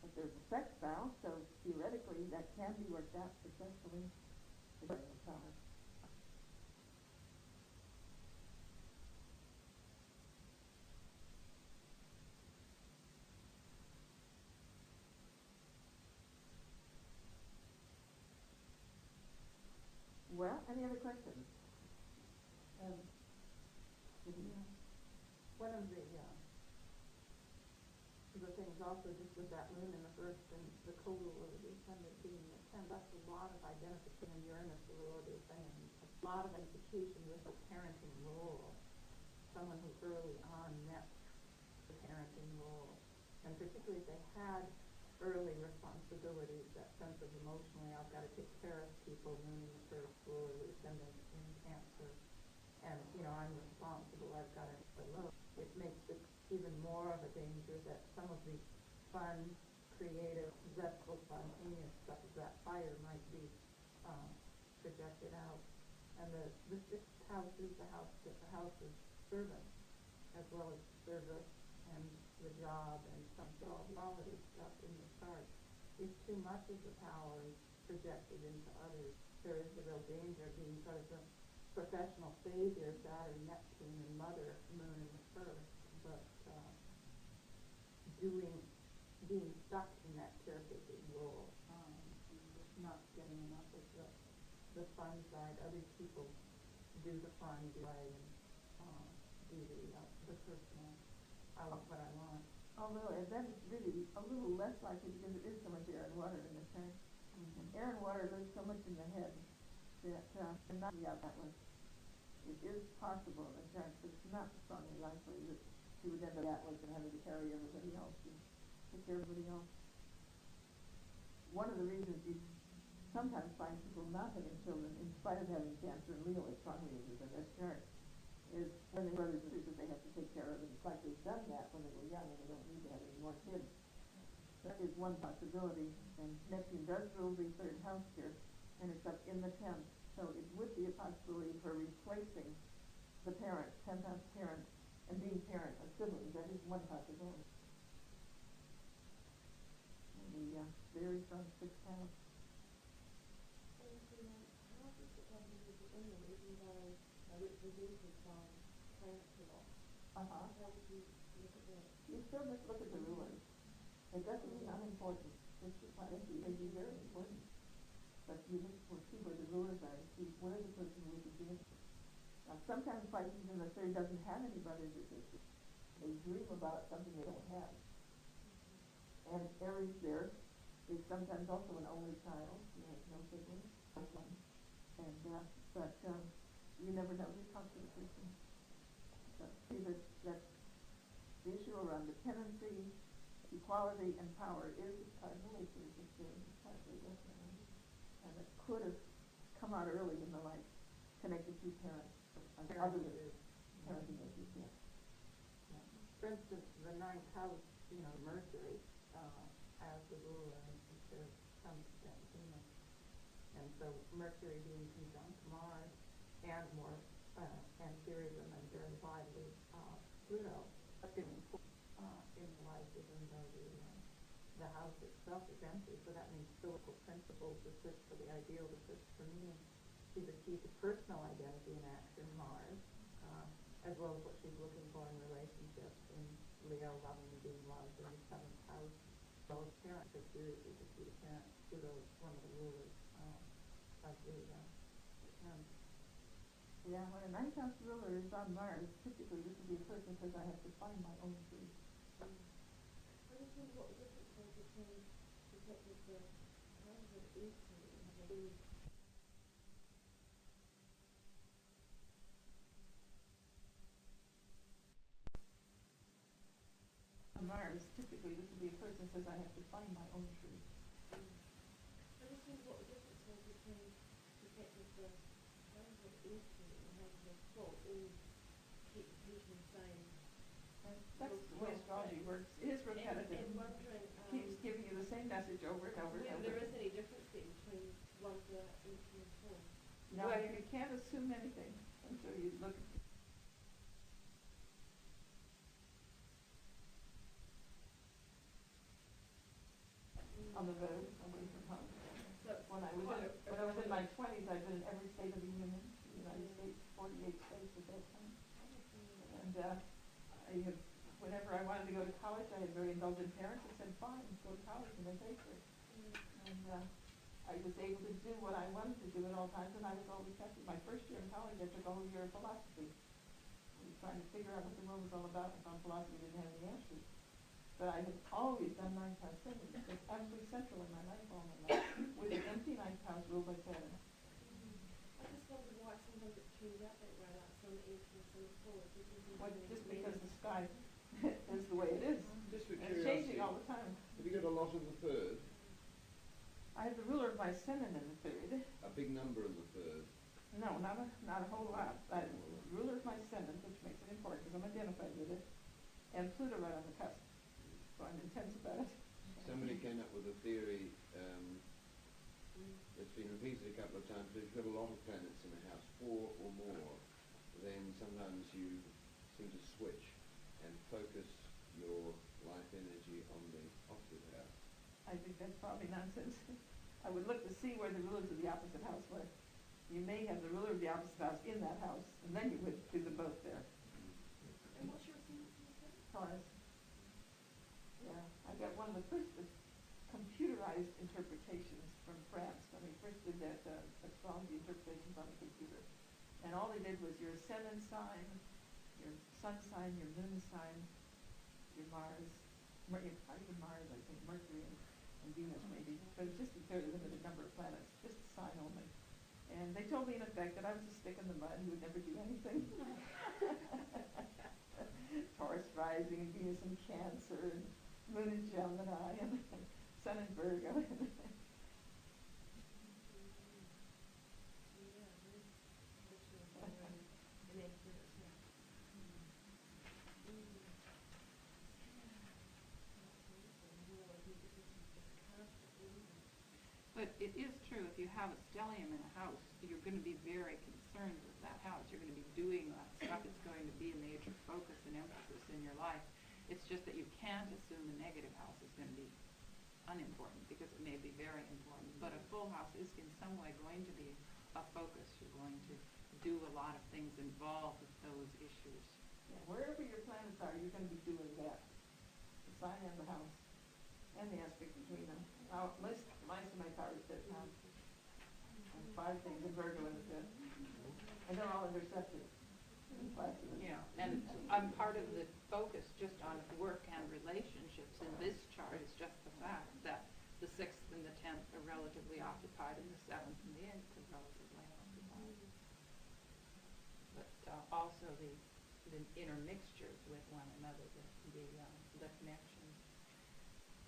But there's a sex vow, so theoretically that can be worked out successfully. Power. Well, any other questions? One of the things also just with that moon in the first and the co-ruler of the ascendant being the 10, that's a lot of identification in Uranus, the ruler of the ascendant, a lot of identification with the parenting role, someone who early on met the parenting role, and particularly if they had early responsibilities, that sense of emotionally, I've got to take care of people, moon in the first, ruler of the ascendant in Cancer, and I'm responsible, I've got to load. It makes it even more of a danger that some of the fun, creative, zestful, spontaneous stuff of that fire might be projected out. And the 6th house is the house of service, as well as service and the job and some quality stuff in the chart. If too much of the power is projected into others, there is a real danger of being sort of the professional savior, Saturn, Neptune, and Mother, Moon in the first, but being stuck in that caretaking role, not getting enough of the fun side. Other people do the fun, do the personal. I want what I want. Although, and that is really a little less likely because it is so much air and water in the chart. And air and water live so much in the head that not out that way. It is possible in the chart, but it's not strongly likely that she would end up that way and having to carry everybody else and take care of everybody else. One of the reasons you sometimes find people not having children in spite of having Cancer and Leo as strong reasons in this chart is when they brothers and sisters they have to take care of, and it's like they've done that when they were young and they don't need to have any more kids. That is one possibility, and Neptune does rule the 3rd house here, and it's up in the 10th, so it would be a possibility for replacing the parent, 10th house parent, and being parent of siblings. That is one possibility. And the very strong 6th house. planets at all? Uh-huh. How would you look at that? You still just look at the rulers. It doesn't mean unimportant. It's the planets may be very important. But you look for see where the rulers are, see where the person will be doing. Sometimes Pisces in the third doesn't have any brothers or sisters. They dream about something they don't have. And Aries there is sometimes also an only child. He has no siblings. And you never know who talks to the person. But see that the issue around dependency, equality, and power is cardinal issues of Aries. And it could have come out early in the life, connected to parents, other than parenting issues. Yeah. For instance, the ninth house, Mercury, as the ruler, to some extent, Venus. And so Mercury being conjunct Mars and more antagonism and very widely Pluto, that's going to be important in life, even though the house itself is empty. So that means political principles, the search for the ideal, the search for meaning. She's a key to personal identity and action, Mars, as well as what she's looking for in relationships in Leo, loving and being loved, in the seventh house. As well as parents, because seriously, the key to parents. Pluto is one of the rulers of the parents. Yeah, when a ninth house ruler is on Mars, typically this would be a person who says, I have to find my own truth. I just wonder what the difference is between the houses of Easter and the On Mars, typically this would be a person who says, I have to find my own truth. I just wonder what the difference is between the houses of Easter and the houses of Thought. All keep repeating the same. That's the way astrology works. It is repetitive. And wondering, keeps giving you the same message over and over and over. There is any difference between one for each and four. No, you can't assume anything until you look at on the road away from home. So when I was in my 20s, I'd been in every state of the union, the United States, 48 states at that time. And whenever I wanted to go to college, I had very indulgent parents who said, fine, go to college, and they paid for it. And I was able to do what I wanted to do at all times, and I was always happy. My first year in college, I took a whole year of philosophy. I was trying to figure out what the world was all about. I found philosophy didn't have any answers. But I had always done ninth house things. It was absolutely central in my life, all my life, with an empty ninth house ruled by Saturn. I just wondered why sometimes it tunes out that way, like some east and some forward. Just because the sky is the way it is. Just for It's curiosity, changing all the time. have you got a lot of the third? I have the ruler of my ascendant in the third. A big number in the third? No, not a whole lot. I have the ruler of my ascendant, which makes it important because I'm identified with it, and Pluto right on the cusp. So I'm intense about it. Somebody came up with a theory that's been repeated a couple of times, but if you've got a lot of planets in a house, 4 or more, then sometimes you seem to switch and focus your life energy on the opposite house. I think that's probably nonsense. I would look to see where the rulers of the opposite house were. You may have the ruler of the opposite house in that house, and then you would do them both there. And what's your ascendant? Taurus. Yeah, I got one of the first computerized interpretations from France when we first did that astrology interpretations on the computer. And all they did was your ascendant sign, your sun sign, your moon sign, your Mars, not even Mars, I think Mercury and Venus maybe, but it's just a very limited number of planets, just a sign only. And they told me in effect that I was a stick in the mud who would never do anything. Taurus rising and Venus in Cancer and Moon in Gemini and Sun in Virgo. But it is true, if you have a stellium in a house, you're going to be very concerned with that house. You're going to be doing that stuff. It's going to be a major focus and emphasis in your life. It's just that you can't assume the negative house is going to be unimportant, because it may be very important. But a full house is in some way going to be a focus. You're going to do a lot of things involved with those issues. Yeah, wherever your planets are, you're gonna be doing that. The sign and the house, and the aspect between them. Now, most of my power is fifth house. And 5 things in Virgo in the fifth. And they're all intercepted. Yeah, and I'm part of the focus just on work and relationships in this chart is just the fact that the 6th and the 10th are relatively occupied and the 7th and the 8th are relatively occupied. But also the intermixtures with one another, the connections.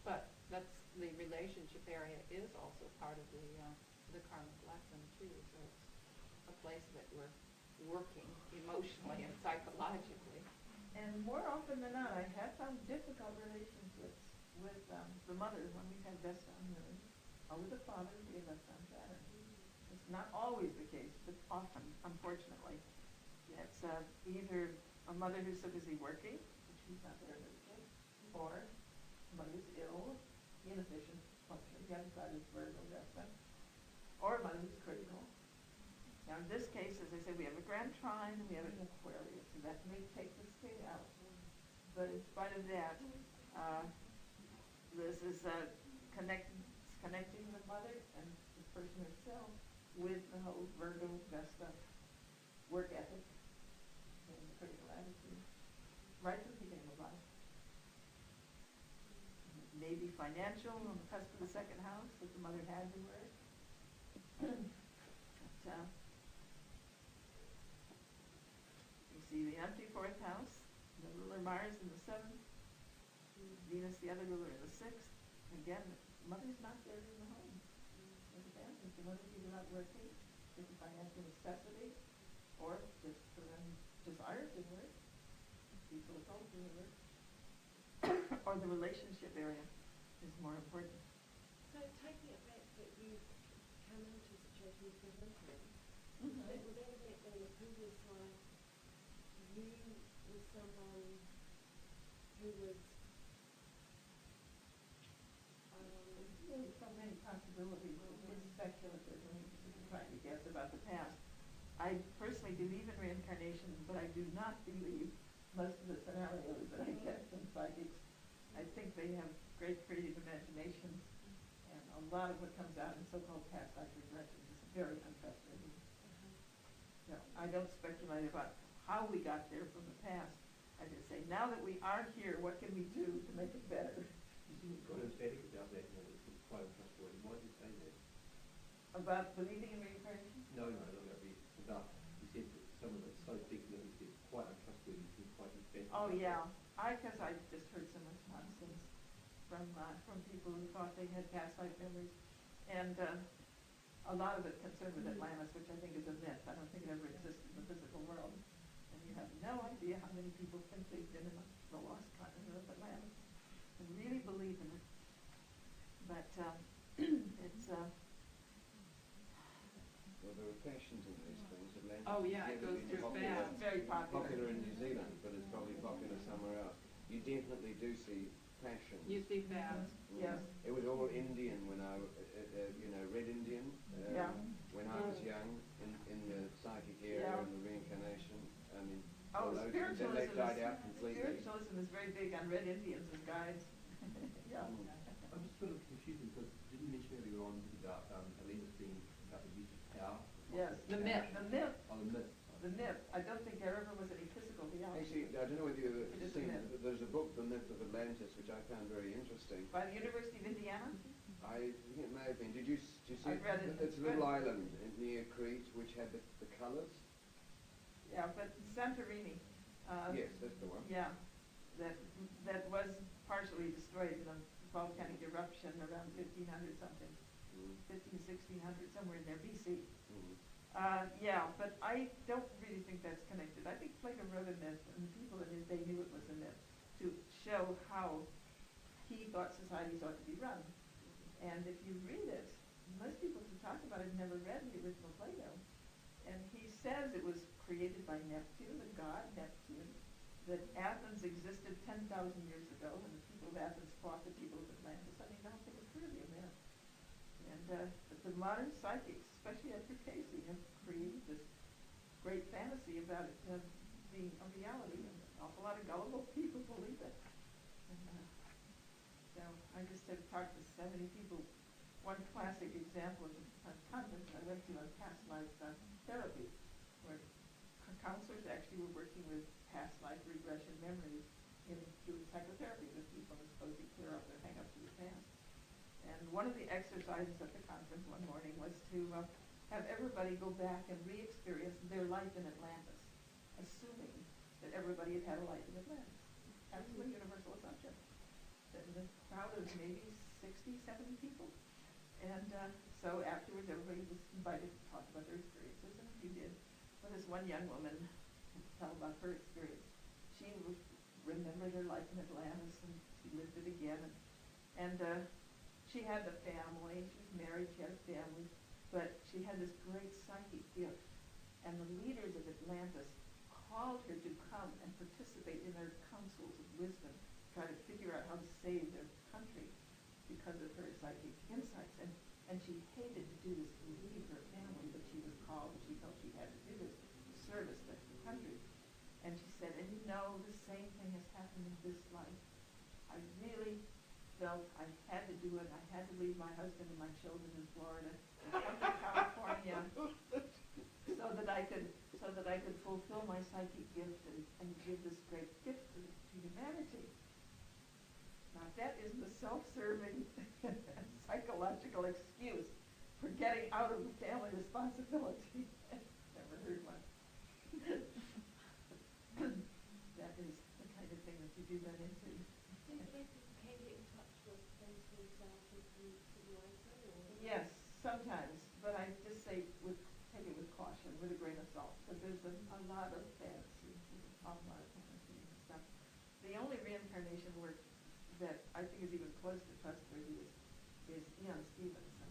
But that's the relationship area is also part of the karmic lesson too. So it's a place that we're working emotionally and psychologically. And more often than not, I have found difficult relationships with the mother when we've had best on moon, or with the father being best on Saturn. It's not always the case, but often, unfortunately. It's either a mother who's so busy working, that she's not there with the kids, or a mother who's ill, inefficient, functioning, the other side is Virgo, or a mother who's critical. Now in this case, as I said, we have a grand trine and we have an Aquarius, so that may take this thing out. But in spite of that, this is connecting the mother and the person herself with the whole Virgo Vesta work ethic and the critical attitude, right from the beginning of life. Maybe financial on the cusp of the 2nd house that the mother had to work. But, you see the empty 4th house, the ruler Mars in the 7th, Venus the other ruler in the 6th. Again, mother's not there in the home. If the mother's either not working, it's a financial necessity, or just for them desire to work, people are told to work, or the relationship area is more important. So taking it back that you come into a situation with your husband, Mm-hmm. would that mean that in a previous life you were someone who was There's so many possibilities. It's speculative when you're trying to guess about the past. I personally believe in reincarnation, but I do not believe most of the scenarios that I get from psychics. I think they have great creative imaginations, and a lot of what comes out in so-called past life regressions is very untrustworthy. So I don't speculate about how we got there from the past. I just say, now that we are here, what can we do to make it better? Got an emphatic about that, it's quite untrustworthy. Why do you say that? About believing in reincarnation? No, not about you said that some of it's so thick that it's quite untrustworthy, it's quite emphatic. Oh, yeah. Because I just heard so much nonsense from people who thought they had past life memories. And a lot of it concerned with Atlantis, which I think is a myth. I don't think it ever existed in the physical world. And you have no idea how many people think they've been in the lost continent of Atlantis and really believe in it. But it's... Well, there are passions in these things. Atlantis Oh, yeah, is it goes definitely through popular. fast. It's very popular. Popular in New Zealand, but it's probably popular somewhere else. You definitely do see passions. You see fast. Yes. It was all Indian when I, Red Indian, Yeah. when I was young, in the psychic area Yeah. and the reincarnation. I mean, Oh, all those things, then they died out completely. spiritualism is very big on red Indians as guides. Yeah. I'm just sort of confused because you didn't mention earlier on about Atlantis being about the use of power. Yes. The myth. The myth. Oh, the myth. The myth. I don't think there ever was any physical reality. Actually, I don't know whether you've It is a seen, myth. there's a book, The Myth of Atlantis, which I found very interesting. By the University of Indiana? I think it may have been. Did you see I've read it. It's a little island near Crete which had the colours. Yeah, but Santorini. Yes, that's the one. Yeah, that was partially destroyed in a volcanic eruption around 1500 something, 1600, somewhere in there, BC. Yeah, but I don't really think that's connected. I think Plato wrote a myth, and the people in his day knew it was a myth, to show how he thought societies ought to be run. And if you read it, most people who talk about it never read the original Plato. And he says it was created by Neptune, the god Neptune, that Athens existed 10,000 years ago, and the people of Athens fought the people of Atlantis. I mean, I don't think it's really a myth. And but the modern psychics, especially after Casey, have created this great fantasy about it being a reality, and an awful lot of gullible people believe it. And, so I just have talked to so many people. One classic example of a conference I went to on past life therapy, where counselors actually were working with past life regression memories in doing psychotherapy with people and supposed to clear up their hang-ups in the past. And one of the exercises at the conference one morning was to have everybody go back and re-experience their life in Atlantis, assuming that everybody had had a life in Atlantis. Absolutely universal assumption. In the crowd of maybe 60, 70 people. And so afterwards, everybody was invited to talk about their experiences, and a few did. But this one young woman tell about her experience. She remembered her life in Atlantis, and she lived it again. And she had a family. She was married. She had a family. But she had this great psychic gift. And the leaders of Atlantis called her to come and participate in their councils of wisdom, try to figure out how to save their country because of her psychic insights. And she hated to do this to leave her family, but she was called, and she felt she had to do this to service the country. And she said, and you know, the same thing has happened in this life. I really felt I had to do it. I had to leave my husband and my children in Florida and come to California so that I could fulfill my psychic gift and give this great gift to humanity. Now that is the self-serving psychological excuse for getting out of the family responsibility. Never heard one. That is the kind of thing that you do run into. Can you get in touch with those who Yes, sometimes, but I just say take it with caution, with a grain of salt, because there's a lot of fantasy, there's an awful lot of fantasy and stuff. The only reincarnation work that I think is even close to trustworthy is Ian Stevenson,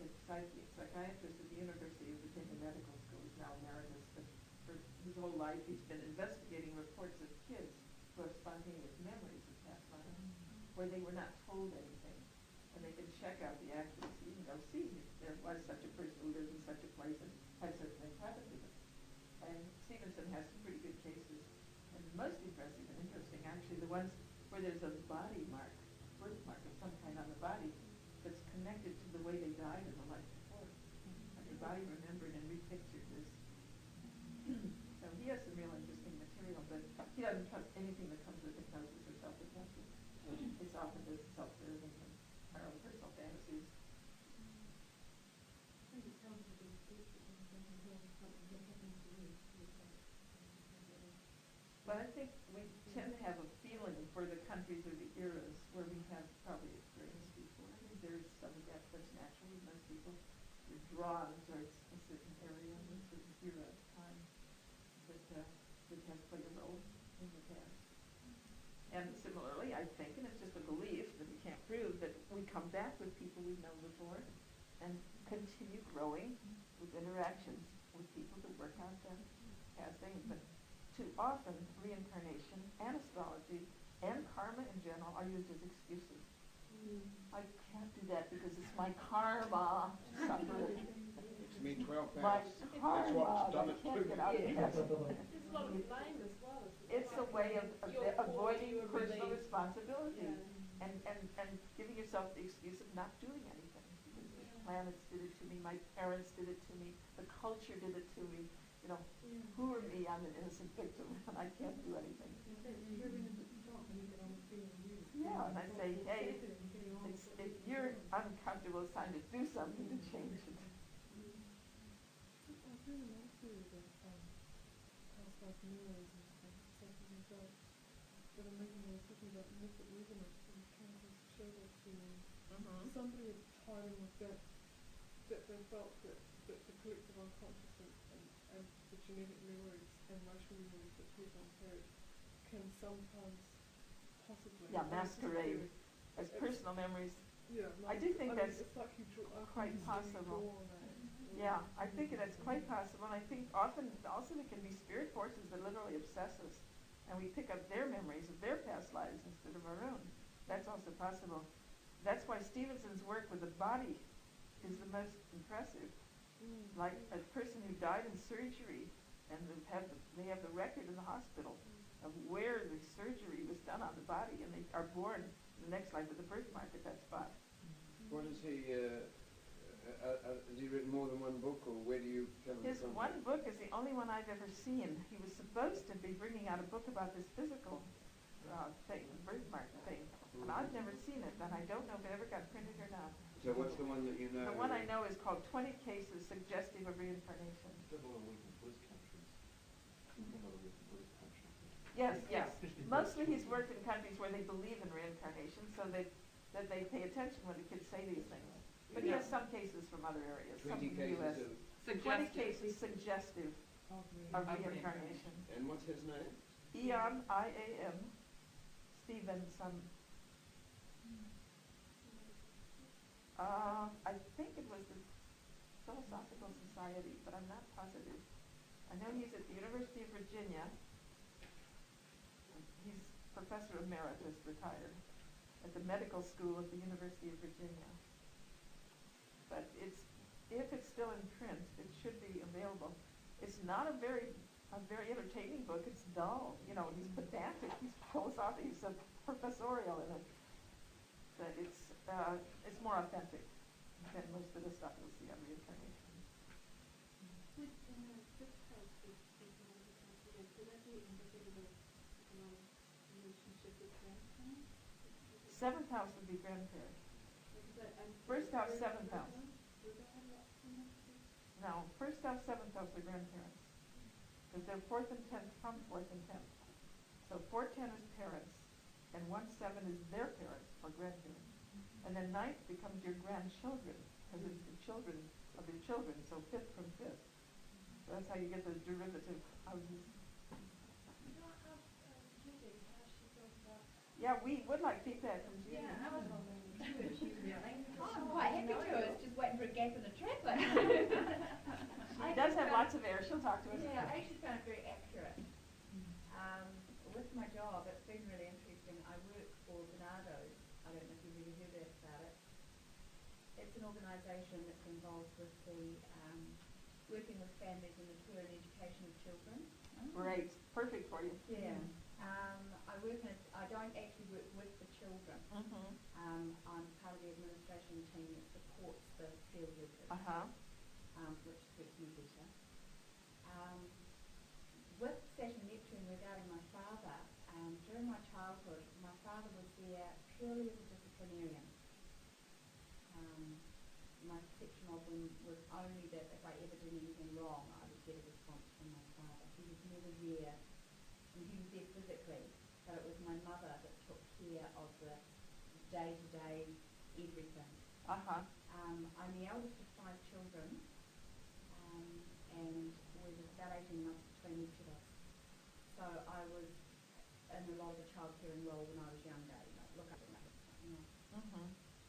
the psychiatrist at the University of Virginia Medical School. He's now emeritus, but for his whole life he's been investigating reports of kids who have spontaneous memories of past lives, where they were not told anything, and they can check out the accuracy and go, see, there was such a person who lived in such a place and had such things happen to them. And Stevenson has some pretty good cases, and the most impressive and interesting, actually, the ones where there's a body mark, birthmark of some kind on the body that's connected to the way they died in the life before. And their body remembered and repictured this. So he has some real interesting material, but he doesn't trust anything that comes with hypnosis or self-hypnosis. It's often just self-serving and our own personal fantasies. But I think we tend to have a feeling for the countries or the eras where we have probably experienced before. I think there's some of that that's natural with most people. You're drawn towards a certain area and a certain era of time that has played a role in the past. And similarly, I think, and it's just a belief that we can't prove, that we come back with people we've known before and continue growing with interactions with people to work on past things. But too often, reincarnation and astrology and karma in general are used as excuses. I can't do that because it's my karma to suffer. It's me 12 My pounds. karma, That's what's done I it can't to get me. out of that. There's a lot of blame as well. It's a way of Your fault, avoiding you were personal really- responsibility Yeah. and giving yourself the excuse of not doing anything. Because the planets did it to me, my parents did it to me, the culture did it to me. You know, who are me? I'm an innocent victim and I can't do anything. Yeah, and I say, hey, if you're uncomfortable, it's time to do something to change it. I really like theory that past life mirrors and something like that. But I'm making a thinking about mythic resonance and trying to show that to me. Somebody at the time with that they felt that the collective unconscious and the genetic memories and emotional memories that people inherit can sometimes possibly Masquerade as personal memories. Yeah, I do think that's it's like you quite possible. Yeah, I think that's quite possible. And I think often also there can be spirit forces that literally obsess us, and we pick up their memories of their past lives instead of our own. That's also possible. That's why Stevenson's work with the body is the most impressive. Like a person who died in surgery and they have the record in the hospital of where the surgery was done on the body, and they are born in the next life with a birthmark at that spot. What is he, has he written more than one book, or where do you come from? His one book is the only one I've ever seen. He was supposed to be bringing out a book about this physical thing, birthmark thing, and I've never seen it, and I don't know if it ever got printed or not. So what's the one that you know? The one I know is called 20 Cases Suggestive of Reincarnation. Yes, yes. Mostly he's worked in countries where they believe in reincarnation, so that they pay attention when the kids say these things. But he has some cases from other areas, some 20 from the U.S. cases 20 cases suggestive of reincarnation. And what's his name? Ian, I-A-M, Stevenson. I think it was the Philosophical Society, but I'm not positive. I know he's at the University of Virginia. He's Professor Emeritus, retired, at the Medical School at the University of Virginia. But if it's still in print, it should be available. It's not a very entertaining book. It's dull. You know, he's pedantic. He's philosophical. He's professorial in it. But it's more authentic than most of the stuff you'll see on reincarnation. Would in the fifth house of reincarnation, could that be indicative of relationship with grandparents? Seventh house would be grandparents. First house, seventh house. Would that have that connection? No, first house, seventh house are grandparents. Because they're fourth and 10th from fourth and 10th. So 410 is parents, and 17 is their parents or grandparents. And then 9th becomes your grandchildren, because it's the children of your children, so 5th from 5th. So that's how you get those derivative houses. You don't have Judy, how she goes about. Yeah, we would like feedback from Judy. Yeah, I was wondering too if she really. I'm quite happy to, it's just waiting for a gap in the traffic. She does have lots of air, she'll talk to us. Yeah, I actually found it very accurate. With my job, it's been really interesting. I work for Bernardo's. I don't know if you've really heard about it. It's an organisation that's involved with the working with families in the care and education of children. Great, perfect for you. Yeah. I don't actually work with the children. I'm part of the administration team that supports the field workers, which suits me better. With Saturn Neptune regarding my father, during my childhood, my father was there purely as a disciplinarian. My perception of him was only that if I ever did anything wrong, I would get a response from my father. He was never there, and he was there physically, but it was my mother that took care of the day-to-day everything. I'm the eldest of 5 children, and there was about 18 months between each of us. So I was in a lot of the childcaring role when I was younger, look after them.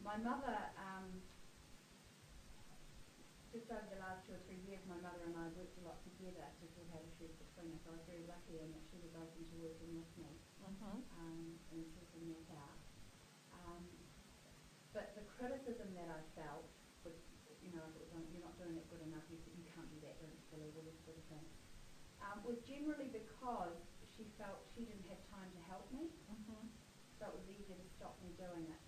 My mother, just over the last 2 or 3 years, my mother and I worked a lot together because we had issues between us. I was very lucky in that she was open to working with me and sorting that out. But the criticism that I felt was, if it was you're not doing it good enough, you can't do that, don't silly, all this sort of thing, was generally because she felt she didn't have time to help me, so it was easier to stop me doing it,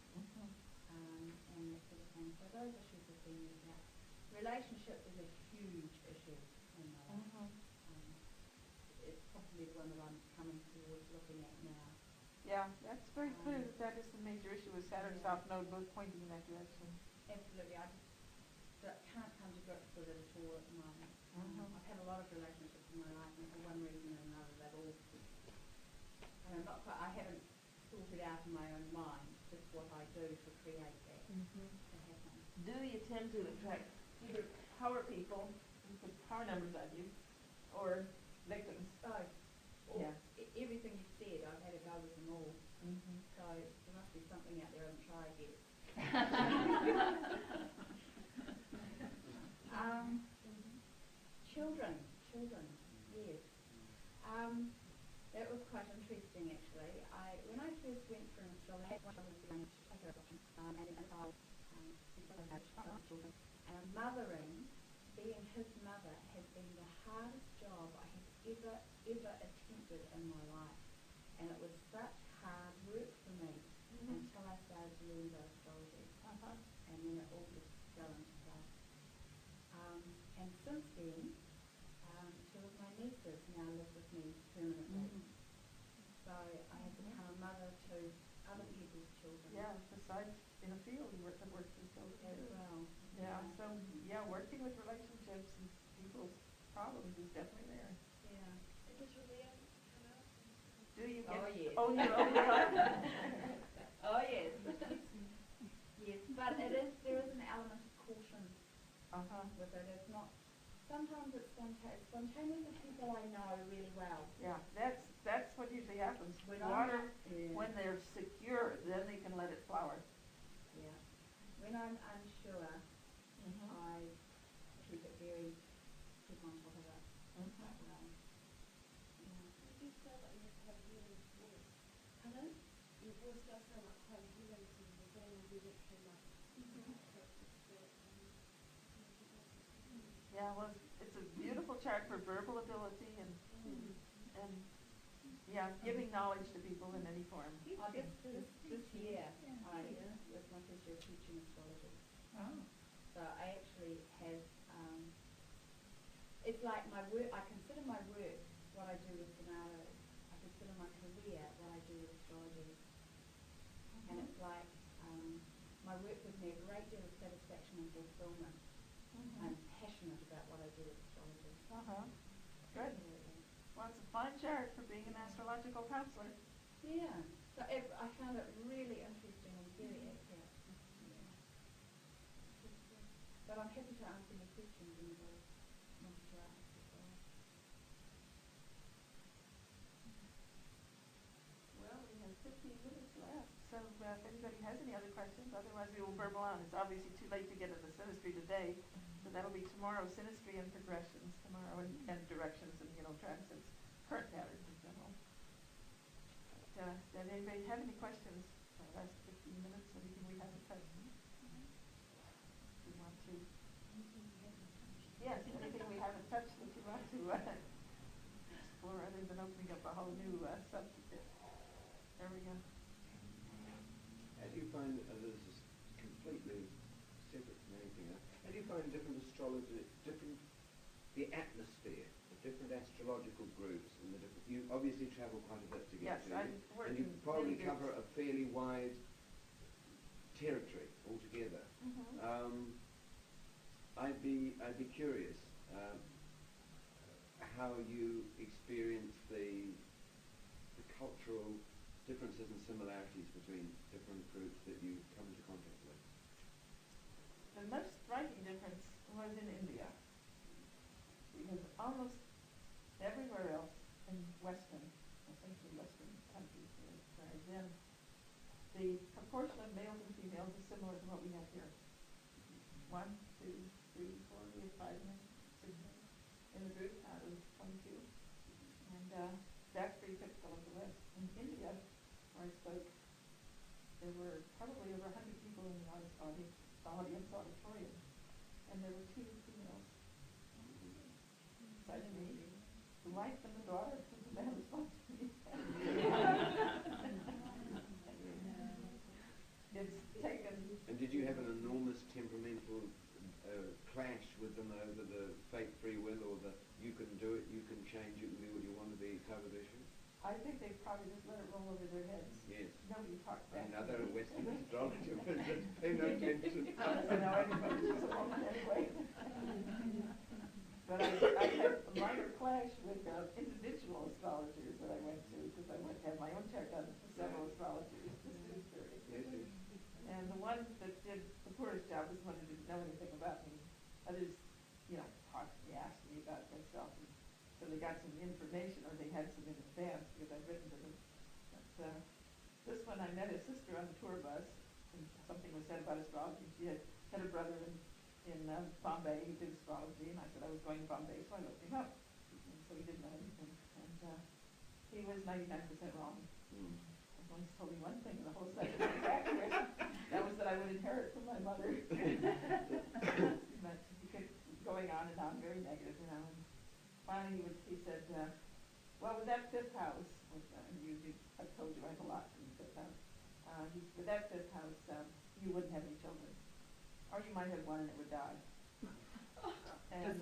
and that sort of thing. So those issues have been worked out. Relationship is a huge issue in my life. It's probably the one that I'm coming towards looking at now. Yeah, that's very clear that is the major issue with Saturn South Node both pointing in that direction. Absolutely. I just can't come to grips with it at all at the moment. I've had a lot of relationships in my life, and for one reason or another, they've all, I haven't sorted out in my own mind just what I do to create that to happen. Do you tend to attract either power people who put power numbers on you, or victims? Everything you said, I've had a go with them all. So there must be something out there I haven't tried yet. Children, yes. That was quite interesting actually. When I first went for an astrology, and mothering being his mother has been the hardest job I have ever attempted in my life. And it was such hard work for me until I started to learn about astrology. And then it all just fell into place. And since then, two of my nieces now live with me permanently. So I have become a mother to other people's children. Yeah, besides in a field, you work with children as well. Yeah, so working with relationships and people's problems is definitely there. Yeah. And does your Leo come out? Do you get? Oh yes. Oh, your own Leo? Oh yes. Yes, but there is an element of caution with it. It's not. Sometimes it's spontaneous with people I know really well. Yeah, that's what usually happens. When when they're secure, then they can let it flower. Yeah. When I'm unsure, I keep on top of it. It does sound like you have quite a healing voice. Pardon? Your voice does sound like quite a healing to you. The vein really came up. Yeah, well, it's a beautiful chart for verbal ability and giving knowledge to people in any form. This year, I was my first year teaching astrology. So I actually have, it's like my work, I consider my work what I do with Bernardo. I consider my career what I do with astrology. And it's like, my work gives me a great deal of satisfaction and fulfillment. I'm passionate about what I do with astrology. Good. Well, it's a fun chart for being an astrological counselor. Yeah. So I found it really interesting and very accurate. But I'm happy to answer any questions anybody wants to ask as well. Well, we have 15 minutes left. So if anybody has any other questions, otherwise we will burble on. It's obviously too late to get into synastry today. So that'll be tomorrow, synastry and progressions tomorrow, and directions and, transits, current patterns in general. But, does anybody have any questions for the last 15 minutes? Anything we haven't touched? You want to? Yes, anything we haven't touched that you want to explore other than opening up a whole new subject. There we go. How do you find, this is completely separate from anything else, how do you find different astrology, the atmosphere of different astrological groups and the different, you obviously travel quite a bit to get to, and you probably cover a fairly wide territory altogether. I'd be curious how you experience the cultural differences and similarities between different groups that you come into contact with. The most striking difference was in India, because almost everywhere else in essentially Western countries where I've been, the proportion of males and females is similar to what we have here. 1, 2, 3, 4, we have 5 men, 6 men in the group out of 22. And that's pretty typical of the West. In India, where I spoke, there were probably over 100 people in the auditorium, and there were 2 females. Besides me, the wife and the daughter, because the man was supposed to be. It's taken. And did you have an enormous temperamental clash with them over the fake free will, or the you can do it, you can change, you can do what you want to be type of issue? I think they probably just let it roll over their heads. Yes. Nobody talked back. Another Western astrologer would just pay no attention. No, everybody was along that way. But I had a minor clash with individual astrologers that I went to, because I went to have my own chart done for several astrologers. Yes. And the one that did the poorest job was the one who didn't know anything about me. Others, talked to me, asked me about myself. And so they got some information, or they had some in advance, because I'd written to them. But this one, I met his sister on the tour bus, and something was said about astrology. She had a brother in Bombay who did astrology, and I said I was going to Bombay, so I looked him up. And so he didn't know anything. And he was 99% wrong. I've only told me one thing, and the whole second was accurate. That was that I would inherit from my mother. But he kept going on and he said, well, with that fifth house, I've told you I have a lot in the fifth house. With that fifth house, you wouldn't have any children, or you might have one and it would die. And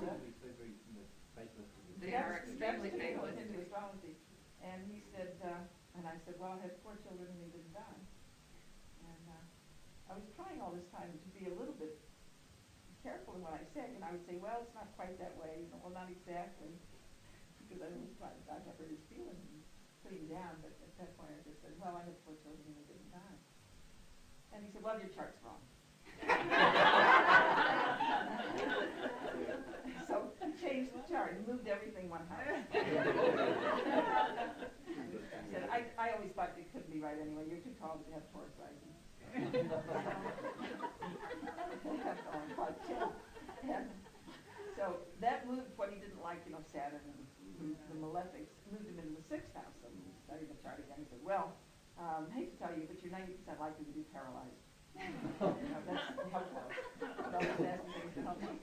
they are extremely fatalistic fatalistic. into astrology. And he said, and I said, well, I had 4 children and they didn't die. And I was trying all this time to be a little bit careful in what I said, and I would say, well, it's not quite that way, well, not exactly, because I was trying to not hurt his feelings and put him down, but at that point I just said, well, I had 4 children and they didn't die. And he said, well, your chart's wrong. So he changed the chart, he moved everything one house. I said, I always thought it couldn't be right anyway, you're too tall to have Taurus rising. And so that moved what he didn't like, Saturn and the malefics, moved him into the 6th house. So he studied the chart again. He said, well, I hate to tell you, but you're 90% likely to be paralyzed. That's the health house. But always asking things to help me.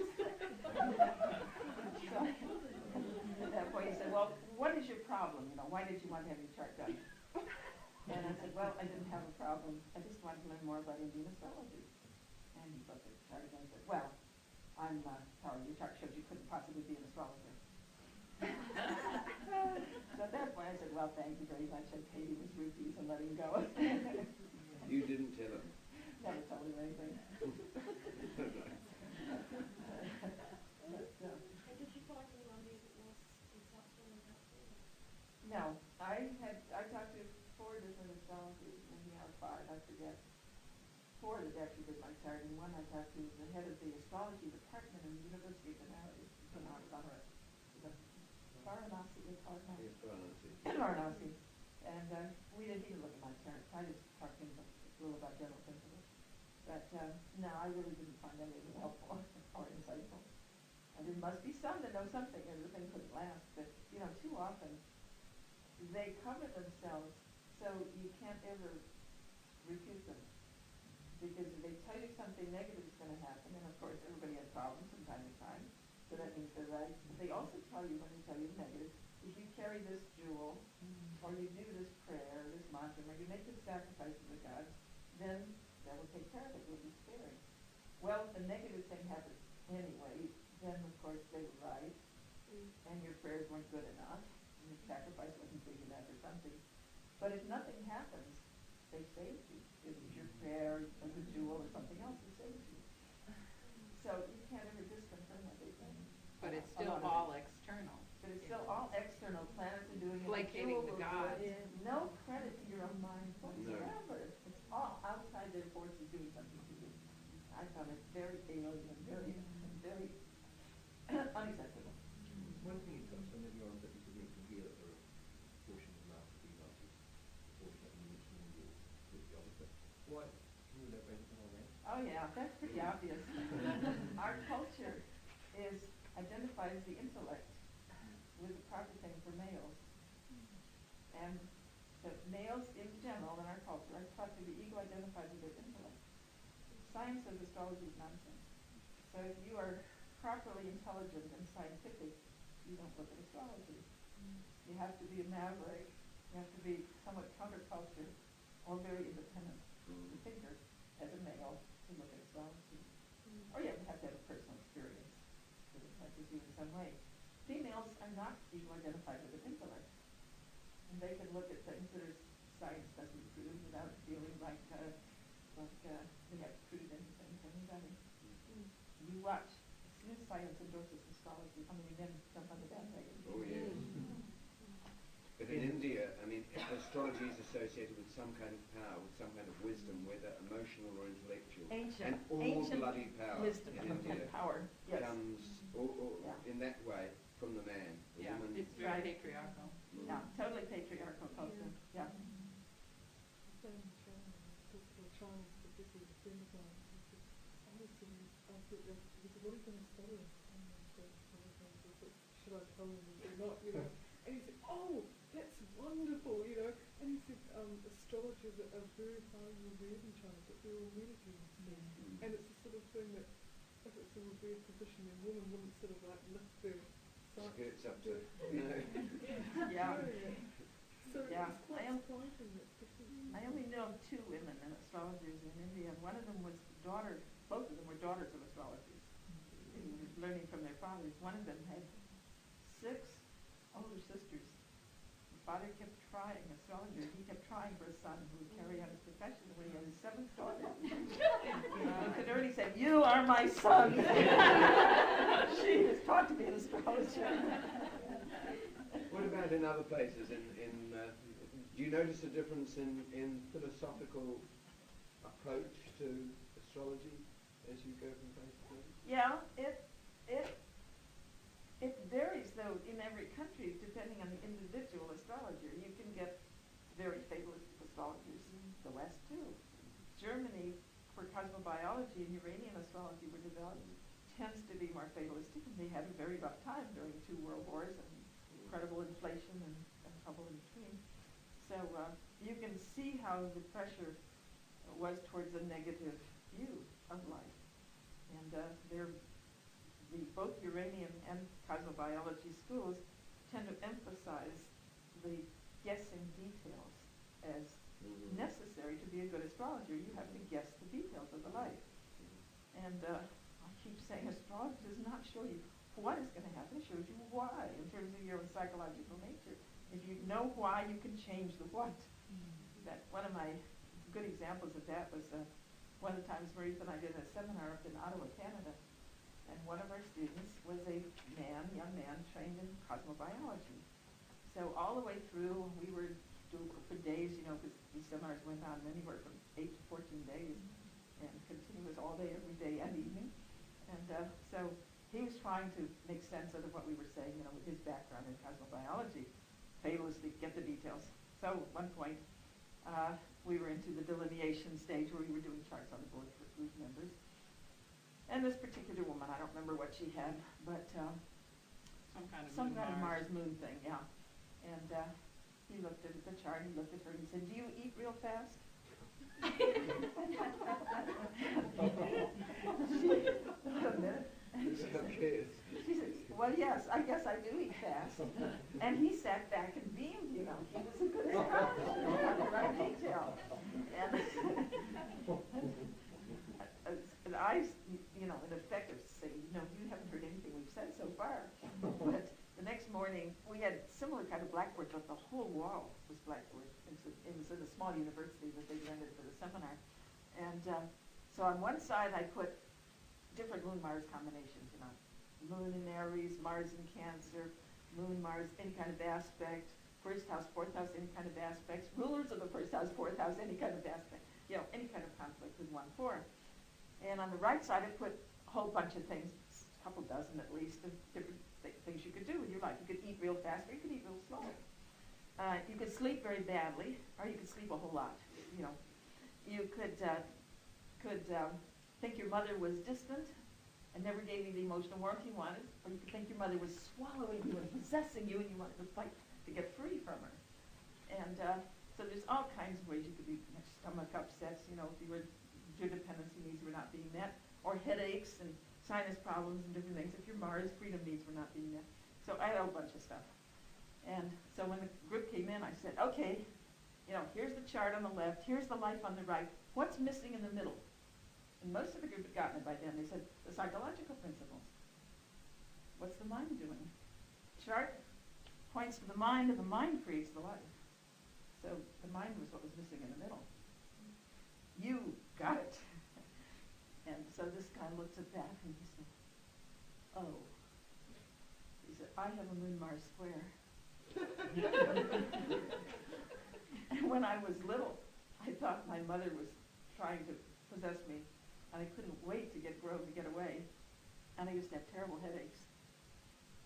So at that point he said, well, what is your problem? Why did you want to have your chart done? And I said, well, I didn't have a problem. I just wanted to learn more about Indian astrology. And he looked at the chart again and said, well, I'm sorry, your chart showed you couldn't possibly be an astrologer. So at that point I said, well, thank you very much. I paid him his rupees and let him go. You didn't tell him? Never told him anything. Did you find anybody that was exactly that? No, I talked to 4 different astrologers, maybe 5, I forget. 4 that actually did my chart, and one I talked to was the head of the astrology department in the University of Varanasi, they call it now. Yes, Varanasi. Varanasi. And he didn't look at my chart. I just talked to him a little about general principles. But no, I really didn't find any of it helpful or insightful. And there must be some that know something, and the thing couldn't last. But too often they cover themselves so you can't ever refute them. Because if they tell you something negative is going to happen, and of course everybody has problems from time to time, so that means they're right. But they also tell you, when they tell you the negative, if you carry this jewel, or you do this prayer, this mantra, or you make this sacrifice to the gods, then that will take care of it, you'll be spared. Well, if the negative thing happens anyway, then of course they were right, and your prayers weren't good enough, and your sacrifice wasn't big enough or something. But if nothing happens, they saved you. It was your prayer, or the jewel, or something else that saved you. So you can't ever disconfirm what they say. But it's still all external. But it's still all external. Planets are doing it. Placating the gods. No credit to your own mind whatsoever. No. It's all outside their forces doing something to you. I found it very alien and very unacceptable. One thing you touched on earlier on that you said you can hear that there are portions of math that females use, portion that you mentioned in the opposite. Why? Can you elaborate anything on that? Oh yeah, that's pretty obvious. Our culture identifies the intellect with the proper thing for males. And the males in general in our culture are taught to be ego-identified with their intellect. Science says astrology is nonsense. So if you are properly intelligent and scientific, you don't look at astrology. You have to be a maverick, you have to be somewhat counterculture, or very independent thinker as a male to look at astrology. Or you have to have a personal experience that it touches you in some way. Females are not ego-identified with their intellect. And they can look at things that science doesn't prove without feeling like they have to prove anything to anybody. You watch, as soon as science endorses astrology, how many men jump on the bandwagon? Oh, yes. But in India, astrology is associated with some kind of power, with some kind of wisdom, whether emotional or intellectual. Ancient. And all bloody power wisdom in India power. Yes. comes, in that way, from the man. The woman. It's very patriarchal. Yeah, totally patriarchal culture. Yeah. What are you going to study? Should I tell him or not? And he said, oh, that's wonderful, And he said, astrologers are very high revered in China, but they're all mediums. And it's the sort of thing that, if it's a revered position, then women wouldn't sort of like lift their skirts up to, you know. Yeah. So Yeah. it's quite surprising that different. I only know 2 women and astrologers in India, and one of them was daughter, both of them were daughters of astrologers, learning from their fathers. One of them had 6 older sisters. The father kept trying, astrologer, he kept trying for a son who would carry on his profession. When he had his 7th daughter, he could already say, "You are my son." She is taught to be an astrologer. What about in other places? Do you notice a difference in philosophical approach to astrology as you go from place to place? Yeah, it varies though in every country depending on the individual astrologer. You can get very fatalistic astrologers in the West too. Germany, where cosmobiology and Uranian astrology were developed, tends to be more fatalistic, and they had a very rough time during 2 world wars and incredible inflation and trouble in between. So you can see how the pressure was towards a negative view of life. And both uranium and cosmobiology schools tend to emphasize the guessing details as necessary to be a good astrologer. You have to guess the details of the life. And I keep saying astrology does not show you what is going to happen, it shows you why in terms of your own psychological nature. If you know why, you can change the what. That one of my good examples of that was one of the times Maurice and I did a seminar up in Ottawa, Canada, and one of our students was a young man trained in cosmobiology. So all the way through, we were doing for days, because these seminars went on anywhere from 8 to 14 days, and continuous all day, every day and evening. And so he was trying to make sense out of what we were saying, with his background in cosmobiology. Fatalistic, get the details. So at one point, we were into the delineation stage where we were doing charts on the board for group members. And this particular woman, I don't remember what she had, but some kind of Mars moon thing, yeah. And he looked at the chart, he looked at her, and he said, "Do you eat real fast?" She said, "Well, yes, I guess I do eat fast." And he sat back and beamed, he was a good astrologer, he had the right detail. And I, in effect, say, you haven't heard anything we've said so far. But the next morning, we had similar kind of blackboards, but the whole wall was blackboard. It was in a small university that they rented for the seminar. And so on one side, I put different Moon-Mars combinations, Moon in Aries, Mars in Cancer, Moon-Mars, any kind of aspect, first house, fourth house, any kind of aspects, rulers of the first house, fourth house, any kind of aspect, any kind of conflict with one form. And on the right side, I put a whole bunch of things, a couple dozen at least, of different things you could do with your life. You could eat real fast, or you could eat real slow. You could sleep very badly, or you could sleep a whole lot. You could think your mother was distant and never gave you the emotional warmth you wanted, or you could think your mother was swallowing you and possessing you, and you wanted to fight to get free from her. And so there's all kinds of ways you could be stomach upsets, if your dependency needs were not being met, or headaches and sinus problems and different things if your Mars freedom needs were not being met. So I had a bunch of stuff. And so when the group came in, I said, okay, here's the chart on the left, here's the life on the right, what's missing in the middle? And most of the group had gotten it by then. They said, the psychological principles. What's the mind doing? Chart points to the mind, and the mind creates the life. So the mind was what was missing in the middle. You got it. And so this guy looks at that, and he said, oh. He said, I have a Moon-Mars square. And when I was little, I thought my mother was trying to possess me, and I couldn't wait to get away. And I used to have terrible headaches.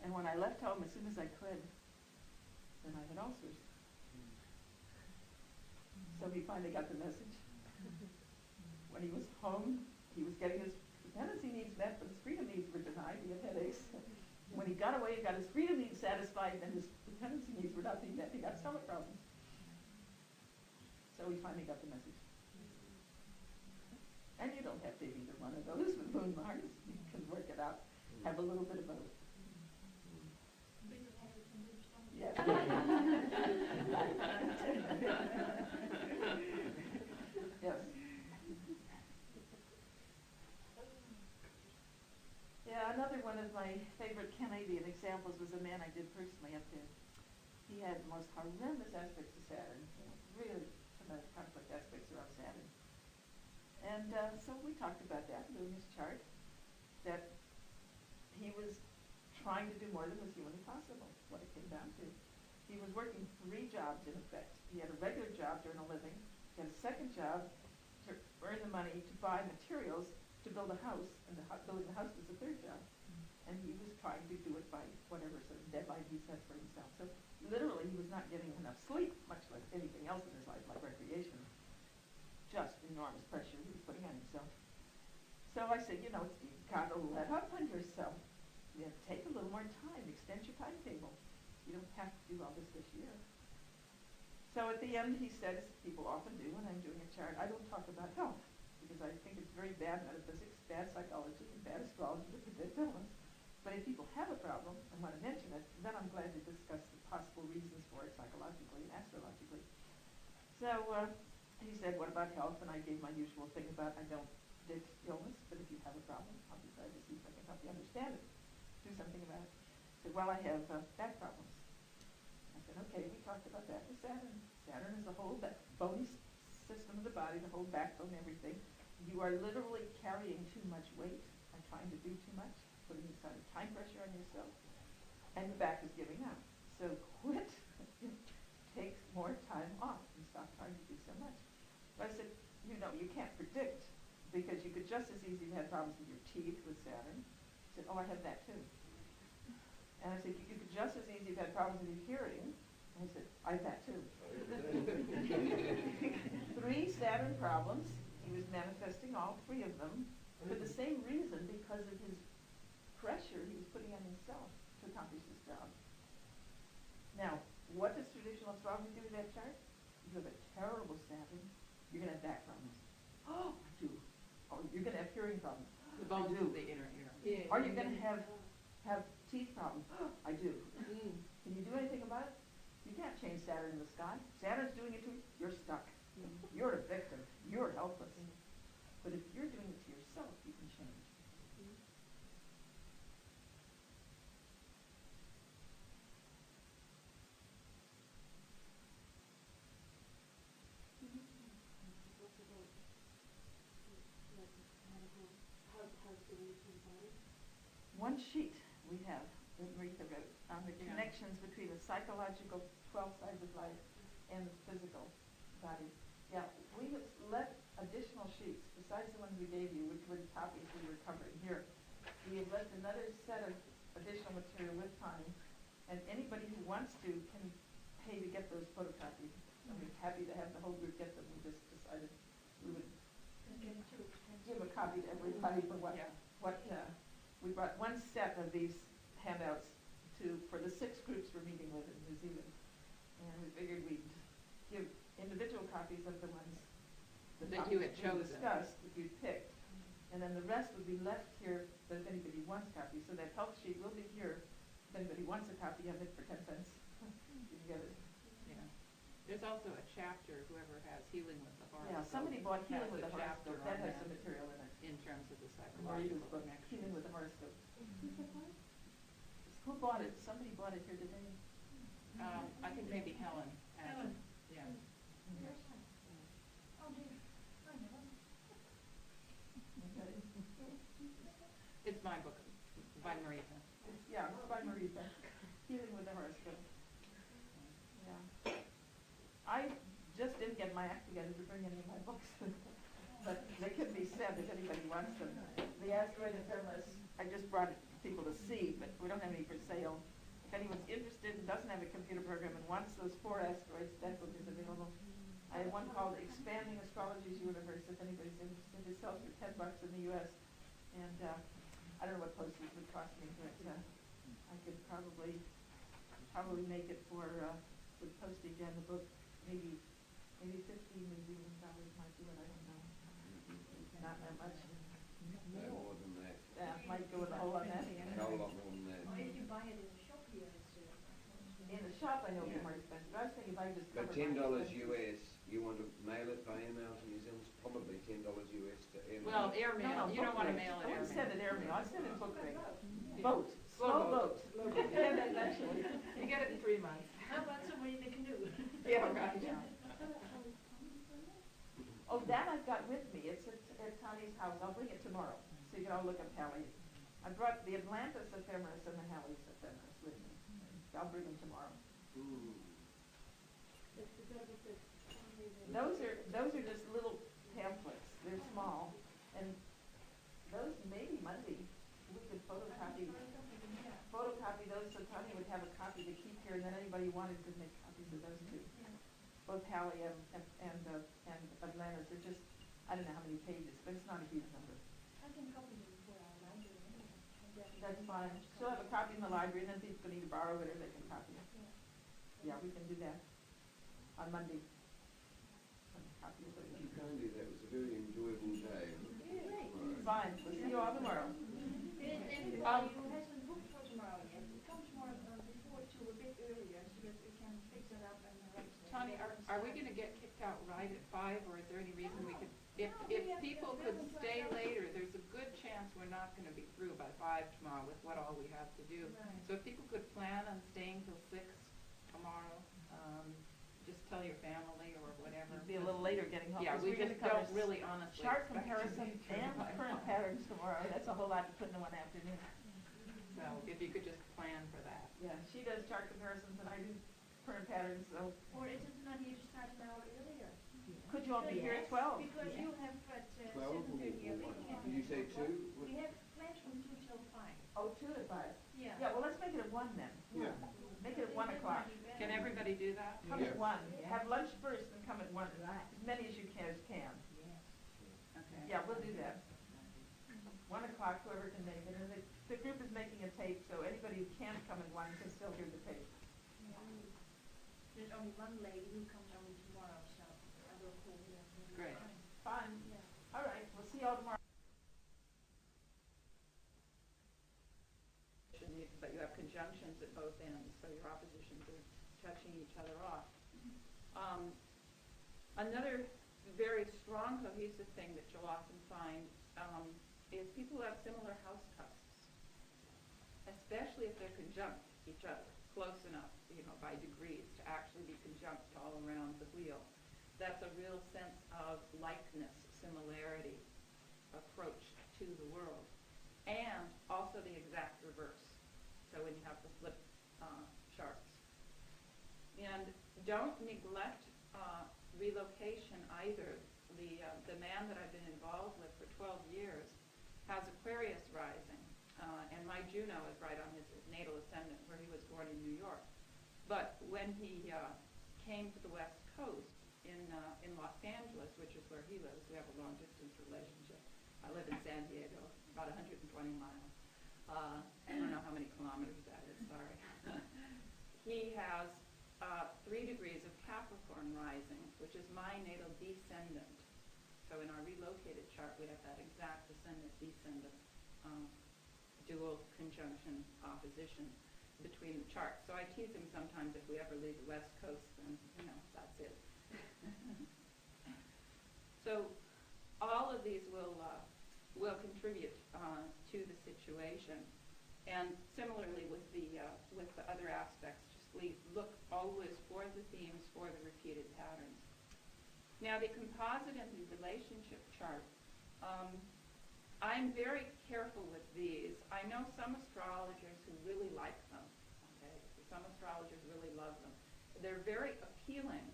And when I left home as soon as I could, then I had ulcers. So he finally got the message. When he was home, he was getting his dependency needs met, but his freedom needs were denied. He had headaches. When he got away and got his freedom needs satisfied, then his dependency needs were not being met. He got stomach problems. So he finally got the message. And you don't have to have either one of those with Moon-Mars. You can work it out. Have a little bit of both. Another one of my favorite Canadian examples was a man I did personally up there. He had the most horrendous aspects of Saturn, really tremendous conflict aspects around Saturn. And so we talked about that, doing his chart, that he was trying to do more than was humanly possible, what it came down to. He was working 3 jobs in effect. He had a regular job to earn a living. He had a second job to earn the money to buy materials to build a house, and building the house was the 3rd job. And he was trying to do it by whatever sort of deadline he set for himself. So literally he was not getting enough sleep, much like anything else in his life, like recreation. Just enormous pressure he was putting on himself. So I said, you've got to let up on yourself. Take a little more time, extend your timetable. You don't have to do all this year. So at the end he said, as people often do when I'm doing a chart, I don't talk about health, because I think it's very bad metaphysics, bad psychology, and bad astrology to predict illness. But if people have a problem and want to mention it, then I'm glad to discuss the possible reasons for it psychologically and astrologically. So he said, what about health? And I gave my usual thing about I don't predict illness, but if you have a problem, I'll be glad to see if I can help you understand it, do something about it. He said, well, I have back problems. I said, okay, we talked about that with Saturn. Saturn is the whole bony system of the body, the whole backbone, everything. You are literally carrying too much weight and trying to do too much, putting this kind of time pressure on yourself, and the back is giving out. So quit. Take more time off and stop trying to do so much. But I said, you can't predict, because you could just as easily have problems with your teeth with Saturn. He said, oh, I have that too. And I said, you could just as easily have had problems with your hearing. And he said, I have that too. 3 Saturn problems. He was manifesting all 3 of them for the same reason, because of his pressure he was putting on himself to accomplish this job. Now, what does traditional astrology do with that chart? You have a terrible Saturn, you're going to have back problems. Oh, I do. Oh, you're going to have hearing problems. The bones I do. of the inner ear. Yeah. Are you going to have teeth problems? Oh, I do. Can you do anything about it? You can't change Saturn in the sky. Saturn's doing it to you, you're stuck. You're a victim. You're helpless. But if you're doing it to yourself, you can change. One sheet we have that Marita wrote on the connections between the psychological 12 sides of life and the physical body. Yeah, we have left additional sheets besides the ones we gave you, which were the copies we were covering here. We have left another set of additional material with Connie, and anybody who wants to can pay to get those photocopied. And we're happy to have the whole group get them. We just decided we would give a copy to everybody for we brought 1 set of these handouts for the 6 groups we're meeting with in New Zealand. And we figured we'd give individual copies of the ones that you had chosen, discussed, that you picked. And then the rest would be left here that if anybody wants copies. So that health sheet will be here. If anybody wants a copy of it for 10 cents, you can get it. Yeah. There's also a chapter, whoever has Healing with the Horoscope. Yeah, somebody bought Healing with the chapter Horoscope. That has some material in it. In terms of the Marita's psychological book, connection. Healing with the Horoscope. Who bought it? Somebody bought it here today. I think maybe Helen. Helen. Yeah. Oh dear, I know. It's my book, by Marita. Yeah, it's by Marita. Healing with the Horoscope. Yeah. I just didn't get my act together to bring any of my books. But they can be sent if anybody wants them. The asteroid and thermos, I just brought it for people to see, but we don't have any for sale. If anyone's interested and doesn't have a computer program and wants those 4 asteroids, that book is available. I have one called Expanding Astrology's Universe, if anybody's interested. It sells for $10 in the U.S. And I don't know what postage would cost me, but I could probably make it for with postage and the book, maybe 15 New Zealand dollars might do it, I don't know. Not that much. No more than that. That might go with a whole lot of that. A whole lot more than that. Or if you buy it in the shop here, In the shop, I know it'll be more expensive. I was thinking if I just cover But $10 my expenses. US, you want to mail it by email to New Zealand, it's probably $10 US to email. Well, airmail, No, you don't want to book mail rate. it I wouldn't airmail. send it airmail, I send it book rate. Yeah. Boat, slow boat. Yeah, that's actually, you get it in 3 months. How about somebody that can do it? Yeah, right. Oh, that I've got with me, it's at Connie's house, I'll bring it tomorrow, so you can all look up Hallie. I brought the Atlantis ephemeris and the Halley's ephemeris with me. I'll bring them tomorrow. Those are just little pamphlets, they're small, and those maybe Monday, we could photocopy those so Connie would have a copy to keep here, and then anybody who wanted could make copies of those too. Both Hallie and Atlantis are just, I don't know how many pages, but it's not a huge number. I can copy them for our library anyway. That's fine. She'll have a copy in the library, and then people can either borrow it or they can copy it. Yeah, we can do that on Monday. Copy of it. Thank you kindly, that was a very enjoyable day. Fine, we'll see you all tomorrow. You hasn't booked for tomorrow yet. Come tomorrow before 2, a bit earlier, so that we can fix it up and Tony, are we going to get kicked out right at 5, or is there any reason we could, if people could stay later, there's a good chance we're not going to be through by 5 tomorrow with what all we have to do. Right. So if people could plan on staying till 6 tomorrow, just tell your family or whatever. It'll be a little later getting home. Yeah, 'cause we we're just gonna cover don't really honestly chart expect comparison to be and by current 5. patterns tomorrow. That's a whole lot to put in one afternoon. So if you could just plan for that. Yeah, she does chart comparisons and I do current patterns, so Or is it not here to start an hour earlier? could you all be here at 12? Because you have at 12 7:30 a or meeting. did you say 2? We have plans from 2 till 5. Oh, 2 to 5. Yeah. Yeah, well, let's make it at 1 then. Yeah. Make it at 1 o'clock. Can everybody do that? Come Yeah. at 1. Have lunch first and come at 1. As many as you can. Okay. Yeah, we'll do that. 1 o'clock, whoever can make it. And the group is making a tape, so anybody who can't come at 1 can still hear the tape. There's only one lady who comes only tomorrow, so I will call her. Great. Fine. Yeah. All right, we'll see you all tomorrow. But you have conjunctions at both ends, so your oppositions are touching each other off. Another very strong cohesive thing that you'll often find is people who have similar house cusps, especially if they're conjunct each other, close enough, by degrees to actually be conjunct all around the wheel. That's a real sense of likeness, similarity, approach to the world, and also the exact reverse. So when you have the flip charts. And don't neglect relocation either. The man that I've been involved with for 12 years has Aquarius rising, and my Juno is right on his natal ascendant where he was born in New York. But when he came to the West Coast in Los Angeles, which is where he lives, we have a long distance relationship. I live in San Diego, about 120 miles. I don't know how many kilometers that is, sorry. He has 3 degrees of Capricorn rising, which is my natal descendant. So in our relocated chart, we have that exact ascendant-descendant dual conjunction opposition between the charts. So I tease him sometimes if we ever leave the West Coast, then, that's it. So all of these will contribute to the situation. And similarly with the other aspects, just look always for the themes, for the repeated patterns. Now the composite and the relationship chart, I'm very careful with these. I know some astrologers who really like them. Okay, some astrologers really love them. They're very appealing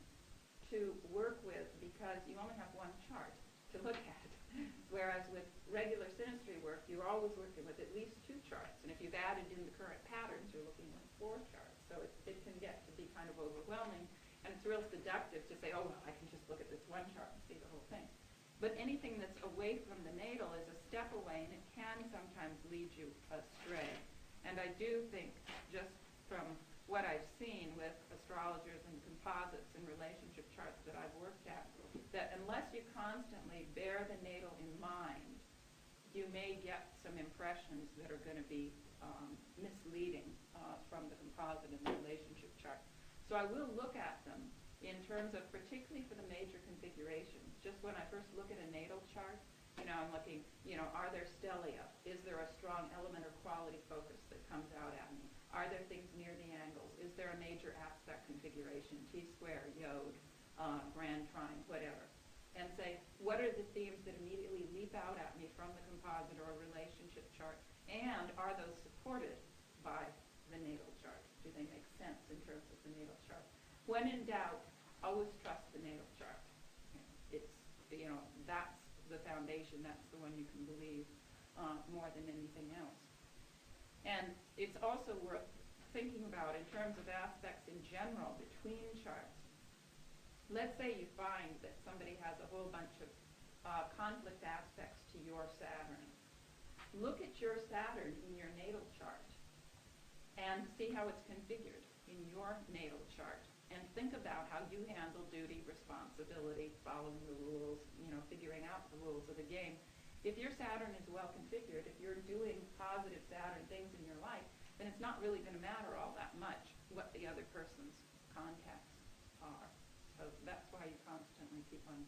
to work with because you only have one chart to look at. Whereas with regular synastry work, you're always working with at least 2 charts. And if you've added in the current patterns, you're looking at 4 charts. So it can get to be kind of overwhelming. And it's real seductive to say, oh, well, I can just look at this one chart and see the whole thing. But anything that's away from the natal is a step away, and it can sometimes lead you astray. And I do think, just from what I've seen with astrologers and composites and relationship charts that I've worked at, that unless you constantly bear the natal in mind, you may get some impressions that are going to be misleading from the composite and the relationship chart. So I will look at them in terms of, particularly for the major configurations, just when I first look at a natal chart, I'm looking, are there stellia? Is there a strong element or quality focus that comes out at me? Are there things near the angles? Is there a major aspect configuration, T-square, yod, grand trine, whatever? And say, what are the themes that immediately leap out at me from the composite or relationship chart? And are those supported by the natal chart? Do they make sense in terms of the natal chart? When in doubt, always trust the natal chart. It's, that's the foundation. That's the one you can believe more than anything else. And it's also worth thinking about in terms of aspects in general between charts. Let's say you find that somebody has a whole bunch of conflict aspects to your Saturn. Look at your Saturn in your natal chart and see how it's configured in your natal chart. And think about how you handle duty, responsibility, following the rules, figuring out the rules of the game. If your Saturn is well configured, if you're doing positive Saturn things in your life, then it's not really going to matter all that much what the other person's contacts are. So that's why you constantly keep on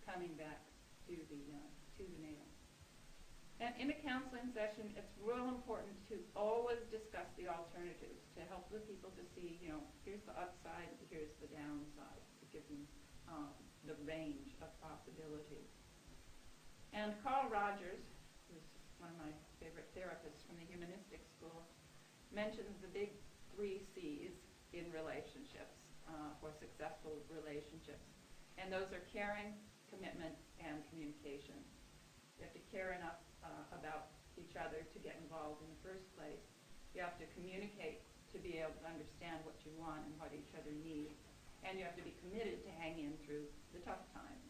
coming back to the natal. And in a counseling session, it's real important to always discuss the alternatives to help the people to see, here's the upside, here's the downside, to give them the range of possibilities. And Carl Rogers, who's one of my favorite therapists from the humanistic school, mentions the big 3 C's in relationships, for successful relationships. And those are caring, commitment, and communication. You have to care enough about each other to get involved in the first place. You have to communicate to be able to understand what you want and what each other needs. And you have to be committed to hang in through the tough times.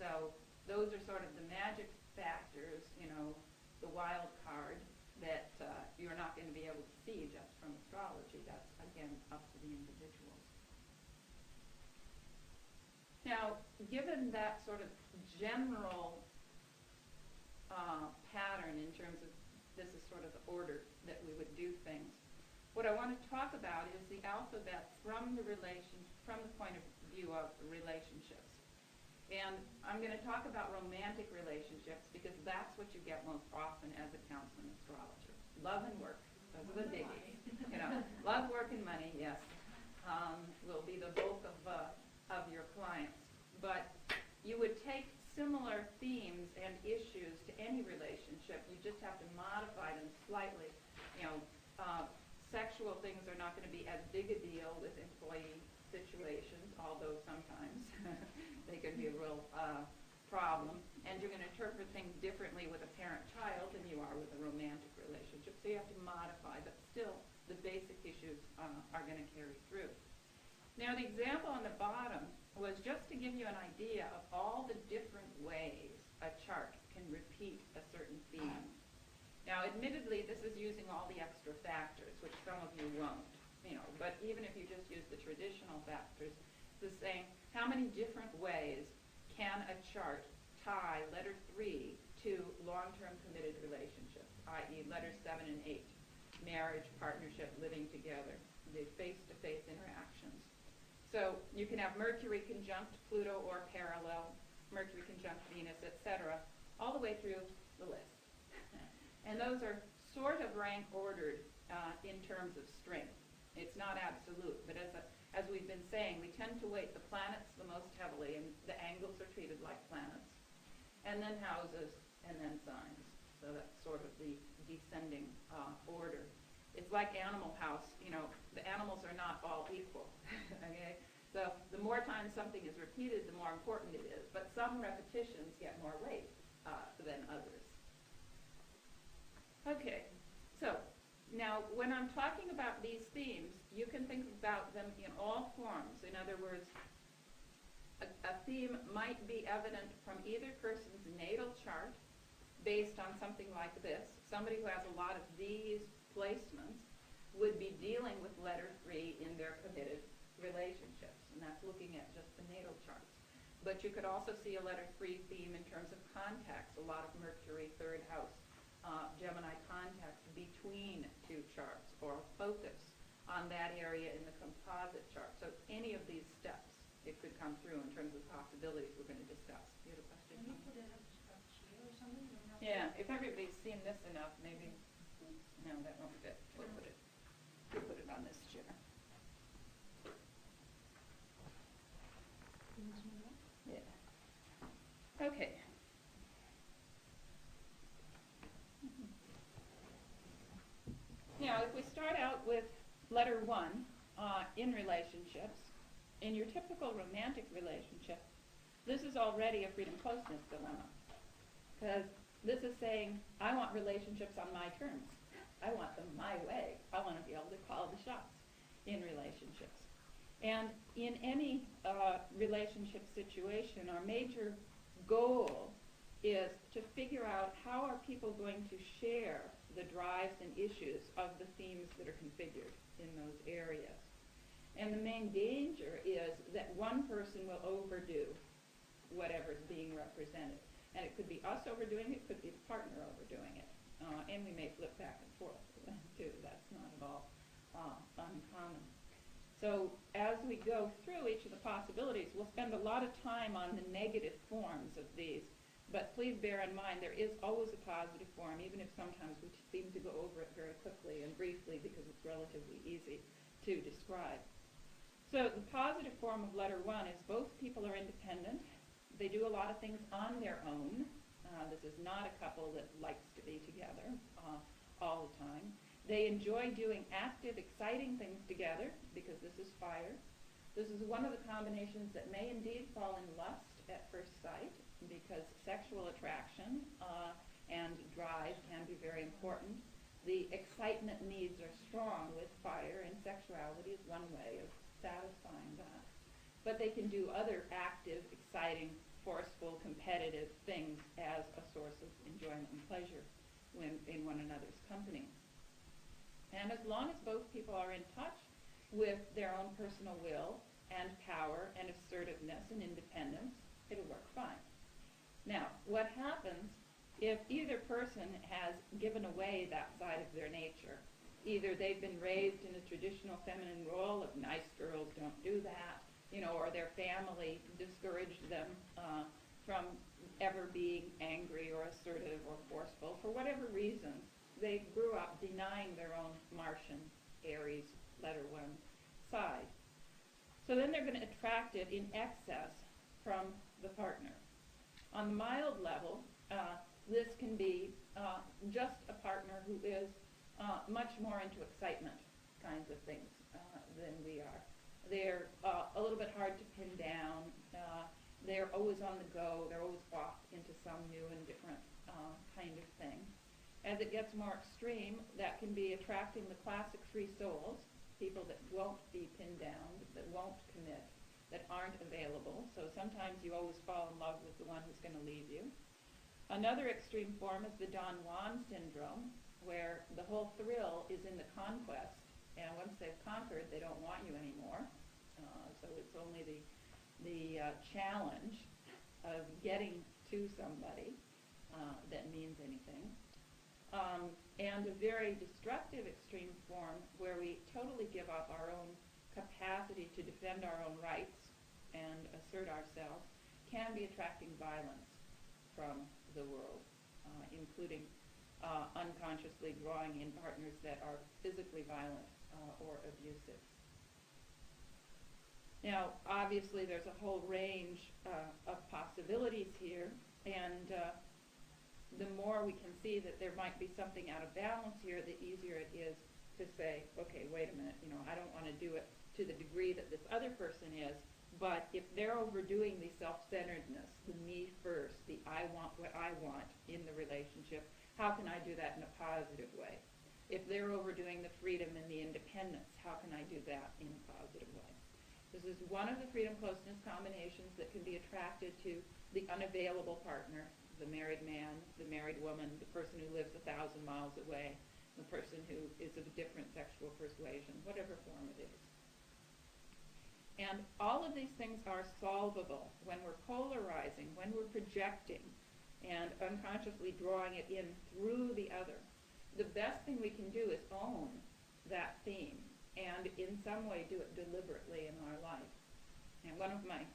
So those are sort of the magic factors, the wild card that you're not going to be able to see just from astrology. That's, again, up to the individuals. Now, given that sort of general pattern in terms of this is sort of the order that we would do things, what I want to talk about is the alphabet from the point of view of relationships. And I'm going to talk about romantic relationships because that's what you get most often as a counseling astrologer. Love and work, those are the biggies. Love, work, and money, yes, will be the bulk of your clients. But you would take similar themes and issues to any relationship. You just have to modify them slightly. Sexual things are not going to be as big a deal with employee situations, although sometimes they can be a real problem. And you're going to interpret things differently with a parent-child than you are with a romantic relationship. So you have to modify, but still the basic issues are going to carry through. Now the example on the bottom was just to give you an idea of all the different ways a chart can repeat a certain theme. Now admittedly this is using all the extra factors, which some of you won't. But even if you just use the traditional factors, it's saying how many different ways can a chart tie letter 3 to long-term committed relationships, i.e. letters 7 and 8, marriage, partnership, living together, the face-to-face interactions. So you can have Mercury conjunct Pluto or parallel, Mercury conjunct Venus, etc., all the way through the list. And those are sort of rank ordered in terms of strength. It's not absolute, but as we've been saying, we tend to weight the planets the most heavily, and the angles are treated like planets, and then houses, and then signs. So that's sort of the descending order. It's like Animal House. The animals are not all equal. Okay, so the more times something is repeated, the more important it is. But some repetitions get more weight than others. Okay, so now when I'm talking about these themes, you can think about them in all forms. In other words, a theme might be evident from either person's natal chart based on something like this. Somebody who has a lot of these placements would be dealing with letter 3 in their committed relationships, and that's looking at just the natal charts. But you could also see a letter 3 theme in terms of contacts, a lot of Mercury, 3rd house, Gemini contacts between 2 charts, or focus on that area in the composite chart. So any of these steps, it could come through in terms of possibilities we're going to discuss. You had a question? When you put in a if everybody's seen this enough, maybe, no, that won't fit. We'll put it on this chair. Yeah. Okay. Now, if we start out with letter 1, in relationships, in your typical romantic relationship, this is already a freedom-closeness dilemma. Because this is saying, I want relationships on my terms. I want them my way. I want to be able to call the shots in relationships. And in any relationship situation, our major goal is to figure out how are people going to share the drives and issues of the themes that are configured in those areas. And the main danger is that one person will overdo whatever's being represented. And it could be us overdoing it, it could be the partner overdoing it. And we may flip back and forth too. That's not at all uncommon. So as we go through each of the possibilities, we'll spend a lot of time on the negative forms of these. But please bear in mind there is always a positive form, even if sometimes we seem to go over it very quickly and briefly because it's relatively easy to describe. So the positive form of letter 1 is both people are independent. They do a lot of things on their own. This is not a couple that likes to be together all the time. They enjoy doing active, exciting things together because this is fire. This is one of the combinations that may indeed fall in lust at first sight because sexual attraction and drive can be very important. The excitement needs are strong with fire, and sexuality is one way of satisfying that. But they can do other active, exciting, forceful, competitive things as a source of enjoyment and pleasure when in one another's company. And as long as both people are in touch with their own personal will and power and assertiveness and independence, it'll work fine. Now, what happens if either person has given away that side of their nature? Either they've been raised in a traditional feminine role of nice girls don't do that, or their family discouraged them from ever being angry or assertive or forceful. For whatever reasons, they grew up denying their own Martian, Aries, letter 1 side. So then they're going to attract it in excess from the partner. On the mild level, this can be just a partner who is much more into excitement kinds of things than we are. They're a little bit hard to pin down. They're always on the go. They're always off into some new and different kind of thing. As it gets more extreme, that can be attracting the classic free souls, people that won't be pinned down, that won't commit, that aren't available. So sometimes you always fall in love with the one who's going to leave you. Another extreme form is the Don Juan syndrome, where the whole thrill is in the conquest, and once they've conquered, they don't want you anymore. So it's only the challenge of getting to somebody that means anything. And a very destructive extreme form where we totally give up our own capacity to defend our own rights and assert ourselves can be attracting violence from the world, including unconsciously drawing in partners that are physically violent or abusive. Now, obviously, there's a whole range of possibilities here, and the more we can see that there might be something out of balance here, the easier it is to say, okay, wait a minute, I don't want to do it to the degree that this other person is, but if they're overdoing the self-centeredness, the me first, the I want what I want in the relationship, how can I do that in a positive way? If they're overdoing the freedom and the independence, how can I do that in a positive way? This is one of the freedom-closeness combinations that can be attracted to the unavailable partner, the married man, the married woman, the person who lives 1,000 miles away, the person who is of a different sexual persuasion, whatever form it is. And all of these things are solvable when we're polarizing, when we're projecting, and unconsciously drawing it in through the other. The best thing we can do is own that theme and in some way do it deliberately in our life. And one of my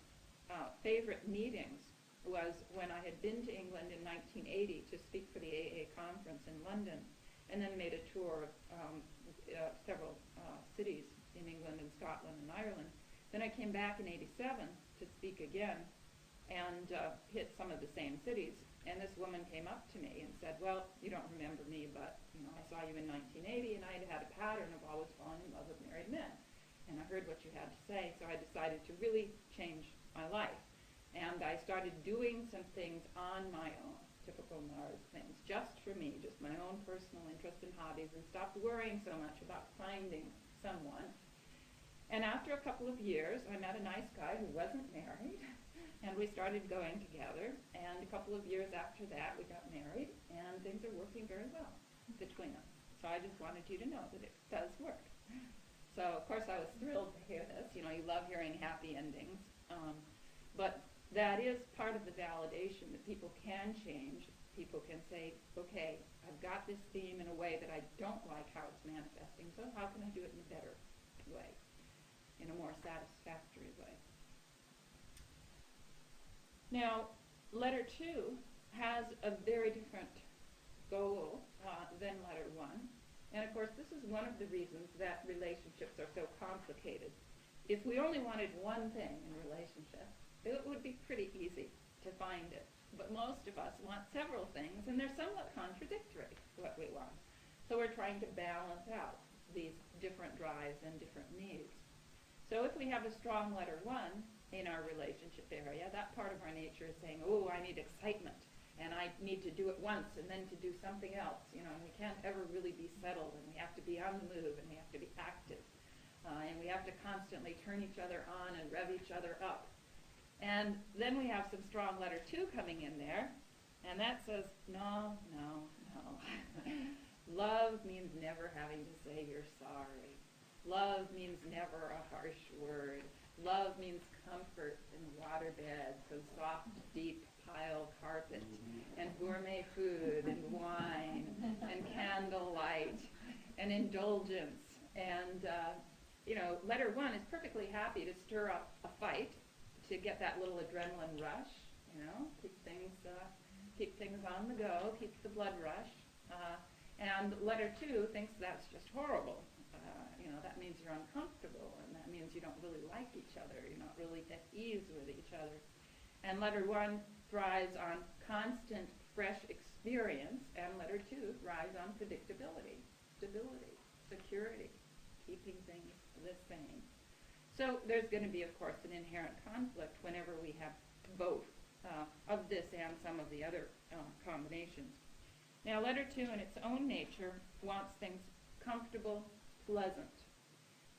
favorite meetings was when I had been to England in 1980 to speak for the AA conference in London, and then made a tour of several cities in England and Scotland and Ireland. Then I came back in 87 to speak again and hit some of the same cities. And this woman came up to me and said, well, you don't remember me, but I saw you in 1980, and I had had a pattern of always falling in love with married men. And I heard what you had to say, so I decided to really change my life. And I started doing some things on my own, typical Mars things, just for me, just my own personal interests and hobbies, and stopped worrying so much about finding someone. And after a couple of years, I met a nice guy who wasn't married, and we started going together. And a couple of years after that, we got married, and things are working very well between us. So I just wanted you to know that it does work. So, of course, I was thrilled to hear this. You love hearing happy endings. But that is part of the validation that people can change. People can say, okay, I've got this theme in a way that I don't like how it's manifesting, so how can I do it in a better way, in a more satisfactory way? Now, letter 2 has a very different goal than letter 1. And of course, this is one of the reasons that relationships are so complicated. If we only wanted one thing in a relationship, it would be pretty easy to find it. But most of us want several things, and they're somewhat contradictory, what we want. So we're trying to balance out these different drives and different needs. So if we have a strong letter 1 in our relationship area, that part of our nature is saying, oh, I need excitement, and I need to do it once and then to do something else, and we can't ever really be settled, and we have to be on the move, and we have to be active, and we have to constantly turn each other on and rev each other up. And then we have some strong letter 2 coming in there, and that says, no, no, no. Love means never having to say you're sorry. Love means never a harsh word. Love means comfort and waterbeds and soft, deep pile carpet and gourmet food and wine and candlelight and indulgence. And, letter 1 is perfectly happy to stir up a fight, to get that little adrenaline rush, keep things on the go, keep the blood rush. And letter 2 thinks that's just horrible. That means you're uncomfortable, and that means you don't really like each other. You're not really at ease with each other. And letter 1 thrives on constant, fresh experience, and letter 2 thrives on predictability, stability, security, keeping things the same. So there's going to be, of course, an inherent conflict whenever we have both of this and some of the other combinations. Now, letter 2 in its own nature wants things comfortable, pleasant.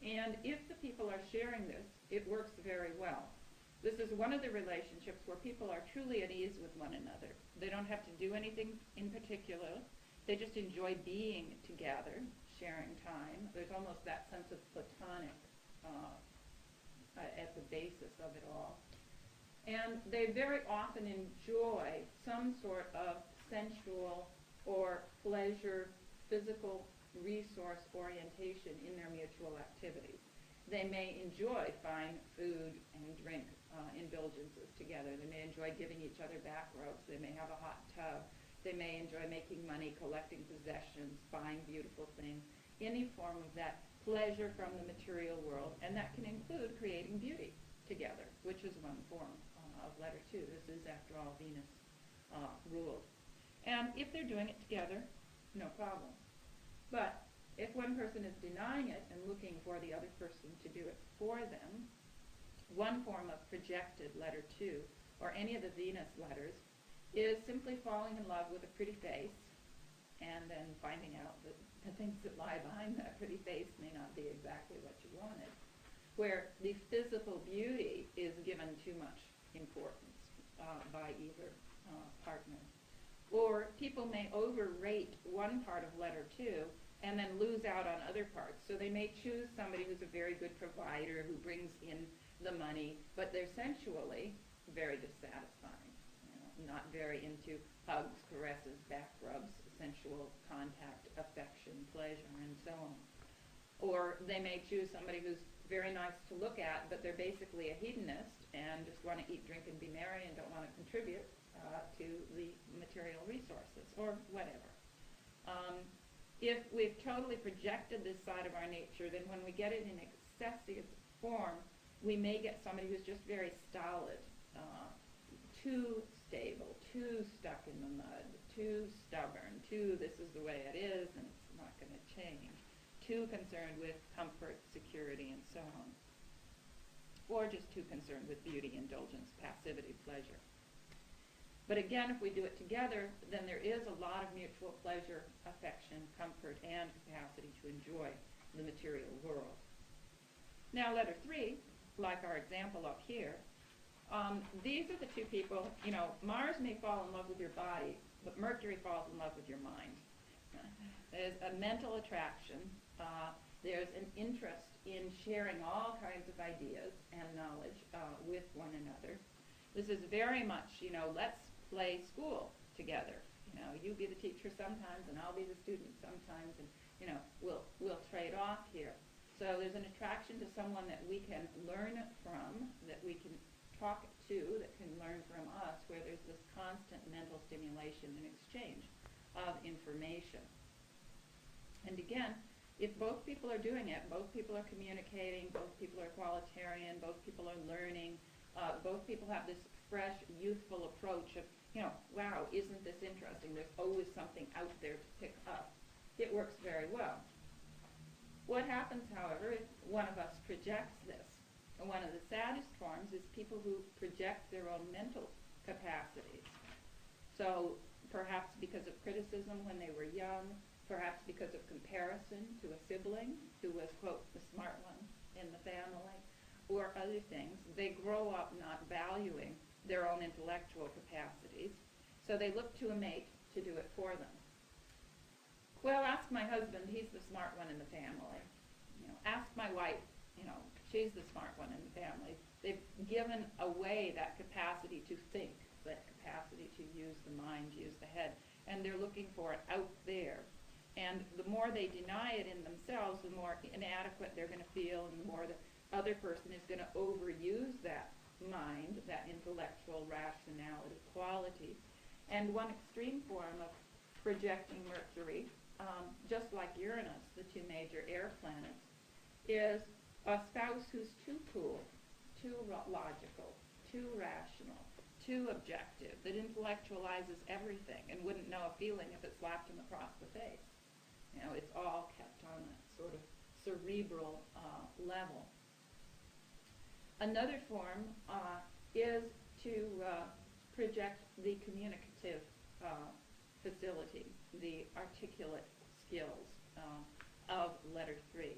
And if the people are sharing this, it works very well. This is one of the relationships where people are truly at ease with one another. They don't have to do anything in particular. They just enjoy being together, sharing time. There's almost that sense of platonic at the basis of it all. And they very often enjoy some sort of sensual or pleasure, physical resource orientation in their mutual activities. They may enjoy fine food and drink indulgences together. They may enjoy giving each other back rubs. They may have a hot tub. They may enjoy making money, collecting possessions, buying beautiful things, any form of that pleasure from the material world, and that can include creating beauty together, which is one form of letter 2. This is, after all, Venus ruled. And if they're doing it together, no problem. But if one person is denying it and looking for the other person to do it for them, one form of projected letter 2, or any of the Venus letters, is simply falling in love with a pretty face and then finding out that the things that lie behind that pretty face may not be exactly what you wanted, where the physical beauty is given too much importance by either partner. Or people may overrate one part of letter 2 and then lose out on other parts. So they may choose somebody who's a very good provider, who brings in the money, but they're sensually very dissatisfying, not very into hugs, caresses, back rubs, sensual contact, affection, pleasure, and so on. Or they may choose somebody who's very nice to look at, but they're basically a hedonist and just want to eat, drink, and be merry and don't want to contribute to the material resources or whatever. If we've totally projected this side of our nature, then when we get it in excessive form, we may get somebody who's just very stolid, too stable, too stuck in the mud, too stubborn, too this is the way it is and it's not going to change, too concerned with comfort, security, and so on. Or just too concerned with beauty, indulgence, passivity, pleasure. But again, if we do it together, then there is a lot of mutual pleasure, affection, comfort, and capacity to enjoy the material world. Now, letter 3, like our example up here, these are the two people, you know, Mars may fall in love with your body, but Mercury falls in love with your mind. There's a mental attraction. There's an interest in sharing all kinds of ideas and knowledge with one another. This is very much, you know, let's play school together. You know, you be the teacher sometimes and I'll be the student sometimes, and, you know, we'll trade off here. So there's an attraction to someone that we can learn from, that we can talk to, that can learn from us, where there's this constant mental stimulation and exchange of information. And again, if both people are doing it, both people are communicating, both people are equalitarian, both people are learning, both people have this fresh, youthful approach of, you know, wow, isn't this interesting? There's always something out there to pick up. It works very well. What happens, however, if one of us projects this? And one of the saddest forms is people who project their own mental capacities. So perhaps because of criticism when they were young, perhaps because of comparison to a sibling who was, quote, the smart one in the family, or other things, they grow up not valuing their own intellectual capacities, so they look to a mate to do it for them. Well, ask my husband, he's the smart one in the family. You know, ask my wife, you know, she's the smart one in the family. They've given away that capacity to think, that capacity to use the mind, use the head, and they're looking for it out there. And the more they deny it in themselves, the more inadequate they're going to feel, and the more the other person is going to overuse that mind, that intellectual rationality quality. And one extreme form of projecting Mercury, just like Uranus, the two major air planets, is a spouse who's too cool, too logical, too rational, too objective, that intellectualizes everything and wouldn't know a feeling if it slapped him across the face. You know, it's all kept on that sort of cerebral level. Another form is to project the communicative facility, the articulate skills of letter 3.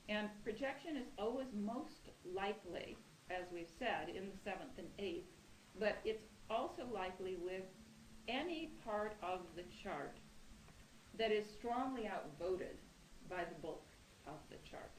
And projection is always most likely, as we've said, in the 7th and 8th, but it's also likely with any part of the chart that is strongly outvoted by the bulk of the chart.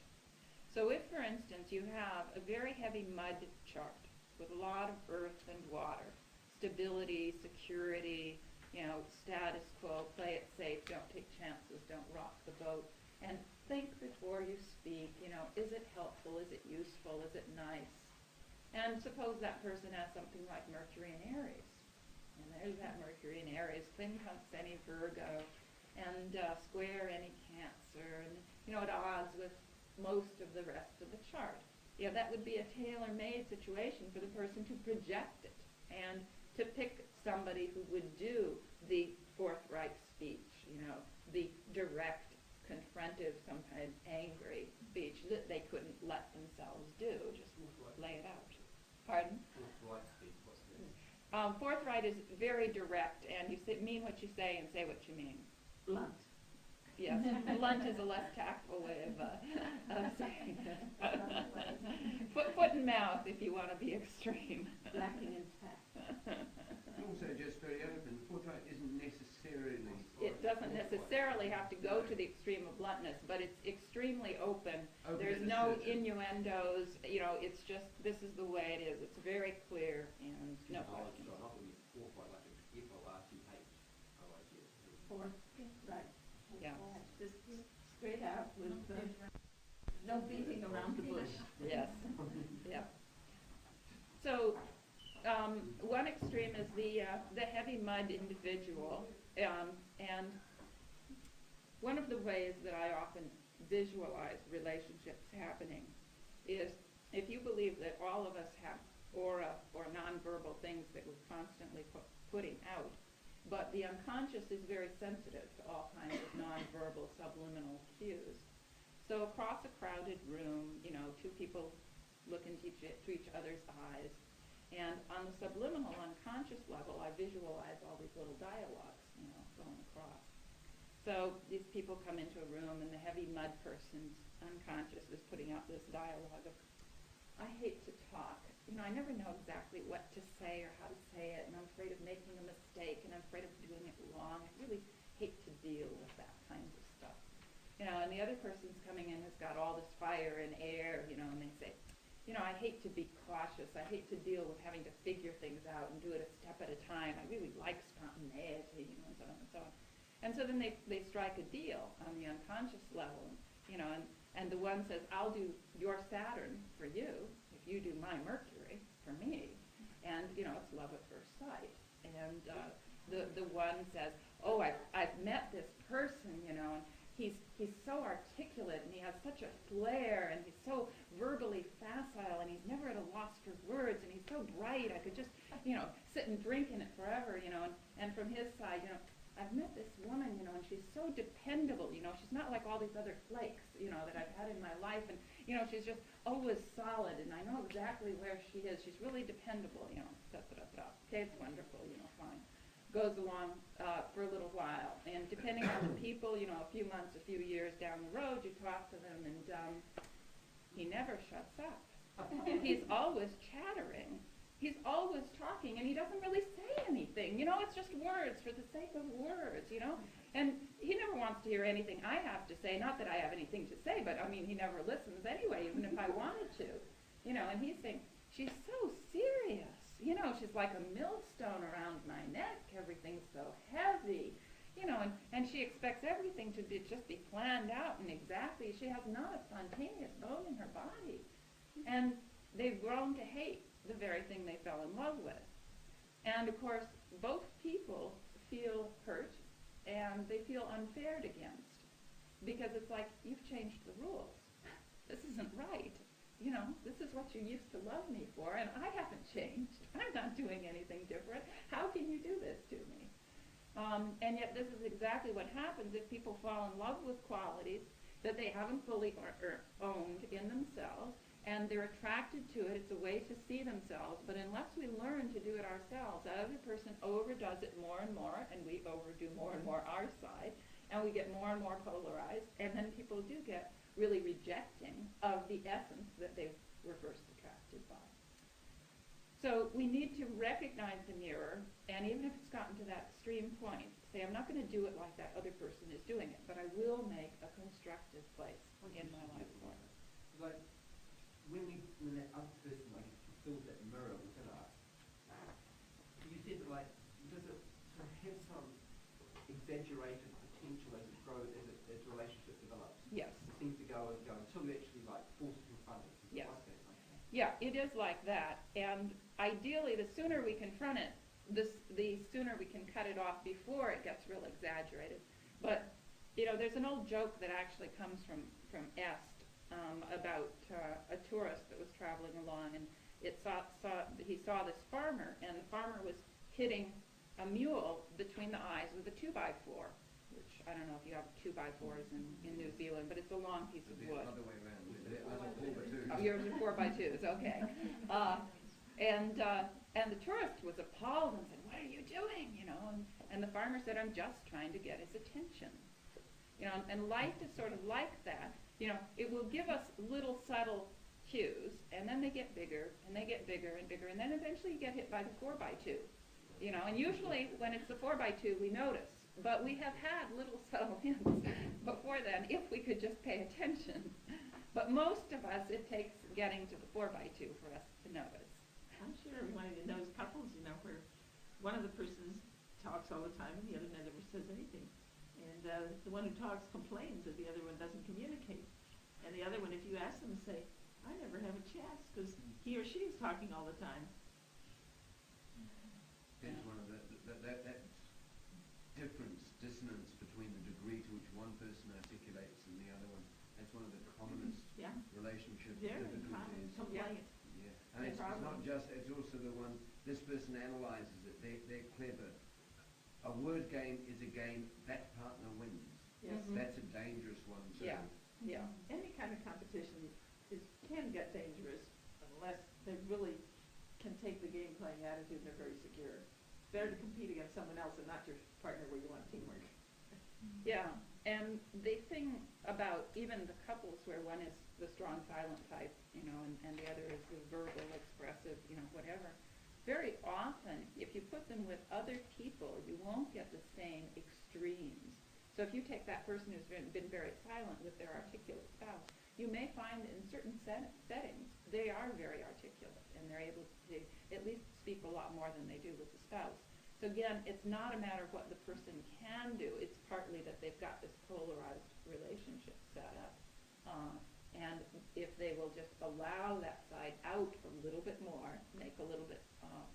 So if, for instance, you have a very heavy mud chart with a lot of earth and water, stability, security, you know, status quo, play it safe, don't take chances, don't rock the boat, and think before you speak, you know, is it helpful, is it useful, is it nice? And suppose that person has something like Mercury in Aries. And there's that Mercury in Aries, quincunx any Virgo, and square any Cancer, and, you know, at odds with most of the rest of the chart. You know, that would be a tailor-made situation for the person to project it and to pick somebody who would do the forthright speech, you know, the direct, confrontive, sometimes angry speech that they couldn't let themselves do, just lay it out. Pardon? Forthright speech, what's this? Forthright is very direct, and you mean what you say and say what you mean. Blunt. Yes, blunt is a less tactful way of saying it. Foot and mouth if you want to be extreme. Lacking in tact. Also, just very open, forthright isn't necessarily... It doesn't necessarily have to go to the extreme of bluntness, but it's extremely open. There's no innuendos, you know, it's just, this is the way it is. It's very clear and no question. So not going to be forthright like F-O-R-T-H. Forthright. Yeah. Just straight out with No beating around the bush. Yes. Yeah. So one extreme is the heavy mud individual, and one of the ways that I often visualize relationships happening is if you believe that all of us have aura or nonverbal things that we're constantly putting out, but the unconscious is very sensitive to all kinds of nonverbal subliminal cues. So across a crowded room, two people look into each other's eyes, and on the subliminal unconscious level, I visualize all these little dialogues, going across. So these people come into a room, and the heavy mud person's unconscious is putting out this dialogue of, I hate to talk. I never know exactly what to say or how to say it, and I'm afraid of making a mistake, and I'm afraid of doing it wrong. I really hate to deal with that kind of stuff. And the other person's coming in has got all this fire and air, and they say, I hate to be cautious. I hate to deal with having to figure things out and do it a step at a time. I really like spontaneity, and so on and so on. And so then they strike a deal on the unconscious level, and the one says, I'll do your Saturn for you if you do my Mercury for me. And, it's love at first sight. And the one says, oh, I've met this person, and he's so articulate, and he has such a flair, and he's so verbally facile, and he's never at a loss for words, and he's so bright, I could just, sit and drink in it forever, and from his side, I've met this woman, and she's so dependable, she's not like all these other flakes, that I've had in my life, and, she's just always solid, and I know exactly where she is. She's really dependable, Okay, it's wonderful, fine. Goes along for a little while, and depending on the people, a few months, a few years down the road, you talk to them, and he never shuts up. He's always chattering. He's always talking, and he doesn't really say anything. It's just words for the sake of words, And he never wants to hear anything I have to say. Not that I have anything to say, but, he never listens anyway, even if I wanted to. And he's saying, she's so serious. She's like a millstone around my neck. Everything's so heavy. And she expects everything to just be planned out and exactly. She has not a spontaneous bone in her body. And they've grown to hate the very thing they fell in love with. And, of course, both people feel hurt and they feel unfared against because it's like, you've changed the rules. This isn't right. This is what you used to love me for, and I haven't changed. I'm not doing anything different. How can you do this to me? And yet this is exactly what happens if people fall in love with qualities that they haven't fully owned in themselves, and they're attracted to it. It's a way to see themselves, but unless we learn to do it ourselves, that other person overdoes it more and more, and we overdo more and more our side, and we get more and more polarized, and then people do get really rejecting of the essence that they were first attracted by. So we need to recognize the mirror, and even if it's gotten to that extreme point, say, I'm not going to do it like that other person is doing it, but I will make a constructive place in my life for it. Like, when that other person, fulfills that mirror within us, you said, does it sort of have some exaggerated potential as it grows, as relationship develops? Yes. It seems to go and go until you actually force it in front of it. Yes. Like that, Yeah, it is like that. And ideally, the sooner we confront it, the sooner we can cut it off before it gets real exaggerated. But, there's an old joke that actually comes from Est about a tourist that was traveling along, and he saw this farmer, and the farmer was hitting a mule between the eyes with a 2x4, which I don't know if you have 2x4s in New Zealand, but it's a long piece of wood. The other way around. I got 4x2s. Oh, yours are 4x2s, okay. And the tourist was appalled and said, "What are you doing?" And the farmer said, "I'm just trying to get his attention." And life is sort of like that. It will give us little subtle cues, and then they get bigger, and they get bigger and bigger, and then eventually you get hit by the 4x2. And usually when it's the 4x2, we notice. But we have had little subtle hints before then, if we could just pay attention. But most of us, it takes getting to the 4x2 for us to notice. I'm sure everybody knows couples, where one of the persons talks all the time and the other never says anything. And the one who talks complains that the other one doesn't communicate. And the other one, if you ask them, say, I never have a chance because he or she is talking all the time. That's one of that difference, dissonance between the degree to which one person articulates and the other one. That's one of the commonest relationships. Very common complaint. Yeah, and it's not just, it's also the one, this person analyzes it, they're clever. A word game is a game, that partner wins. Yes. That's a dangerous one too. Yeah. Any kind of competition can get dangerous unless they really can take the game playing attitude and they're very secure. It's better to compete against someone else and not your partner where you want teamwork. Yeah, and the thing about even the couples where one is the strong silent type, and the other is the verbal, expressive, whatever, very often if you put them with other people, you won't get the same extremes. So if you take that person who's been very silent with their articulate spouse, you may find in certain settings they are very articulate and they're able to at least speak a lot more than they do with the spouse. So again, it's not a matter of what the person can do, it's partly that they've got this polarized relationship set up. And if they will just allow that side out a little bit more, make a little bit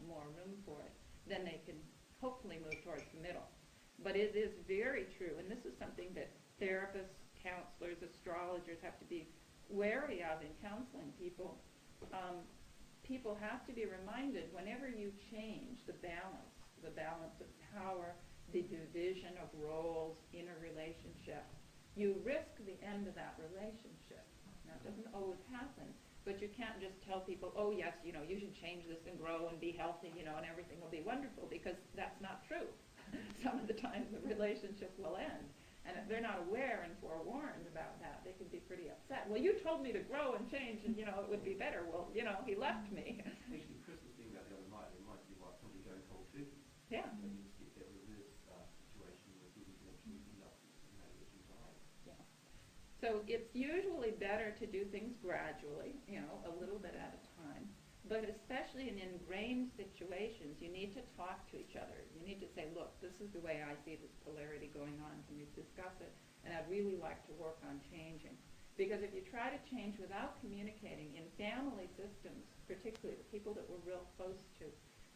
more room for it, then they can hopefully move towards the middle. But it is very true, and this is something that therapists, counselors, astrologers have to be wary of in counseling people. People have to be reminded whenever you change the balance of power, the division of roles in a relationship, you risk the end of that relationship. Now, it doesn't always happen, but you can't just tell people, oh yes, you should change this and grow and be healthy, and everything will be wonderful, because that's not true. Some of the time the relationship will end. And if they're not aware and forewarned about that, they can be pretty upset. Well, you told me to grow and change and, it would be better. Well, he left me. Actually, Chris was thinking about the other night, it might be like somebody going cold turkey. Yeah. And you just get that reverse situation where people can actually end up getting tired. Yeah. So it's usually better to do things gradually, a little bit at a time. But especially in ingrained situations, you need to talk to each other. You need to say, look, this is the way I see this polarity going on. Can you discuss it? And I'd really like to work on changing. Because if you try to change without communicating in family systems, particularly the people that we're real close to,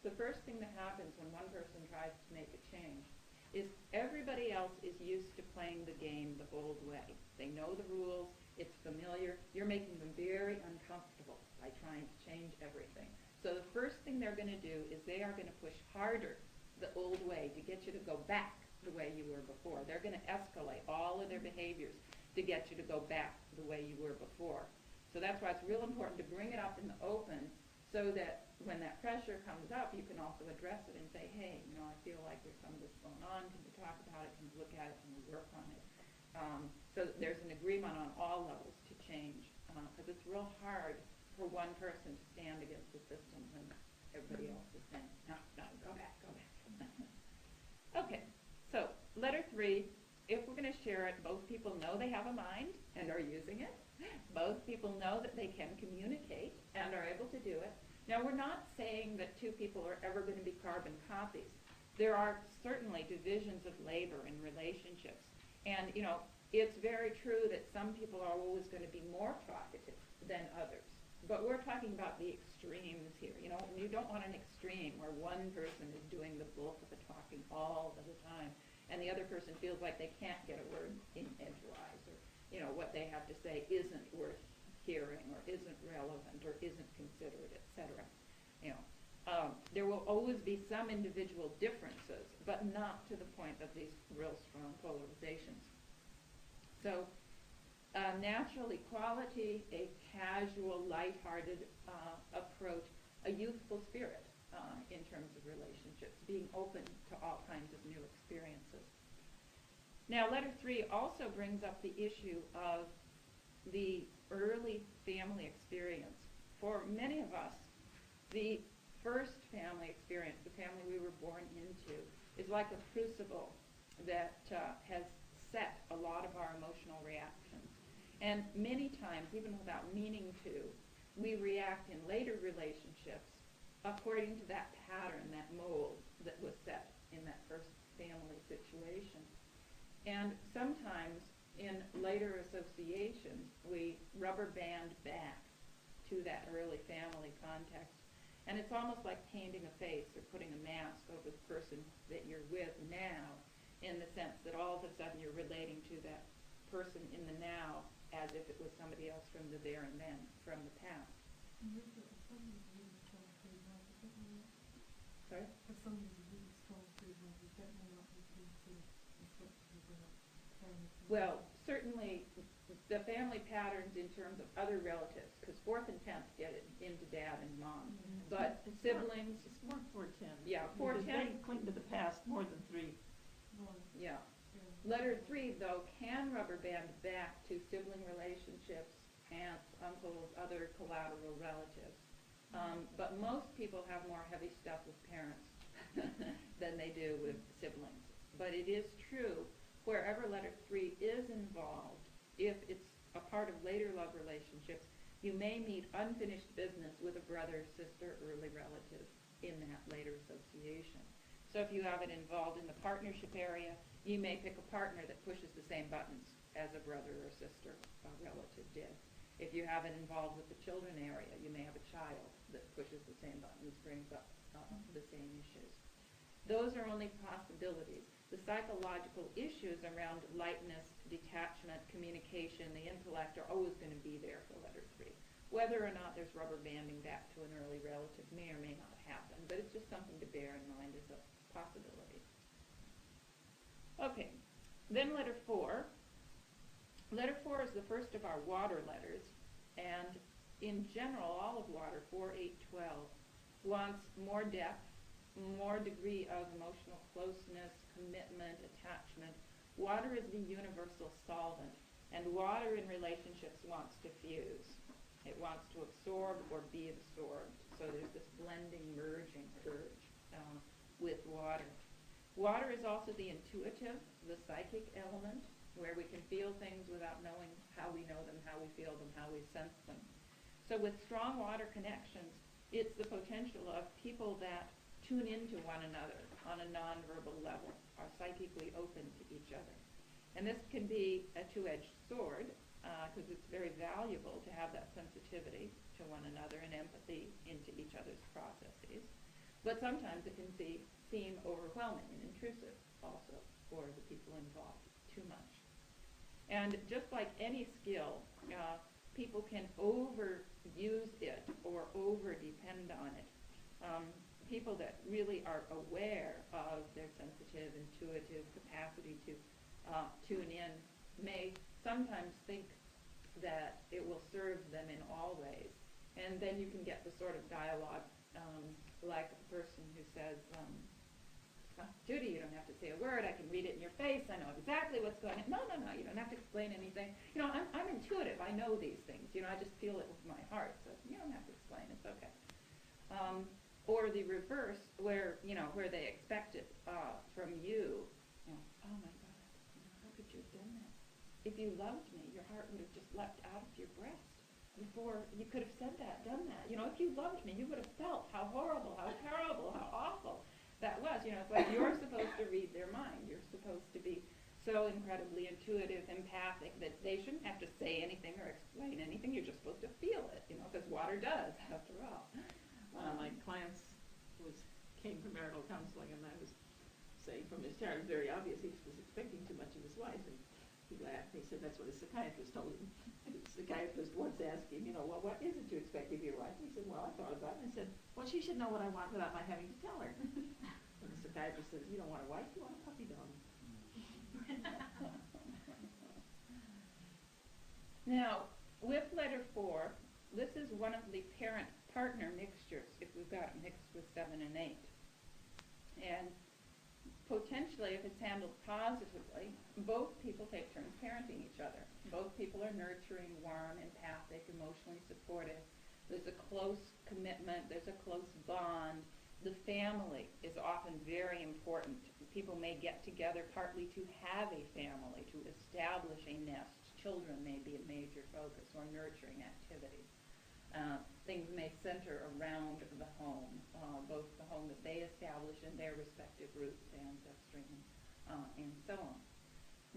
the first thing that happens when one person tries to make a change is everybody else is used to playing the game the old way. They know the rules. It's familiar. You're making them very uncomfortable by trying to change everything. So the first thing they're going to do is they are going to push harder the old way to get you to go back the way you were before. They're going to escalate all of their behaviors to get you to go back the way you were before. So that's why it's real important to bring it up in the open so that when that pressure comes up, you can also address it and say, hey, I feel like there's some of this going on. Can we talk about it? Can we look at it? Can we work on it? So there's an agreement on all levels to change, because it's real hard for one person to stand against the system when everybody else is saying, no, go back. Okay, so letter 3, if we're going to share it, both people know they have a mind and are using it. Both people know that they can communicate and are able to do it. Now, we're not saying that two people are ever going to be carbon copies. There are certainly divisions of labor in relationships. And, it's very true that some people are always going to be more talkative than others. But we're talking about the extremes here. You don't want an extreme where one person is doing the bulk of the talking all of the time, and the other person feels like they can't get a word in edgewise, or, what they have to say isn't worth hearing, or isn't relevant, or isn't considered, etc. There will always be some individual differences, but not to the point of these real strong polarizations. So natural equality, a casual, lighthearted approach, a youthful spirit in terms of relationships, being open to all kinds of new experiences. Now, letter 3 also brings up the issue of the early family experience. For many of us, the first family experience, the family we were born into, is like a crucible that has set a lot of our emotional reactions. And many times, even without meaning to, we react in later relationships according to that pattern, that mold that was set in that first family situation. And sometimes in later associations, we rubber band back to that early family context. And it's almost like painting a face or putting a mask over the person that you're with now, in the sense that all of a sudden you're relating to that person in the now as if it was somebody else from the there and then, from the past. Sorry? For some of the really strong people, you get more likely to be sort of reflective of their parents. Well, certainly the family patterns in terms of other relatives, because 4th and 10th get it into dad and mom, but siblings. It's more 410. Yeah, Because 410. they cling to the past more than 3. Yeah. Letter 3, though, can rubber band back to sibling relationships, aunts, uncles, other collateral relatives. But most people have more heavy stuff with parents than they do with siblings. But it is true, wherever letter 3 is involved, if it's a part of later love relationships, you may meet unfinished business with a brother, sister, early relative in that later association. So if you have it involved in the partnership area, you may pick a partner that pushes the same buttons as a brother or sister relative did. If you have it involved with the children area, you may have a child that pushes the same buttons, brings up the same issues. Those are only possibilities. The psychological issues around lightness, detachment, communication, the intellect are always going to be there for letter 3. Whether or not there's rubber banding back to an early relative may or may not happen, but it's just something to bear in mind as a possibility. Okay, then letter 4. Letter 4 is the first of our water letters, and in general, all of water, 4, 8, 12, wants more depth, more degree of emotional closeness, commitment, attachment. Water is the universal solvent, and water in relationships wants to fuse. It wants to absorb or be absorbed. So there's this blending, merging urge with water. Water is also the intuitive, the psychic element, where we can feel things without knowing how we know them, how we feel them, how we sense them. So with strong water connections, it's the potential of people that tune into one another on a nonverbal level, are psychically open to each other. And this can be a two-edged sword, because it's very valuable to have that sensitivity to one another and empathy into each other's processes. But sometimes it can seem overwhelming and intrusive also for the people involved, too much. And just like any skill, people can overuse it or over-depend on it. People that really are aware of their sensitive, intuitive capacity to tune in may sometimes think that it will serve them in all ways. And then you can get the sort of dialogue like a person who says, Judy, you don't have to say a word. I can read it in your face. I know exactly what's going on. No, you don't have to explain anything. You know, I'm intuitive. I know these things. You know, I just feel it with my heart. So you don't have to explain. It's okay. Or the reverse, where they expect it from you. You know, oh my God, how could you have done that? If you loved me, your heart would have just leapt out of your breast before you could have said that, done that. You know, if you loved me, you would have felt how horrible, how terrible, how awful that was. You know, it's like you're supposed to read their mind. You're supposed to be so incredibly intuitive, empathic, that they shouldn't have to say anything or explain anything. You're just supposed to feel it, you know, because water does, after all. One of my clients came for marital counseling, and I was saying from his chart, it was very obvious he was expecting too much of his wife, and he laughed. He said that's what his psychiatrist told him. The psychiatrist once asked him, well, what is it you expect of your wife? And he said, well, I thought about it. And I said, well, she should know what I want without my having to tell her. And the psychiatrist said, you don't want a wife, you want a puppy dog. Now, with letter 4, this is one of the parent-partner mixtures, if we've got it mixed with 7 and 8. And potentially, if it's handled positively, both people take turns parenting each other. Both people are nurturing, warm, empathic, emotionally supportive. There's a close commitment. There's a close bond. The family is often very important. People may get together partly to have a family, to establish a nest. Children may be a major focus, or nurturing activities. Things may center around the home, both the home that they establish in their respective roots, ancestry, and so on.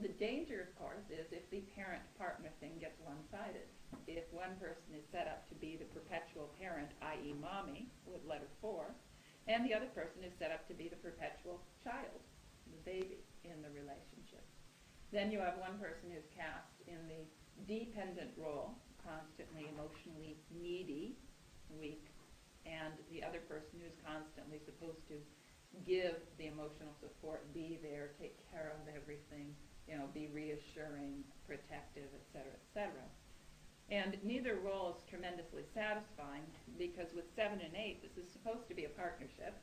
The danger, of course, is if the parent-partner thing gets one-sided. If one person is set up to be the perpetual parent, i.e. mommy, with letter 4, and the other person is set up to be the perpetual child, the baby, in the relationship. Then you have one person who's cast in the dependent role, constantly emotionally needy, weak, and the other person who's constantly supposed to give the emotional support, be there, take care of everything, be reassuring, protective, etc., etc. And neither role is tremendously satisfying because with 7 and 8, this is supposed to be a partnership,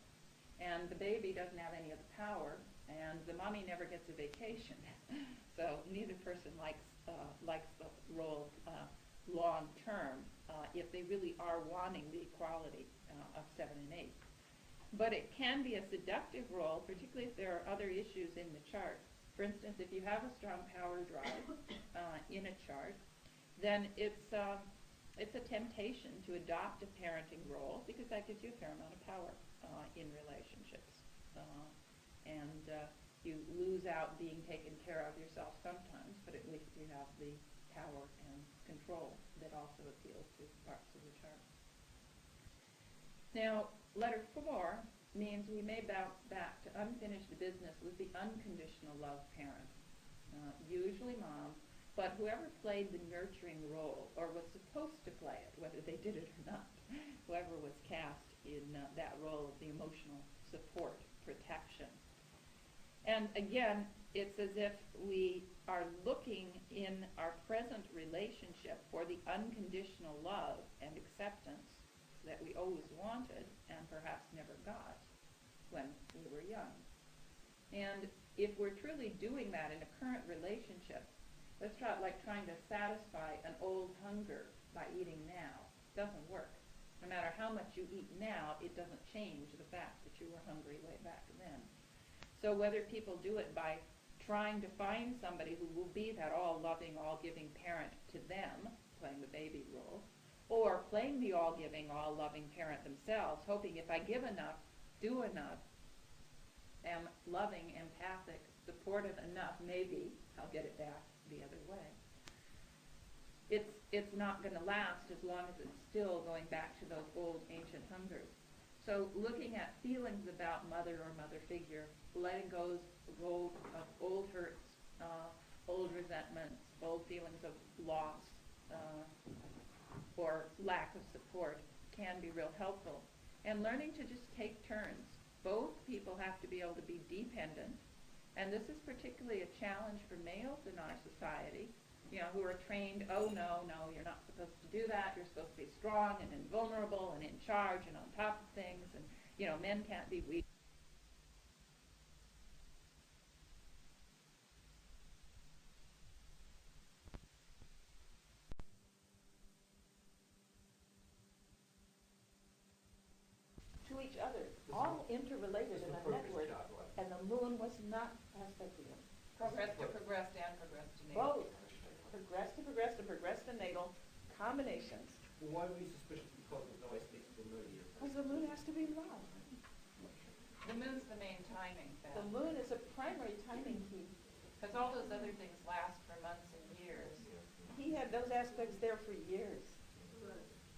and the baby doesn't have any of the power, and the mommy never gets a vacation. So neither person likes the role long term if they really are wanting the equality of 7 and 8. But it can be a seductive role, particularly if there are other issues in the chart. For instance, if you have a strong power drive in a chart, then it's a temptation to adopt a parenting role because that gives you a fair amount of power in relationships. And you lose out being taken care of yourself sometimes, but at least you have the power and control that also appeals to parts of the chart. Now, letter 4 means we may bounce back to unfinished business with the unconditional love parent, usually mom, but whoever played the nurturing role or was supposed to play it, whether they did it or not, whoever was cast in that role of the emotional support, protection. And again, it's as if we are looking in our present relationship for the unconditional love and acceptance that we always wanted and perhaps never got when we were young. And if we're truly doing that in a current relationship, that's like trying to satisfy an old hunger by eating now. It doesn't work. No matter how much you eat now, it doesn't change the fact that you were hungry way back then. So whether people do it by trying to find somebody who will be that all-loving, all-giving parent to them, playing the baby role, or playing the all-giving, all-loving parent themselves, hoping if I give enough, do enough, am loving, empathic, supportive enough, maybe I'll get it back the other way. It's not going to last as long as it's still going back to those old ancient hungers. So looking at feelings about mother or mother figure, letting go of old hurts, old resentments, old feelings of loss, or lack of support can be real helpful. And learning to just take turns. Both people have to be able to be dependent, and this is particularly a challenge for males in our society, who are trained, oh no, you're not supposed to do that, you're supposed to be strong and invulnerable and in charge and on top of things, and men can't be weak. To each other, all interrelated in a network, and the moon was not aspecting them. Progressed to progressed and progressed to natal. Both. Progressed to progressed and progressed to natal combinations. Well, why were you suspicious because of no aspects of the moon here? Because the moon has to be love. The moon's the main timing thing. The moon is a primary timing key. Because all those other things last for months and years. He had those aspects there for years.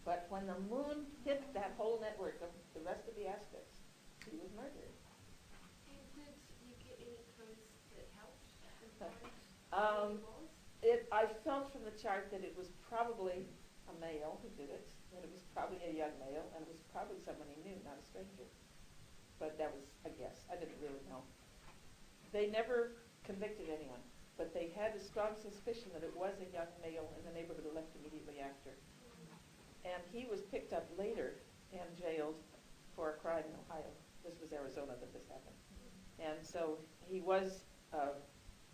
But when the moon hit that whole network of the rest of the aspects, he was murdered. And did you get any clues that helped? I felt from the chart that it was probably a male who did it, that it was probably a young male, and it was probably someone he knew, not a stranger. But that was a guess. I didn't really know. They never convicted anyone, but they had a strong suspicion that it was a young male in the neighborhood who left immediately after. And he was picked up later and jailed for a crime in Ohio. This was Arizona that this happened. And so he was an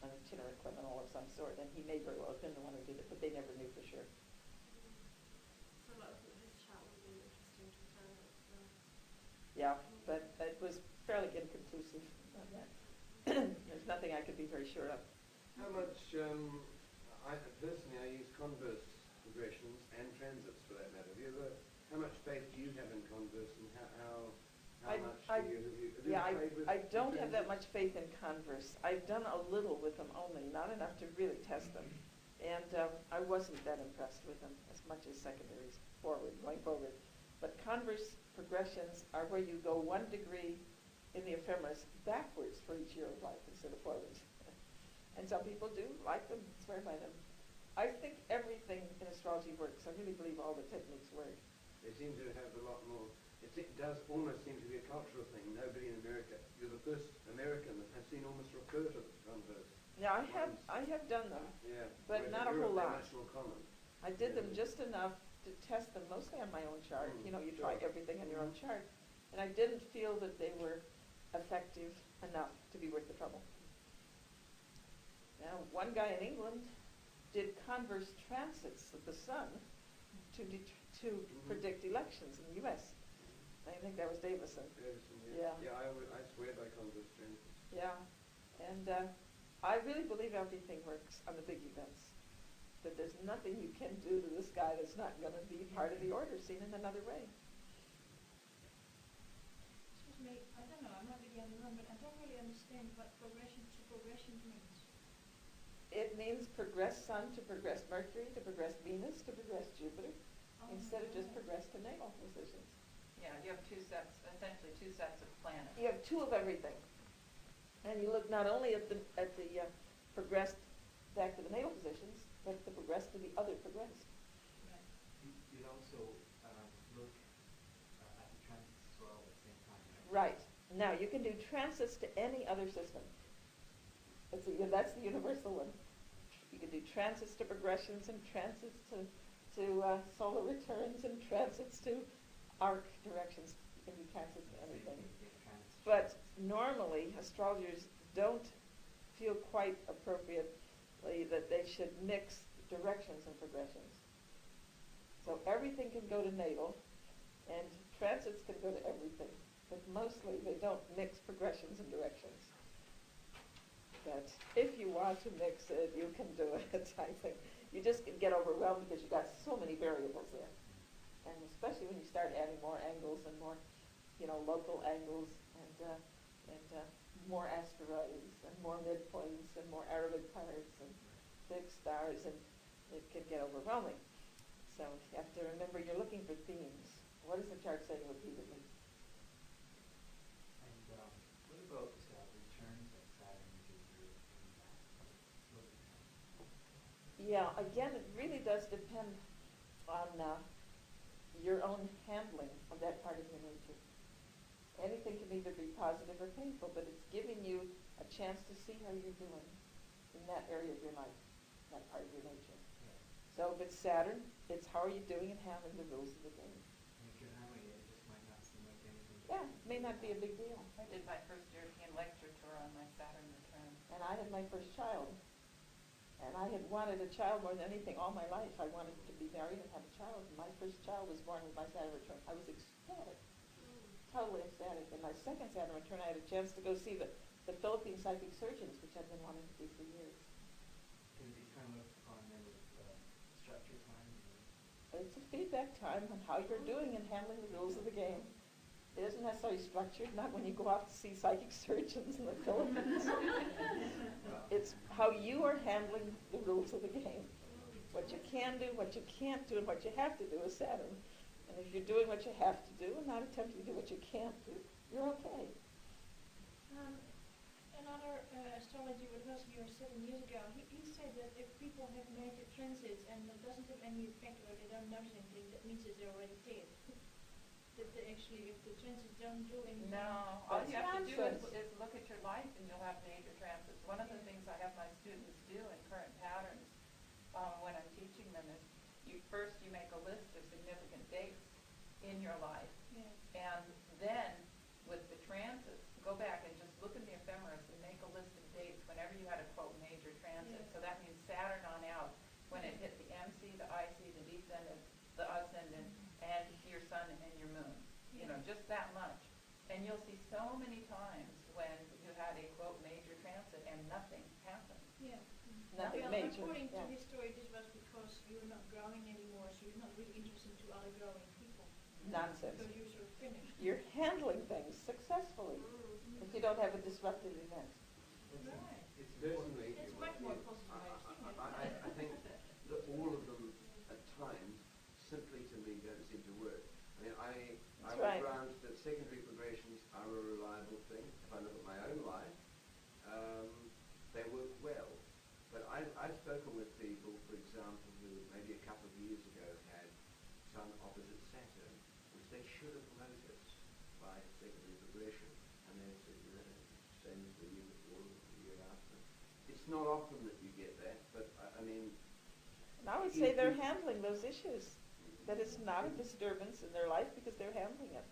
itinerant criminal of some sort, and he may very well have been the one who did it, but they never knew for sure. So his child would be interesting to find out. Yeah, but it was fairly inconclusive on that. There's nothing I could be very sure of. How much, personally, I use converse progressions and transits for that matter. How much faith do you have in converse, and how How much do you Yeah, trade with I don't have that transits? much faith in Converse. I've done a little with them only, not enough to really test them. And I wasn't that impressed with them as much as secondaries going forward. But Converse progressions are where you go 1 degree in the ephemeris backwards for each year of life instead of forwards. And some people do like them, swear by them. I think everything in astrology works. I really believe all the techniques work. They seem to have a lot more. It does almost seem to be a cultural thing. Nobody in America, you're the first American that I've seen almost refer to the Converse. Yeah, I have done them, Yeah. but whereas not a in whole Europe, lot. they're much more common. I did them just enough to test them, mostly on my own chart. You know, you try Sure. everything on your own chart. And I didn't feel that they were effective enough to be worth the trouble. Now, one guy in England did converse transits of the sun to predict elections in the U.S. I think that was Davison. Yeah. Yeah, I swear by Converse transits. Yeah, and I really believe everything works on the big events. That there's nothing you can do to this guy that's not going to be part of the order seen in another way. Excuse me, I don't know, I'm not really on the room, but I don't really understand what progression to progression means. It means progress Sun to progress Mercury to progress Venus to progress Jupiter, instead of just progress to natal positions. Yeah, you have essentially two sets of planets. You have 2 of everything. And you look not only at the progressed back to the natal positions, but the progressed to the other progressed. You'd also look at the transits as well at the same time, right? Right. Now, you can do transits to any other system. That's the universal one. You can do transits to progressions and transits to solar returns and transits to arc directions. You can do transits to anything. But normally, astrologers don't feel quite appropriately that they should mix directions and progressions. So everything can go to natal, and transits can go to everything. But mostly, they don't mix progressions and directions. But if you want to mix it, you can do it, I think. You just can get overwhelmed because you've got so many variables there. And especially when you start adding more angles and more, local angles and more asteroids and more midpoints and more Arabic parts and big stars, and it can get overwhelming. So you have to remember you're looking for themes. What is the chart saying repeatedly? And what about returns of Saturn and Jupiter in that? Yeah, again, it really does depend on your own handling of that part of your nature. Anything can either be positive or painful, but it's giving you a chance to see how you're doing in that area of your life, that part of your nature. Yeah. So if it's Saturn, it's how are you doing and handling the rules of the game. And if you're handling it, it just might not seem like anything. Yeah, it may not be a big deal. I did my first European lecture tour on my Saturn return. And I had my first child. And I had wanted a child more than anything all my life. I wanted to be married and have a child. And my first child was born with my Saturn return. I was ecstatic. Totally ecstatic. And my second Saturn return, I had a chance to go see the Philippine psychic surgeons, which I've been wanting to do for years. Can it be kind of looked upon then with structure time? It's a feedback time on how you're doing and handling the rules of the game. It isn't necessarily structured, not when you go out to see psychic surgeons in the Philippines. It's how you are handling the rules of the game. What you can do, what you can't do, and what you have to do is Saturn. And if you're doing what you have to do and not attempting to do what you can't do, you're okay. Another astrology advisor here 7 years ago, he said that if people have major transits and it doesn't have any effect or they don't notice anything, that means that they're already dead. That they actually, if the transits don't do anything. No, all you have to do nonsense. is look at your life and you'll have major transits. One of the things I have my students do in current patterns when I'm teaching them is you make a list of significant dates in your life. Yeah. And then with the transits, go back and just look in the ephemeris and make a list of dates whenever you had a quote major transit. Yeah. So that means Saturn on out, when it hit the MC, the IC, the descendant, the ascendant, and your sun and your moon. You know, just that much. And you'll see so many times when you had a quote major transit and nothing happened. Yeah. Nothing Well, major. according to Yeah. his story, this was because you're not growing anymore, so you're not really interested to other growing people. nonsense. So you're sort of finished. You're handling things successfully if you don't have a disruptive event. Right. It's personally, It's much more positive way of seeing it. I think that all of them at times simply to me don't seem to work. I mean, I That's would right. grant that secondary progressions are a reliable thing. If I look at my own life, they work well. But I've spoken with people, for example, who maybe a couple of years ago had Sun opposite Saturn, which they should have noticed by secondary progression, and they said, you know, same as the year before, the year after. It's not often that you get that, but I mean. And I would say they're handling those issues. That it's not a disturbance in their life because they're handling it.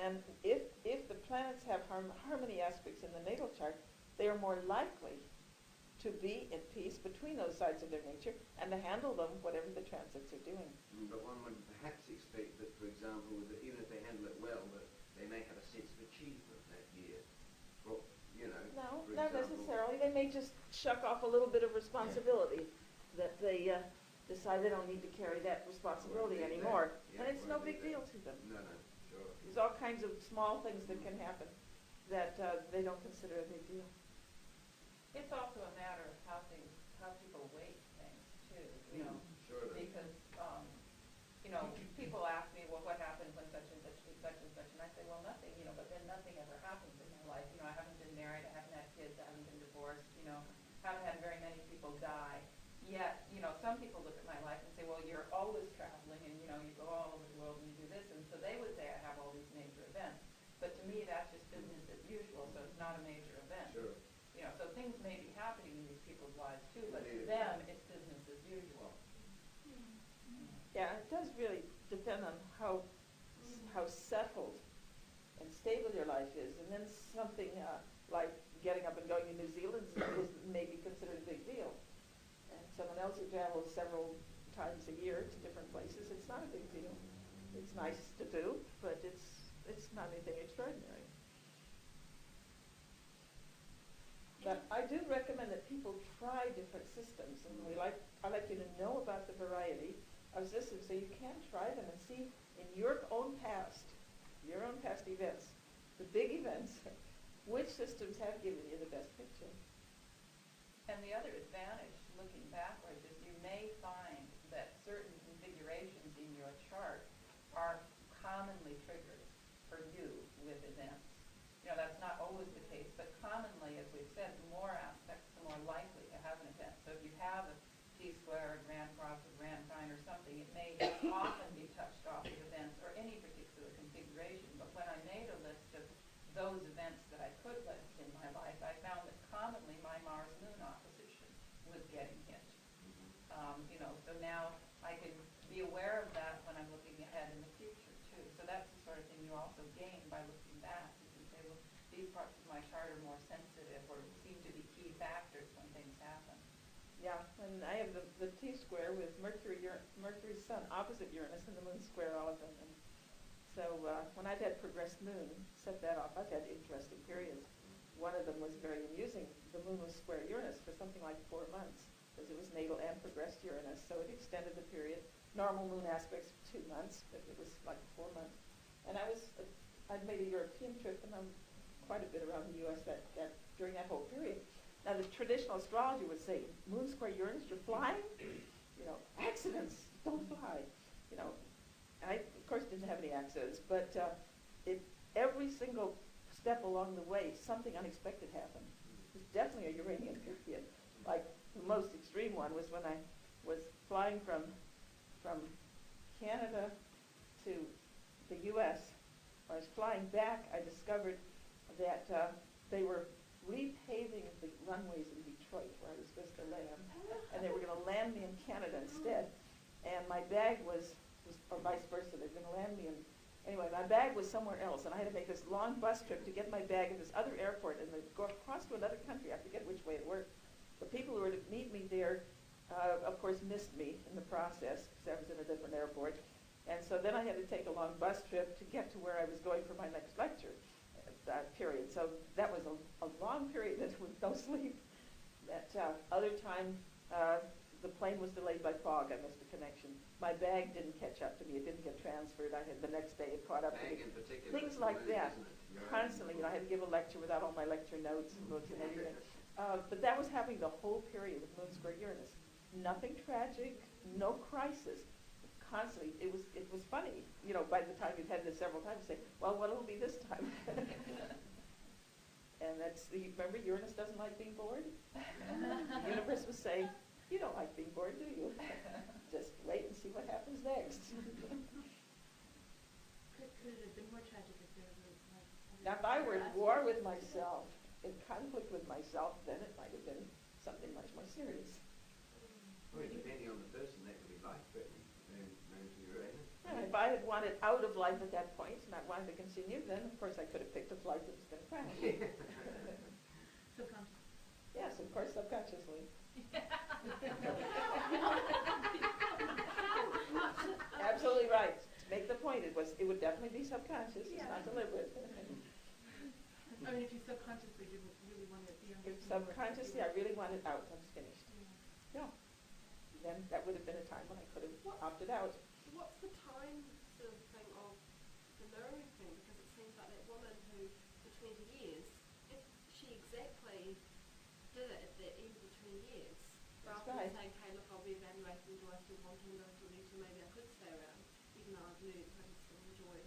And if the planets have harmony aspects in the natal chart, they are more likely to be at peace between those sides of their nature and to handle them, whatever the transits are doing. But one would perhaps expect that, for example, that even if they handle it well, that they may have a sense of achievement that year. Well, you know, No, for not example, necessarily. They may just shuck off a little bit of responsibility, that they decide they don't need to carry that responsibility Won't be anymore. that. Yeah, And it's no won't be big that. deal to them. No, sure. There's all kinds of small things that can happen that they don't consider a big deal. It's also a matter of how people weight things too, you know, Sure it is. because, you know, people ask me, well, what happens when such and such and such and such, and I say, well, nothing, you know, but then nothing ever happens in my life. You know, I haven't been married, I haven't had kids, I haven't been divorced, you know, haven't had very many people die. Yet, you know, some people look at my life and say, well, you're always traveling and, you know, you go all over the world and you do this, and so they would say I have all these major events. But to me, that's just business as usual, so it's not a major event. Sure. You know, so things may be happening in these people's lives too, but to Indeed. them, it's business as usual. Yeah, it does really depend on how settled and stable your life is. And then something like getting up and going to New Zealand is maybe considered a big deal. And someone else who travels several times a year to different places, it's not a big deal. It's nice to do, but it's not anything extraordinary. But I do recommend that people try different systems, and I like you to know about the variety of systems so you can try them and see in your own past events, the big events, which systems have given you the best picture. And the other advantage, looking backwards, is you may find that certain configurations in your chart are commonly triggered for you with events. You know, that's not always the case, but commonly, as we've said, the more aspects, the more likely to have an event. So if you have a T-square, a grand cross, a grand trine, or something, it may often be touched off with events or any particular configuration. But when I made a list of those events that I could list in my life, I found that commonly my Mars-Moon opposition was getting hit. You know, so now I can be aware of that when I'm looking ahead in the future too. So that's the sort of thing you also gain by looking back. You can say, well, these parts of my chart are more sensitive or seem to be key factors when things happen. Yeah, and I have the T-square with Mercury Sun opposite Uranus and the Moon square all of them. And so when I've had progressed Moon, set that off, I've had interesting periods. One of them was very amusing. The Moon was square Uranus for something like 4 months because it was natal and progressed Uranus, so it extended the period. Normal Moon aspects 2 months, but it was like 4 months. And I'd made a European trip, and I'm quite a bit around the U.S. during that whole period. Now, the traditional astrology would say, Moon square Uranus, you're flying? You know, accidents, don't fly. You know, I, of course, didn't have any accidents, but every single step along the way, something unexpected happened. It was definitely a Uranian period. Like, the most extreme one was when I was flying from Canada to the U.S. When I was flying back, I discovered that they were repaving the runways in Detroit where I was supposed to land, and they were going to land me in Canada instead. And my bag was or vice versa, they were going to land me in. Anyway, my bag was somewhere else, and I had to make this long bus trip to get my bag at this other airport and then go across to another country. I forget which way it worked. The people who were to meet me there, of course, missed me in the process because I was in a different airport. And so then I had to take a long bus trip to get to where I was going for my next lecture. That period. So that was a long period with no sleep. That other time, the plane was delayed by fog, I missed a connection. My bag didn't catch up to me, it didn't get transferred, I had, the next day it caught up to Bag me. in particular. Things is like really, that, isn't it? Your own- constantly, I had to give a lecture without all my lecture notes and books and everything. But that was happening the whole period with Moon square Uranus. Nothing tragic, no crisis. Constantly, it was funny, by the time you've had this several times, you say, well, what'll it be this time? And remember, Uranus doesn't like being bored? The universe was saying, you don't like being bored, do you? Just wait and see what happens next. Could it have been more tragic if there was like... Now, if I were at war with myself, in conflict with myself, then it might have been something much more serious. Well, depending on the person, that could be life-threatening. Maybe to Uranus. And if I had wanted out of life at that point, and I wanted to continue, then of course I could have picked a flight that was going to crash. Subconscious. Yes, of course, subconsciously. Absolutely right. To make the point, it would definitely be subconscious. It's not deliberate. I mean, if you subconsciously didn't really want to be on If subconsciously I really wanted out, I was finished. No. Then that would have been a time when I could have opted out. What's the time sort of thing of the mirroring thing? Because it seems like that woman who, for 20 years, if she exactly did it at the end of the 20 years, rather than saying, okay, look, I'll reevaluate and do I still want him, do I still need to, maybe I could stay around, even though I've learned I can still enjoy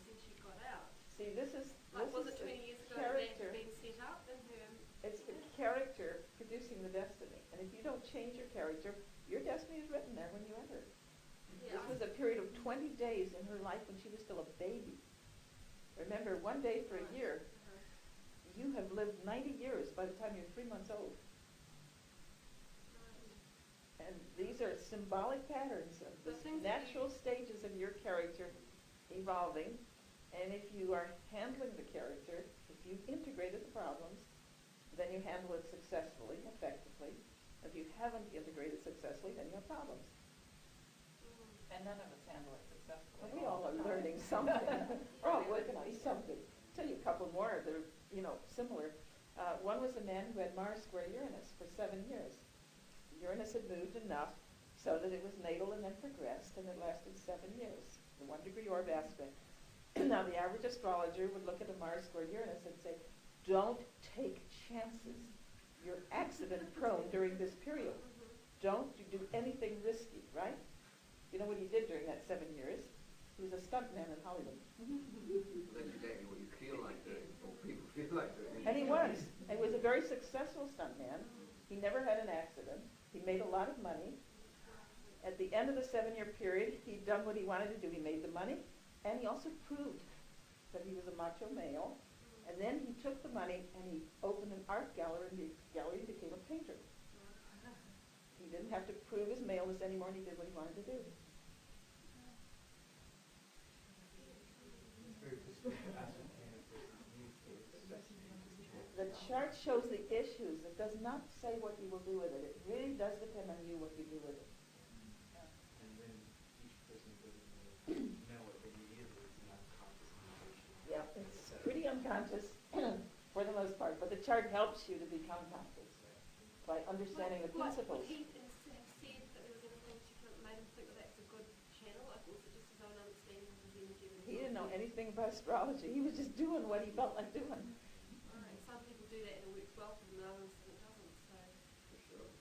since she got out. See, this is Was it 20 years ago that character. being set up in her? It's the character producing the destiny. And if you don't change your character, your destiny is written there when you enter. Yeah. This was a period of 20 days in her life when she was still a baby. Remember, 1 day for a year. You have lived 90 years by the time you're 3 months old. And these are symbolic patterns of the natural stages of your character evolving. And if you are handling the character, if you've integrated the problems, then you handle it successfully, effectively. If you haven't integrated successfully, then you have problems. And none of us handle it successfully. Well, we all are learning something. We're all working on something. I'll tell you a couple more that are, similar. One was a man who had Mars square Uranus for 7 years. Uranus had moved enough so that it was natal and then progressed, and it lasted 7 years, the 1 degree orb aspect. Now, the average astrologer would look at a Mars square Uranus and say, don't take chances. You're accident prone during this period. Don't you do anything risky, right? You know what he did during that 7 years? He was a stuntman in Hollywood. That's exactly what you feel like doing, or people feel like doing. And he was. He was a very successful stuntman. He never had an accident. He made a lot of money. At the end of the 7-year period, he'd done what he wanted to do. He made the money, and he also proved that he was a macho male. And then he took the money and he opened an art gallery and became a painter. He didn't have to prove his maleness anymore, and he did what he wanted to do. The chart shows the issues. It does not say what you will do with it. It really does depend on you what you do with it. And then each person doesn't know what they need is an unconscious intention. Yeah, it's pretty unconscious for the most part, but the chart helps you to become conscious by understanding the principles. Would he have said that there was anything particular that made him think that that's a good channel? Like, was it just his own understanding of his energy? He didn't know anything about astrology. He was just doing what he felt like doing. Right. Some people do that and it works well for them, and others it doesn't. So. For sure.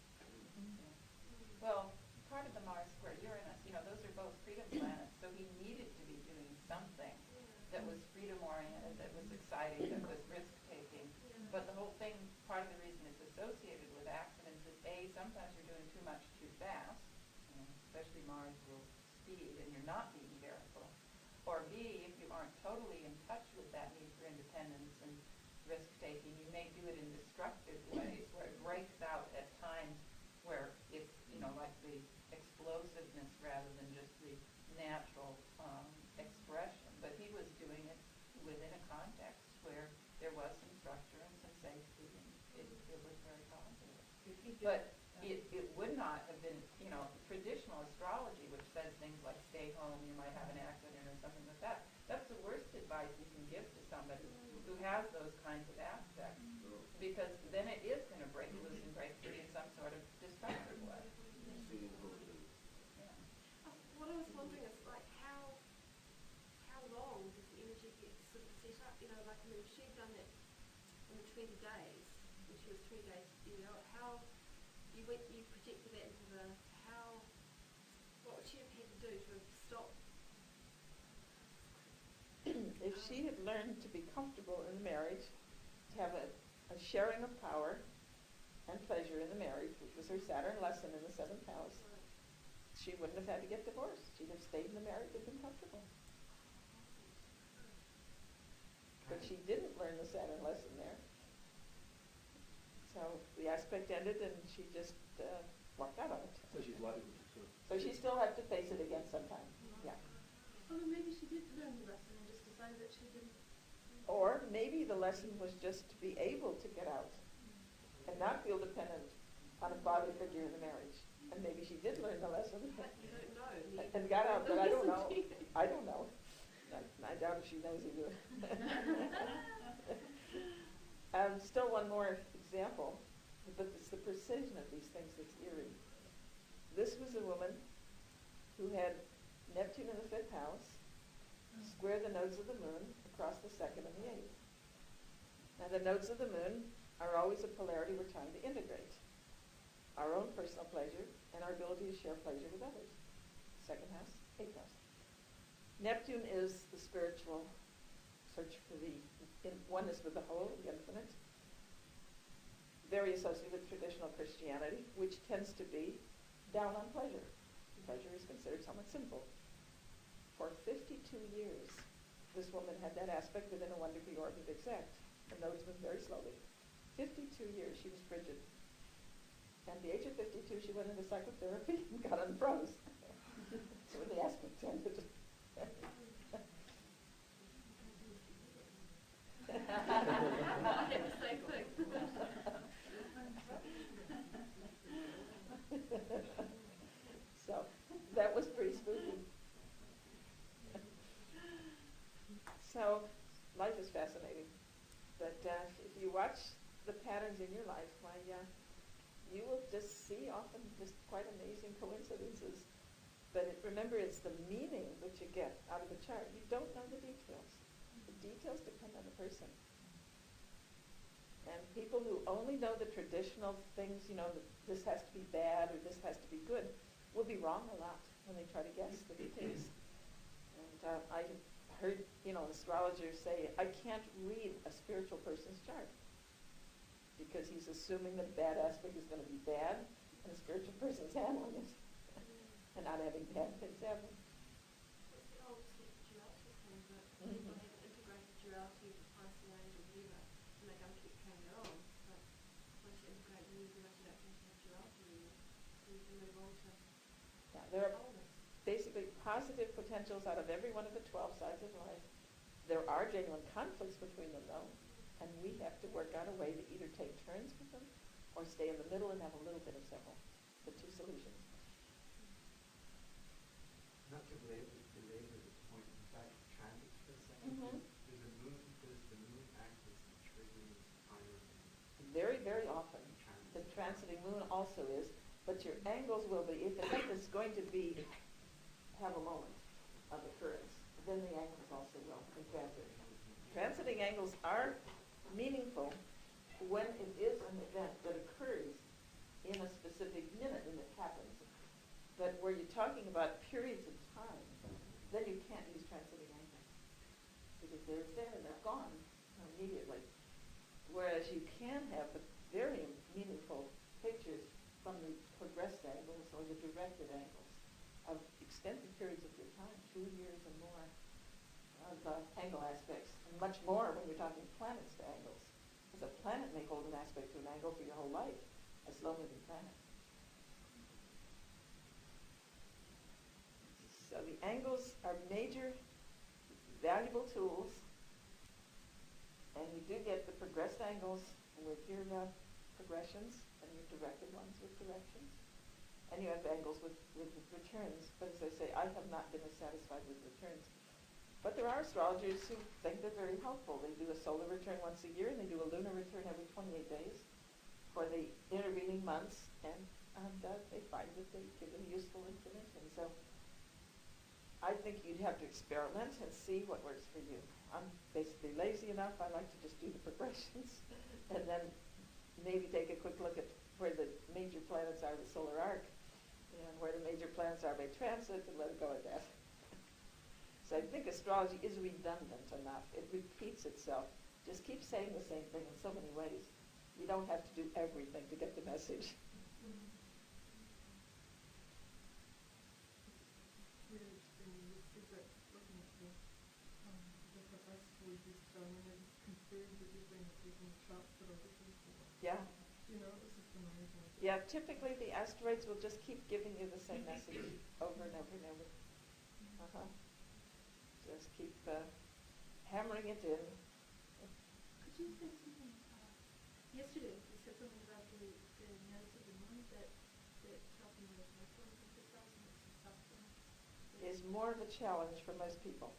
Well, part of the Mars square Uranus, those are both freedom planets, so he needed to be doing something that was freedom-oriented, that was exciting, that was risk-taking. But the whole thing, part of the reason it's associated with accidents is A, sometimes you're doing too much too fast, especially Mars rules speed, and you're not being careful. Or B, if you aren't totally in touch with that need for independence and risk-taking, you may do it in destructive ways where it breaks out at times where it's, like the explosiveness rather than just the natural expression. But he was doing it within a context where there was some structure and some safety, and it was very positive. But it would not have been, traditional astrology, which says things like stay home, you might have an accident or something like that. That's the worst advice you can give to somebody who has those kinds of aspects, because then it is going to break loose and break free in some sort of destructive way. sort of set up, you know, like, I mean, if she'd done that in the 20 days, when she was 20 days, you know, how, you projected that into the, how, what would she have had to do to have stopped? If she had learned to be comfortable in the marriage, to have a sharing of power and pleasure in the marriage, which was her Saturn lesson in the 7th house, she wouldn't have had to get divorced. She'd have stayed in the marriage and been comfortable. But she didn't learn the Saturn lesson there. So the aspect ended and she just walked out of it. So she's likely to. So she still had to face it again sometime. Yeah. Or maybe she did learn the lesson and just decided that she didn't. Or maybe the lesson was just to be able to get out and not feel dependent on a father figure in the marriage. And maybe she did learn the lesson and got out, but I don't know. I don't know. I doubt if she knows either. Still one more example, but it's the precision of these things that's eerie. This was a woman who had Neptune in the 5th house, square the nodes of the moon across the 2nd and the 8th. Now the nodes of the moon are always a polarity we're trying to integrate. Our own personal pleasure and our ability to share pleasure with others. 2nd house, 8th house. Neptune is the spiritual search for the oneness with the whole, the infinite. Very associated with traditional Christianity, which tends to be down on pleasure. Pleasure is considered somewhat sinful. For 52 years, this woman had that aspect within a 1-degree orbit exact. The nodes moved very slowly. 52 years she was frigid. At the age of 52, she went into psychotherapy and got unfroze. So when the aspect ended. So that was pretty spooky. So life is fascinating. But if you watch the patterns in your life, why, you will just see often just quite amazing coincidences. But remember, it's the meaning that you get out of the chart. You don't know the details. The details depend on the person. And people who only know the traditional things, you know, that this has to be bad or this has to be good, will be wrong a lot when they try to guess the details. And I heard, you know, astrologers say, I can't read a spiritual person's chart because he's assuming that a bad aspect is going to be bad and a spiritual person's handling it and not having bad things happen. It's the old duality thing that people have integrated duality with Pisces or whatever, and they don't keep carrying it on. But once you integrate the new duality, you don't have to have duality anymore. So you can move on to There are basically positive potentials out of every one of the 12 sides of life. There are genuine conflicts between them, though, and we have to work out a way to either take turns with them or stay in the middle and have a little bit of several, the two solutions. Not to belabor this point, in fact, transits for a second. Does the moon act as the triggering timer? Very, very often. The transiting moon also is, but your angles will be, if it's going to be, have a moment of occurrence, then the angles also will in transit. Transiting angles are meaningful when it is an event that occurs in a specific minute when it happens. But where you're talking about periods of time, then you can't use transiting angles because they're there and they're gone immediately. Whereas you can have the very meaningful pictures from the progressed angles or the directed angles of extended periods of your time, 2 years and more, of angle aspects, and much more when you're talking planets to angles. Because a planet may hold an aspect to an angle for your whole life, a slow-moving planet. So the angles are major, valuable tools, and you do get the progressed angles with your progressions and your directed ones with directions. And you have angles with returns. But as I say, I have not been as satisfied with returns. But there are astrologers who think they're very helpful. They do a solar return once a year, and they do a lunar return every 28 days for the intervening months, and they find that they give them useful information. So I think you'd have to experiment and see what works for you. I'm basically lazy enough, I like to just do the progressions and then maybe take a quick look at where the major planets are, the solar arc, and where the major planets are by transit, and let it go at that. So I think astrology is redundant enough. It repeats itself. Just keep saying the same thing in so many ways. You don't have to do everything to get the message. Really interesting is that looking at the different astrologies done, and it confirms everything that is in the charts that are looking for. Yeah. You know, it's just amazing. Yeah, typically the asteroids will just keep giving you the same message over and over and over. Uh-huh. Just keep hammering it in. Could you say something, yesterday you said something about the notes of the moon that helping with muscles exercise and sustenance. Is more of a challenge for most people.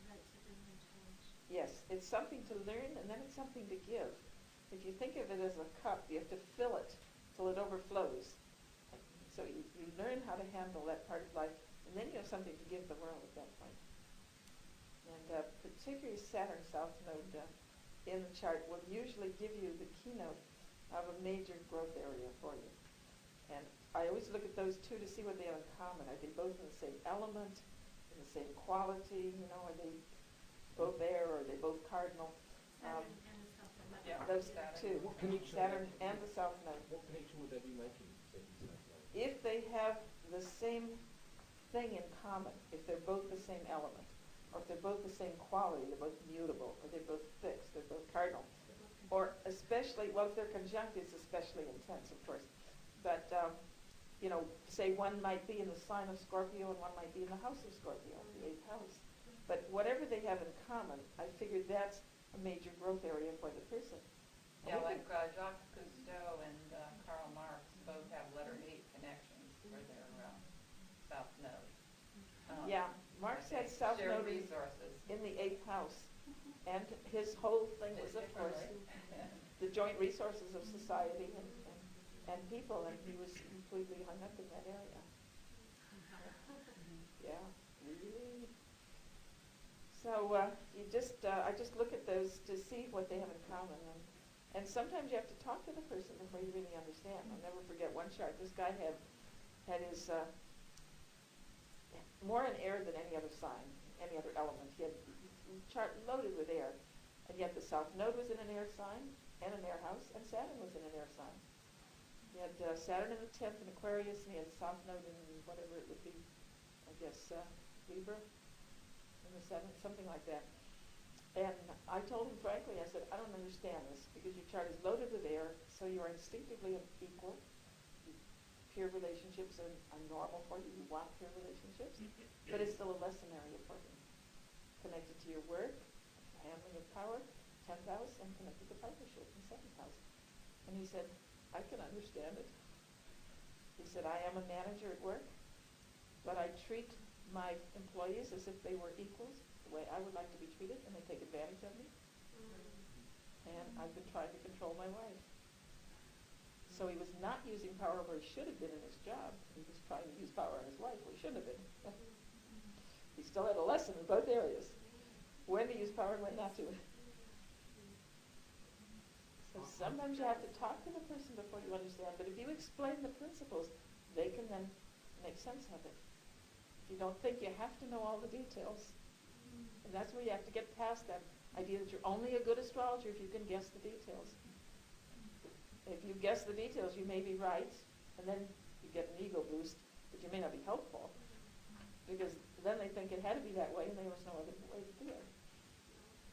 Right, so then a challenge. Yes, it's something to learn and then it's something to give. If you think of it as a cup, you have to fill it till it overflows. So you learn how to handle that part of life, and then you have something to give the world at that point. And particularly Saturn South Node in the chart will usually give you the keynote of a major growth area for you. And I always look at those two to see what they have in common. Are they both in the same element, in the same quality? You know, are they both air or are they both cardinal? Saturn and the South Node. Yeah, Those Saturn. two, What connection Saturn and the South Node. What connection would they be making? Saturn and South Node? If they have the same thing in common, if they're both the same element, or if they're both the same quality, they're both mutable, or they're both fixed, they're both cardinal, or especially, well, if they're conjunct, it's especially intense, of course. But, you know, say one might be in the sign of Scorpio and one might be in the house of Scorpio, the 8th house. But whatever they have in common, I figured that's a major growth area for the person. Yeah, like Jacques Cousteau and Karl Marx both have letter 8 connections for their South Node. Yeah, Marx had South Shared Node resources. in the 8th house. And his whole thing was, of course, the joint resources of society and people, and he was completely hung up in that area. Yeah, really. So you just, I just look at those to see what they have in common, and sometimes you have to talk to the person before you really understand. I'll never forget one chart. This guy had his more in air than any other sign, any other element. He had a chart loaded with air, and yet the South Node was in an air sign and an air house, and Saturn was in an air sign. He had Saturn in the 10th in Aquarius, and he had South Node in whatever it would be, I guess, Libra in the 7th, something like that. And I told him frankly, I said, I don't understand this, because your chart is loaded with air, so you are instinctively equal. Peer relationships are normal for you. You want peer relationships, but it's still a lesson area for you. Connected to your work, handling of power, 10th house, and connected to partnership in 7th house. And he said, I can understand it. He said, I am a manager at work, but I treat my employees as if they were equals, the way I would like to be treated, and they take advantage of me. And I've been trying to control my wife. So he was not using power where he should have been in his job. He was trying to use power on his wife where he shouldn't have been. He still had a lesson in both areas. When to use power and when not to. So sometimes you have to talk to the person before you understand, but if you explain the principles, they can then make sense of it. You don't think you have to know all the details. And that's where you have to get past that idea that you're only a good astrologer if you can guess the details. If you guess the details, you may be right, and then you get an ego boost, but you may not be helpful, because then they think it had to be that way, and there was no other way to do it.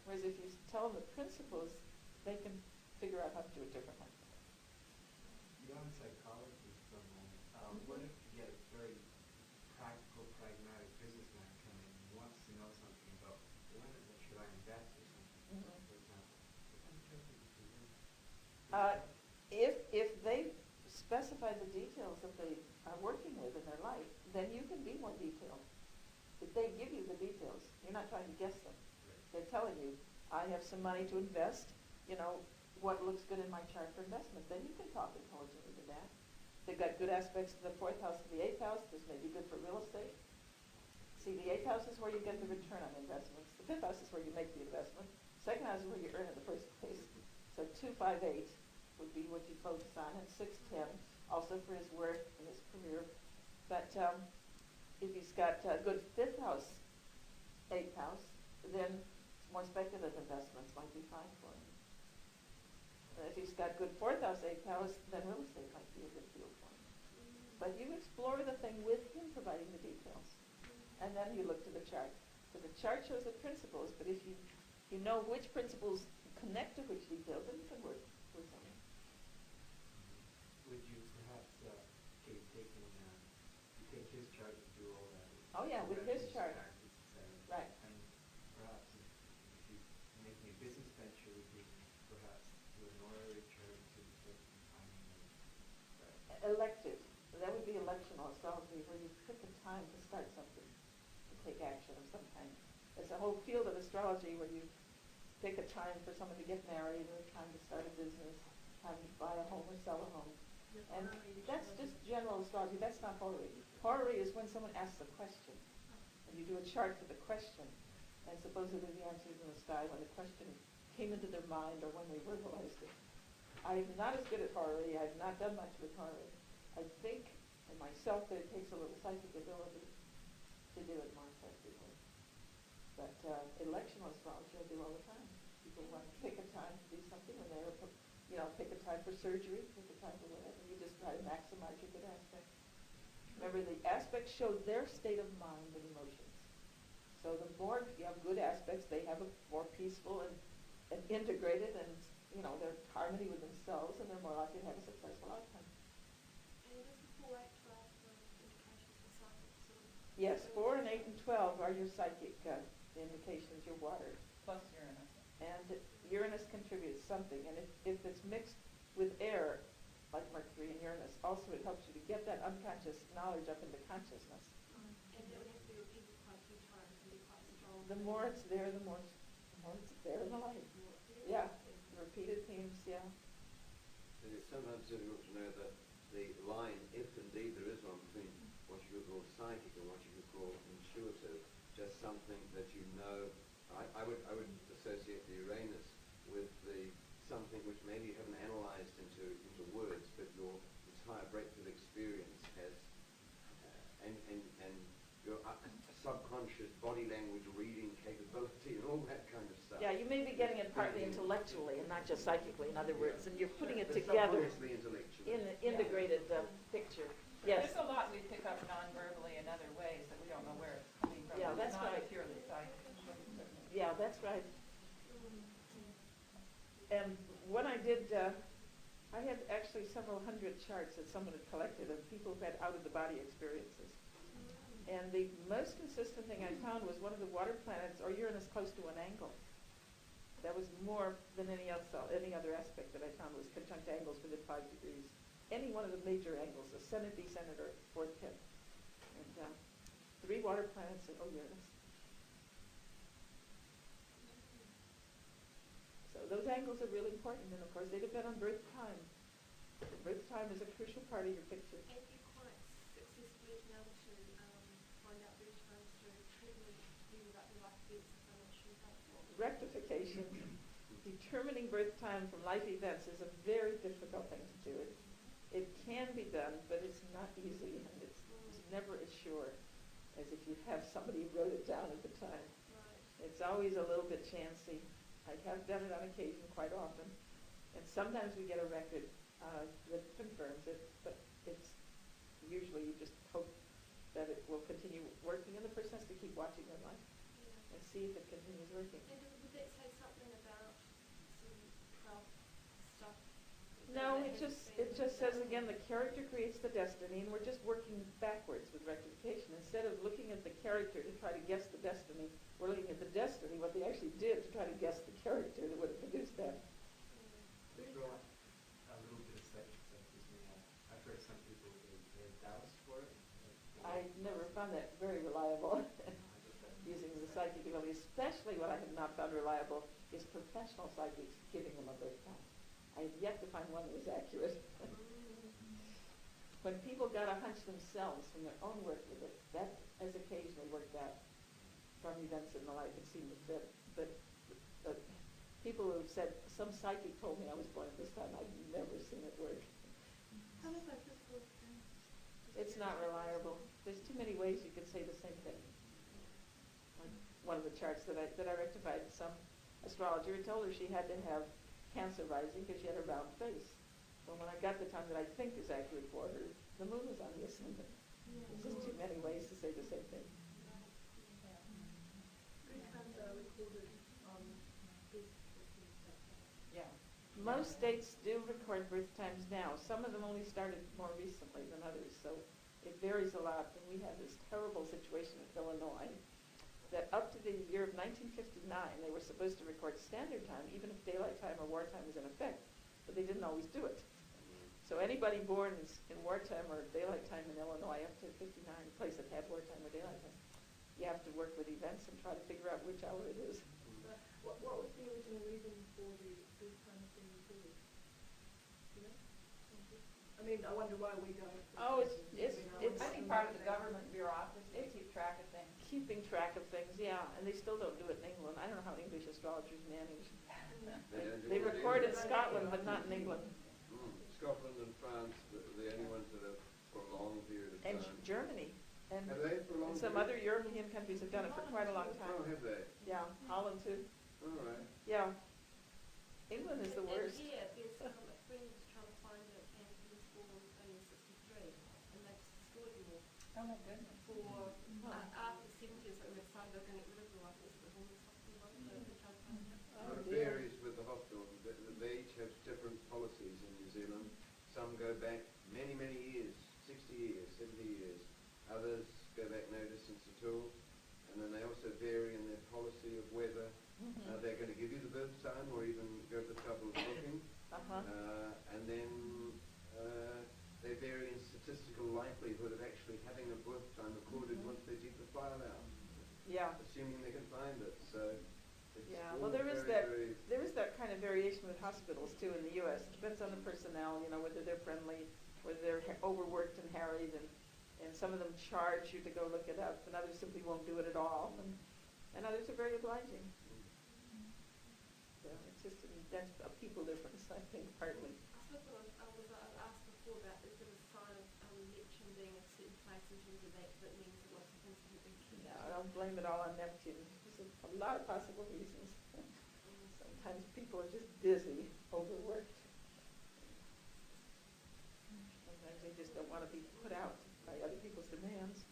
Whereas if you tell them the principles, they can figure out how to do it differently. You're on psychology for a moment. What if you get a very practical, pragmatic businessman coming and wants to know something about when should I invest or something, for example? What kind of judgment do you do? If they specify the details that they are working with in their life, then you can be more detailed. If they give you the details, you're not trying to guess them. Right. They're telling you, I have some money to invest, you know, what looks good in my chart for investment. Then you can talk intelligently to that. They've got good aspects to the 4th house and the 8th house. This may be good for real estate. See, see, the 8th house is where you get the return on investments. The 5th house is where you make the investment. 2nd house is where you earn in the first place. So 2, 5, 8 would be what you focus on, and 6, 10, also for his work and his career. But if he's got a good 5th house, 8th house, then more speculative investments might be fine for him. If he's got good 4th house, 8th house, then real estate might be a good field for him. But you explore the thing with him providing the details. And then you look to the chart. Because the chart shows the principles, but if you know which principles connect to which details, then you can work with them. Would you perhaps take his chart and do all that? Oh yeah, with his chart. Taxes, et cetera. Right. And perhaps if he's making a business venture, would you perhaps do an honorary term to get some time in there? Elective. That would be electional astrology, where you pick a time to start something, to take action of some kind. There's a whole field of astrology where you pick a time for someone to get married, or a time to start a business, time to buy a home or sell a home. And that's just general astrology. That's not horary. Horary is when someone asks a question, and you do a chart for the question, and supposedly the answer is in the sky when the question came into their mind or when they verbalized it. I'm not as good at horary. I've not done much with horary. I think in myself that it takes a little psychic ability to do it more effectively. But electional astrology I do all the time. People want to pick a time to do something when they're, pick a time for surgery, pick a time for whatever. You just try to maximize your good aspects. Remember, the aspects show their state of mind and emotions. So the more you have good aspects, they have a more peaceful and integrated and, they're in harmony with themselves, and they're more likely to have a successful outcome. Yes, 4 and 8 and 12 are your psychic indications, your water. Plus Uranus. And Uranus contributes something, and if it's mixed with air, like Mercury and Uranus, also it helps you to get that unconscious knowledge up into consciousness. And it would have to be repeated quite a few times and be quite strong. The more it's there, the more it's there in the life. Yeah, repeated themes, yeah. And it's sometimes difficult to know that the line, if indeed there is one, between what you could call psychic and what you could call intuitive, just something that you know. I would associate the Uranus with the something which maybe you haven't analyzed into words, but your entire breadth of experience has, and your subconscious body language reading capability and all that kind of stuff. Yeah, you may be getting it partly intellectually and not just psychically, in other words, and you're putting it But together intellectually. in an integrated picture. Yes. There's a lot we pick up non-verbally in other ways that we don't know where it's coming from. Yeah, that's it's not right. purely psychic. Yeah, that's right. And when I did, I had actually several hundred charts that someone had collected of people who had out-of-the-body experiences. And the most consistent thing I found was one of the water planets, or Uranus, close to an angle. That was more than any other aspect that I found was conjunct angles within 5 degrees. Any one of the major angles, ascendant, descendant, or 4th, 5th. And 3 water planets and Uranus. So those angles are really important, and of course they depend on birth time. Birth time is a crucial part of your picture. Have you quite successfully been able to find out birth times through treatment, even about the life events, if I'm not sure how to Rectification. Determining birth time from life events is a very difficult thing to do. It can be done, but it's not easy, and it's never as sure as if you have somebody who wrote it down at the time. Right. It's always a little bit chancy. I have done it on occasion quite often, and sometimes we get a record that confirms it, but it's usually you just hope that it will continue working, and the person has to keep watching their life and see if it continues working. And would that say something about some health stuff? No, it just says again the character creates the destiny, and we're just working backwards with rectification. Instead of looking at the character to try to guess the destiny, we're looking at the destiny, what they actually did, to try to guess the character that would have produced that. To throw a little bit of skepticism, I've heard some people they're doubts for it. I never found that very reliable. Using the psychic ability, especially what I have not found reliable is professional psychics giving them a birth time. I have yet to find one that was accurate. When people got a hunch themselves from their own work with it, that has occasionally worked out from events in the life that seem to fit. But people who have said, some psychic told me I was born at this time, I've never seen it work. How about physical things? It's not reliable. There's too many ways you could say the same thing. Like one of the charts that I rectified, some astrologer had told her she had to have Cancer rising because she had a round face. Well, when I got the time that I think is accurate for her, the moon was on the ascendant. There's just too many ways to say the same thing. Good times are recorded on birth certificates. Yeah. Most states do record birth times now. Some of them only started more recently than others, so it varies a lot. And we had this terrible situation in Illinois that up to the year of 1959, they were supposed to record standard time, even if daylight time or wartime was in effect, but they didn't always do it. So anybody born in wartime or daylight time in Illinois up to 59, a place that had wartime or daylight time, you have to work with events and try to figure out which hour it is. What was the original reason for the birth times being recorded? You know? I mean, I wonder why we don't. Oh, it's I think part of the government bureaucracy to keep track of things. keeping track of things, yeah, and they still don't do it in England. I don't know how English astrologers manage. They record in Scotland, but not in England. Scotland and France, the only ones that have for a long period of And time. Germany. And Have they for a long some period? other European countries have done it for quite a long Oh, time. have they? Yeah, Holland too. All right. Yeah. England is the worst. And here, there's a friend who's trying to find it, and he was born only in 63, and they've destroyed them all. Oh my goodness. For, after the 70s, when they decided they were going to get rid of them, I think it's the women's hospital one, so they're trying to find it. Oh, It dear. varies with the hospital. They each have different policies in New Zealand. Some go back many, many years, 60 years, 70 years. Others go back no distance at all. And then they also vary in their policy of whether they're going to give you the birth time or even go to the trouble of looking. And then they vary in statistical likelihood of actually having a birth time recorded once they dig the file out, Yeah. assuming they can find it. So it's Yeah, all well, there is very, that kind of variation with hospitals too in the U.S. It depends on the personnel, you know, whether they're friendly, whether they're overworked and harried, and some of them charge you to go look it up, and others simply won't do it at all, and others are very obliging. So it's just that's a people difference, I think, partly. I suppose what I was asked before about, is it a sign of Neptune being a certain place in terms of that means that lots of things haven't been kept? No, I don't blame it all on Neptune. There's a lot of possible reasons. Sometimes people are just busy, overworked. Sometimes they just don't want to be put out by other people's demands.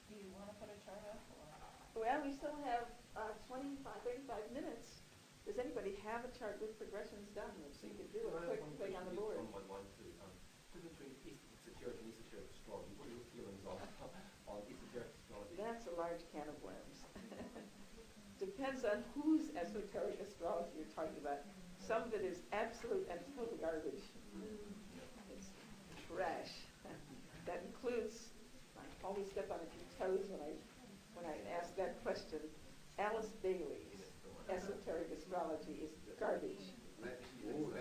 Do you want to put a chart up? Well, we still have 35 minutes. Does anybody have a chart with progressions done? So you could do a quick thing on the board. Between esoteric and esoteric astrology, what are your feelings on esoteric astrology? That's a large can of worms. Depends on whose esoteric astrology you're talking about. Some of it is absolute and total garbage. It's trash. That includes, I always step on a few toes when I ask that question. Alice Bailey's esoteric astrology is garbage. that's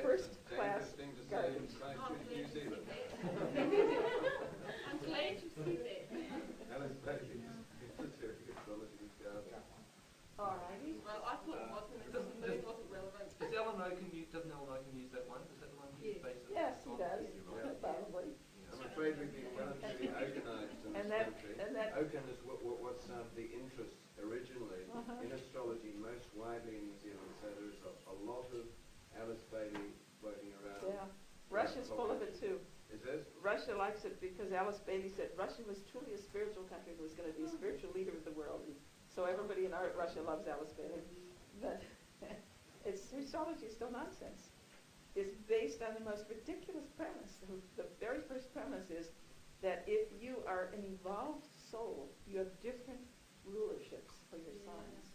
First a class dangerous thing to say garbage. inside New Zealand. I'm glad you see that. Alice Bailey's esoteric astrology is garbage. All righty. Well, I thought it wasn't, it wasn't relevant. Doesn't Eleanor can use that one? Is that the one he's Yes. based on? Yes, he does. Yeah. Probably. I'm afraid we've been relatively okanized in And this that- country. and that- Okan is what's the interest originally in astrology most widely in New Zealand. So there's a lot of Alice Bailey floating around. Yeah. Russia's full of it too. Is it? Russia likes it because Alice Bailey said Russia was truly a spiritual country that was going to be a spiritual leader of the world. So everybody in Russia loves Alice Bailey. But astrology is still nonsense. It's based on the most ridiculous premise. The very first premise is that if you are an evolved soul, you have different rulerships for your signs.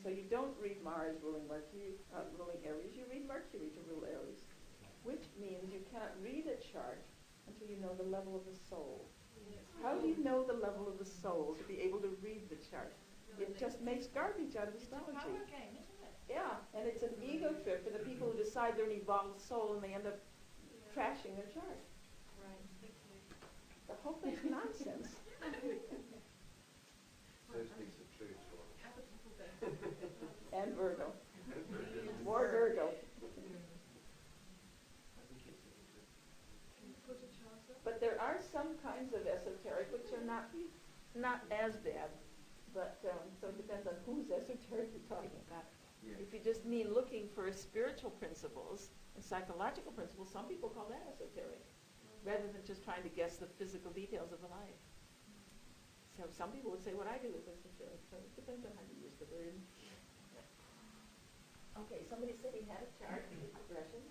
So you don't read Mars ruling Mercury, ruling Aries. You read Mercury to rule Aries, which means you cannot read a chart until you know the level of the soul. How do you know the level of the soul to be able to read the chart? It just makes garbage out of astrology. Power game, isn't it? Yeah, and it's an ego trip for the people who decide they're an evolved soul and they end up trashing their chart. Right. the whole thing's nonsense. Thursday's a truth one. And Virgo. More Virgo. But there are some kinds of esoteric which are not as bad. But so it depends on whose esoteric you're talking about. Yeah. If you just mean looking for spiritual principles and psychological principles, some people call that esoteric, rather than just trying to guess the physical details of the life. So some people would say what I do is esoteric, so it depends on how you use the word. Okay, somebody said he had a chart with progressions.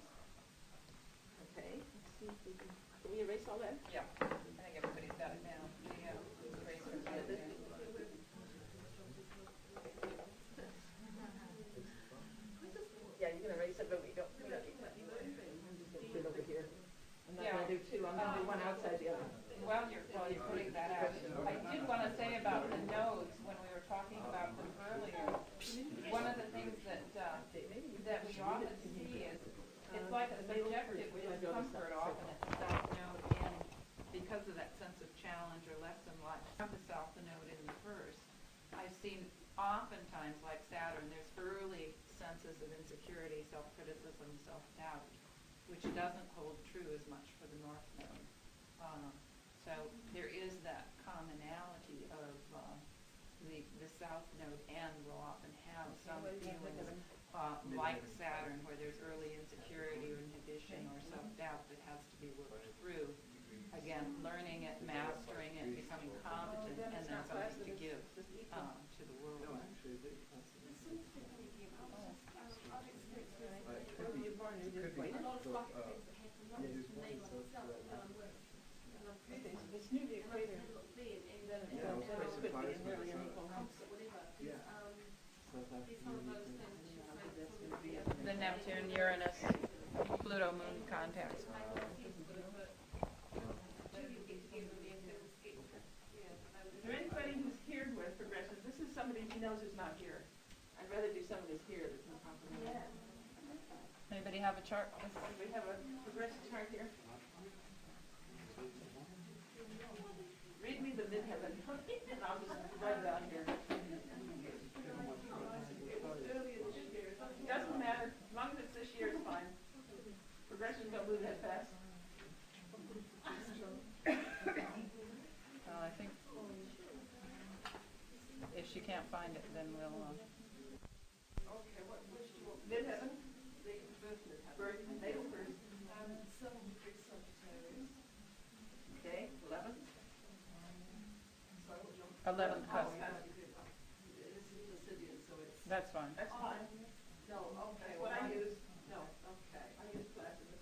Okay, let's see if we can we erase all that? Yeah, I think everybody's got it now. The eraser's out there. Yeah, you can erase it, but we don't need that. I'm just going to sit over here. I'm not going to do two. I'm going to do one outside the other. While you're putting that out, I did want to say about the nodes when we were talking about them earlier. One of the things that we often see is it's like a subjective discomfort often at the south node in because of that sense of challenge or lesson like the south node in the first. I've seen oftentimes like Saturn, there's early senses of insecurity, self-criticism, self-doubt, which doesn't hold true as much for the north node. So there is that commonality of the south node and will often have some feelings like Saturn where there's early insecurity or inhibition or self-doubt that has to be worked through. Again, learning it, mastering it, becoming competent, and then something to give to the world. It's near the equator. Then it goes quickly and nearly unequal lengths. The Neptune, Uranus, Pluto moon contacts. Is there anybody who's here who has progressions? This is somebody who knows who's not here. I'd rather do somebody who's here that's not complimented. Anybody have a chart? We have a progression chart here. Read me the midheaven, and I'll just write it out here. Doesn't matter, as long as it's this year, it's fine. Progressions don't move that fast. I think if she can't find it, then we'll. Okay, which do you want? Midheaven? Birth, natal first. 7 Okay, 11th. 11th cusp. That's fine. That's fine. No, okay. That's what I use. No, okay. I use Placidus.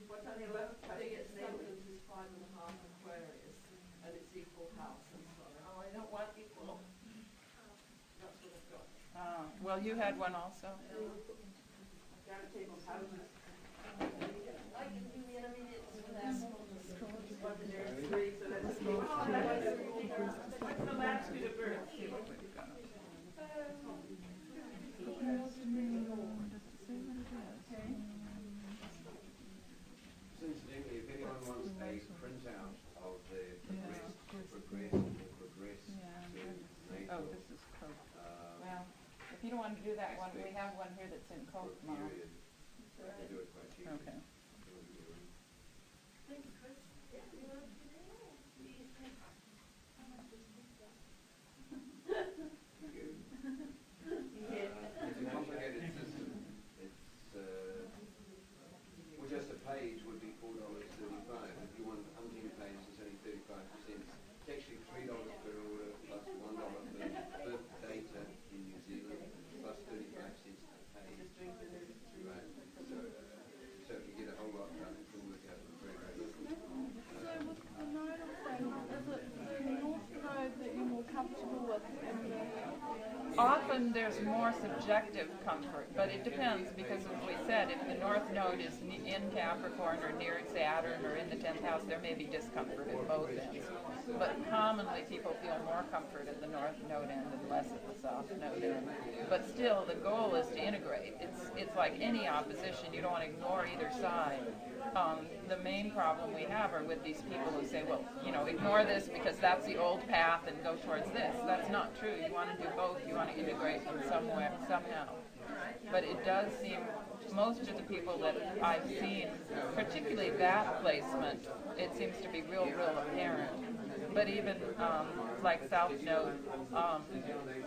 What's on the 11th? They get 7 is 5.5 Aquarius, and it's equal house and so on. Oh, I don't want equal. That's what I've got. Well, you had one also. I've got a table of houses. I can do the intermediates for that. One and there's 3, so that's 3. What's the latitude of birth? Incidentally, if anyone wants a printout of the progress to natal, Oh, this is Coke. Well, if you don't want to do that one, we have one here that's in Coke, Mom. period, I can do it quite cheaply. Okay. Thanks, Chris. Yeah, you want to do that? It's a complicated system. It's well, just a page would be $4.35. If you want umpteen pages, it's only 35 cents. It's actually $3 per order plus $1 per data in New Zealand plus 35 cents per page. subjective comfort, but it depends because, as we said, if the North Node is in Capricorn or near Saturn or in the 10th house, there may be discomfort at both ends. But commonly people feel more comfort at the North Node end and less at the South Node end. But still, the goal is to integrate. It's like any opposition. You don't want to ignore either side. The main problem we have are with these people who say, well, ignore this because that's the old path and go towards this. That's not true. You want to do both. You want to integrate them somewhere, somehow. But it does seem, most of the people that I've seen, particularly that placement, it seems to be real apparent. But even like South Node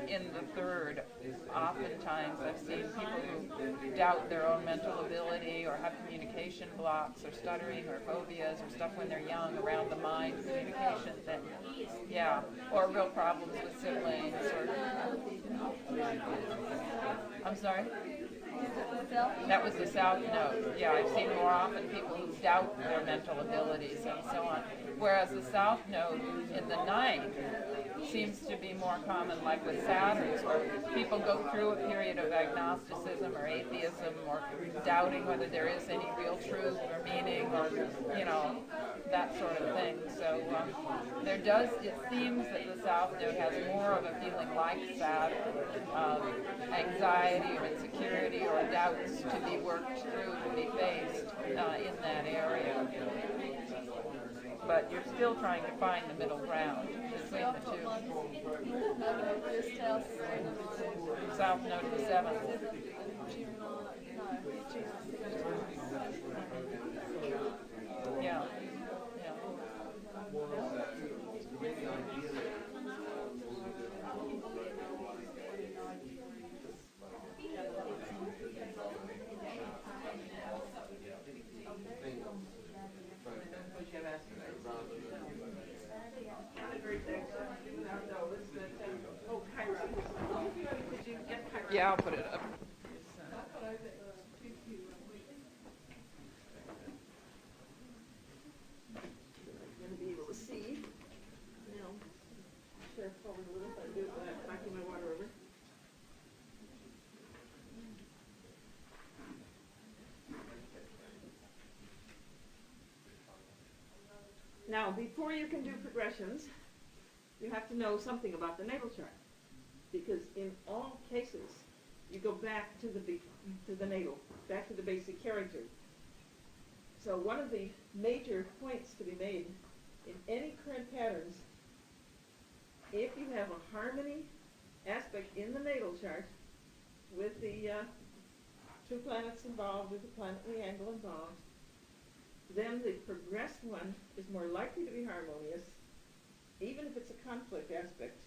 in the third, oftentimes I've seen people who doubt their own mental ability or have communication blocks or stuttering or phobias or stuff when they're young around the mind communication thing. Yeah, or real problems with siblings or... I'm sorry? That was the South Node. Yeah, I've seen more often people who doubt their mental abilities and so on. Whereas the South Node in the ninth seems to be more common, like with Saturn's, where people go through a period of agnosticism or atheism or doubting whether there is any real truth or meaning or, that sort of thing. So it seems that the South Node has more of a feeling like Saturn, of anxiety or insecurity or doubts to be worked through, to be faced in that area. But you're still trying to find the middle ground between the two. South Node of the 7th. Yeah. Yeah, I'll put it up. Going to be able to see. Now, share forward a little. I do it without knocking my water over. Now, before you can do progressions, you have to know something about the natal chart, because in all cases, you go back to the natal, back to the basic character. So one of the major points to be made in any current patterns, if you have a harmony aspect in the natal chart with the two planets involved, with the planetary angle involved, then the progressed one is more likely to be harmonious, even if it's a conflict aspect.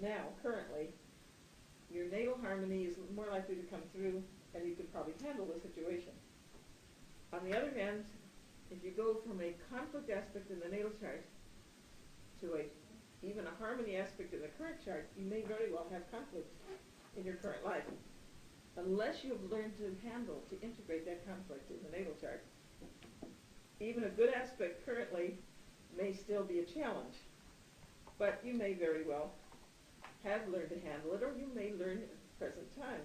Now, currently, your natal harmony is more likely to come through, and you can probably handle the situation. On the other hand, if you go from a conflict aspect in the natal chart to even a harmony aspect in the current chart, you may very well have conflict in your current life, unless you have learned to handle, to integrate that conflict in the natal chart. Even a good aspect currently may still be a challenge, but you may very well have learned to handle it, or you may learn at the present time,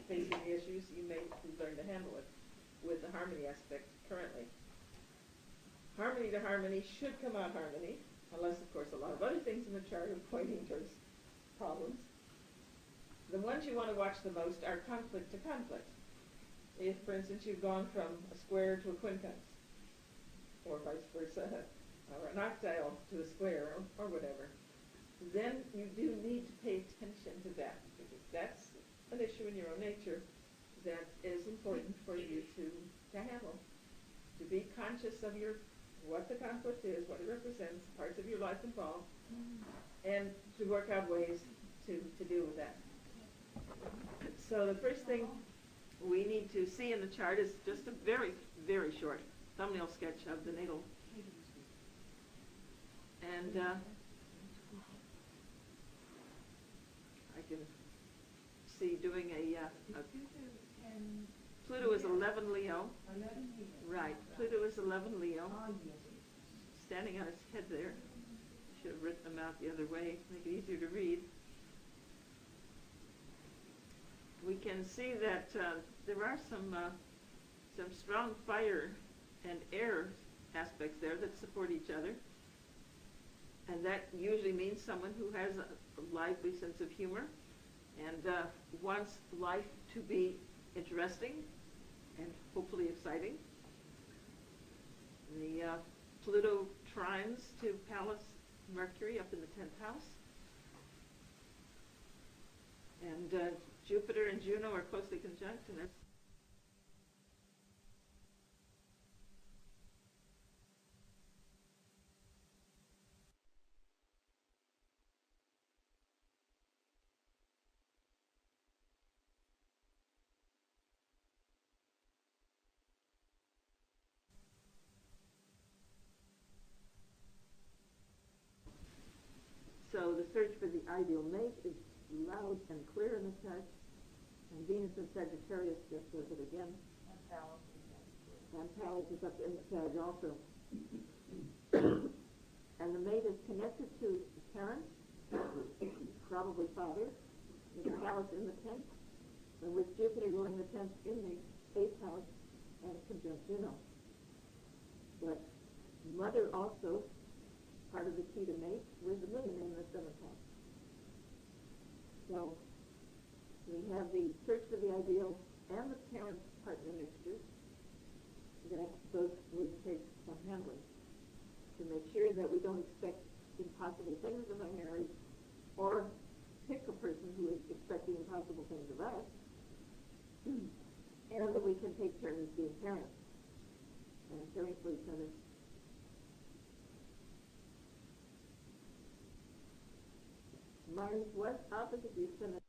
facing the issues, you may learn to handle it with the harmony aspect currently. Harmony to harmony should come out harmony, unless, of course, a lot of other things in the chart are pointing towards problems. The ones you want to watch the most are conflict to conflict. If, for instance, you've gone from a square to a quincunx, or vice versa, or an octile to a square, or whatever, then you do need to pay attention to that, because that's an issue in your own nature that is important for you to handle. To be conscious of what the conflict is, what it represents, parts of your life involved, and to work out ways to deal with that. So the first thing we need to see in the chart is just a very, very short thumbnail sketch of the natal. And I can see doing Pluto is 11 Leo. Right, Pluto is 11 Leo. Standing on its head there. Should have written them out the other way, make it easier to read. we can see that there are some strong fire and air aspects there that support each other. And that usually means someone who has a lively sense of humor and wants life to be interesting and hopefully exciting. The Pluto trines to Pallas Mercury up in the 10th house. And Jupiter and Juno are closely conjunct, and that's so the search for the ideal mate is loud and clear in the chart, and Venus in Sagittarius just does it again. And Pallas is up in the Sag also. And the mate is connected to the parent, probably father, with Pallas in the 10th, and with Jupiter ruling the 10th in the 8th house and conjunct Juno. But mother also, part of the key to mate, with the moon in the 7th house. So we have the search for the ideal and the parent-partner mixtures that both would take some handling to make sure that we don't expect impossible things in our marriage or pick a person who is expecting impossible things of us, and that we can take turns being parents and caring for each other. Mars was opposite the ascendant.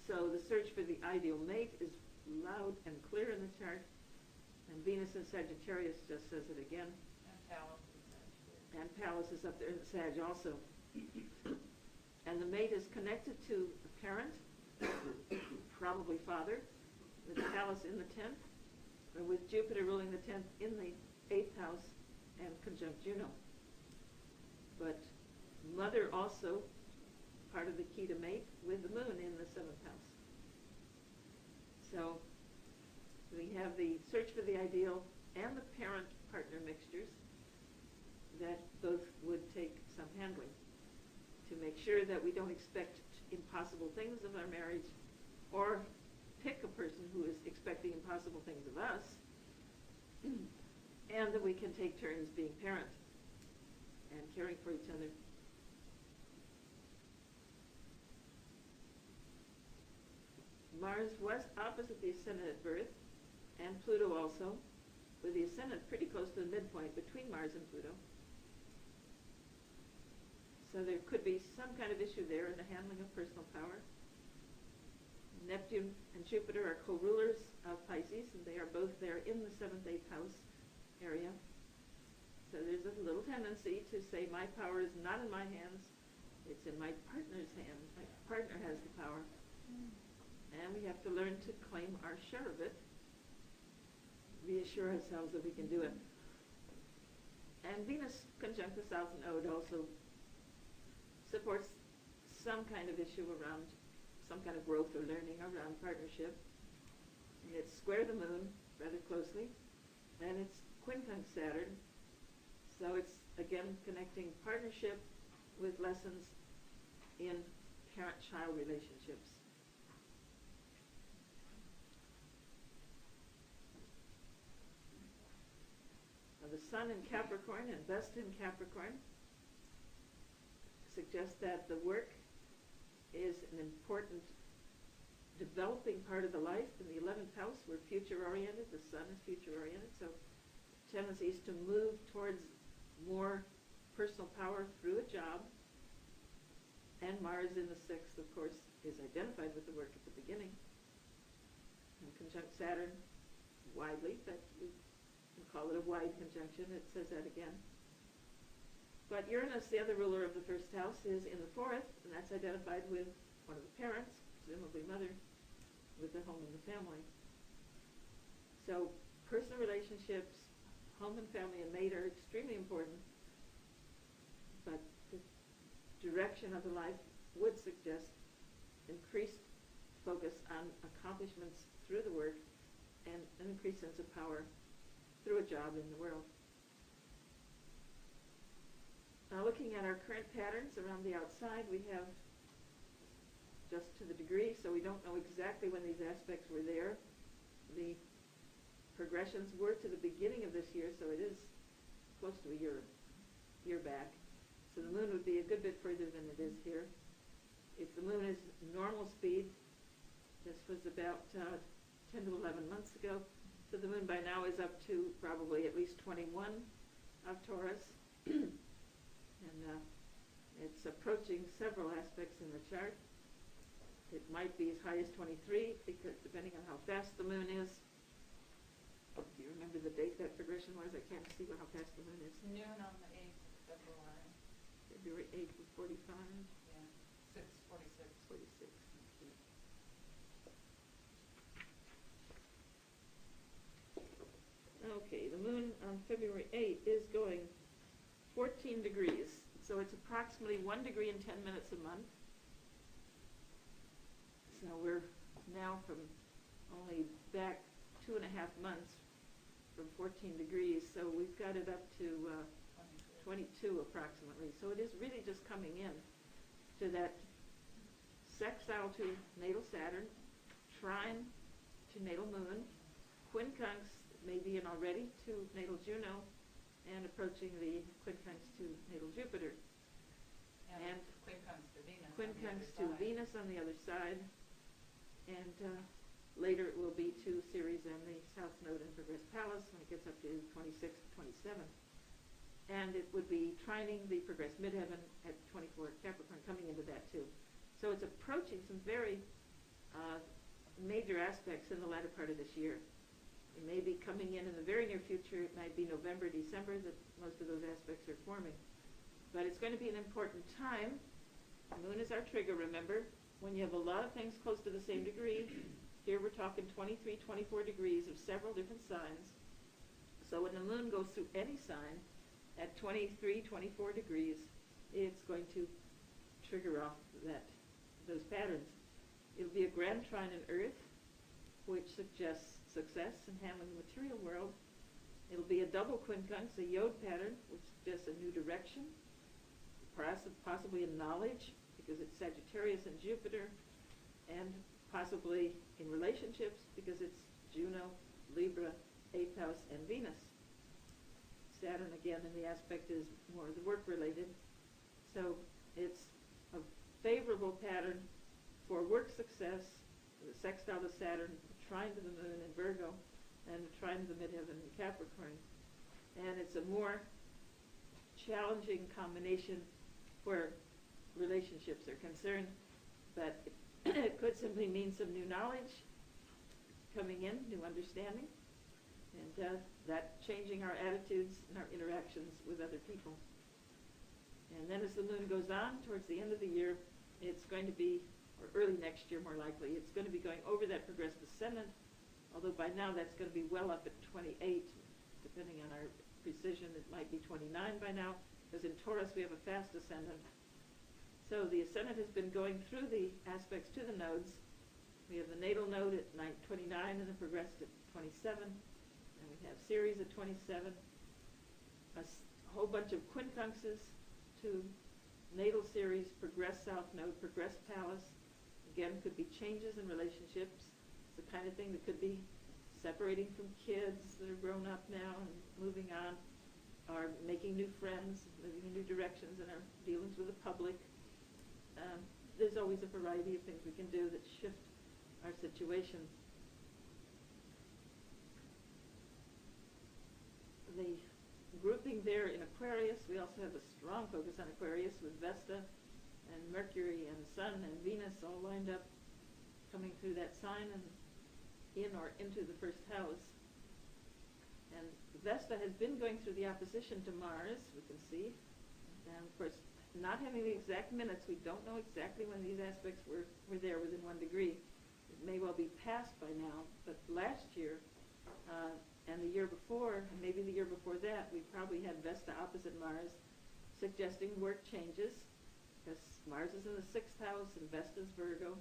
So the search for the ideal mate is loud and clear in the chart, and Venus in Sagittarius just says it again. And Pallas is up there in the Sag also. And the mate is connected to the parent, probably father, with Pallas in the 10th, and with Jupiter ruling the 10th in the 8th house and conjunct Juno. But mother also, part of the key to mate, with the moon in the 7th house. So we have the search for the ideal and the parent-partner mixtures that both would take some handling to make sure that we don't expect impossible things of our marriage or pick a person who is expecting impossible things of us, and that we can take turns being parent and caring for each other. Mars was opposite the ascendant at birth, and Pluto also, with the ascendant pretty close to the midpoint between Mars and Pluto. So there could be some kind of issue there in the handling of personal power. Neptune and Jupiter are co-rulers of Pisces, and they are both there in the 7th, 8th house area. So there's a little tendency to say, my power is not in my hands, it's in my partner's hands. My partner has the power. And we have to learn to claim our share of it, reassure ourselves that we can do it. And Venus conjunct the South Node also supports some kind of issue around some kind of growth or learning around partnership. And it's square the moon rather closely, and it's quincunx Saturn. So it's, again, connecting partnership with lessons in parent-child relationships. Now, the Sun in Capricorn and Vesta in Capricorn suggests that the work is an important developing part of the life. In the 11th house, we're future-oriented. The Sun is future-oriented, so tendencies to move towards more personal power through a job. And Mars in the 6th, of course, is identified with the work at the beginning. And conjunct Saturn widely, but we can call it a wide conjunction. It says that again. But Uranus, the other ruler of the first house, is in the fourth, and that's identified with one of the parents, presumably mother, with the home and the family. So personal relationships, home and family and mate are extremely important, but the direction of the life would suggest increased focus on accomplishments through the work and an increased sense of power through a job in the world. Now looking at our current patterns around the outside, we have just to the degree, so we don't know exactly when these aspects were there. The progressions were to the beginning of this year, so it is close to a year back. So the moon would be a good bit further than it is here. If the moon is normal speed, this was about 10 to 11 months ago, so the moon by now is up to probably at least 21 of Taurus. And it's approaching several aspects in the chart. It might be as high as 23, because depending on how fast the moon is. Do you remember the date that progression was? I can't see how fast the moon is. Noon on the 8th of February. February 8th was 45. Yeah, 6:46. 46. Okay, the moon on February 8th is going 14 degrees, so it's approximately 1 degree and 10 minutes a month. So we're now from only back 2.5 months from 14 degrees, so we've got it up to 22 approximately. So it is really just coming in to that sextile to natal Saturn, trine to natal moon, quincunx maybe in already to natal Juno, and approaching the quincunx to natal Jupiter. And quincunx to Venus. Quincunx to Venus on the other side. And later it will be to Ceres and the South Node in Progress Pallas when it gets up to 26 to 27. And it would be trining the Progress Midheaven at 24 Capricorn, coming into that too. So it's approaching some very major aspects in the latter part of this year. It may be coming in the very near future. It might be November, December that most of those aspects are forming. But it's going to be an important time. The moon is our trigger, remember. When you have a lot of things close to the same degree, here we're talking 23, 24 degrees of several different signs. So when the moon goes through any sign at 23, 24 degrees, it's going to trigger off those patterns. It'll be a grand trine in Earth, which suggests success in handling the material world. It'll be a double quincunx, a yod pattern, which suggests a new direction, possibly in knowledge, because it's Sagittarius and Jupiter, and possibly in relationships, because it's Juno, Libra, 8th house, and Venus. Saturn, again, in the aspect is more the work-related. So it's a favorable pattern for work success, the sextile to Saturn, trine to the moon in Virgo, and a trine to the midheaven in Capricorn. And it's a more challenging combination where relationships are concerned, but it could simply mean some new knowledge coming in, new understanding, and that changing our attitudes and our interactions with other people. And then as the moon goes on towards the end of the year, it's going to be, or early next year more likely, it's going to be going over that progressive ascendant, although by now that's going to be well up at 28, depending on our precision. It might be 29 by now, because in Taurus we have a fast ascendant. So the ascendant has been going through the aspects to the nodes. We have the natal node at 29 and then progressed at 27, and we have Ceres at 27, a whole bunch of quincunxes to natal Ceres, progress South Node, progress Pallas. Again, could be changes in relationships. It's the kind of thing that could be separating from kids that are grown up now and moving on, or making new friends, moving in new directions in our dealings with the public. There's always a variety of things we can do that shift our situation. The grouping there in Aquarius, we also have a strong focus on Aquarius with Vesta and Mercury and Sun and Venus all lined up, coming through that sign and in or into the first house. And Vesta has been going through the opposition to Mars, we can see. And of course, not having the exact minutes, we don't know exactly when these aspects were there within 1 degree. It may well be past by now, but last year and the year before, and maybe the year before that, we probably had Vesta opposite Mars, suggesting work changes, because Mars is in the 6th house and Vesta's Virgo.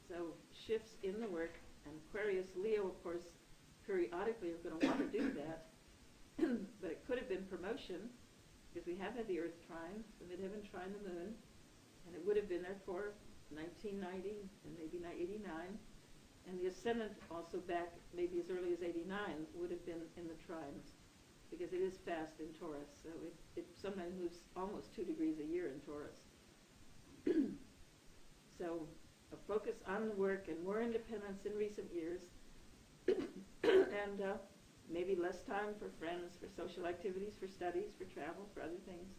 So shifts in the work, and Aquarius, Leo, of course, periodically are going to want to do that. But it could have been promotion, because we have had the Earth trine, the midheaven trine the Moon, and it would have been there for 1990 and maybe 89. And the ascendant also back maybe as early as 89 would have been in the trines, because it is fast in Taurus, so it sometimes moves almost 2 degrees a year in Taurus. So a focus on work and more independence in recent years, and maybe less time for friends, for social activities, for studies, for travel, for other things.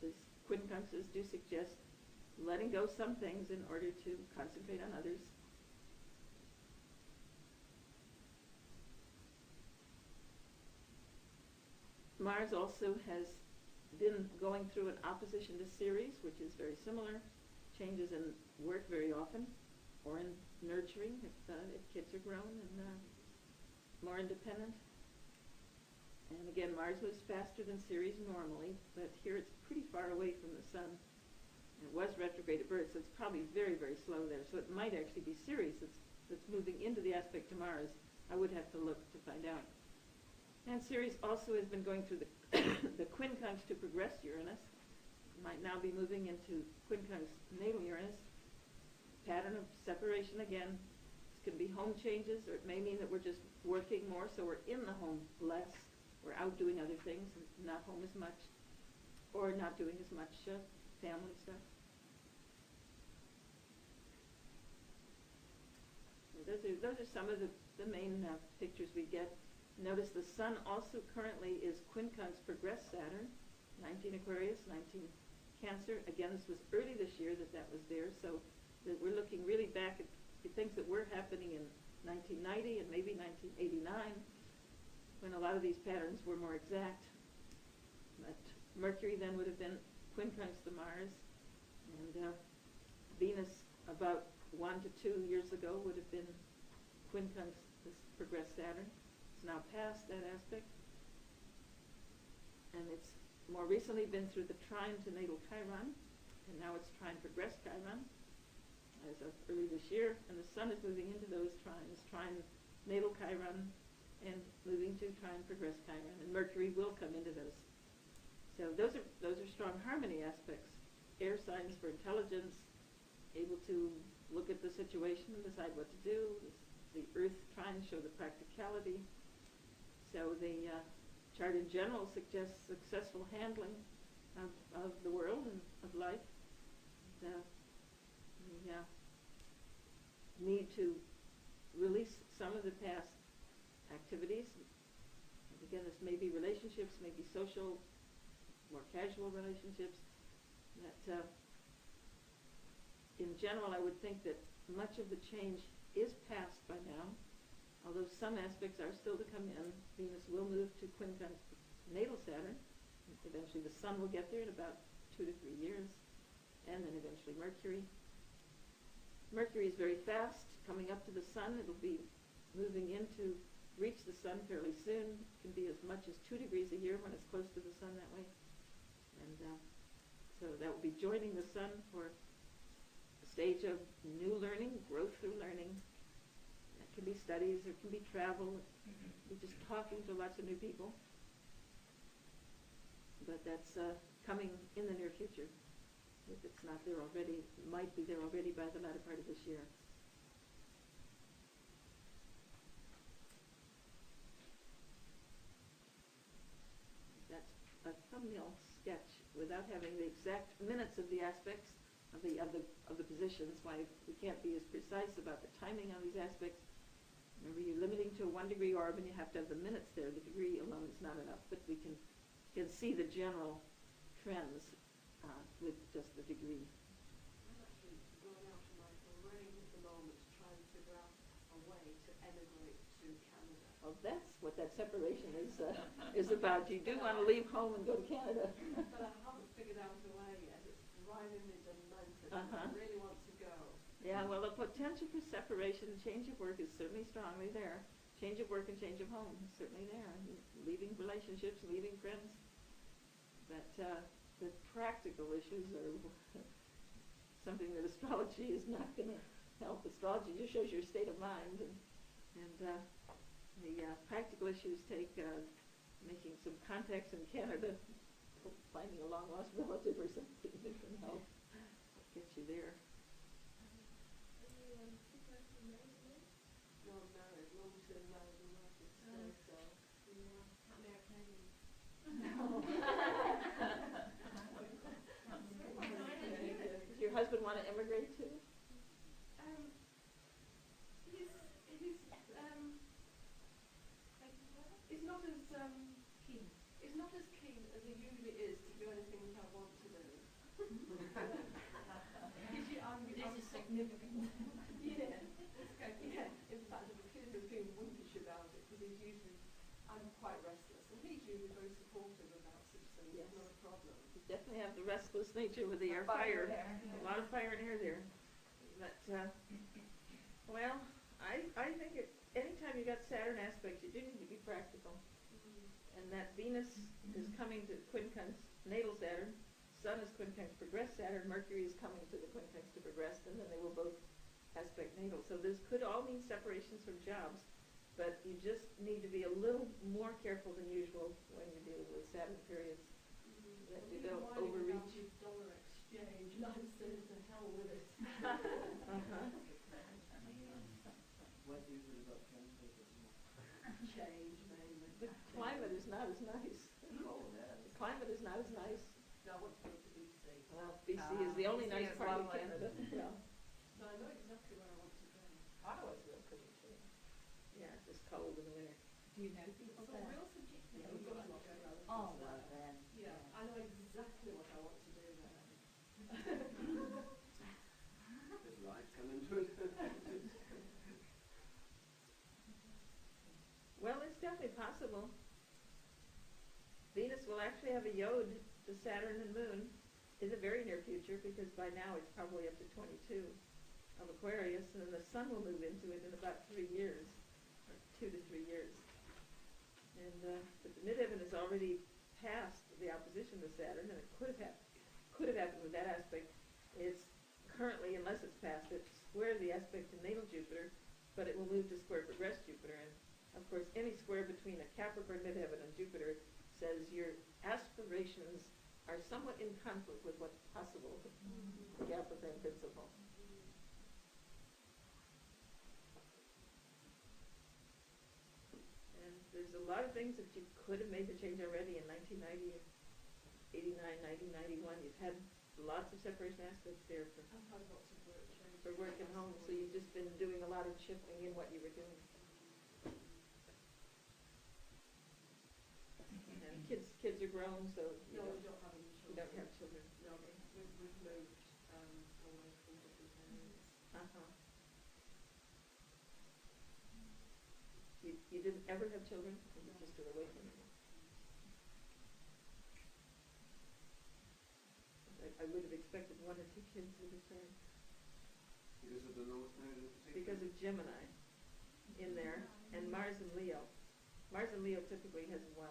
These quincunxes do suggest letting go some things in order to concentrate on others. Mars also has been going through an opposition to Ceres, which is very similar. Changes in work very often, or in nurturing if kids are grown and more independent. And again, Mars moves faster than Ceres normally, but here it's pretty far away from the Sun. It was retrograde at birth, so it's probably very, very slow there. So it might actually be Ceres that's moving into the aspect to Mars. I would have to look to find out. And Ceres also has been going through the quincunx to progress Uranus. Might now be moving into quincunx natal Uranus. Pattern of separation again. It's going to be home changes, or it may mean that we're just working more, so we're in the home less. We're out doing other things, and not home as much, or not doing as much family stuff. Those are some of the main pictures we get. Notice the Sun also currently is quincunx progress Saturn, 19 Aquarius, 19 Cancer. Again, this was early this year that was there, so that we're looking really back at things that were happening in 1990 and maybe 1989, when a lot of these patterns were more exact. But Mercury then would have been quincunx to Mars, and Venus about 1 to 2 years ago would have been quincunx this progressed Saturn. It's now past that aspect, and it's more recently been through the trine to natal Chiron, and now it's trine progressed Chiron as of early this year, and the Sun is moving into those trines, trine natal Chiron and moving to trine progressed Chiron, and Mercury will come into those. So those are strong harmony aspects. Air signs for intelligence, able to look at the situation and decide what to do. The Earth trines show the practicality. So the chart in general suggests successful handling of the world and of life. The need to release some of the past activities. And again, this may be relationships, maybe social, more casual relationships. That in general, I would think that much of the change is past by now, although some aspects are still to come in. Venus will move to quincunx natal Saturn. Eventually the Sun will get there in about 2 to 3 years, and then eventually Mercury. Mercury is very fast, coming up to the Sun. It'll be moving into, reach the Sun fairly soon. It can be as much as 2 degrees a year when it's close to the Sun that way. And so that will be joining the Sun for a stage of new learning, growth through learning. That can be studies, or it can be travel, it can be just talking to lots of new people. But that's coming in the near future. If it's not there already, it might be there already by the latter part of this year. That's a thumbnail sketch without having the exact minutes of the aspects of the positions. Why we can't be as precise about the timing on these aspects. Remember, you're limiting to a 1 degree orb, and you have to have the minutes there. The degree alone is not enough, but we can see the general trends with just the degree. I'm actually going out on my own, learning at the moment to try and figure out a way to emigrate to to Canada. Well, that's what that separation is about. You do want to leave home and go to Canada. But I haven't figured out a way yet. It's right in mid-Atlantic. I really want to go. Yeah, well, the potential for separation and change of work is certainly strongly there. Change of work and change of home is certainly there. Leaving relationships, leaving friends. But the practical issues are something that astrology is not going to help. Astrology just shows your state of mind, and the practical issues take making some contacts in Canada, finding a long-lost relative or something that can help get you there. No, I'm married, long-term married and wife is still, so American. Does your husband want to emigrate too? He's not as keen. He's not as keen as he usually is to do anything that I want to do. This is significant. Yeah. Yeah. In fact, I'm accused of being wimpish about it because I'm quite restless, and he's usually very supportive about such things. Yes. It's not a problem. You definitely have the restless nature with the air fire. A lot of fire and air there. But, well, I think anytime you got Saturn aspects, you do need to be practical. And that Venus is coming to quincunx natal Saturn, Sun is quincunx progress Saturn, Mercury is coming to the quincunx to progress, and then they will both aspect natal. So this could all mean separations from jobs, but you just need to be a little more careful than usual when you're dealing with Saturn periods. That you don't overreach. Dollar exchange, and I'm saying to hell with it. What is it about transit that you want? Change, mainly. The climate is not as nice. Oh, yeah. The climate is not as nice. No, I want to go to BC. Well, BC is the only BC nice is part of lovely. Canada. Yeah. No, I know exactly where I want to go. Ottawa's real pretty too. Yeah, it's just cold in the winter. Do you know people So there? real subjective. Yeah, We've got we've a lot of relatives Oh, there. well then. Yeah, I know exactly what I want to do there. There's light coming to it. Well, it's definitely possible. Venus will actually have a yod to Saturn and Moon in the very near future, because by now it's probably up to 22 of Aquarius, and then the Sun will move into it in about 3 years, or 2 to 3 years. And but the midheaven is already past the opposition to Saturn, and it could have happened with that aspect. It's currently, unless it's past it, square the aspect to natal Jupiter, but it will move to square progress Jupiter. And of course, any square between a Capricorn midheaven and Jupiter says your aspirations are somewhat in conflict with what's possible, the Capricorn principle. And there's a lot of things that you could have made the change already in 1990, 89, 1991. You've had lots of separation aspects there for I've had lots of work changes. work and home, so you've just been doing a lot of shifting in what you were doing. And kids are grown, so you No, we don't don't have any children. you don't have children. No, we've moved away from different areas. Uh-huh. You didn't ever have children? Or you just were away from them? I would have expected 1 or 2 kids at a time. Because of the North Node in particular? Because of Gemini in there, and Mars and Leo. Mars and Leo typically has 1,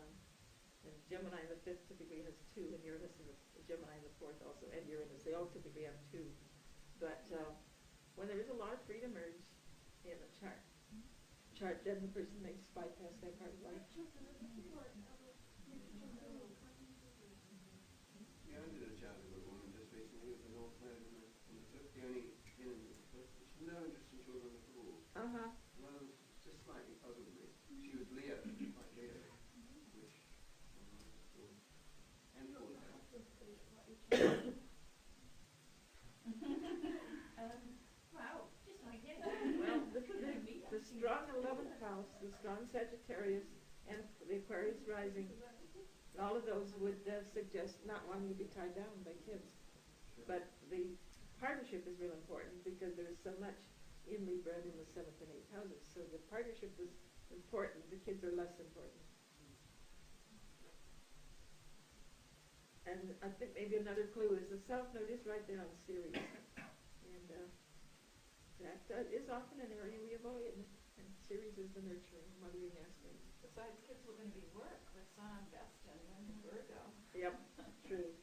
and Gemini in the 5th typically has 2, and Uranus in the Gemini in the 4th also, and Uranus. They all typically have 2. But when there is a lot of freedom urge in a chart, then the person makes bypass that part of life. Yeah, I did a chat with a woman just recently with the North Node in the 5th, the only in the 5th. She had no interest in children at all. Uh-huh. Well, it just slightly puzzled me. She was Leo, like Leo, which and all that. Wow, just like him. Well, the strong 11th house, the strong Sagittarius, and the Aquarius rising, all of those would suggest not wanting to be tied down by kids. But the partnership is real important because there's so much in Libra and in the 7th and 8th houses. So the partnership was important, the kids are less important. And I think maybe another clue is the South Node is right there on Ceres. And that is often an area we avoid. And Ceres is the nurturing, mothering aspect. Besides, kids were going to be work with Sun on Vesta and then Virgo. Yep, true.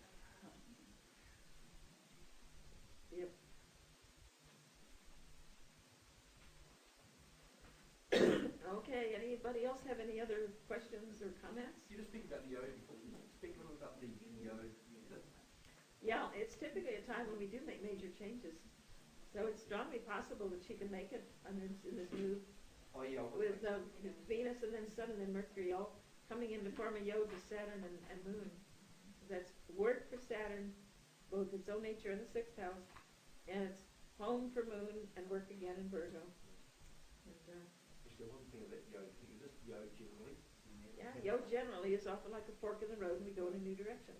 Yep. Okay, anybody else have any other questions or comments? You just speak about the yod. Speak a little about the yod. Yeah, it's typically a time when we do make major changes. So it's strongly possible that she can make it in this move. Oh yeah. With Venus and then Sun and then Mercury all coming in to form a yod with Saturn and Moon. That's work for Saturn, both its own nature in the 6th house, and it's home for Moon and work again in Virgo. And, actually, one thing about yod, is this yod generally? yeah, yod generally is often like a fork in the road and we go in a new direction.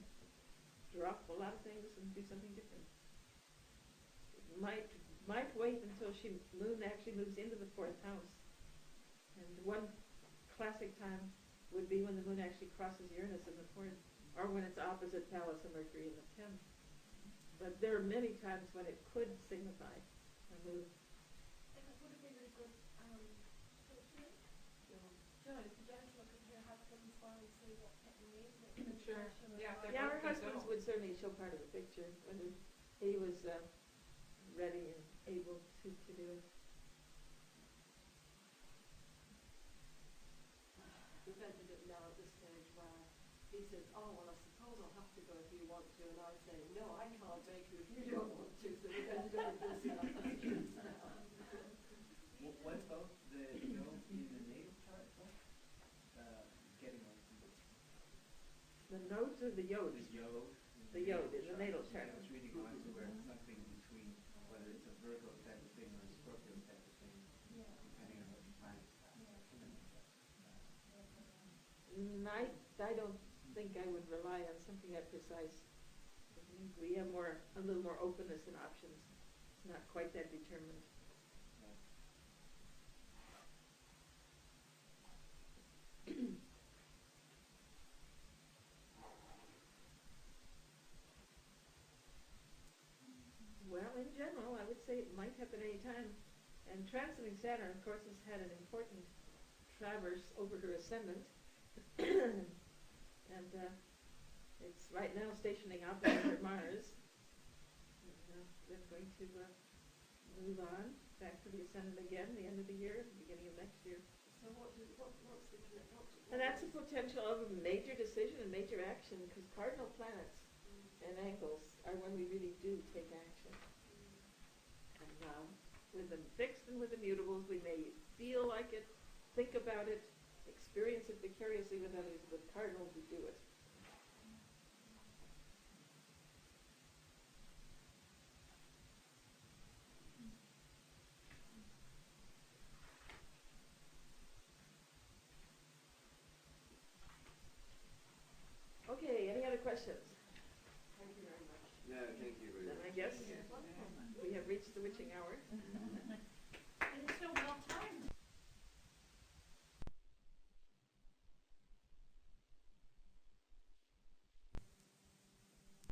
Drop a lot of things and do something different. Might wait until Moon actually moves into the 4th house. And one classic time would be when the Moon actually crosses Uranus in the 4th, or when it's opposite Pallas and Mercury in the 10th. But there are many times when it could signify a move. And it would have been really good for the two. No, the gents look at her husband's while and see what's happening. Sure. Yeah, if they're Yeah, both her husband go. would certainly show part of the picture, whether he was ready and able to do it. We've entered it now at this stage where he says, oh, well, I suppose I'll have to go if you want to, and I say, no, I can't make you if you don't want to, so we've ended up with this now. What's both the yod in the natal chart for? Getting on The nodes or the yods? the yod. The yod in the natal chart. I was reading lines where it's something between whether it's a Virgo type of thing or a Scorpio type of thing, depending on which planet. I don't think I would rely on something that precise. We have a little more openness in options. It's not quite that determined. Well, in general, I would say it might happen any time. And transiting Saturn, of course, has had an important traverse over her ascendant. And it's right now stationing opposite Mars. And, they're going to move on back to the ascendant again, the end of the year, beginning of next year. So what's the And that's a potential of a major decision and major action, because cardinal planets and angles are when we really do take action. And with them fixed and with the mutables, we may feel like it, think about it, experience it vicariously with others. With cardinals, we do it. Okay, any other questions? Thank you very much. No, thank you very Then much. I guess we have reached the witching hour.